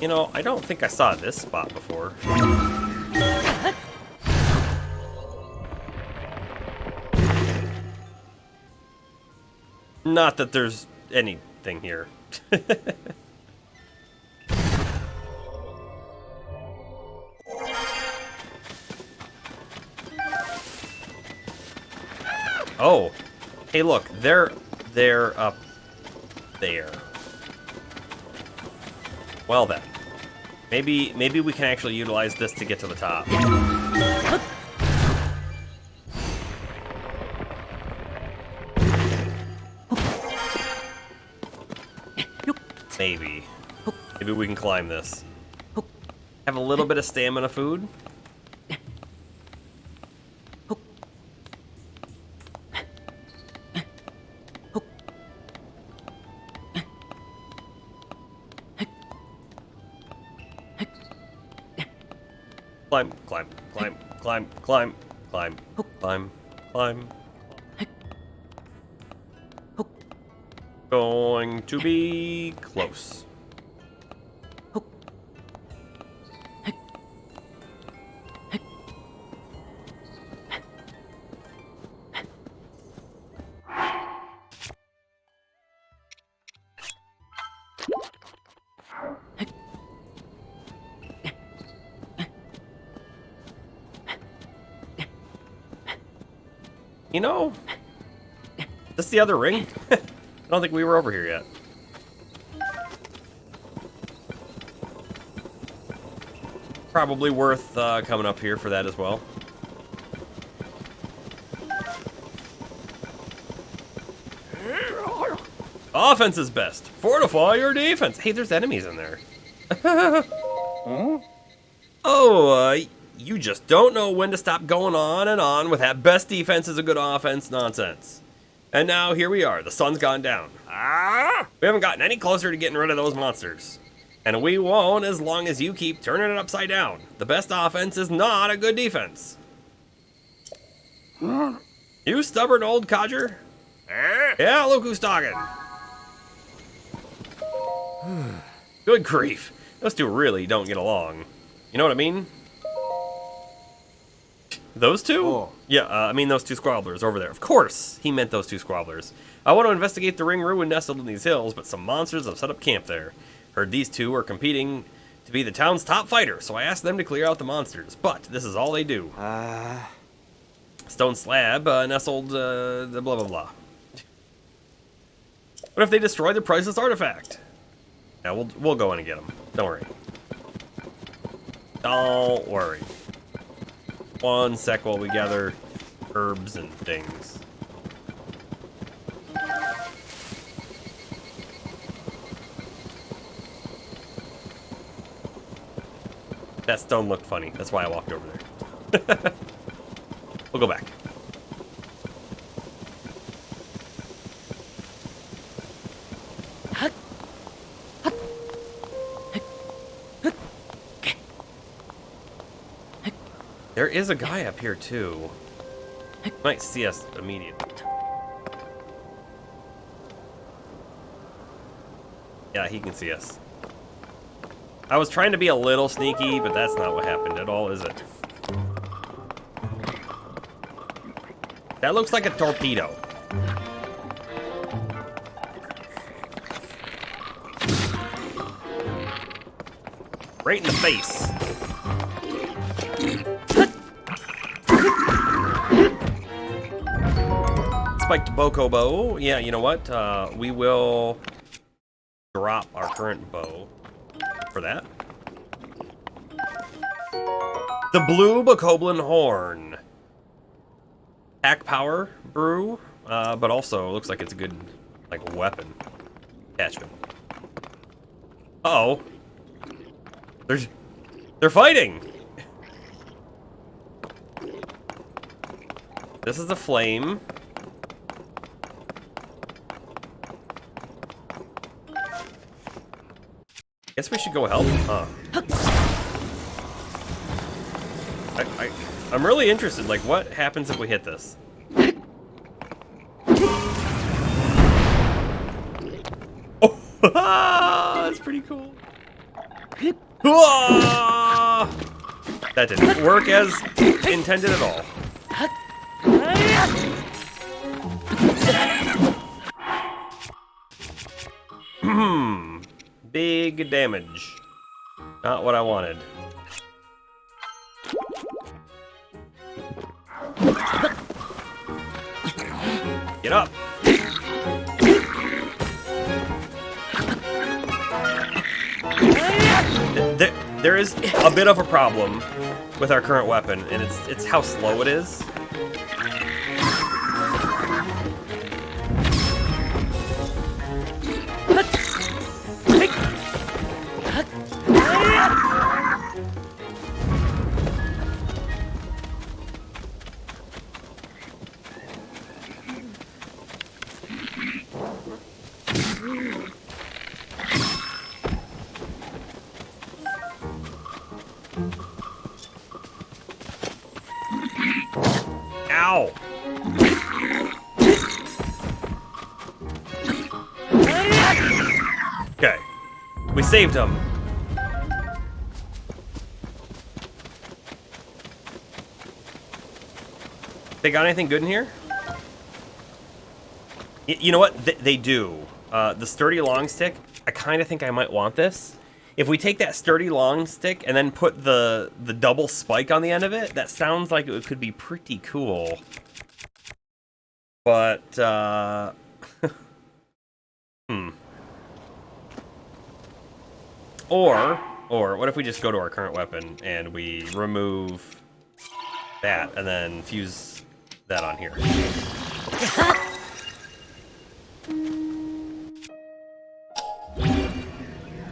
You know, I don't think I saw this spot before. Not that there's anything here. Oh, hey, look, they're up there. Well then, maybe we can actually utilize this to get to the top. Maybe we can climb this. Have a little bit of stamina food. Climb, climb, climb, climb, climb, climb, climb, climb. Going to be close. You know, this is the other ring? I don't think we were over here yet. Probably worth coming up here for that as well. Offense is best. Fortify your defense. Hey, there's enemies in there. Huh? Oh, you just don't know when to stop going on and on with that best defense is a good offense nonsense. And now here we are. The sun's gone down. We haven't gotten any closer to getting rid of those monsters. And we won't as long as you keep turning it upside down. The best offense is not a good defense. You stubborn old codger. Yeah, look who's talking. Good grief. Those two really don't get along. You know what I mean? Those two? Oh. Yeah, I mean those two squabblers over there. Of course, he meant those two squabblers. I want to investigate the ring ruin nestled in these hills, but some monsters have set up camp there. Heard these two are competing to be the town's top fighter, so I asked them to clear out the monsters. But this is all they do. Stone slab nestled the blah blah blah. What if they destroy the priceless artifact? Yeah, we'll go in and get them. Don't worry. Don't worry. One sec while we gather herbs and things. That stone looked funny. That's why I walked over there. We'll go back. There is a guy up here too. Might see us immediately. Yeah, he can see us. I was trying to be a little sneaky, but that's not what happened at all, is it? That looks like a torpedo. Right in the face. Spiked Boko bow. Yeah, you know what? We will drop our current bow for that. The blue Bokoblin horn. Attack power brew, but also looks like it's a good like weapon attachment. Uh-oh. They're fighting. This is the flame. Guess we should go help, huh? I'm really interested, like, what happens if we hit this? Oh, that's pretty cool. That didn't work as intended at all. Big damage. Not what I wanted. Get up. There is a bit of a problem with our current weapon, and it's how slow it is. Ow! Okay. We saved him. They got anything good in here? You know what? They do. The sturdy long stick, I kind of think I might want this. If we take that sturdy long stick and then put the double spike on the end of it, that sounds like it could be pretty cool. But, Or what if we just go to our current weapon and we remove that and then fuse that on here?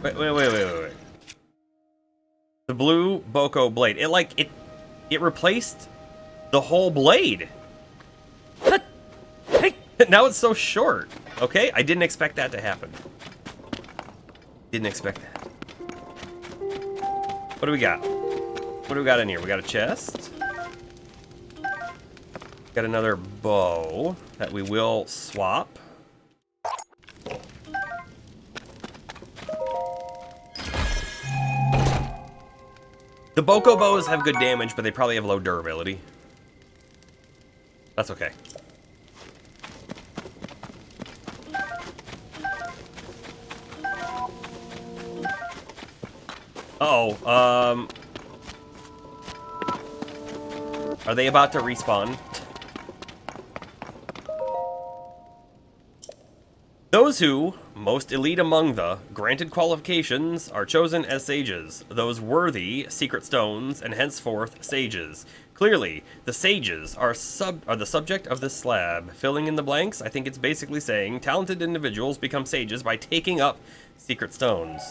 Wait. The blue Boko blade. It replaced the whole blade. Now it's so short. Okay, I didn't expect that to happen. Didn't expect that. What do we got? What do we got in here? We got a chest. Got another bow that we will swap. The Boko bows have good damage, but they probably have low durability. That's okay. Uh-oh, are they about to respawn? Those who, most elite among the granted qualifications, are chosen as sages. Those worthy, secret stones, and henceforth sages. Clearly, the sages are the subject of this slab. Filling in the blanks, I think it's basically saying talented individuals become sages by taking up secret stones.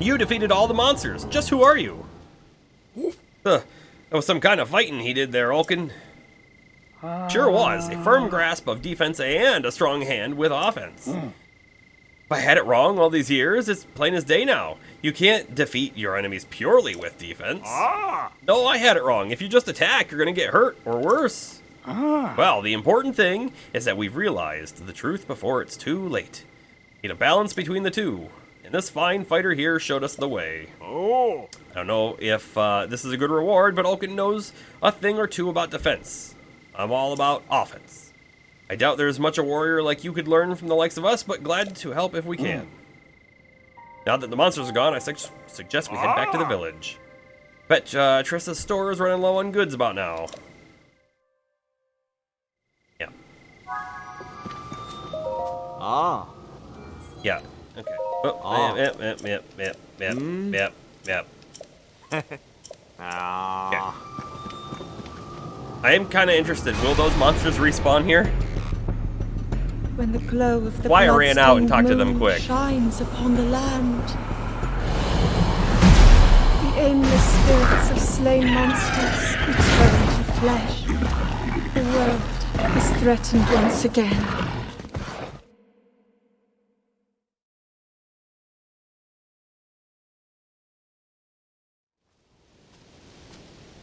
You defeated all the monsters. Just who are you? That was some kind of fighting he did there, Ulkin. Sure was. A firm grasp of defense and a strong hand with offense. If I had it wrong all these years, it's plain as day now. You can't defeat your enemies purely with defense. No, I had it wrong. If you just attack, you're going to get hurt, or worse. Well, the important thing is that we've realized the truth before it's too late. Need a balance between the two. And this fine fighter here showed us the way. I don't know if this is a good reward, but Ulkin knows a thing or two about defense. I'm all about offense. I doubt there's much a warrior like you could learn from the likes of us, but glad to help if we can. Now that the monsters are gone, I suggest we head back to the village. Bet Trista's store is running low on goods about now. Yeah. Yeah. Okay. Oh, yep. Yeah. I am kind of interested. Will those monsters respawn here? When the glow of the Why I ran out and talked to them moon quick. shines upon the land. The aimless spirits of slain monsters return to flesh. The world is threatened once again.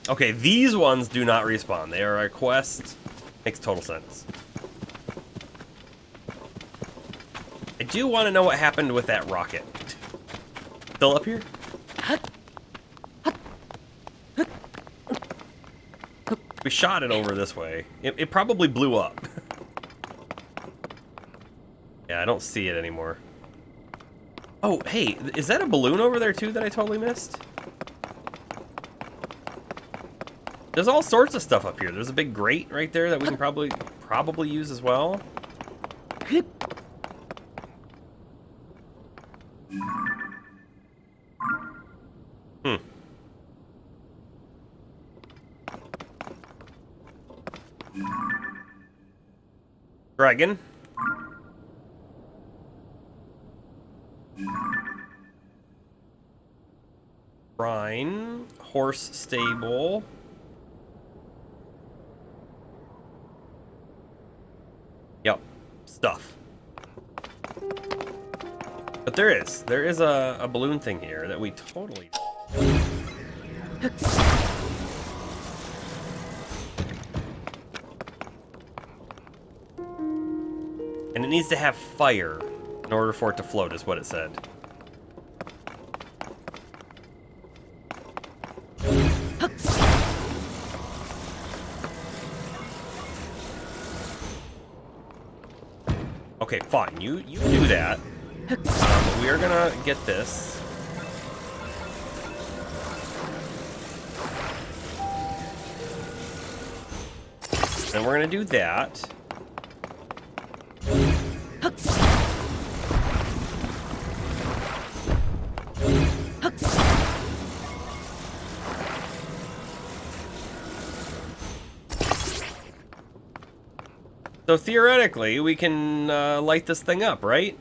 Okay, these ones do not respawn. They are a quest. Makes total sense. I do want to know what happened with that rocket. Still up here? We shot it over this way. It probably blew up. Yeah, I don't see it anymore. Oh, hey, is that a balloon over there too that I totally missed? There's all sorts of stuff up here. There's a big grate right there that we can probably use as well. Dragon. Shrine. Horse stable. Yep. Stuff. But there is a balloon thing here that we totally... And it needs to have fire in order for it to float, is what it said. Okay, fine. You do that. We are gonna get this. And we're gonna do that. So theoretically, we can light this thing up, right?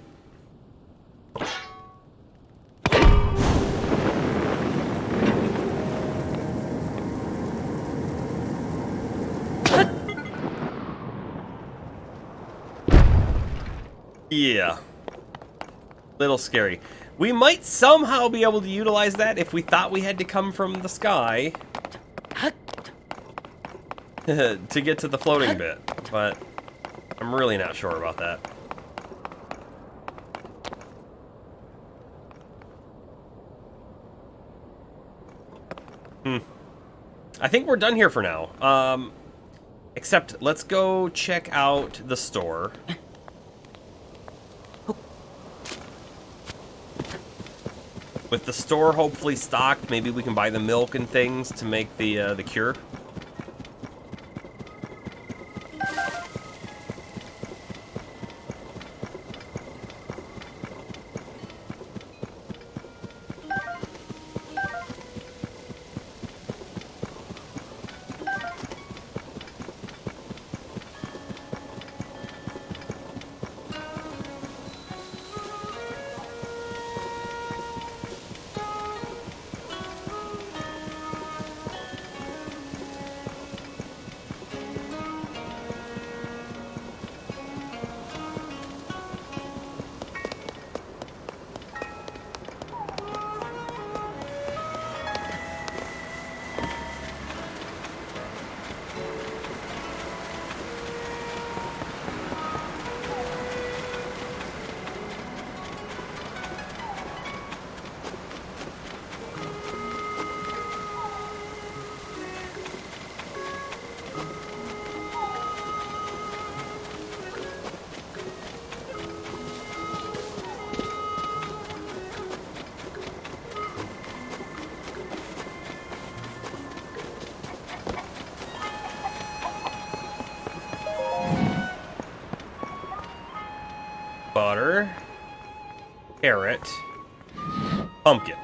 Yeah. Little scary. We might somehow be able to utilize that if we thought we had to come from the sky to get to the floating bit, but I'm really not sure about that. I think we're done here for now. Except, let's go check out the store. With the store hopefully stocked, maybe we can buy the milk and things to make the cure. Butter, carrot, pumpkin.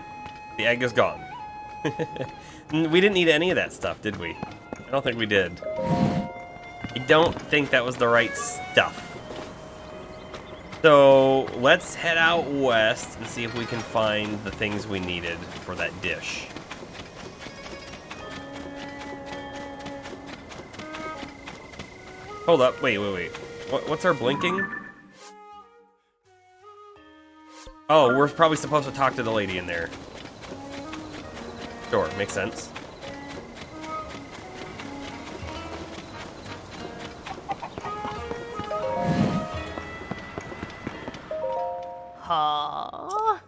The egg is gone. We didn't need any of that stuff, did we? I don't think we did. I don't think that was the right stuff. So let's head out west and see if we can find the things we needed for that dish. Hold up, wait. What's our blinking? Oh, we're probably supposed to talk to the lady in there. Sure, makes sense. Huh?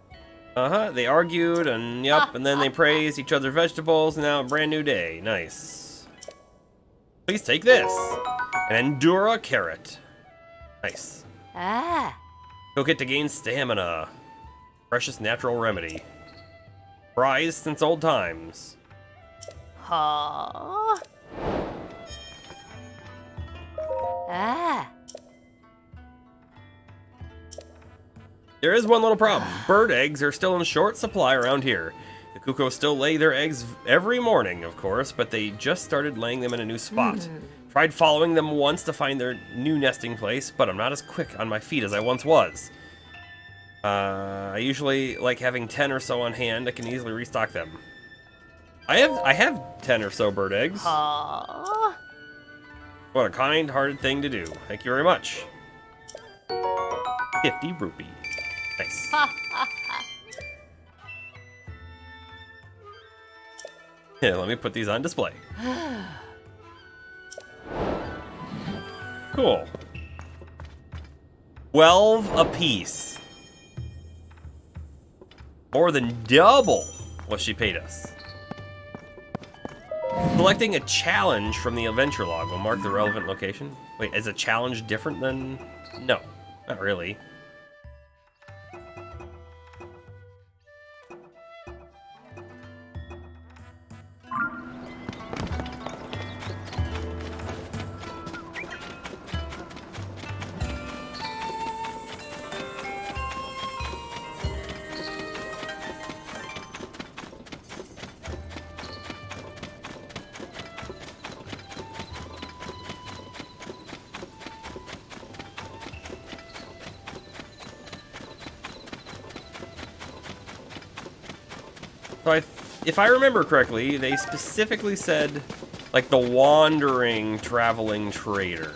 Uh-huh, they argued, and yup, and then they praised each other's vegetables, and now a brand new day. Nice. Please take this. An Endura carrot. Nice. Ah. Cook it to gain stamina. Precious natural remedy. Prized since old times. Huh? Ah. There is one little problem. Bird eggs are still in short supply around here. The cuckoos still lay their eggs every morning, of course, but they just started laying them in a new spot. Tried following them once to find their new nesting place, but I'm not as quick on my feet as I once was. I usually like having 10 or so on hand. I can easily restock them. I have 10 or so bird eggs. Huh? What a kind-hearted thing to do. Thank you very much. 50 rupee. Nice. Yeah, let me put these on display. Cool. 12 apiece. More than double what she paid us. Selecting a challenge from the adventure log will mark the relevant location. Wait, is a challenge different than... No, not really. So if I remember correctly, they specifically said, like, the wandering traveling trader.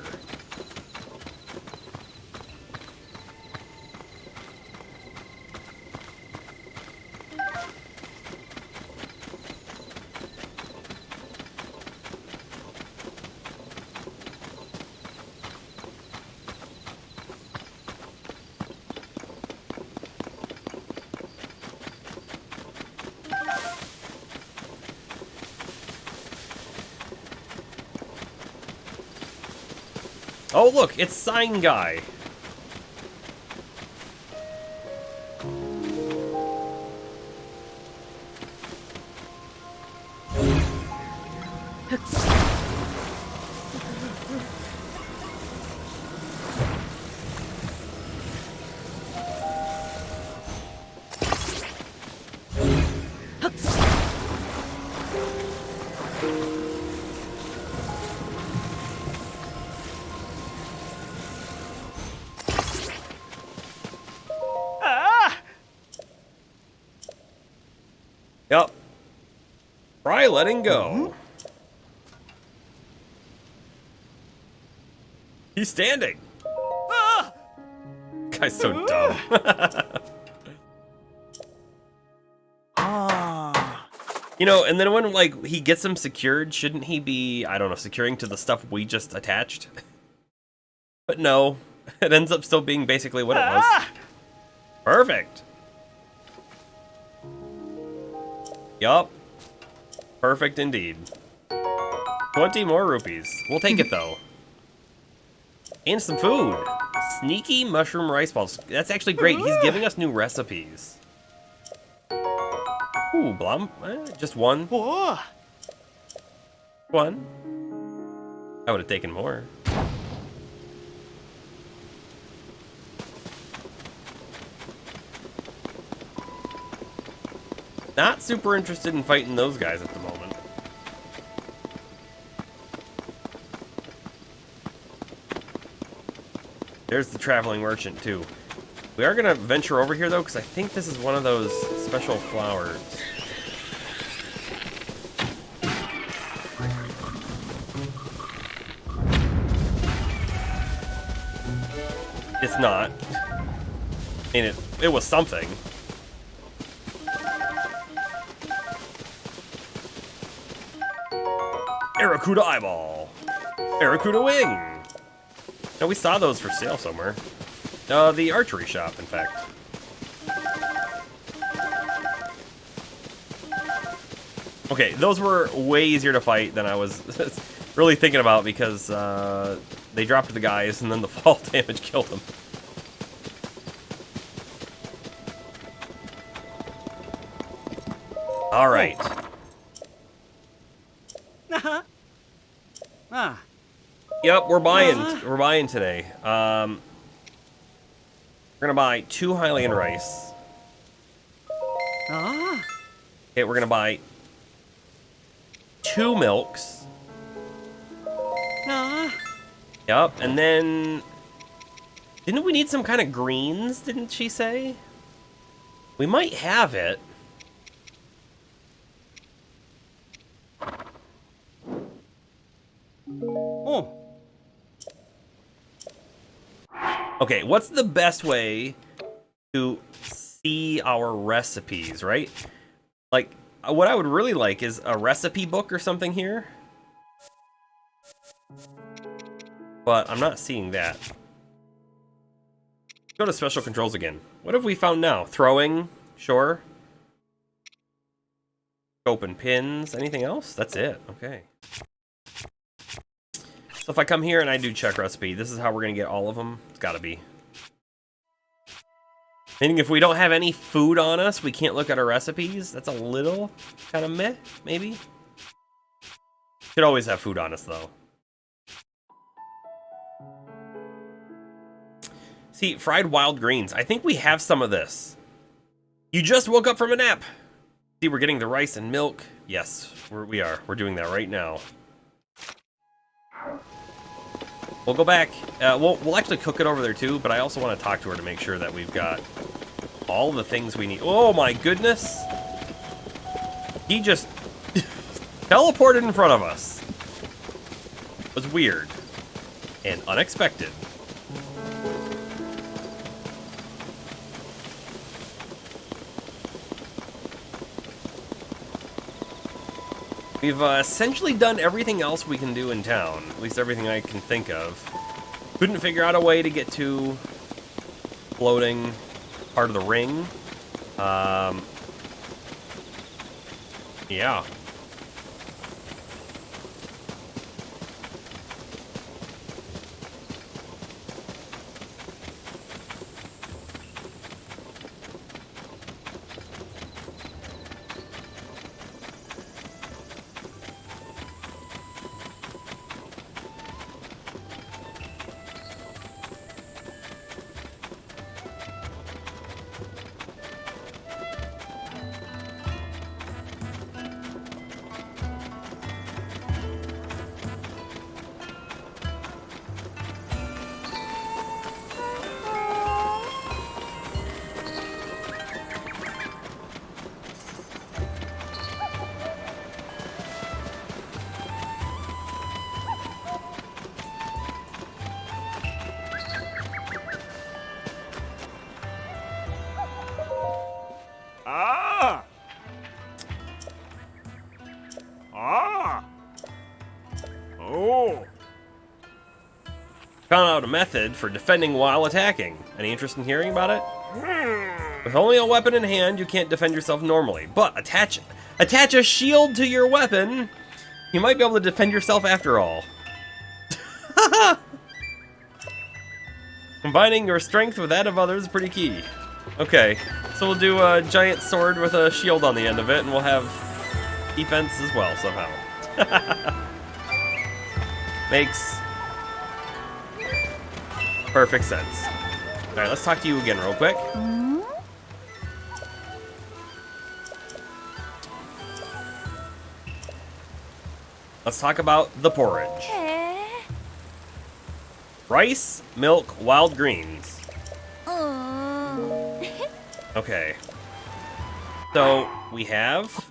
Oh, look, it's Sign Guy. Yep. Try letting go. He's standing. Guy's so dumb. You know, and then when, like, he gets him secured, shouldn't he be, I don't know, securing to the stuff we just attached? But no, it ends up still being basically what it was. Perfect. Yup. Perfect indeed. 20 more rupees. We'll take it, though. And some food. Sneaky mushroom rice balls. That's actually great. He's giving us new recipes. Ooh, Blum. Just one. One. I would have taken more. Not super interested in fighting those guys at the moment. There's the traveling merchant, too. We are going to venture over here, though, because I think this is one of those special flowers. It's not. I mean, it was something. Aracuda eyeball. Aracuda wing. No, we saw those for sale somewhere. The archery shop, in fact. Okay, those were way easier to fight than I was really thinking about because they dropped the guys and then the fall damage killed them. All right. Yep, we're buying. We're buying today. We're gonna buy 2 Hylian rice. Okay, we're gonna buy 2 milks. Yep, and then didn't we need some kind of greens? Didn't she say? We might have it. Okay, what's the best way to see our recipes, right? Like, what I would really like is a recipe book or something here. But I'm not seeing that. Go to special controls again. What have we found now? Throwing, sure. Open pins, anything else? That's it, okay. So if I come here and I do check recipe, this is how we're gonna get all of them? It's gotta be. Meaning if we don't have any food on us, we can't look at our recipes? That's a little kind of meh, maybe? Should always have food on us, though. See, fried wild greens. I think we have some of this. You just woke up from a nap. See, we're getting the rice and milk. Yes, we are. We're doing that right now. We'll go back. We'll actually cook it over there too, but I also want to talk to her to make sure that we've got all the things we need. Oh my goodness! He just teleported in front of us. It was weird and unexpected. We've essentially done everything else we can do in town. At least everything I can think of. Couldn't figure out a way to get to floating part of the ring. Yeah. Found out a method for defending while attacking. Any interest in hearing about it? With only a weapon in hand, you can't defend yourself normally. But attach a shield to your weapon, you might be able to defend yourself after all. Combining your strength with that of others is pretty key. Okay, so we'll do a giant sword with a shield on the end of it, and we'll have defense as well somehow. Makes perfect sense. Alright, let's talk to you again real quick. Let's talk about the porridge. Rice, milk, wild greens. Okay. So, we have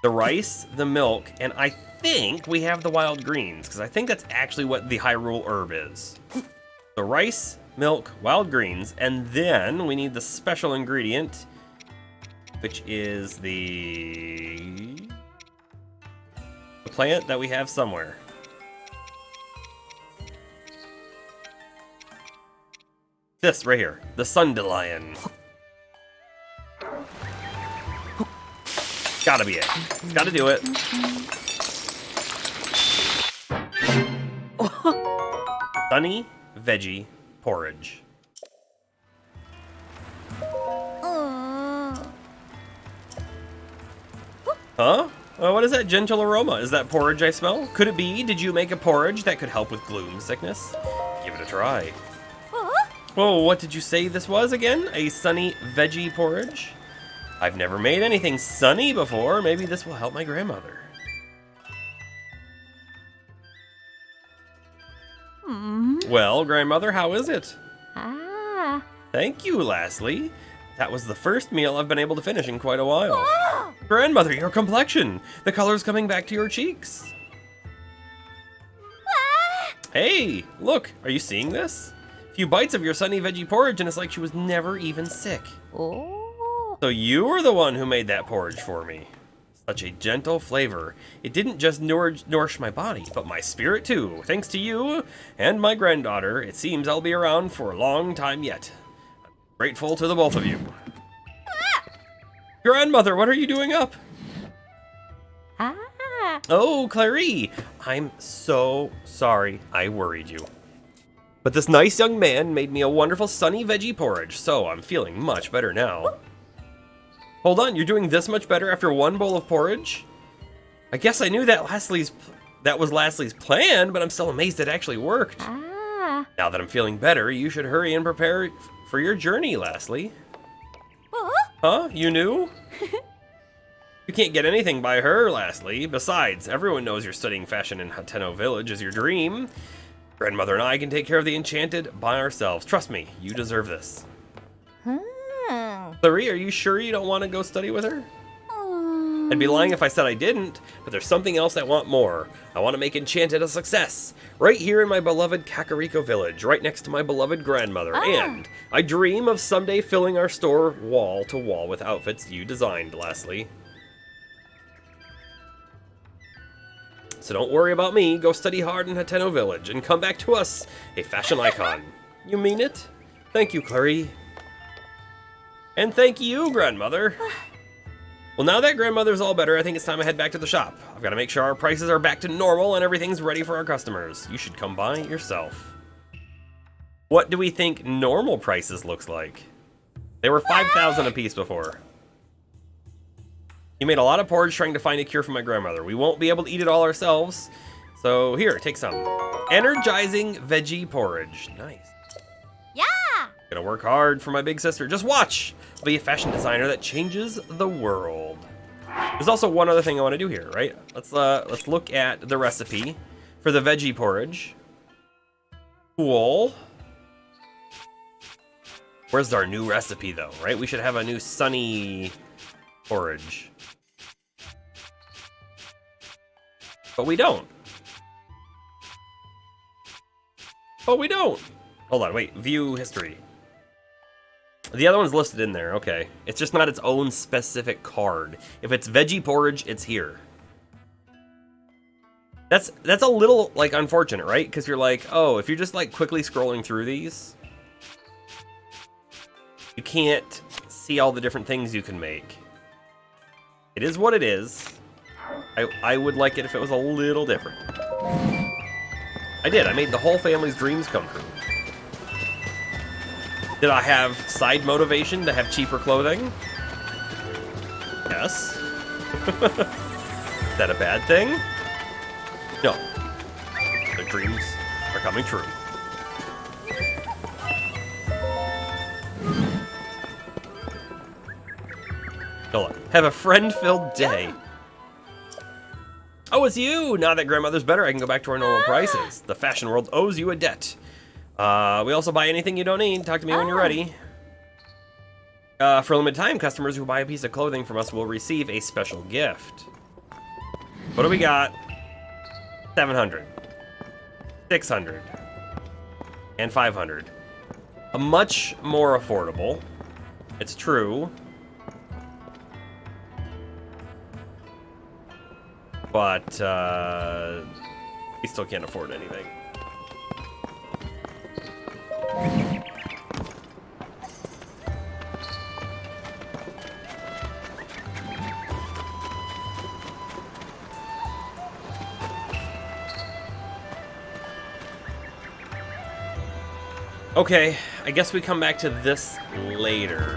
the rice, the milk, and I think we have the wild greens, because I think that's actually what the Hyrule herb is. So rice, milk, wild greens, and then we need the special ingredient, which is the plant that we have somewhere. This right here, the Sundelion. Gotta be it. Gotta do it. Sunny veggie porridge. Huh? What is that gentle aroma? Is that porridge I smell? Could it be? Did you make a porridge that could help with gloom sickness? Give it a try. Oh, what did you say this was again? A sunny veggie porridge? I've never made anything sunny before. Maybe this will help my grandmother. Well, grandmother, how is it? Thank you, Lastly. That was the first meal I've been able to finish in quite a while. Grandmother, your complexion! The color's coming back to your cheeks. Hey, look, are you seeing this? A few bites of your sunny veggie porridge and it's like she was never even sick. So you were the one who made that porridge for me. Such a gentle flavor. It didn't just nourish my body, but my spirit too. Thanks to you and my granddaughter, it seems I'll be around for a long time yet. I'm grateful to the both of you. Grandmother, what are you doing up? Oh, Clary, I'm so sorry I worried you. But this nice young man made me a wonderful sunny veggie porridge, so I'm feeling much better now. Hold on, you're doing this much better after one bowl of porridge? I guess I knew that was Lastly's plan, but I'm still amazed it actually worked. Now that I'm feeling better, you should hurry and prepare for your journey, Lastly. Huh? You knew? You can't get anything by her, Lastly. Besides, everyone knows you're studying fashion in Hateno Village is your dream. Grandmother and I can take care of the enchanted by ourselves. Trust me, you deserve this. Clary, are you sure you don't want to go study with her? I'd be lying if I said I didn't, but there's something else I want more. I want to make Enchanted a success. Right here in my beloved Kakariko Village, right next to my beloved grandmother. And I dream of someday filling our store wall to wall with outfits you designed, Lastly. So don't worry about me. Go study hard in Hateno Village and come back to us, a fashion icon. You mean it? Thank you, Clary. And thank you, grandmother. Well, now that grandmother's all better, I think it's time to head back to the shop. I've got to make sure our prices are back to normal and everything's ready for our customers. You should come by yourself. What do we think normal prices looks like? They were 5,000 a piece before. You made a lot of porridge trying to find a cure for my grandmother. We won't be able to eat it all ourselves. So here, take some. Energizing veggie porridge. Nice. Yeah! Gonna work hard for my big sister. Just watch. I'll be a fashion designer that changes the world. There's also one other thing I want to do here, right? Let's look at the recipe for the veggie porridge. Cool. Where's our new recipe though, right? We should have a new sunny porridge. But we don't. Oh, we don't. Hold on, wait. View history. The other one's listed in there, okay. It's just not its own specific card. If it's veggie porridge, it's here. That's a little, like, unfortunate, right? Because you're like, oh, if you're just, like, quickly scrolling through these, you can't see all the different things you can make. It is what it is. I would like it if it was a little different. I did. I made the whole family's dreams come true. Did I have side motivation to have cheaper clothing? Yes. Is that a bad thing? No. The dreams are coming true. Hold on. Have a friend-filled day. Oh, it's you! Now that grandmother's better, I can go back to our normal prices. The fashion world owes you a debt. We also buy anything you don't need. Talk to me when you're ready. For a limited time, customers who buy a piece of clothing from us will receive a special gift. What do we got? 700. 600. And 500. A much more affordable. It's true. But, we still can't afford anything. Okay, I guess we come back to this later.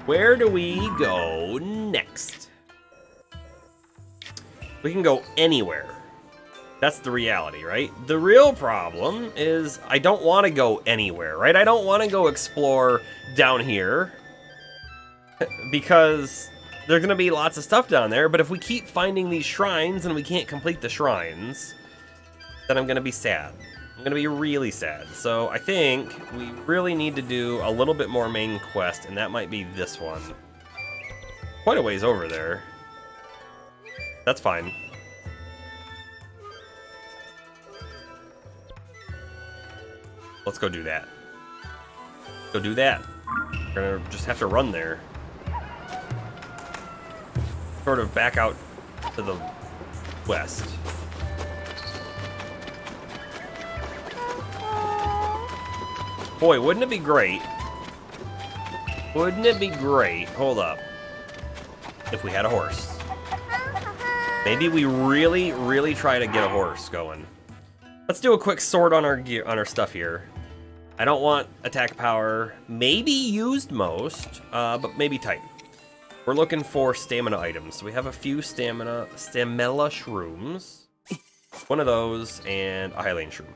Where do we go next? We can go anywhere. That's the reality, right? The real problem is I don't want to go anywhere, right? I don't want to go explore down here because there's going to be lots of stuff down there, but if we keep finding these shrines and we can't complete the shrines, then I'm going to be sad. I'm going to be really sad. So I think we really need to do a little bit more main quest, and that might be this one. Quite a ways over there. That's fine. Let's go do that. Go do that. We're gonna just have to run there. Sort of back out to the west. Boy, wouldn't it be great? Wouldn't it be great? Hold up. If we had a horse. Maybe we really, really try to get a horse going. Let's do a quick sort on our gear, on our stuff here. I don't want attack power. Maybe used most, but maybe Titan. We're looking for stamina items. So we have a few stamina shrooms. One of those and a Hylian shroom.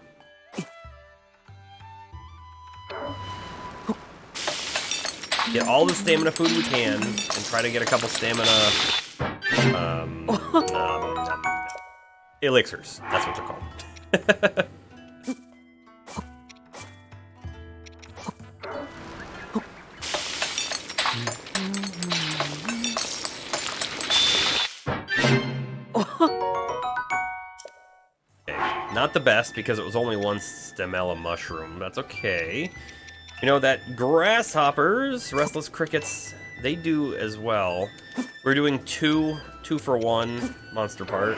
Get all the stamina food we can and try to get a couple stamina elixirs. That's what they're called. Okay, not the best because it was only one stamella mushroom. That's okay. You know that grasshoppers, restless crickets, they do as well. We're doing two for one monster part.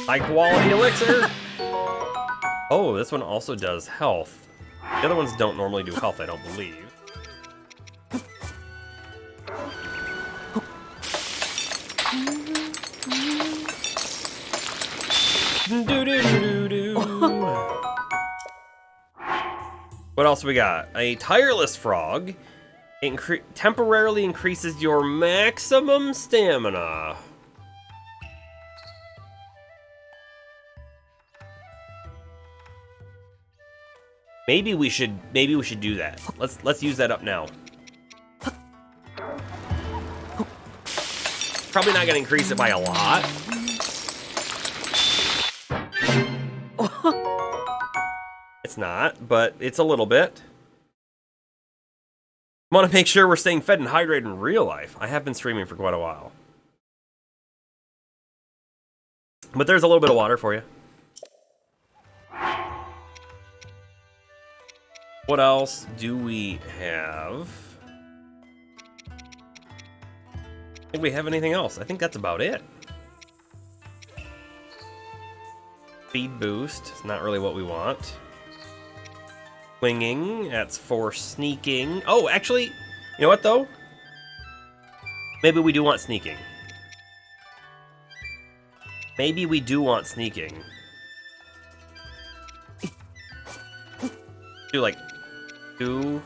High quality elixir. Oh, this one also does health. The other ones don't normally do health, I don't believe. What else we got? A tireless frog. Temporarily increases your maximum stamina. Maybe we should do that. Let's use that up now. Probably not gonna increase it by a lot. It's not, but it's a little bit. I want to make sure we're staying fed and hydrated in real life. I have been streaming for quite a while. But there's a little bit of water for you. What else do we have? think we have anything else. I think that's about it. Speed boost. It's not really what we want. Swinging. That's for sneaking. Oh, actually, you know what, though? Maybe we do want sneaking. Maybe we do want sneaking. Do like 2.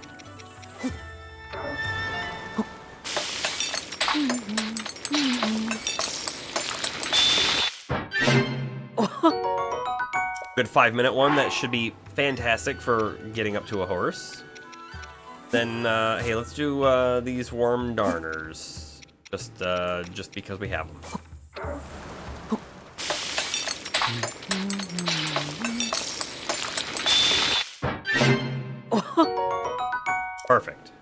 Good 5-minute one. That should be fantastic for getting up to a horse. Then, hey, let's do these warm darners. Just because we have them. Perfect.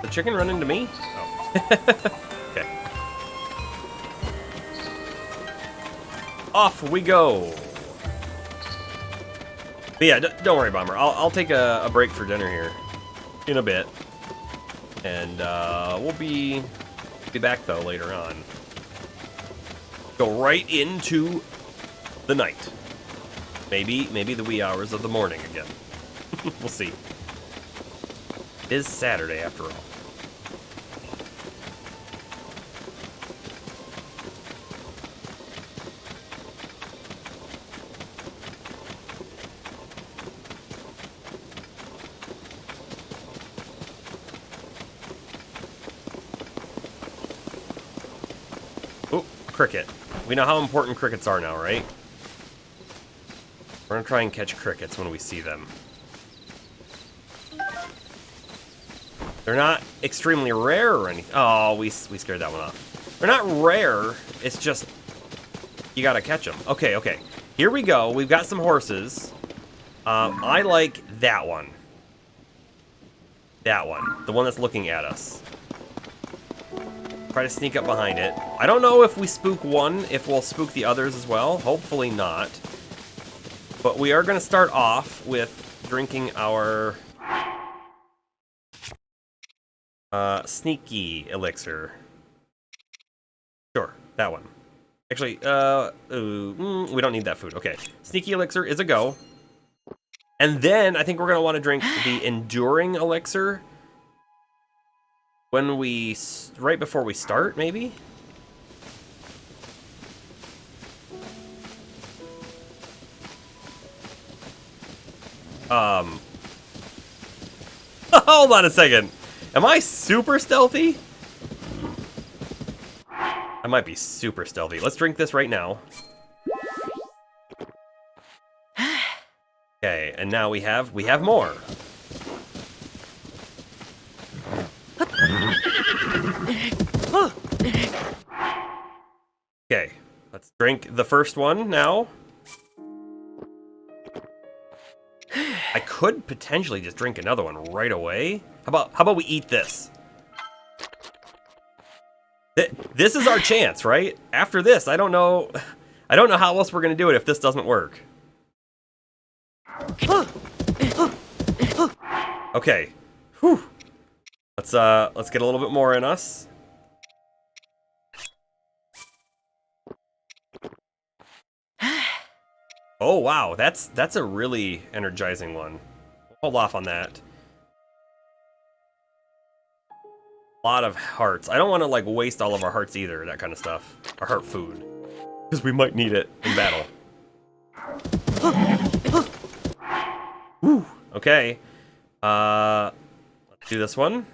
The chicken run into me? Oh. Okay. Off we go. But yeah, don't worry, Bomber. I'll take a break for dinner here in a bit, and we'll be back though later on. Go right into the night. Maybe the wee hours of the morning again. We'll see. It is Saturday after all. Oh, cricket. We know how important crickets are now, right? We're gonna try and catch crickets when we see them. They're not extremely rare or anything. Oh, we scared that one off. They're not rare. It's just you gotta catch them. Okay. Here we go. We've got some horses. I like that one. That one. The one that's looking at us. Try to sneak up behind it. I don't know if we spook one, if we'll spook the others as well. Hopefully not. But we are going to start off with drinking our sneaky elixir. Sure, that one. Actually, we don't need that food. Okay, sneaky elixir is a go. And then I think we're going to want to drink the enduring elixir when right before we start, maybe? Hold on a second. Am I super stealthy? I might be super stealthy. Let's drink this right now. Okay, and now we have more. Okay, let's drink the first one now. I could potentially just drink another one right away. How about we eat this? This is our chance, right? After this, I don't know how else we're gonna do it if this doesn't work. Okay. Whew. Let's get a little bit more in us. Oh wow, that's a really energizing one. Hold off on that. A lot of hearts. I don't want to like waste all of our hearts either, that kind of stuff. Our heart food. Because we might need it in battle. Woo. Okay. Let's do this one.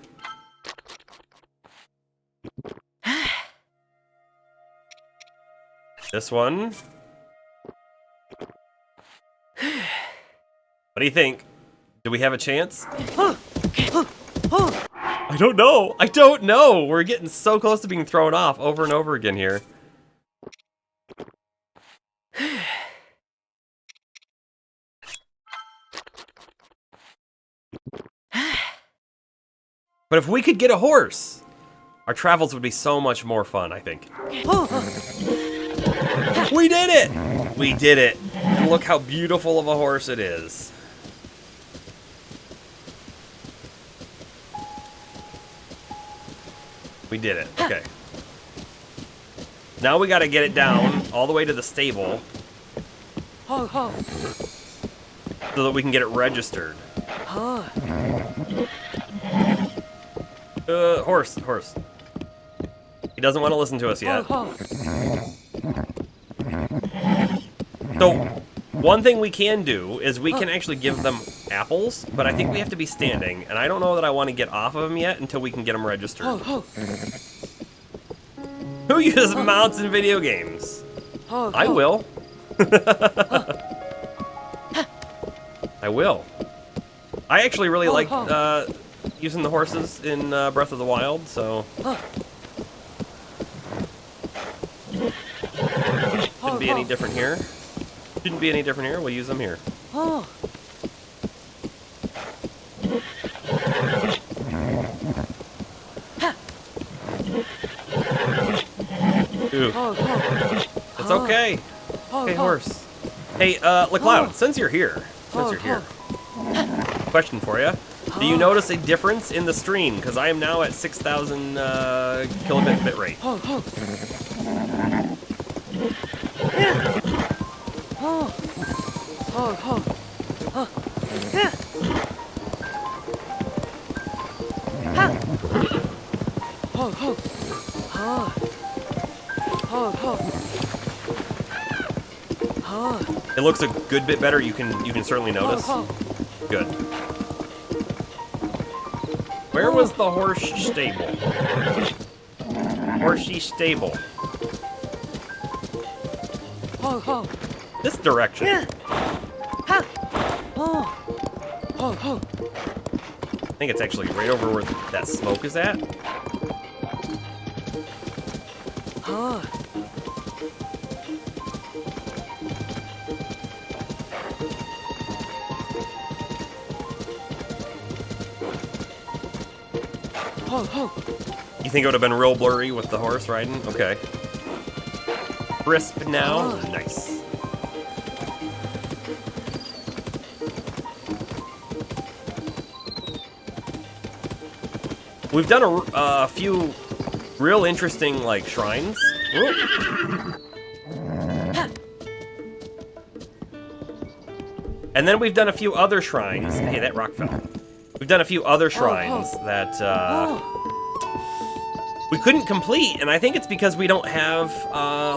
This one. What do you think? Do we have a chance? I don't know. I don't know. We're getting so close to being thrown off over and over again here. But if we could get a horse, Our travels would be so much more fun, I think. Oh, We did it! We did it. And look how beautiful of a horse it is. We did it. Okay. Now we gotta get it down all the way to the stable oh, oh, so that we can get it registered. oh. Horse. He doesn't want to listen to us yet. Oh, So, one thing we can do is we can actually give them apples, but I think we have to be standing, and I don't know that I want to get off of them yet until we can get them registered. oh, Who uses mounts in video games? oh, I will. I will. I actually really like using the horses in Breath of the Wild, so... Shouldn't be any different here. Shouldn't be any different here. We'll use them here. oh. Ooh, Oh, it's okay. Hey, horse. Hey, LeCloud, since you're here, question for you. Do you notice a difference in the stream? Because I am now at 6,000 kilobit bit rate. oh, oh. Oh, oh, oh. Yeah. Oh, oh. Oh. Oh, oh. Oh. It looks a good bit better. You can certainly notice. Good. Where was the horse stable? Horsey stable. Oh, oh. This direction. Yeah. Ha. Oh. Oh, oh. I think it's actually right over where that smoke is at. Oh. Oh, oh. You think it would have been real blurry with the horse riding? Okay. Crisp now. Oh. Nice. We've done a few real interesting, like, shrines. Ooh. And then we've done a few other shrines. Hey, that rock fell. We've done a few other shrines that we couldn't complete, and I think it's because we don't have,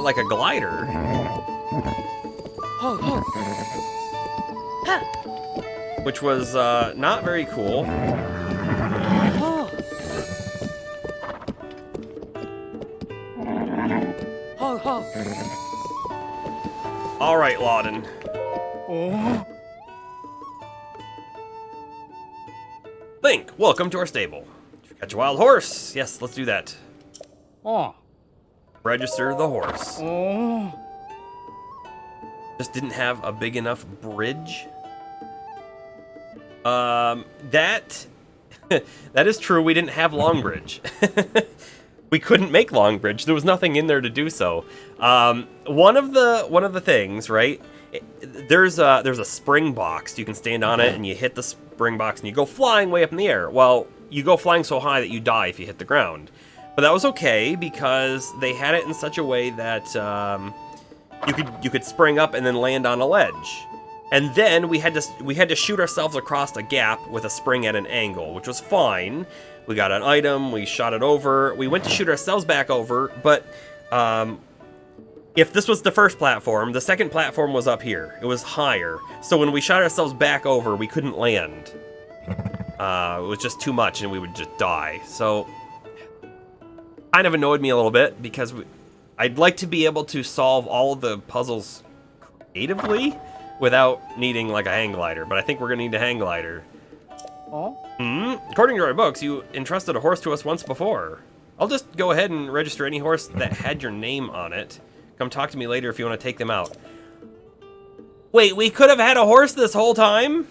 like, a glider. Oh, oh. Which was not very cool. Oh. Oh, oh. All right, Lauden. Oh. Link, welcome to our stable. Did you catch a wild horse? Yes, let's do that. Oh. Register the horse. Oh. Just didn't have a big enough bridge. That is true. We didn't have Longbridge. We couldn't make Longbridge. There was nothing in there to do so. One of the things, right? There's a spring box. You can stand on it and you hit the spring box and you go flying way up in the air. Well, you go flying so high that you die if you hit the ground. But that was okay because they had it in such a way that you could spring up and then land on a ledge. And then we had to shoot ourselves across a gap with a spring at an angle, which was fine. We got an item, we shot it over, we went to shoot ourselves back over, but if this was the first platform, the second platform was up here. It was higher. So when we shot ourselves back over, we couldn't land. It was just too much and we would just die. So kind of annoyed me a little bit because I'd like to be able to solve all of the puzzles creatively without needing like a hang glider, but I think we're gonna need a hang glider. Oh. According to our books, you entrusted a horse to us once before. I'll just go ahead and register any horse that had your name on it. Come talk to me later if you want to take them out. Wait, we could have had a horse this whole time?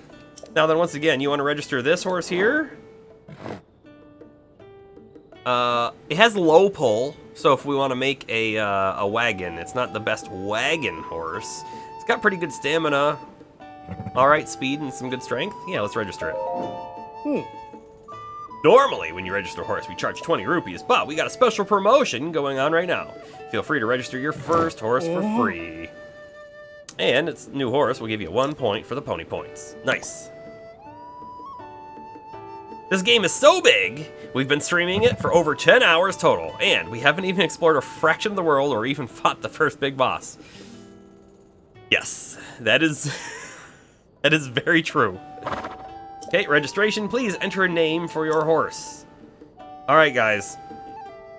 Now then, once again, you want to register this horse here? It has low pull, so if we want to make a wagon, it's not the best wagon horse. It's got pretty good stamina. All right, speed and some good strength. Yeah, let's register it. Normally, when you register a horse, we charge 20 rupees, but we got a special promotion going on right now. Feel free to register your first horse for free. And it's new horse will give you 1 point for the pony points. Nice. This game is so big, we've been streaming it for over 10 hours total, and we haven't even explored a fraction of the world or even fought the first big boss. Yes, that is that is very true. Okay, registration, please enter a name for your horse. All right, guys.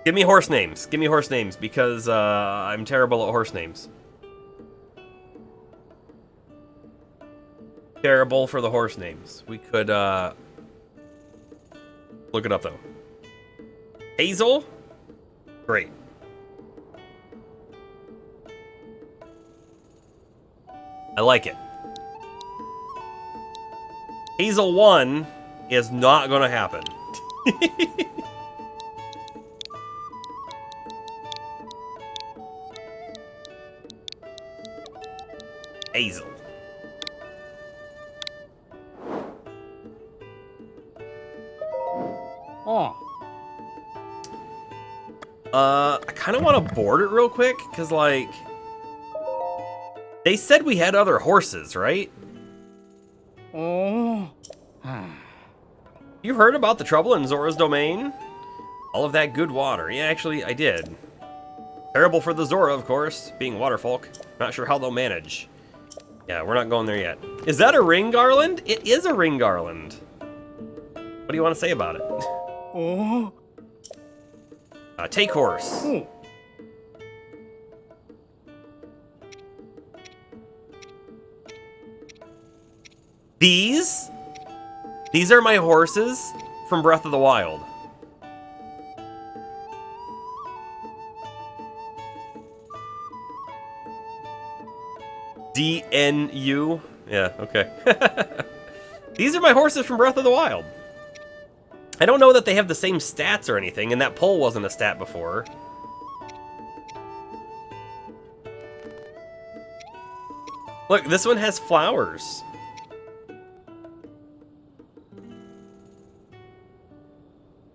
Give me horse names. Give me horse names because I'm terrible at horse names. Terrible for the horse names. We could look it up though. Hazel? Great. I like it. Hazel 1 is not gonna happen. Hazel. Oh. I kind of want to board it real quick, because, like, they said we had other horses, right? Oh. You heard about the trouble in Zora's domain? All of that good water. Yeah, actually, I did. Terrible for the Zora, of course, being water folk. Not sure how they'll manage. Yeah, we're not going there yet. Is that a ring garland? It is a ring garland. What do you want to say about it? Oh. Take horse. These are my horses from Breath of the Wild. DNU? Yeah, okay. These are my horses from Breath of the Wild. I don't know that they have the same stats or anything, and that pole wasn't a stat before. Look, this one has flowers.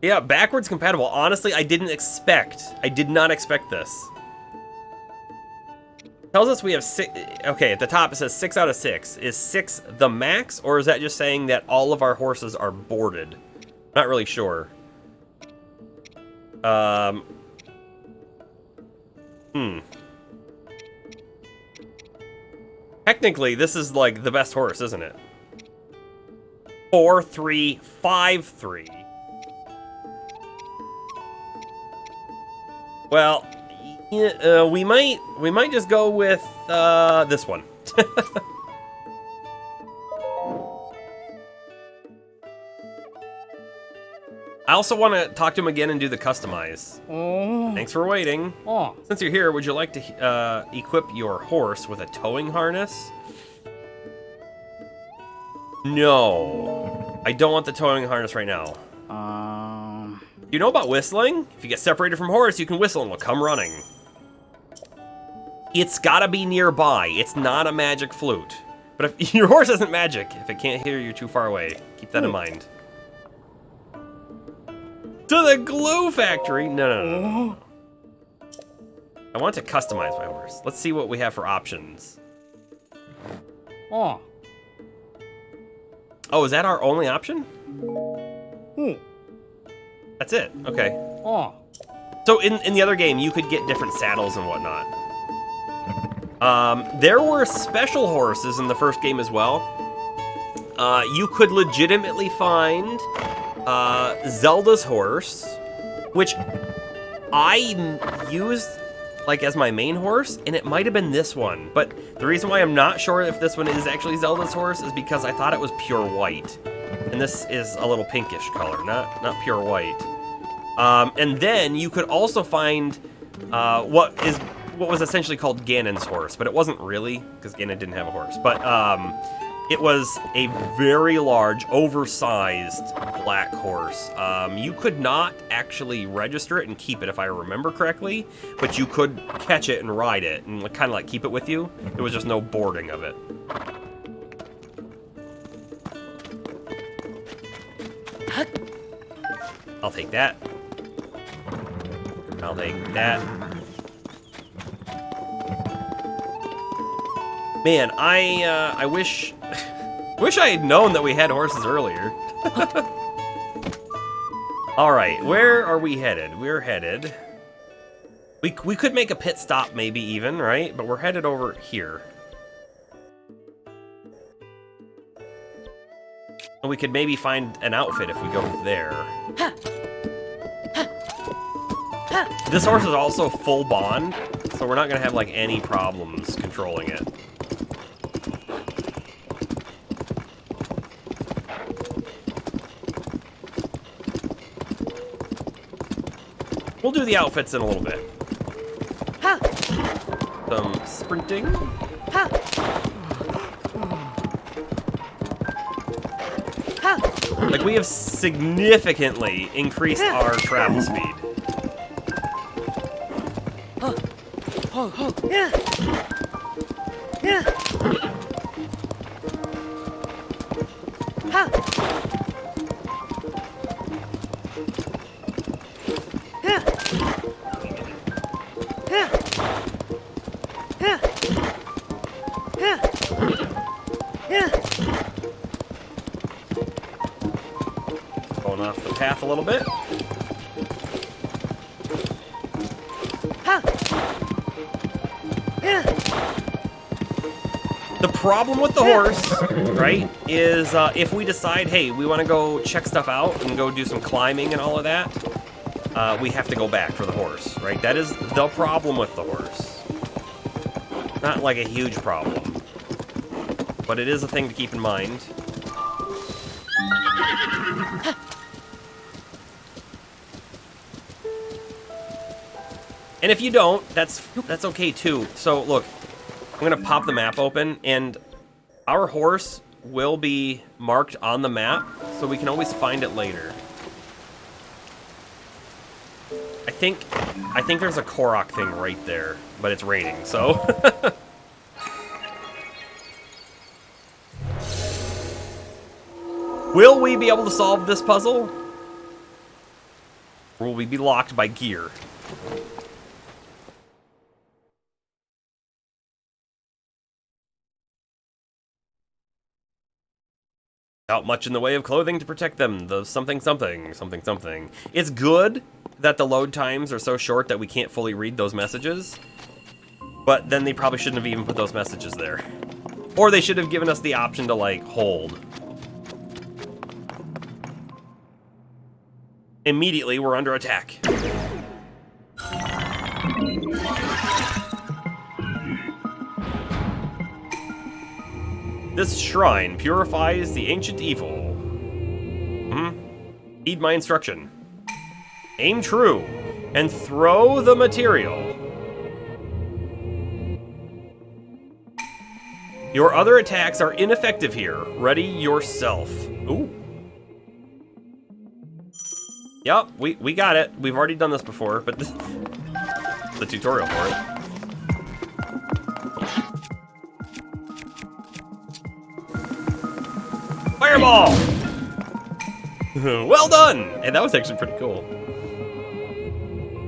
Yeah, backwards compatible. Honestly, I did not expect this. Tells us we have 6. Okay, at the top it says 6 out of 6. Is 6 the max, or is that just saying that all of our horses are boarded? Not really sure. Technically, this is like the best horse, isn't it? 4, 3, 5, 3. Well, we might just go with this one. I also want to talk to him again and do the customize. Oh. Thanks for waiting. Oh. Since you're here, would you like to equip your horse with a towing harness? No. I don't want the towing harness right now. You know about whistling? If you get separated from horse, you can whistle and it'll come running. It's gotta be nearby. It's not a magic flute. But if your horse isn't magic, if it can't hear you too far away, keep that in mind. To the glue factory? No. I want to customize my horse. Let's see what we have for options. Oh. Oh, is that our only option? That's it. Okay. Oh. So in the other game, you could get different saddles and whatnot. There were special horses in the first game as well. You could legitimately find Zelda's horse, which I used like as my main horse, and it might have been this one. But the reason why I'm not sure if this one is actually Zelda's horse is because I thought it was pure white. And this is a little pinkish color, not pure white. And then you could also find what was essentially called Ganon's horse, but it wasn't really, because Ganon didn't have a horse. But It was a very large, oversized black horse. You could not actually register it and keep it, if I remember correctly, but you could catch it and ride it and kind of like keep it with you. There was just no boarding of it. I'll take that. I'll take that. Man, I wish I had known that we had horses earlier. All right, where are we headed? We're headed. We could make a pit stop, maybe even, right? But we're headed over here. And we could maybe find an outfit if we go there. This horse is also full bond, so we're not gonna have like any problems controlling it. We'll do the outfits in a little bit. Some sprinting. Like, we have significantly increased our travel speed. Going off the path a little bit. The problem with the horse, right, is if we decide, hey, we want to go check stuff out and go do some climbing and all of that, we have to go back for the horse, right? That is the problem with the horse. Not like a huge problem, but it is a thing to keep in mind. And if you don't, that's okay too. So look, I'm gonna pop the map open, and our horse will be marked on the map, so we can always find it later. I think there's a Korok thing right there, but it's raining, so. Will we be able to solve this puzzle? Or will we be locked by gear? Not much in the way of clothing to protect them. The something. It's good that the load times are so short that we can't fully read those messages. But then they probably shouldn't have even put those messages there. Or they should have given us the option to, like, hold. Immediately, we're under attack. This shrine purifies the ancient evil. Heed my instruction. Aim true and throw the material. Your other attacks are ineffective here. Ready yourself. Ooh. Yep, we got it. We've already done this before, but this the tutorial for it. Fireball! Well done! And that was actually pretty cool.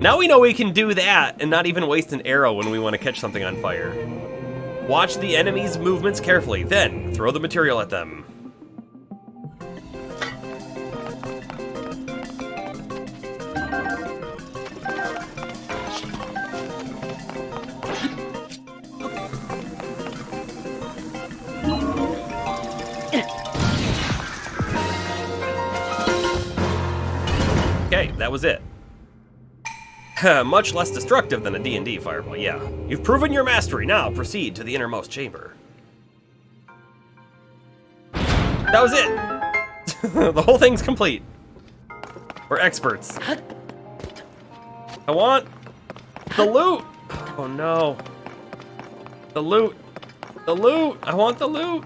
Now we know we can do that and not even waste an arrow when we want to catch something on fire. Watch the enemy's movements carefully, then throw the material at them. Okay, that was it. Much less destructive than a D&D fireball, yeah. You've proven your mastery, now proceed to the innermost chamber. That was it! The whole thing's complete. We're experts. I want the loot! Oh no. The loot! The loot! I want the loot!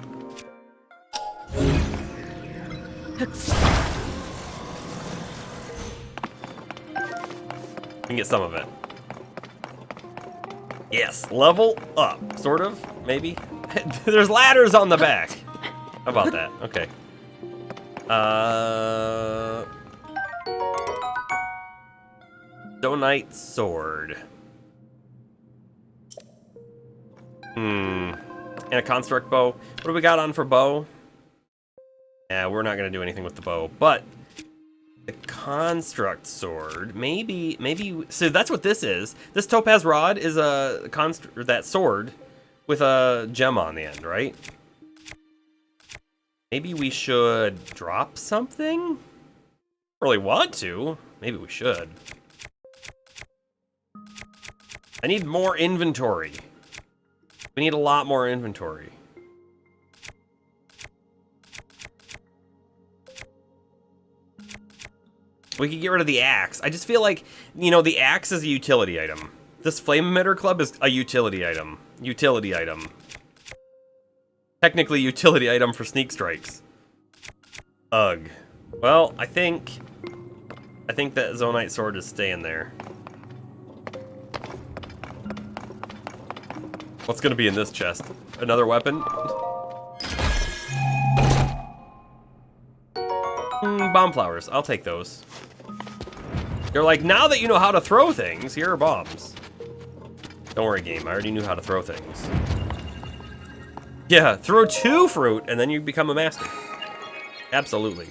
can get some of it. Yes, level up, sort of, maybe. There's ladders on the back. How about that? Okay. Donite sword. And a construct bow. What do we got on for bow? Yeah, we're not gonna do anything with the bow, but the construct sword, maybe. So that's what this is. This topaz rod is that sword with a gem on the end, right? Maybe we should drop something. Really want to? Maybe we should. I need more inventory. We need a lot more inventory. We could get rid of the axe. I just feel like, you know, the axe is a utility item. This flame emitter club is a utility item. Utility item. Technically utility item for sneak strikes. Ugh. Well, I think that Zonite sword is staying there. What's gonna be in this chest? Another weapon? Bomb flowers. I'll take those. They're like, now that you know how to throw things, here are bombs. Don't worry, game. I already knew how to throw things. Yeah, throw 2 fruit, and then you become a master. Absolutely.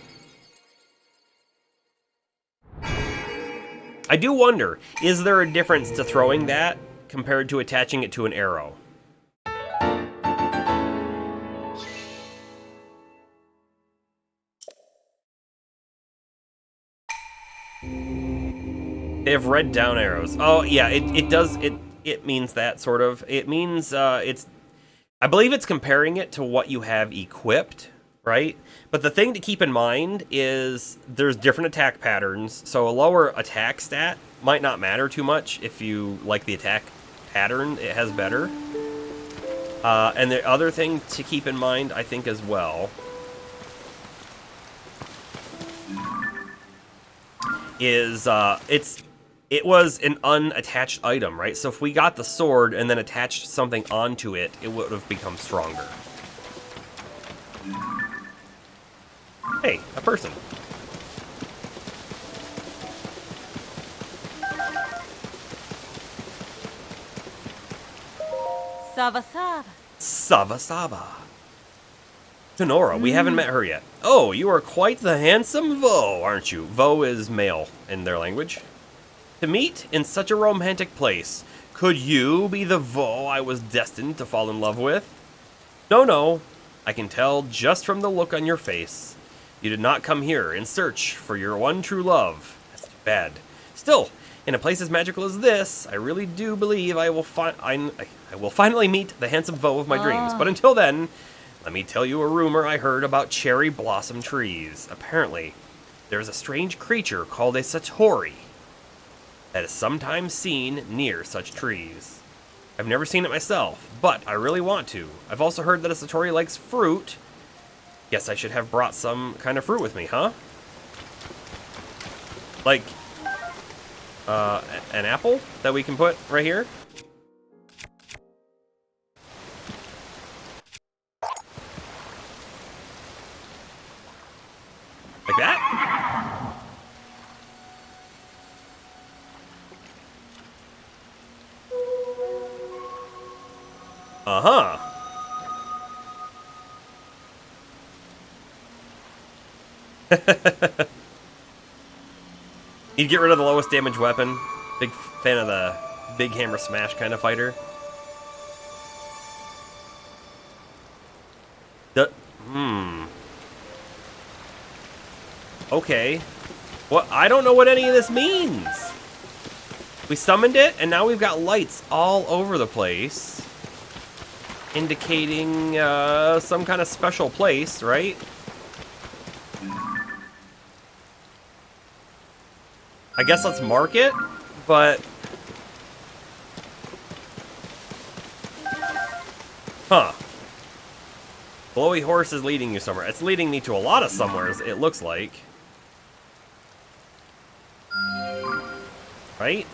I do wonder, is there a difference to throwing that compared to attaching it to an arrow? They have red down arrows. Oh, yeah, it does, it means that, sort of. It means, it's, I believe it's comparing it to what you have equipped, right? But the thing to keep in mind is there's different attack patterns, so a lower attack stat might not matter too much if you like the attack pattern it has better. And the other thing to keep in mind, I think, as well, is it was an unattached item, right? So if we got the sword and then attached something onto it, it would have become stronger. Hey, a person. Sava Sava. Sava Sava. Tenora, we haven't met her yet. Oh, you are quite the handsome Vo, aren't you? Vo is male in their language. To meet in such a romantic place, could you be the Vo I was destined to fall in love with? No, I can tell just from the look on your face. You did not come here in search for your one true love. That's too bad. Still, in a place as magical as this, I really do believe I will finally meet the handsome Vo of my dreams. But until then, let me tell you a rumor I heard about cherry blossom trees. Apparently, there is a strange creature called a Satori that is sometimes seen near such trees. I've never seen it myself, but I really want to. I've also heard that a Satori likes fruit. Guess I should have brought some kind of fruit with me, huh? Like, an apple that we can put right here? Like that? Uh-huh. You'd get rid of the lowest damage weapon. Big fan of the big hammer smash kind of fighter. Okay. What? I don't know what any of this means. We summoned it, and now we've got lights all over the place, indicating some kind of special place, right? I guess let's mark it, but... Huh. Blowy horse is leading you somewhere. It's leading me to a lot of somewheres, it looks like. Right?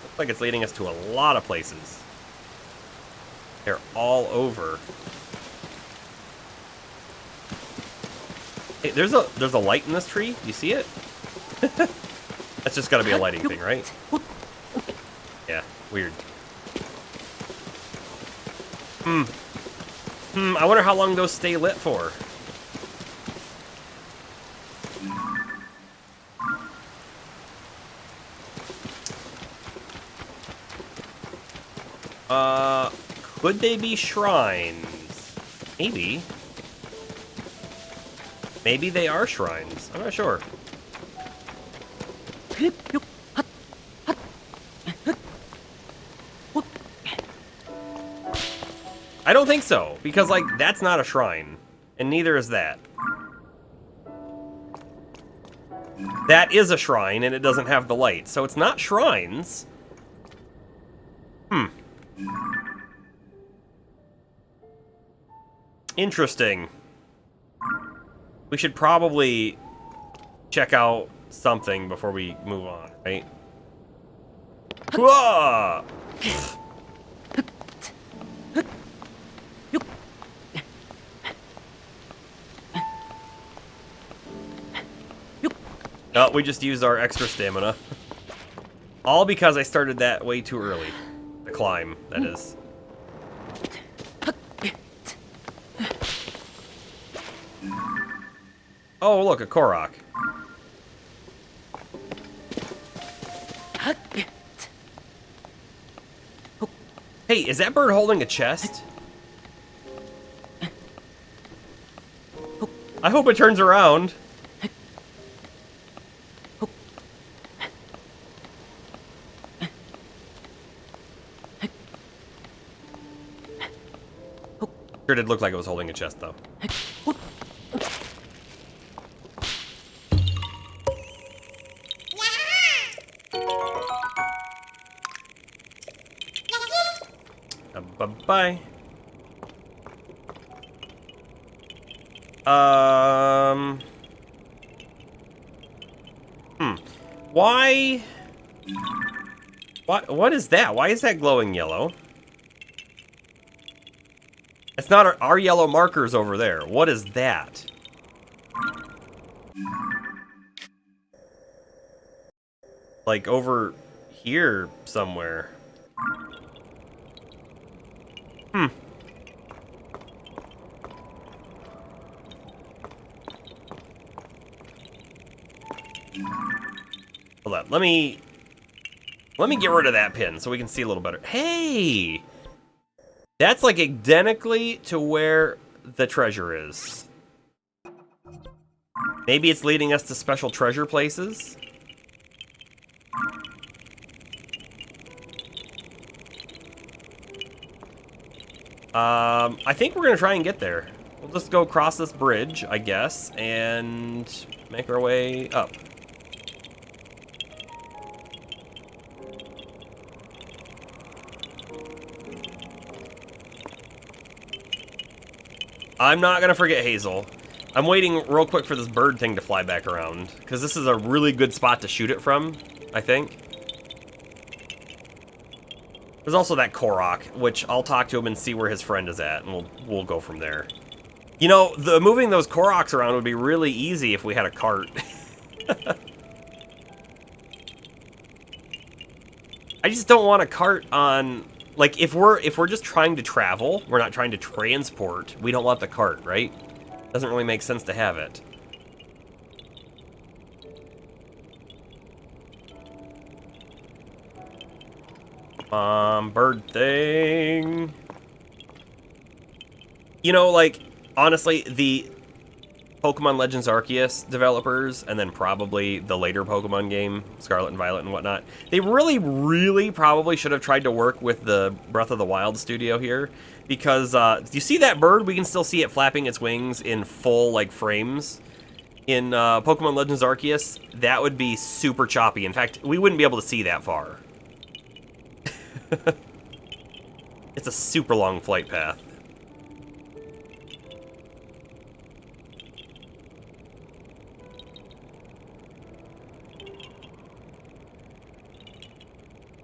Looks like it's leading us to a lot of places. They're all over. Hey, there's a light in this tree. You see it? That's just gotta be a lighting thing, right? Yeah, weird. I wonder how long those stay lit for. Could they be shrines? Maybe. Maybe they are shrines. I'm not sure. I don't think so, because, like, that's not a shrine, and neither is that. That is a shrine, and it doesn't have the light, so it's not shrines. Interesting. We should probably check out something before we move on, right? Whoa! Oh, we just used our extra stamina. All because I started that way too early. The climb, that is. Oh, look, a Korok. Hey, is that bird holding a chest? I hope it turns around. Sure did look like it was holding a chest, though. Bye-bye. Why? What is that? Why is that glowing yellow? It's not our yellow markers over there. What is that? Like over here somewhere. Hold up. Let me get rid of that pin so we can see a little better. Hey! That's like identically to where the treasure is. Maybe it's leading us to special treasure places? I think we're gonna try and get there. We'll just go across this bridge, I guess, and make our way up. I'm not gonna forget Hazel. I'm waiting real quick for this bird thing to fly back around, because this is a really good spot to shoot it from, I think. There's also that Korok, which I'll talk to him and see where his friend is at, and we'll go from there. You know, moving those Koroks around would be really easy if we had a cart. I just don't want a cart on... Like, if we're just trying to travel, we're not trying to transport, we don't want the cart, right? Doesn't really make sense to have it. Bird thing. You know, like, honestly, the Pokemon Legends Arceus developers, and then probably the later Pokemon game, Scarlet and Violet and whatnot, they really, really probably should have tried to work with the Breath of the Wild studio here, because, you see that bird? We can still see it flapping its wings in full, like, frames. In Pokemon Legends Arceus, that would be super choppy. In fact, we wouldn't be able to see that far. It's a super long flight path.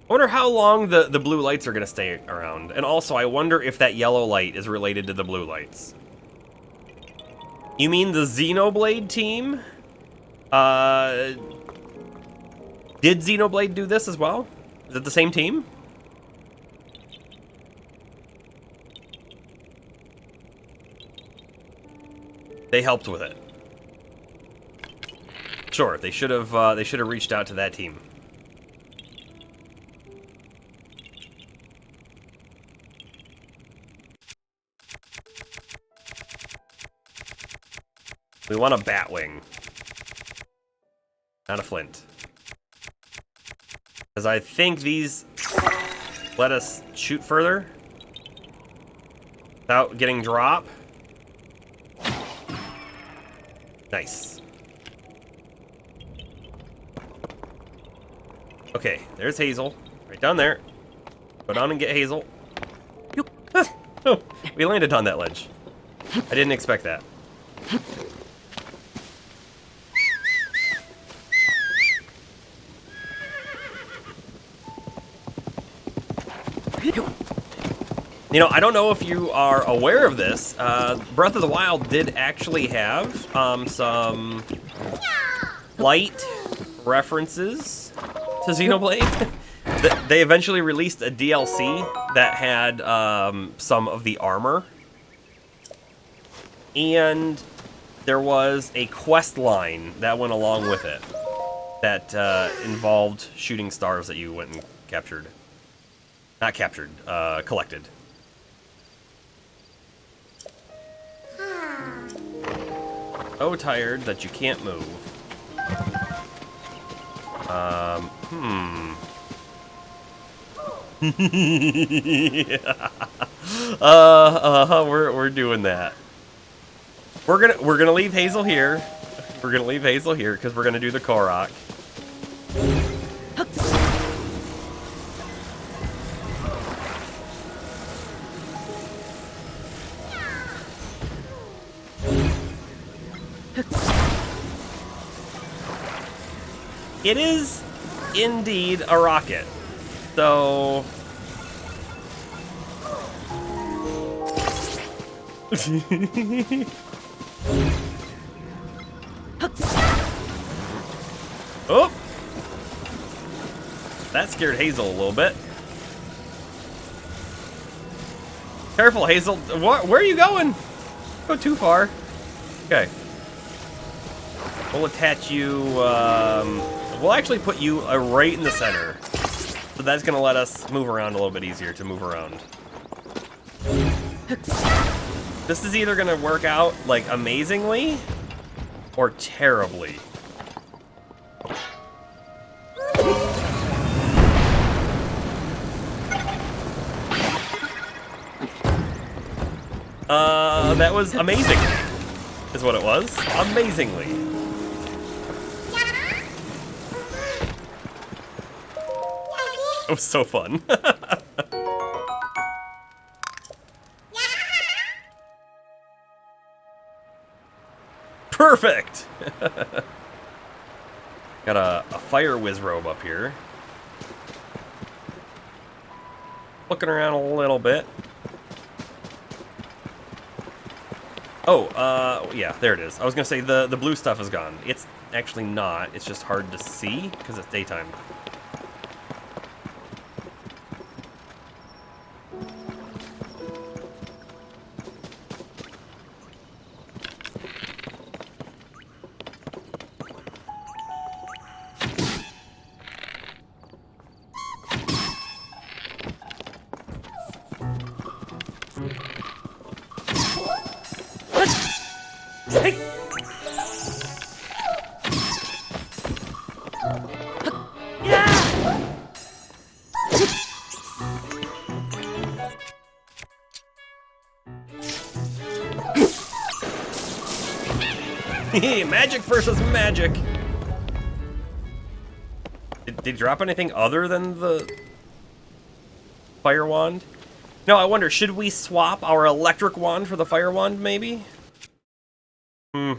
I wonder how long the blue lights are going to stay around. And also, I wonder if that yellow light is related to the blue lights. You mean the Xenoblade team? Did Xenoblade do this as well? Is it the same team? They helped with it. Sure, they should have reached out to that team. We want a Batwing. Not a Flint. Because I think these let us shoot further without getting drop. Nice. Okay, there's Hazel. Right down there. Go down and get Hazel. Oh, we landed on that ledge. I didn't expect that. You know, I don't know if you are aware of this. Breath of the Wild did actually have some light references to Xenoblade. They eventually released a DLC that had some of the armor. And there was a quest line that went along with it that involved shooting stars that you went and captured. Not captured, collected. So tired that you can't move. We're doing that. We're gonna leave Hazel here. We're gonna leave Hazel here because we're gonna do the Korok. It is indeed a rocket. So oh, that scared Hazel a little bit. Careful, Hazel. Where are you going? Go too far. Okay. We'll attach you. We'll actually put you right in the center. So that's going to let us move around a little bit easier to move around. This is either going to work out, like, amazingly or terribly. That was amazing, is what it was. Amazingly. It was so fun. Perfect! Got a fire whiz robe up here. Looking around a little bit. Oh, yeah, there it is. I was gonna say the blue stuff is gone. It's actually not. It's just hard to see because it's daytime. Magic versus magic. Did he drop anything other than the fire wand? No, I wonder, should we swap our electric wand for the fire wand, maybe? I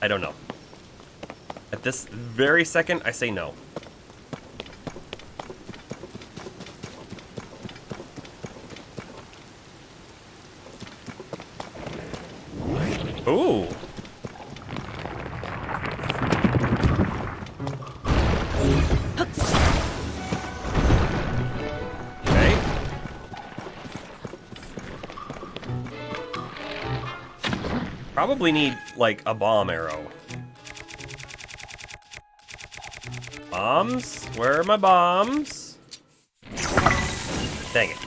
don't know. At this very second, I say no. Ooh. Okay. Probably need, like, a bomb arrow. Bombs? Where are my bombs? Dang it.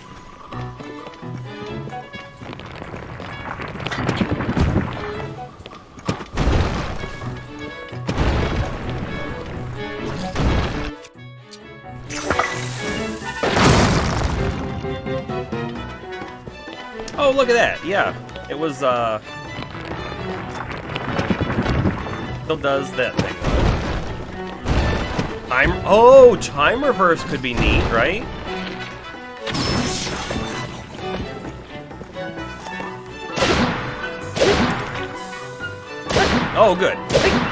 Oh, look at that. Yeah. It was, still does that thing. Time reverse could be neat, right? Oh, good.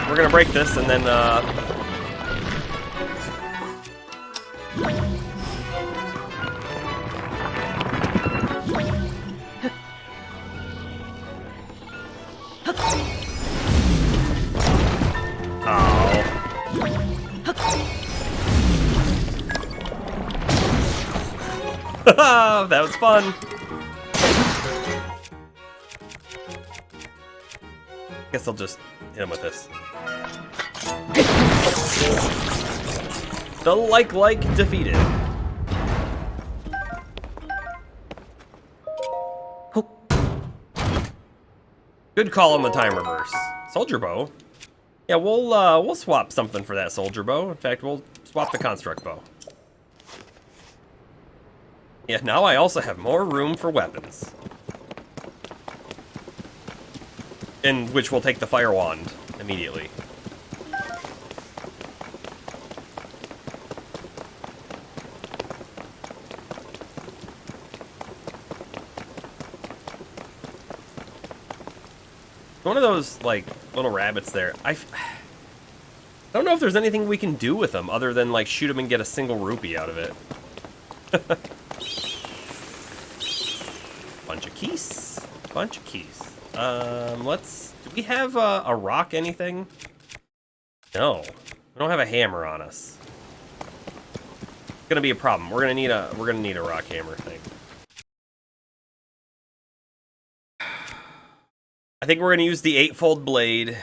We're gonna break this and then, Oh, that was fun. Guess I'll just hit him with this. The like defeated. Good call on the time reverse. Soldier bow. Yeah, we'll swap something for that soldier bow. In fact, we'll swap the construct bow. Yeah, now I also have more room for weapons. In which we'll take the fire wand immediately. One of those, like, little rabbits there. I don't know if there's anything we can do with them other than, like, shoot them and get a single rupee out of it. Bunch of keys. Bunch of keys. Do we have a rock anything? No. We don't have a hammer on us. It's gonna be a problem. We're gonna need a rock hammer thing. I think we're gonna use the 8-fold blade.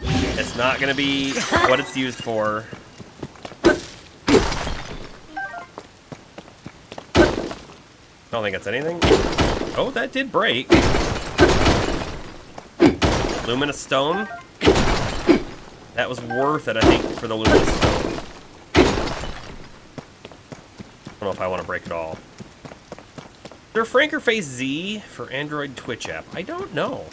It's not gonna be what it's used for. I don't think it's anything. Oh, that did break. Luminous stone. That was worth it, I think, for the luminous stone. I don't know if I want to break it all. Is there a Franker Face Z for Android Twitch app? I don't know.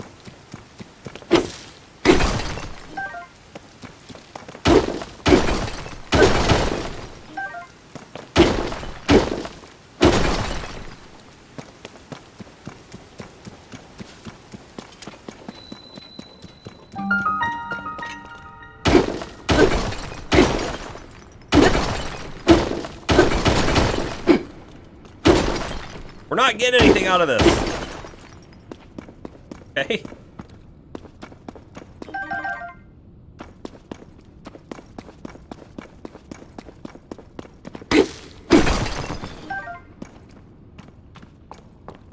We're not getting anything out of this. Okay.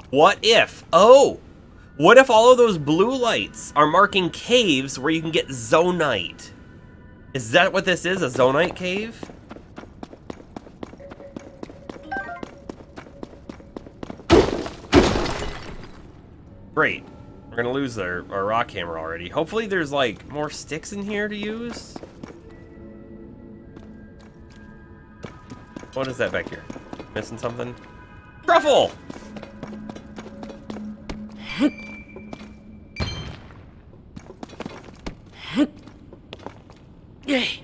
What if? Oh! What if all of those blue lights are marking caves where you can get zonite? Is that what this is? A zonite cave? Great. We're gonna lose our rock hammer already. Hopefully there's, like, more sticks in here to use. What is that back here? Missing something? Truffle! Yay!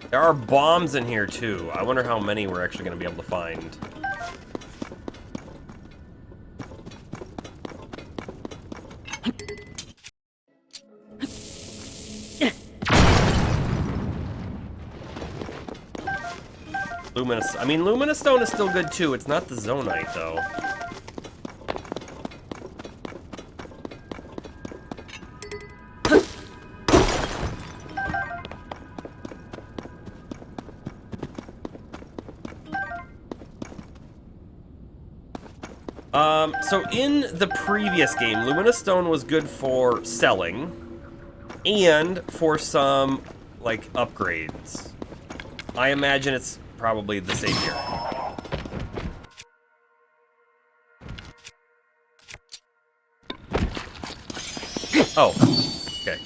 There are bombs in here, too. I wonder how many we're actually going to be able to find. Luminous. I mean, Luminous Stone is still good too. It's not the Zonite though. So in the previous game, Luminous Stone was good for selling and for some, like, upgrades. I imagine it's probably the same here. Oh, okay.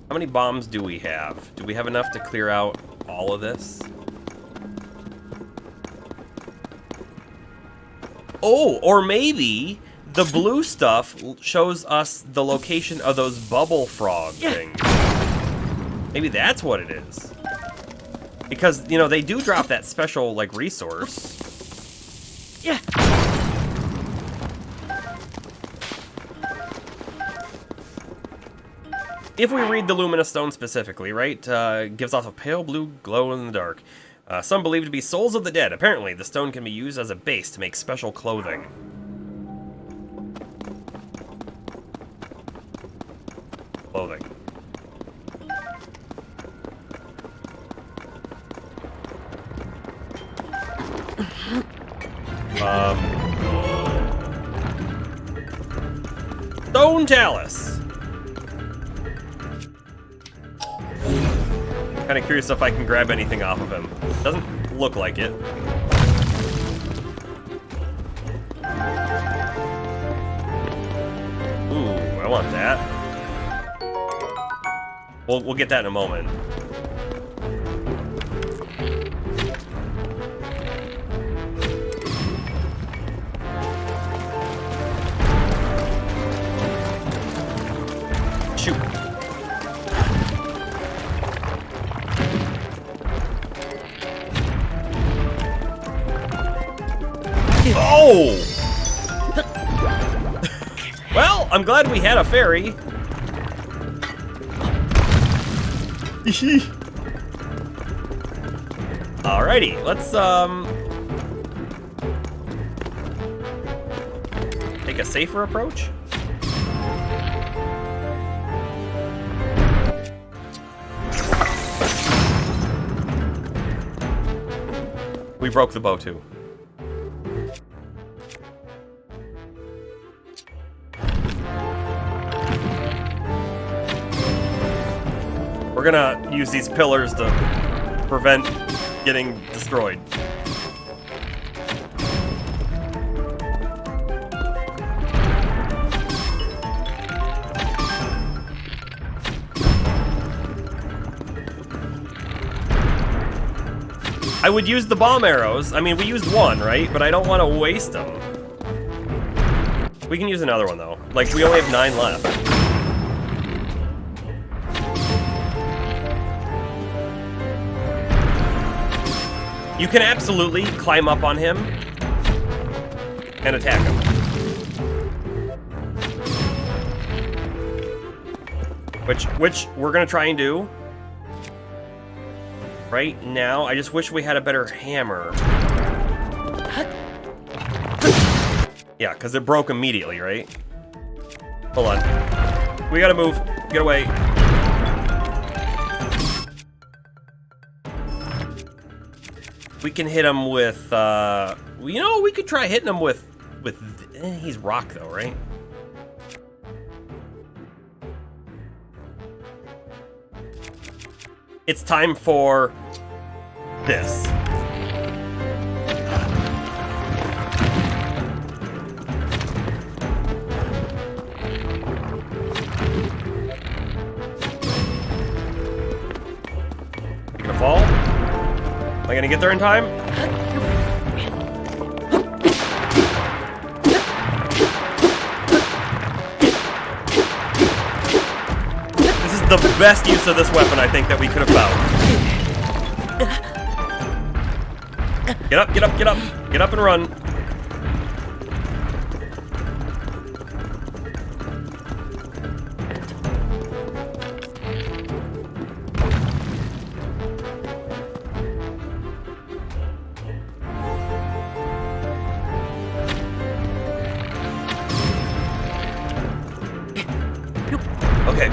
How many bombs do we have? Do we have enough to clear out all of this? Oh, or maybe the blue stuff shows us the location of those bubble frog things. Maybe that's what it is. Because, you know, they do drop that special, like, resource. Yeah. If we read the Luminous Stone specifically, right, gives off a pale blue glow in the dark. Some believe to be souls of the dead. Apparently, the stone can be used as a base to make special clothing. Clothing. Stone Talus. Kind of curious if I can grab anything off of him. Doesn't look like it. Ooh, I want that. We'll get that in a moment. Shoot. Oh! Well, I'm glad we had a fairy. Alrighty, let's take a safer approach. We broke the bow too. We're gonna use these pillars to prevent getting destroyed. I would use the bomb arrows. I mean, we used one, right? But I don't want to waste them. We can use another one, though. Like, we only have 9 left. You can absolutely climb up on him and attack him. Which we're gonna try and do. Right now, I just wish we had a better hammer. Yeah, because it broke immediately, right? Hold on. We gotta move. Get away. We can hit him with, you know, we could try hitting him with he's rock though, right? It's time for this. You gonna fall? Am I gonna get there in time? The best use of this weapon, I think, that we could have found. Get up, get up, get up. Get up and run.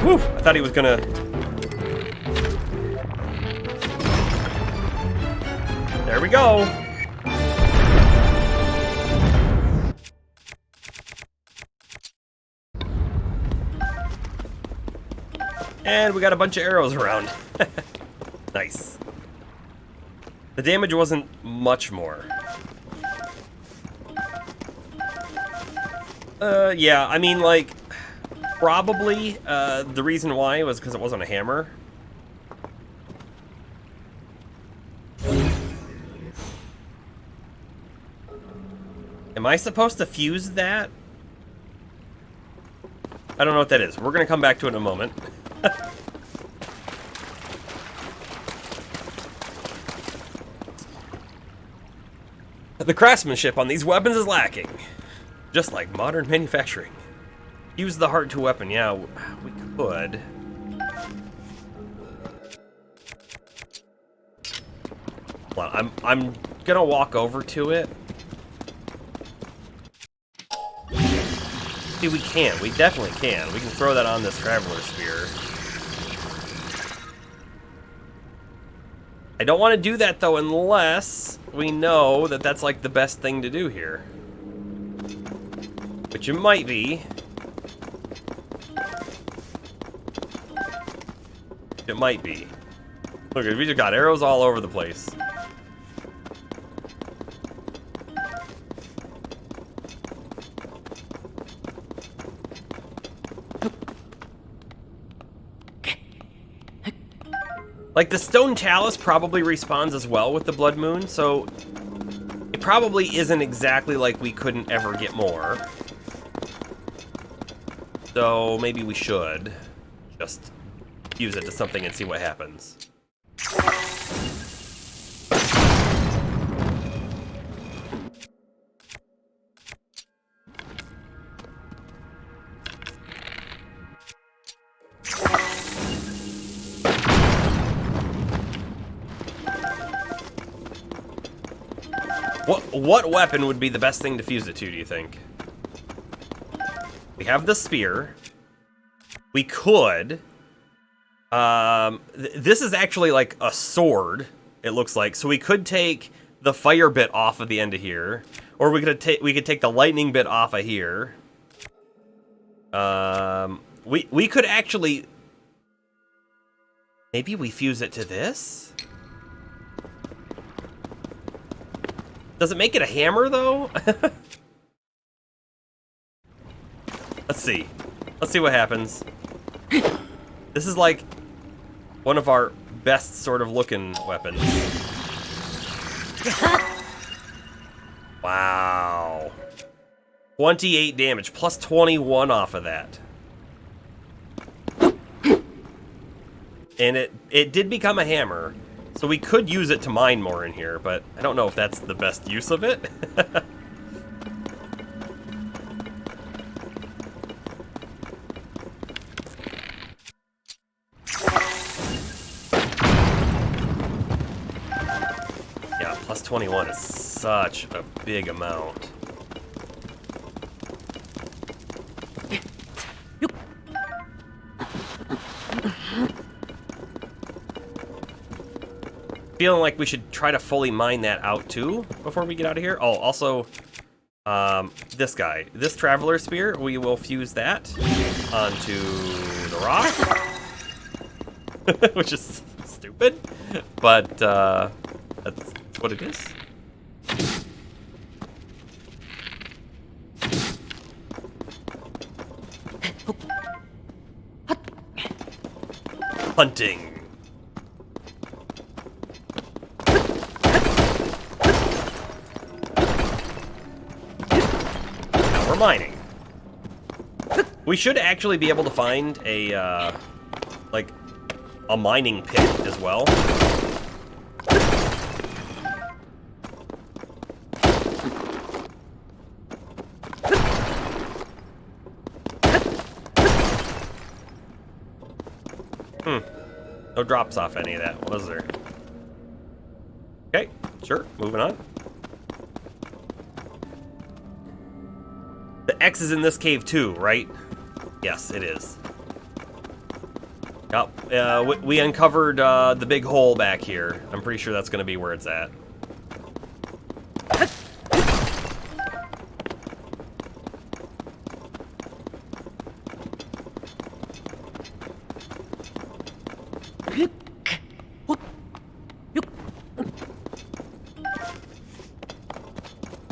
Whew, I thought he was gonna... There we go. And we got a bunch of arrows around. Nice. The damage wasn't much more. Yeah, I mean, like, probably the reason why was because it wasn't a hammer. Am I supposed to fuse that? I don't know what that is. We're going to come back to it in a moment. The craftsmanship on these weapons is lacking. Just like modern manufacturing. Use the heart to weapon. Yeah, we could. Well, I'm gonna walk over to it. See, we can. We definitely can. We can throw that on this traveler spear. I don't want to do that though unless we know that that's like the best thing to do here. Which it might be. It might be. Look, we just got arrows all over the place. Like, the stone chalice probably respawns as well with the blood moon, so it probably isn't exactly like we couldn't ever get more. So maybe we should just use it to something and see what happens. What weapon would be the best thing to fuse it to, do you think? We have the spear. We could. This is actually like a sword, it looks like. So we could take the fire bit off of the end of here. Or we could take the lightning bit off of here. We could actually... Maybe we fuse it to this? Does it make it a hammer, though? Let's see. Let's see what happens. This is like one of our best sort of looking weapons. Wow. 28 damage, plus 21 off of that. And it did become a hammer. So we could use it to mine more in here, but I don't know if that's the best use of it. Yeah, plus 21 is such a big amount. Feeling like we should try to fully mine that out too before we get out of here. Oh, also, this guy, this traveler spear, we will fuse that onto the rock, which is stupid, but that's what it is. Hunting. Mining. We should actually be able to find a like a mining pit as well. No drops off any of that, was there? Okay, sure, moving on. The X is in this cave too, right? Yes, it is. Yep. We uncovered the big hole back here. I'm pretty sure that's going to be where it's at.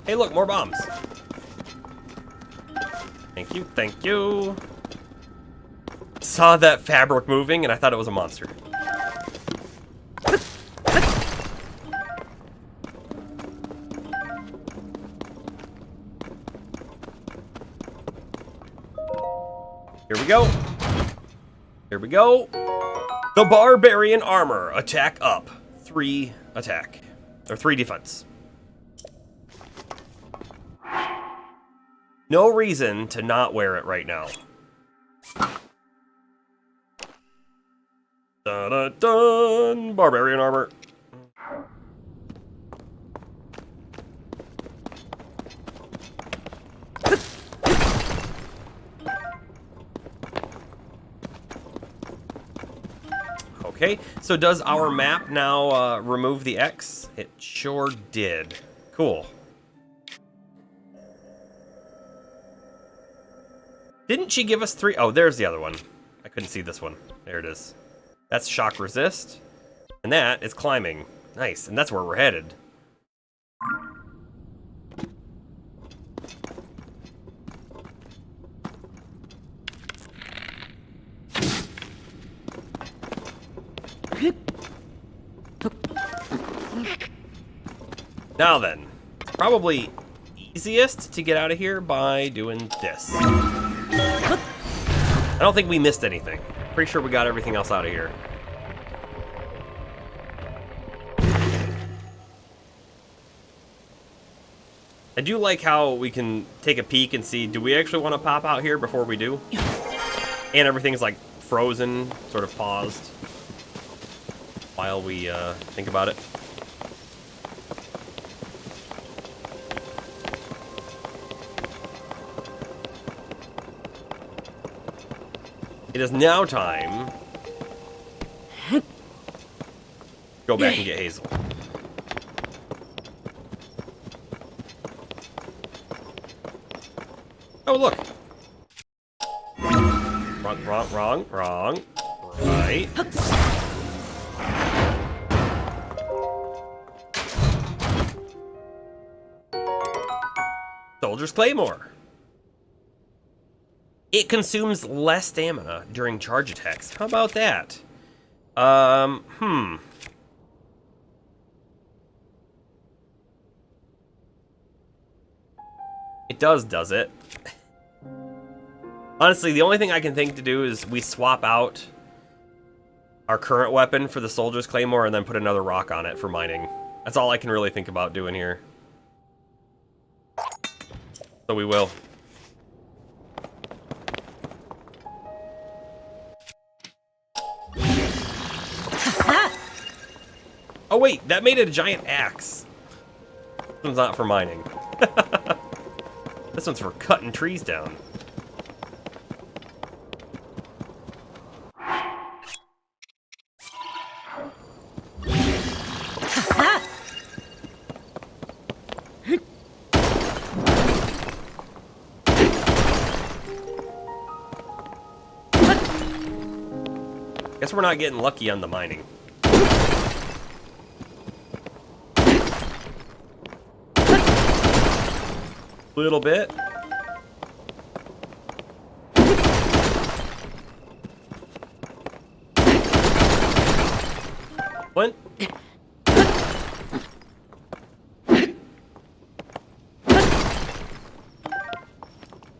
Hey, look, more bombs. Thank you, thank you. Saw that fabric moving, and I thought it was a monster. Here we go. Here we go. The Barbarian Armor. Attack up. 3 attack. Or 3 defense. No reason to not wear it right now. Dun dun dun! Barbarian Armor. Okay, so does our map now remove the X? It sure did. Cool. Didn't she give us 3? Oh, there's the other one. I couldn't see this one. There it is. That's shock resist. And that is climbing. Nice, and that's where we're headed. Now then, probably easiest to get out of here by doing this. I don't think we missed anything. Pretty sure we got everything else out of here. I do like how we can take a peek and see, do we actually want to pop out here before we do? And everything's like frozen, sort of paused while we think about it. It is now time to go back and get Hazel. Oh, look. Wrong. Right. Soldier's Claymore. It consumes less stamina during charge attacks. How about that? It does it? Honestly, the only thing I can think to do is we swap out our current weapon for the Soldier's Claymore and then put another rock on it for mining. That's all I can really think about doing here. So we will. Oh wait, that made it a giant axe. This one's not for mining. This one's for cutting trees down. Guess we're not getting lucky on the mining. Little bit. What?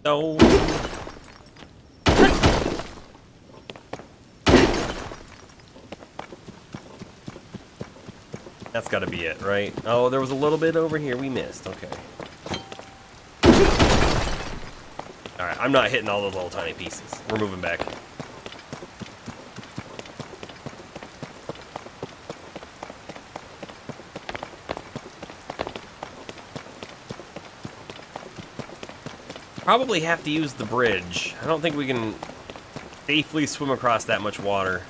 No. That's gotta be it, right? Oh, there was a little bit over here we missed. Okay. Alright, I'm not hitting all those little tiny pieces. We're moving back. Probably have to use the bridge. I don't think we can safely swim across that much water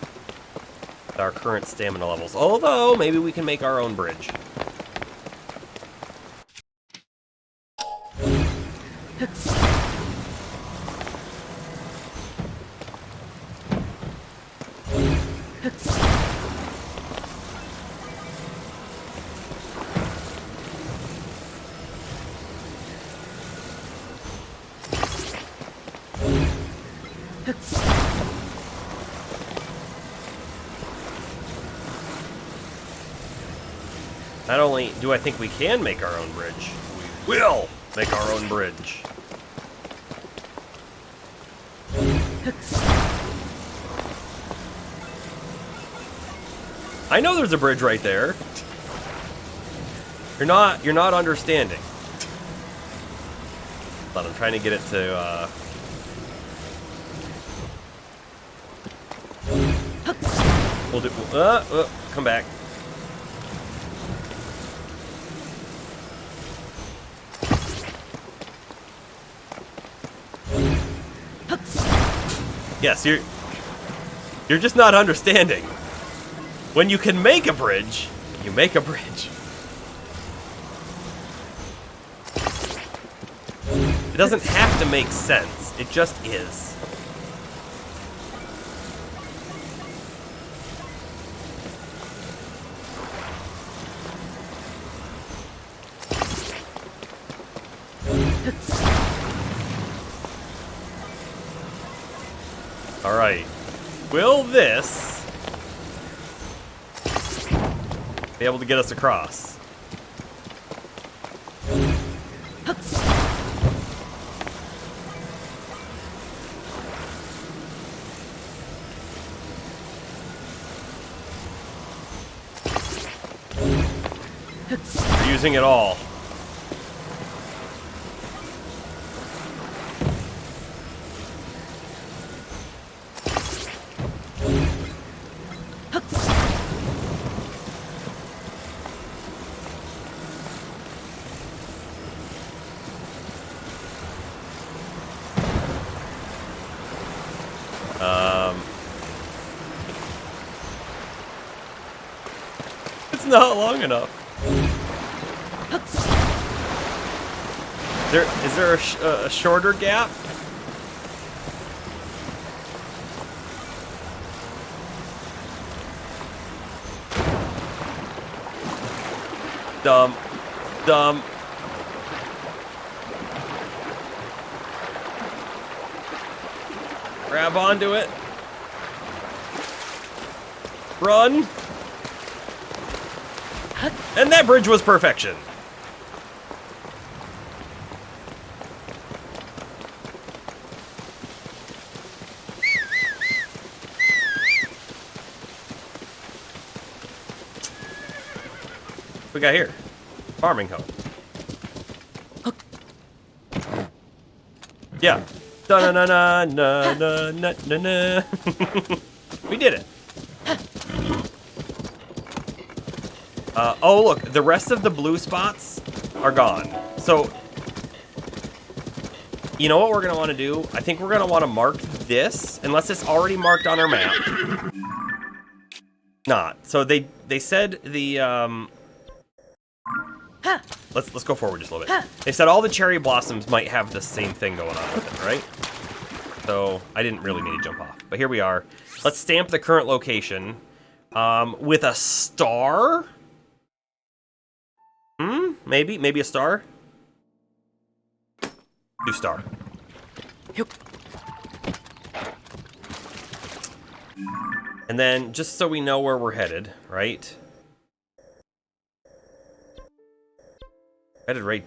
with our current stamina levels. Although, maybe we can make our own bridge. Not only do I think we can make our own bridge, we will make our own bridge. I know there's a bridge right there. You're not understanding. But I'm trying to get it to we'll do come back. Yes, you're just not understanding. When you can make a bridge, you make a bridge. It doesn't have to make sense. It just is. All right. Will this be able to get us across? We're using it all. It's not long enough. Is there a shorter gap? Dumb. Grab onto it. Run. And that bridge was perfection. What we got here? Farming hoe. Yeah. Da-na-na-na-na-na-na-na. We did it. Oh, look, the rest of the blue spots are gone. So, you know what we're going to want to do? I think we're going to want to mark this, unless it's already marked on our map. Not. So they said the, let's go forward just a little bit. They said all the cherry blossoms might have the same thing going on with it, right? So I didn't really need to jump off. But here we are. Let's stamp the current location with a star. Maybe a star. Do star. And then just so we know where we're headed, right? Headed right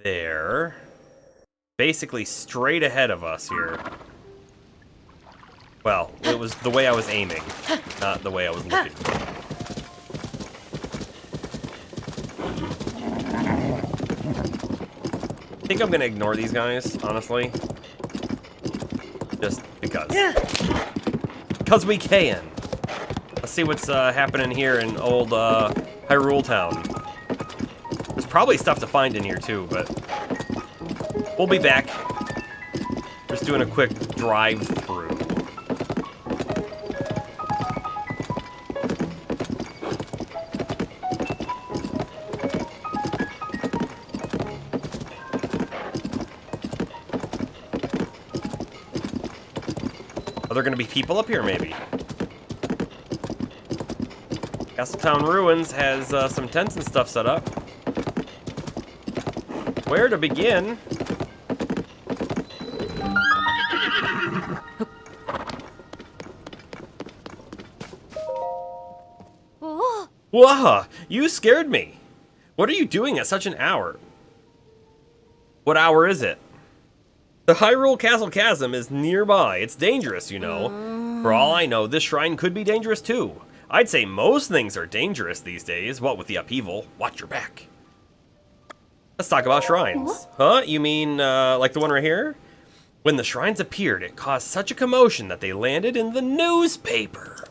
there. Basically straight ahead of us here. Well, it was the way I was aiming, not the way I was looking. I think I'm gonna ignore these guys, honestly. Just because. Because we can. Let's see what's happening here in old Hyrule Town. There's probably stuff to find in here too, but we'll be back. Just doing a quick drive through. there going to be people up here, maybe? Castletown Ruins has some tents and stuff set up. Where to begin? Oh. Whoa! You scared me! What are you doing at such an hour? What hour is it? The Hyrule Castle Chasm is nearby. It's dangerous, you know. For all I know, this shrine could be dangerous too. I'd say most things are dangerous these days. What with the upheaval? Watch your back. Let's talk about shrines. Huh? You mean, like the one right here? When the shrines appeared, it caused such a commotion that they landed in the newspaper.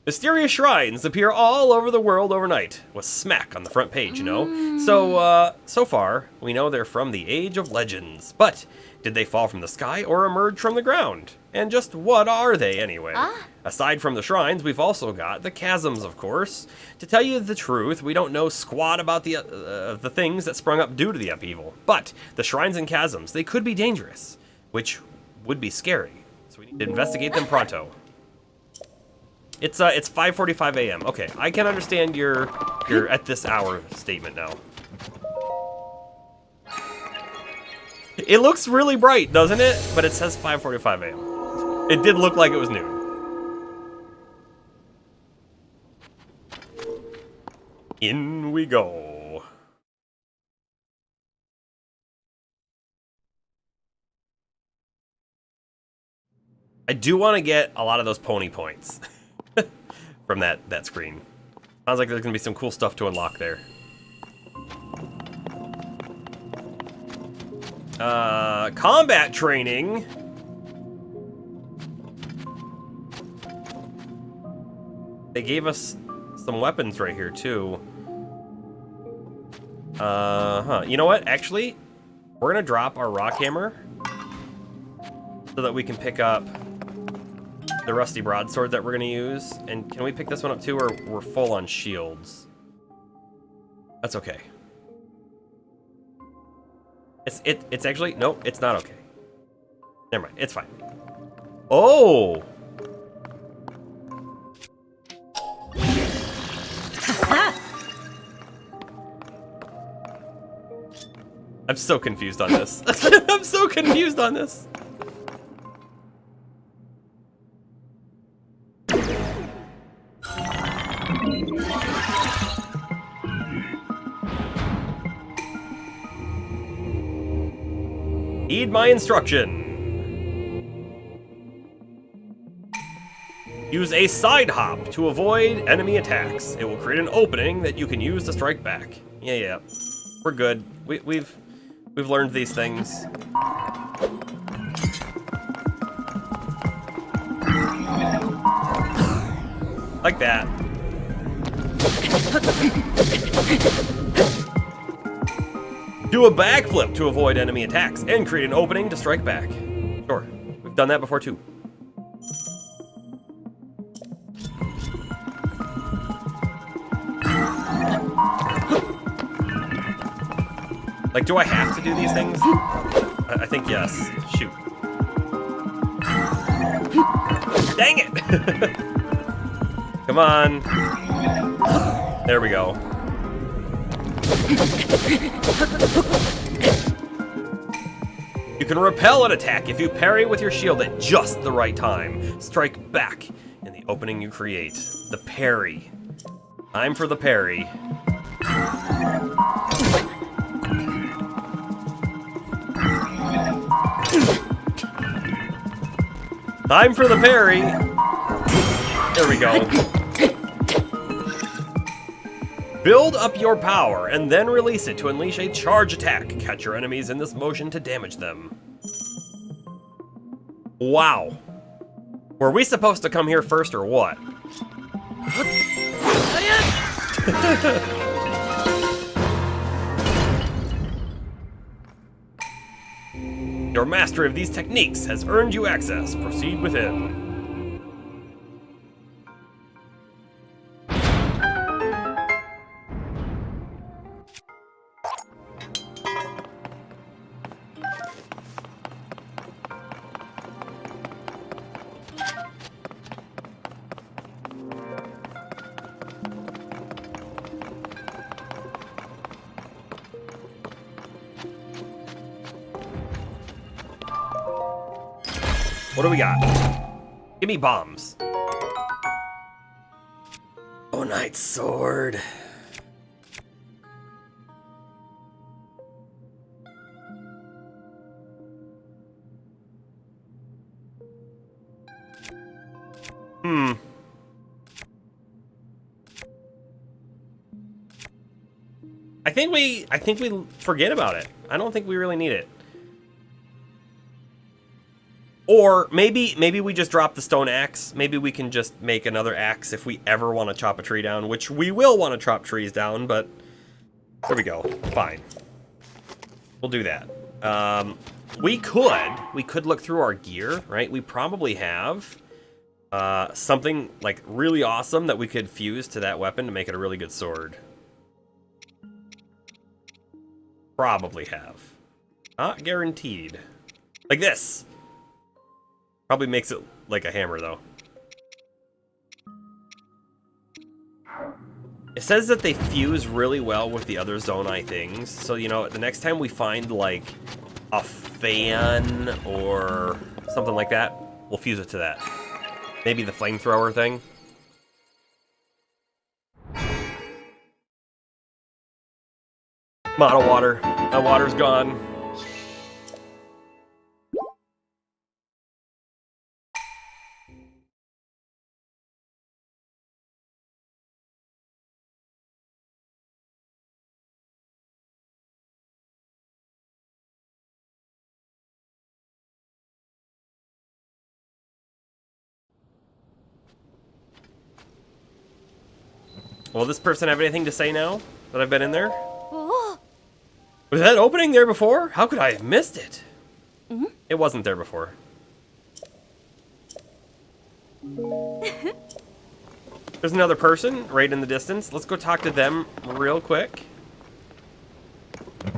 Mysterious shrines appear all over the world overnight, with smack on the front page, you know? So far, we know they're from the Age of Legends. But, did they fall from the sky or emerge from the ground? And just what are they, anyway? Aside from the shrines, we've also got the chasms, of course. To tell you the truth, we don't know squat about the things that sprung up due to the upheaval. But, the shrines and chasms, they could be dangerous, which would be scary. So we need to investigate them pronto. It's 5:45 a.m. Okay, I can understand your at this hour statement now. It looks really bright, doesn't it? But it says 5:45 a.m. It did look like it was noon. In we go. I do want to get a lot of those pony points. From that screen. Sounds like there's gonna be some cool stuff to unlock there. Combat training. They gave us some weapons right here too. You know what? Actually, we're gonna drop our rock hammer so that we can pick up the rusty broadsword that we're gonna use. And can we pick this one up too, or we're full on shields? That's okay. It's actually, no, it's not okay. Never mind, it's fine. Oh! I'm so confused on this. I'm so confused on this. Heed my instruction. Use a side hop to avoid enemy attacks. It will create an opening that you can use to strike back. Yeah. We're good. We've learned these things. Like that. Do a backflip to avoid enemy attacks and create an opening to strike back. Sure, we've done that before too. Like, do I have to do these things? I think yes. Shoot. Dang it! Come on. There we go. You can repel an attack if you parry with your shield at just the right time. Strike back in the opening you create. The parry. Time for the parry. Time for the parry. There we go. Build up your power and then release it to unleash a charge attack. Catch your enemies in this motion to damage them. Wow. Were we supposed to come here first or what? Your mastery of these techniques has earned you access. Proceed within. What do we got? Give me bombs. Oh, Knight Sword. I think we forget about it. I don't think we really need it. Or maybe we just drop the stone axe. Maybe we can just make another axe if we ever want to chop a tree down, which we will want to chop trees down, but there we go. Fine. We'll do that. We could look through our gear, right? We probably have something like really awesome that we could fuse to that weapon to make it a really good sword. Probably have. Not guaranteed. Like this. Probably makes it like a hammer, though. It says that they fuse really well with the other Zonai things. So, you know, the next time we find, like, a fan or something like that, we'll fuse it to that. Maybe the flamethrower thing. I'm out of water. My water's gone. Will this person have anything to say now that I've been in there? Oh. Was that opening there before? How could I have missed it? It wasn't there before. There's another person right in the distance. Let's go talk to them real quick.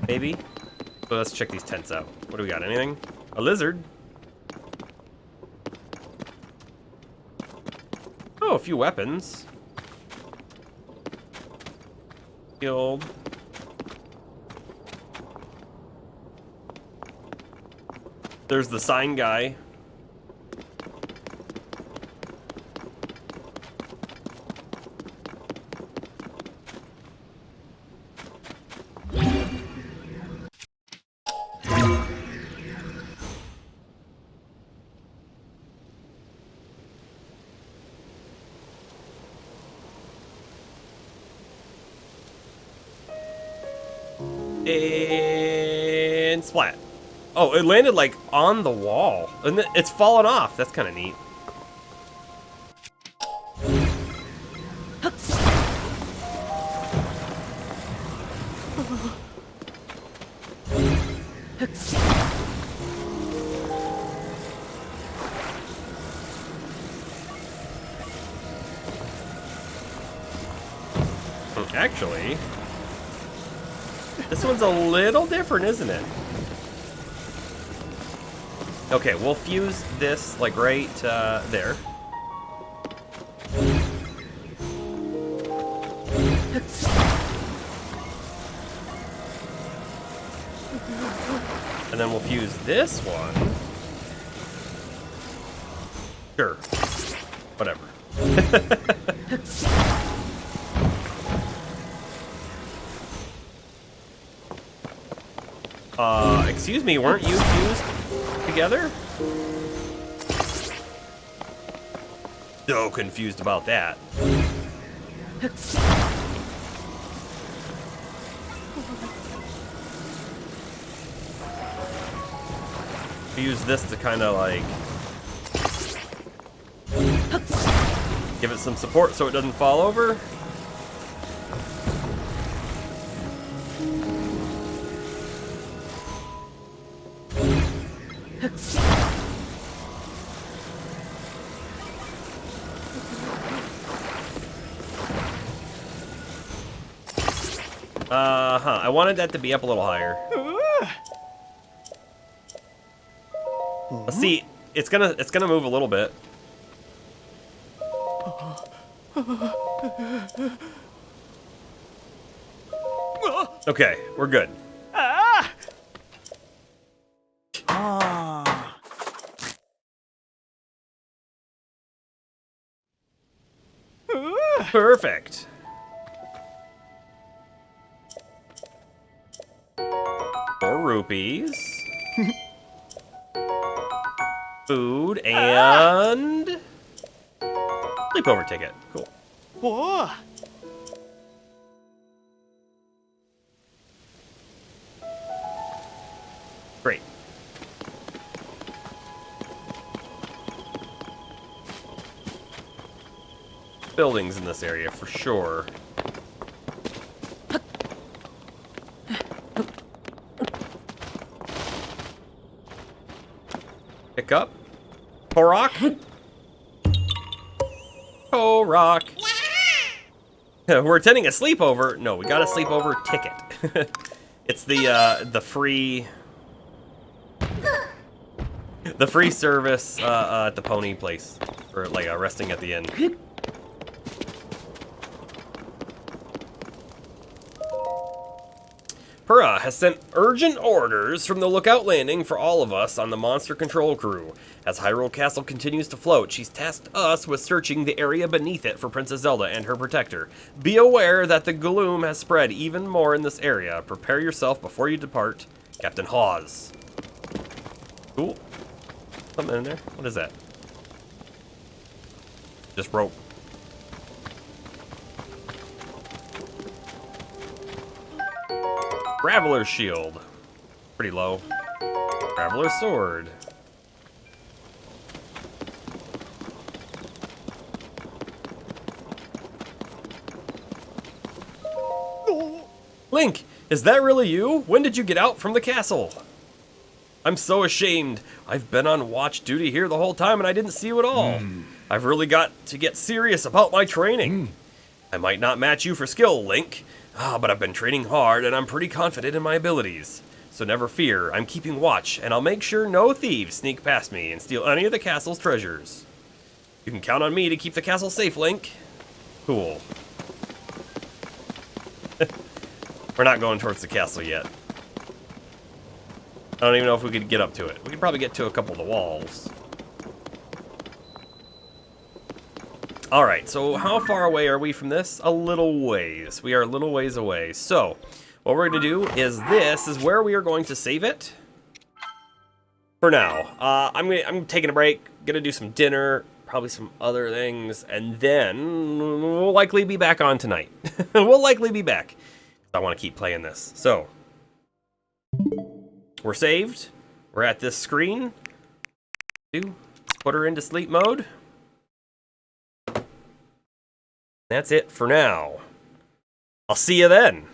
Maybe. But let's check these tents out. What do we got? Anything? A lizard. Oh, a few weapons. Guild. There's the sign guy. And splat. Oh, it landed like on the wall. And it's fallen off. That's kind of neat. Actually, this one's a little different, isn't it? Okay, we'll fuse this like right there. And then we'll fuse this one. Sure. Whatever. Excuse me, weren't you fused together? So confused about that. Use this to kind of like give it some support so it doesn't fall over. I wanted that to be up a little higher. Let's see. It's gonna move a little bit. Okay, we're good. Perfect. ₹4. Food and sleepover ticket. Cool. Whoa. Great. Buildings in this area for sure. Pick up. Korok. Korok. We're attending a sleepover. No, we got a sleepover ticket. It's the free service at the pony place for like resting at the end. Pura has sent urgent orders from the lookout landing for all of us on the monster control crew. As Hyrule Castle continues to float, she's tasked us with searching the area beneath it for Princess Zelda and her protector. Be aware that the gloom has spread even more in this area. Prepare yourself before you depart. Captain Hawes. Cool. Something in there? What is that? Just rope. Traveler's shield. Pretty low. Traveler's sword. Link, is that really you? When did you get out from the castle? I'm so ashamed. I've been on watch duty here the whole time and I didn't see you at all. I've really got to get serious about my training. I might not match you for skill, Link. But I've been training hard, and I'm pretty confident in my abilities. So never fear, I'm keeping watch, and I'll make sure no thieves sneak past me and steal any of the castle's treasures. You can count on me to keep the castle safe, Link. Cool. We're not going towards the castle yet. I don't even know if we could get up to it. We could probably get to a couple of the walls. Alright, so how far away are we from this? A little ways. We are a little ways away. So, what we're going to do is this is where we are going to save it. For now. I'm taking a break. Gonna do some dinner. Probably some other things. And then we'll likely be back on tonight. We'll likely be back. I want to keep playing this. So, we're saved. We're at this screen. Let's put her into sleep mode. That's it for now. I'll see you then.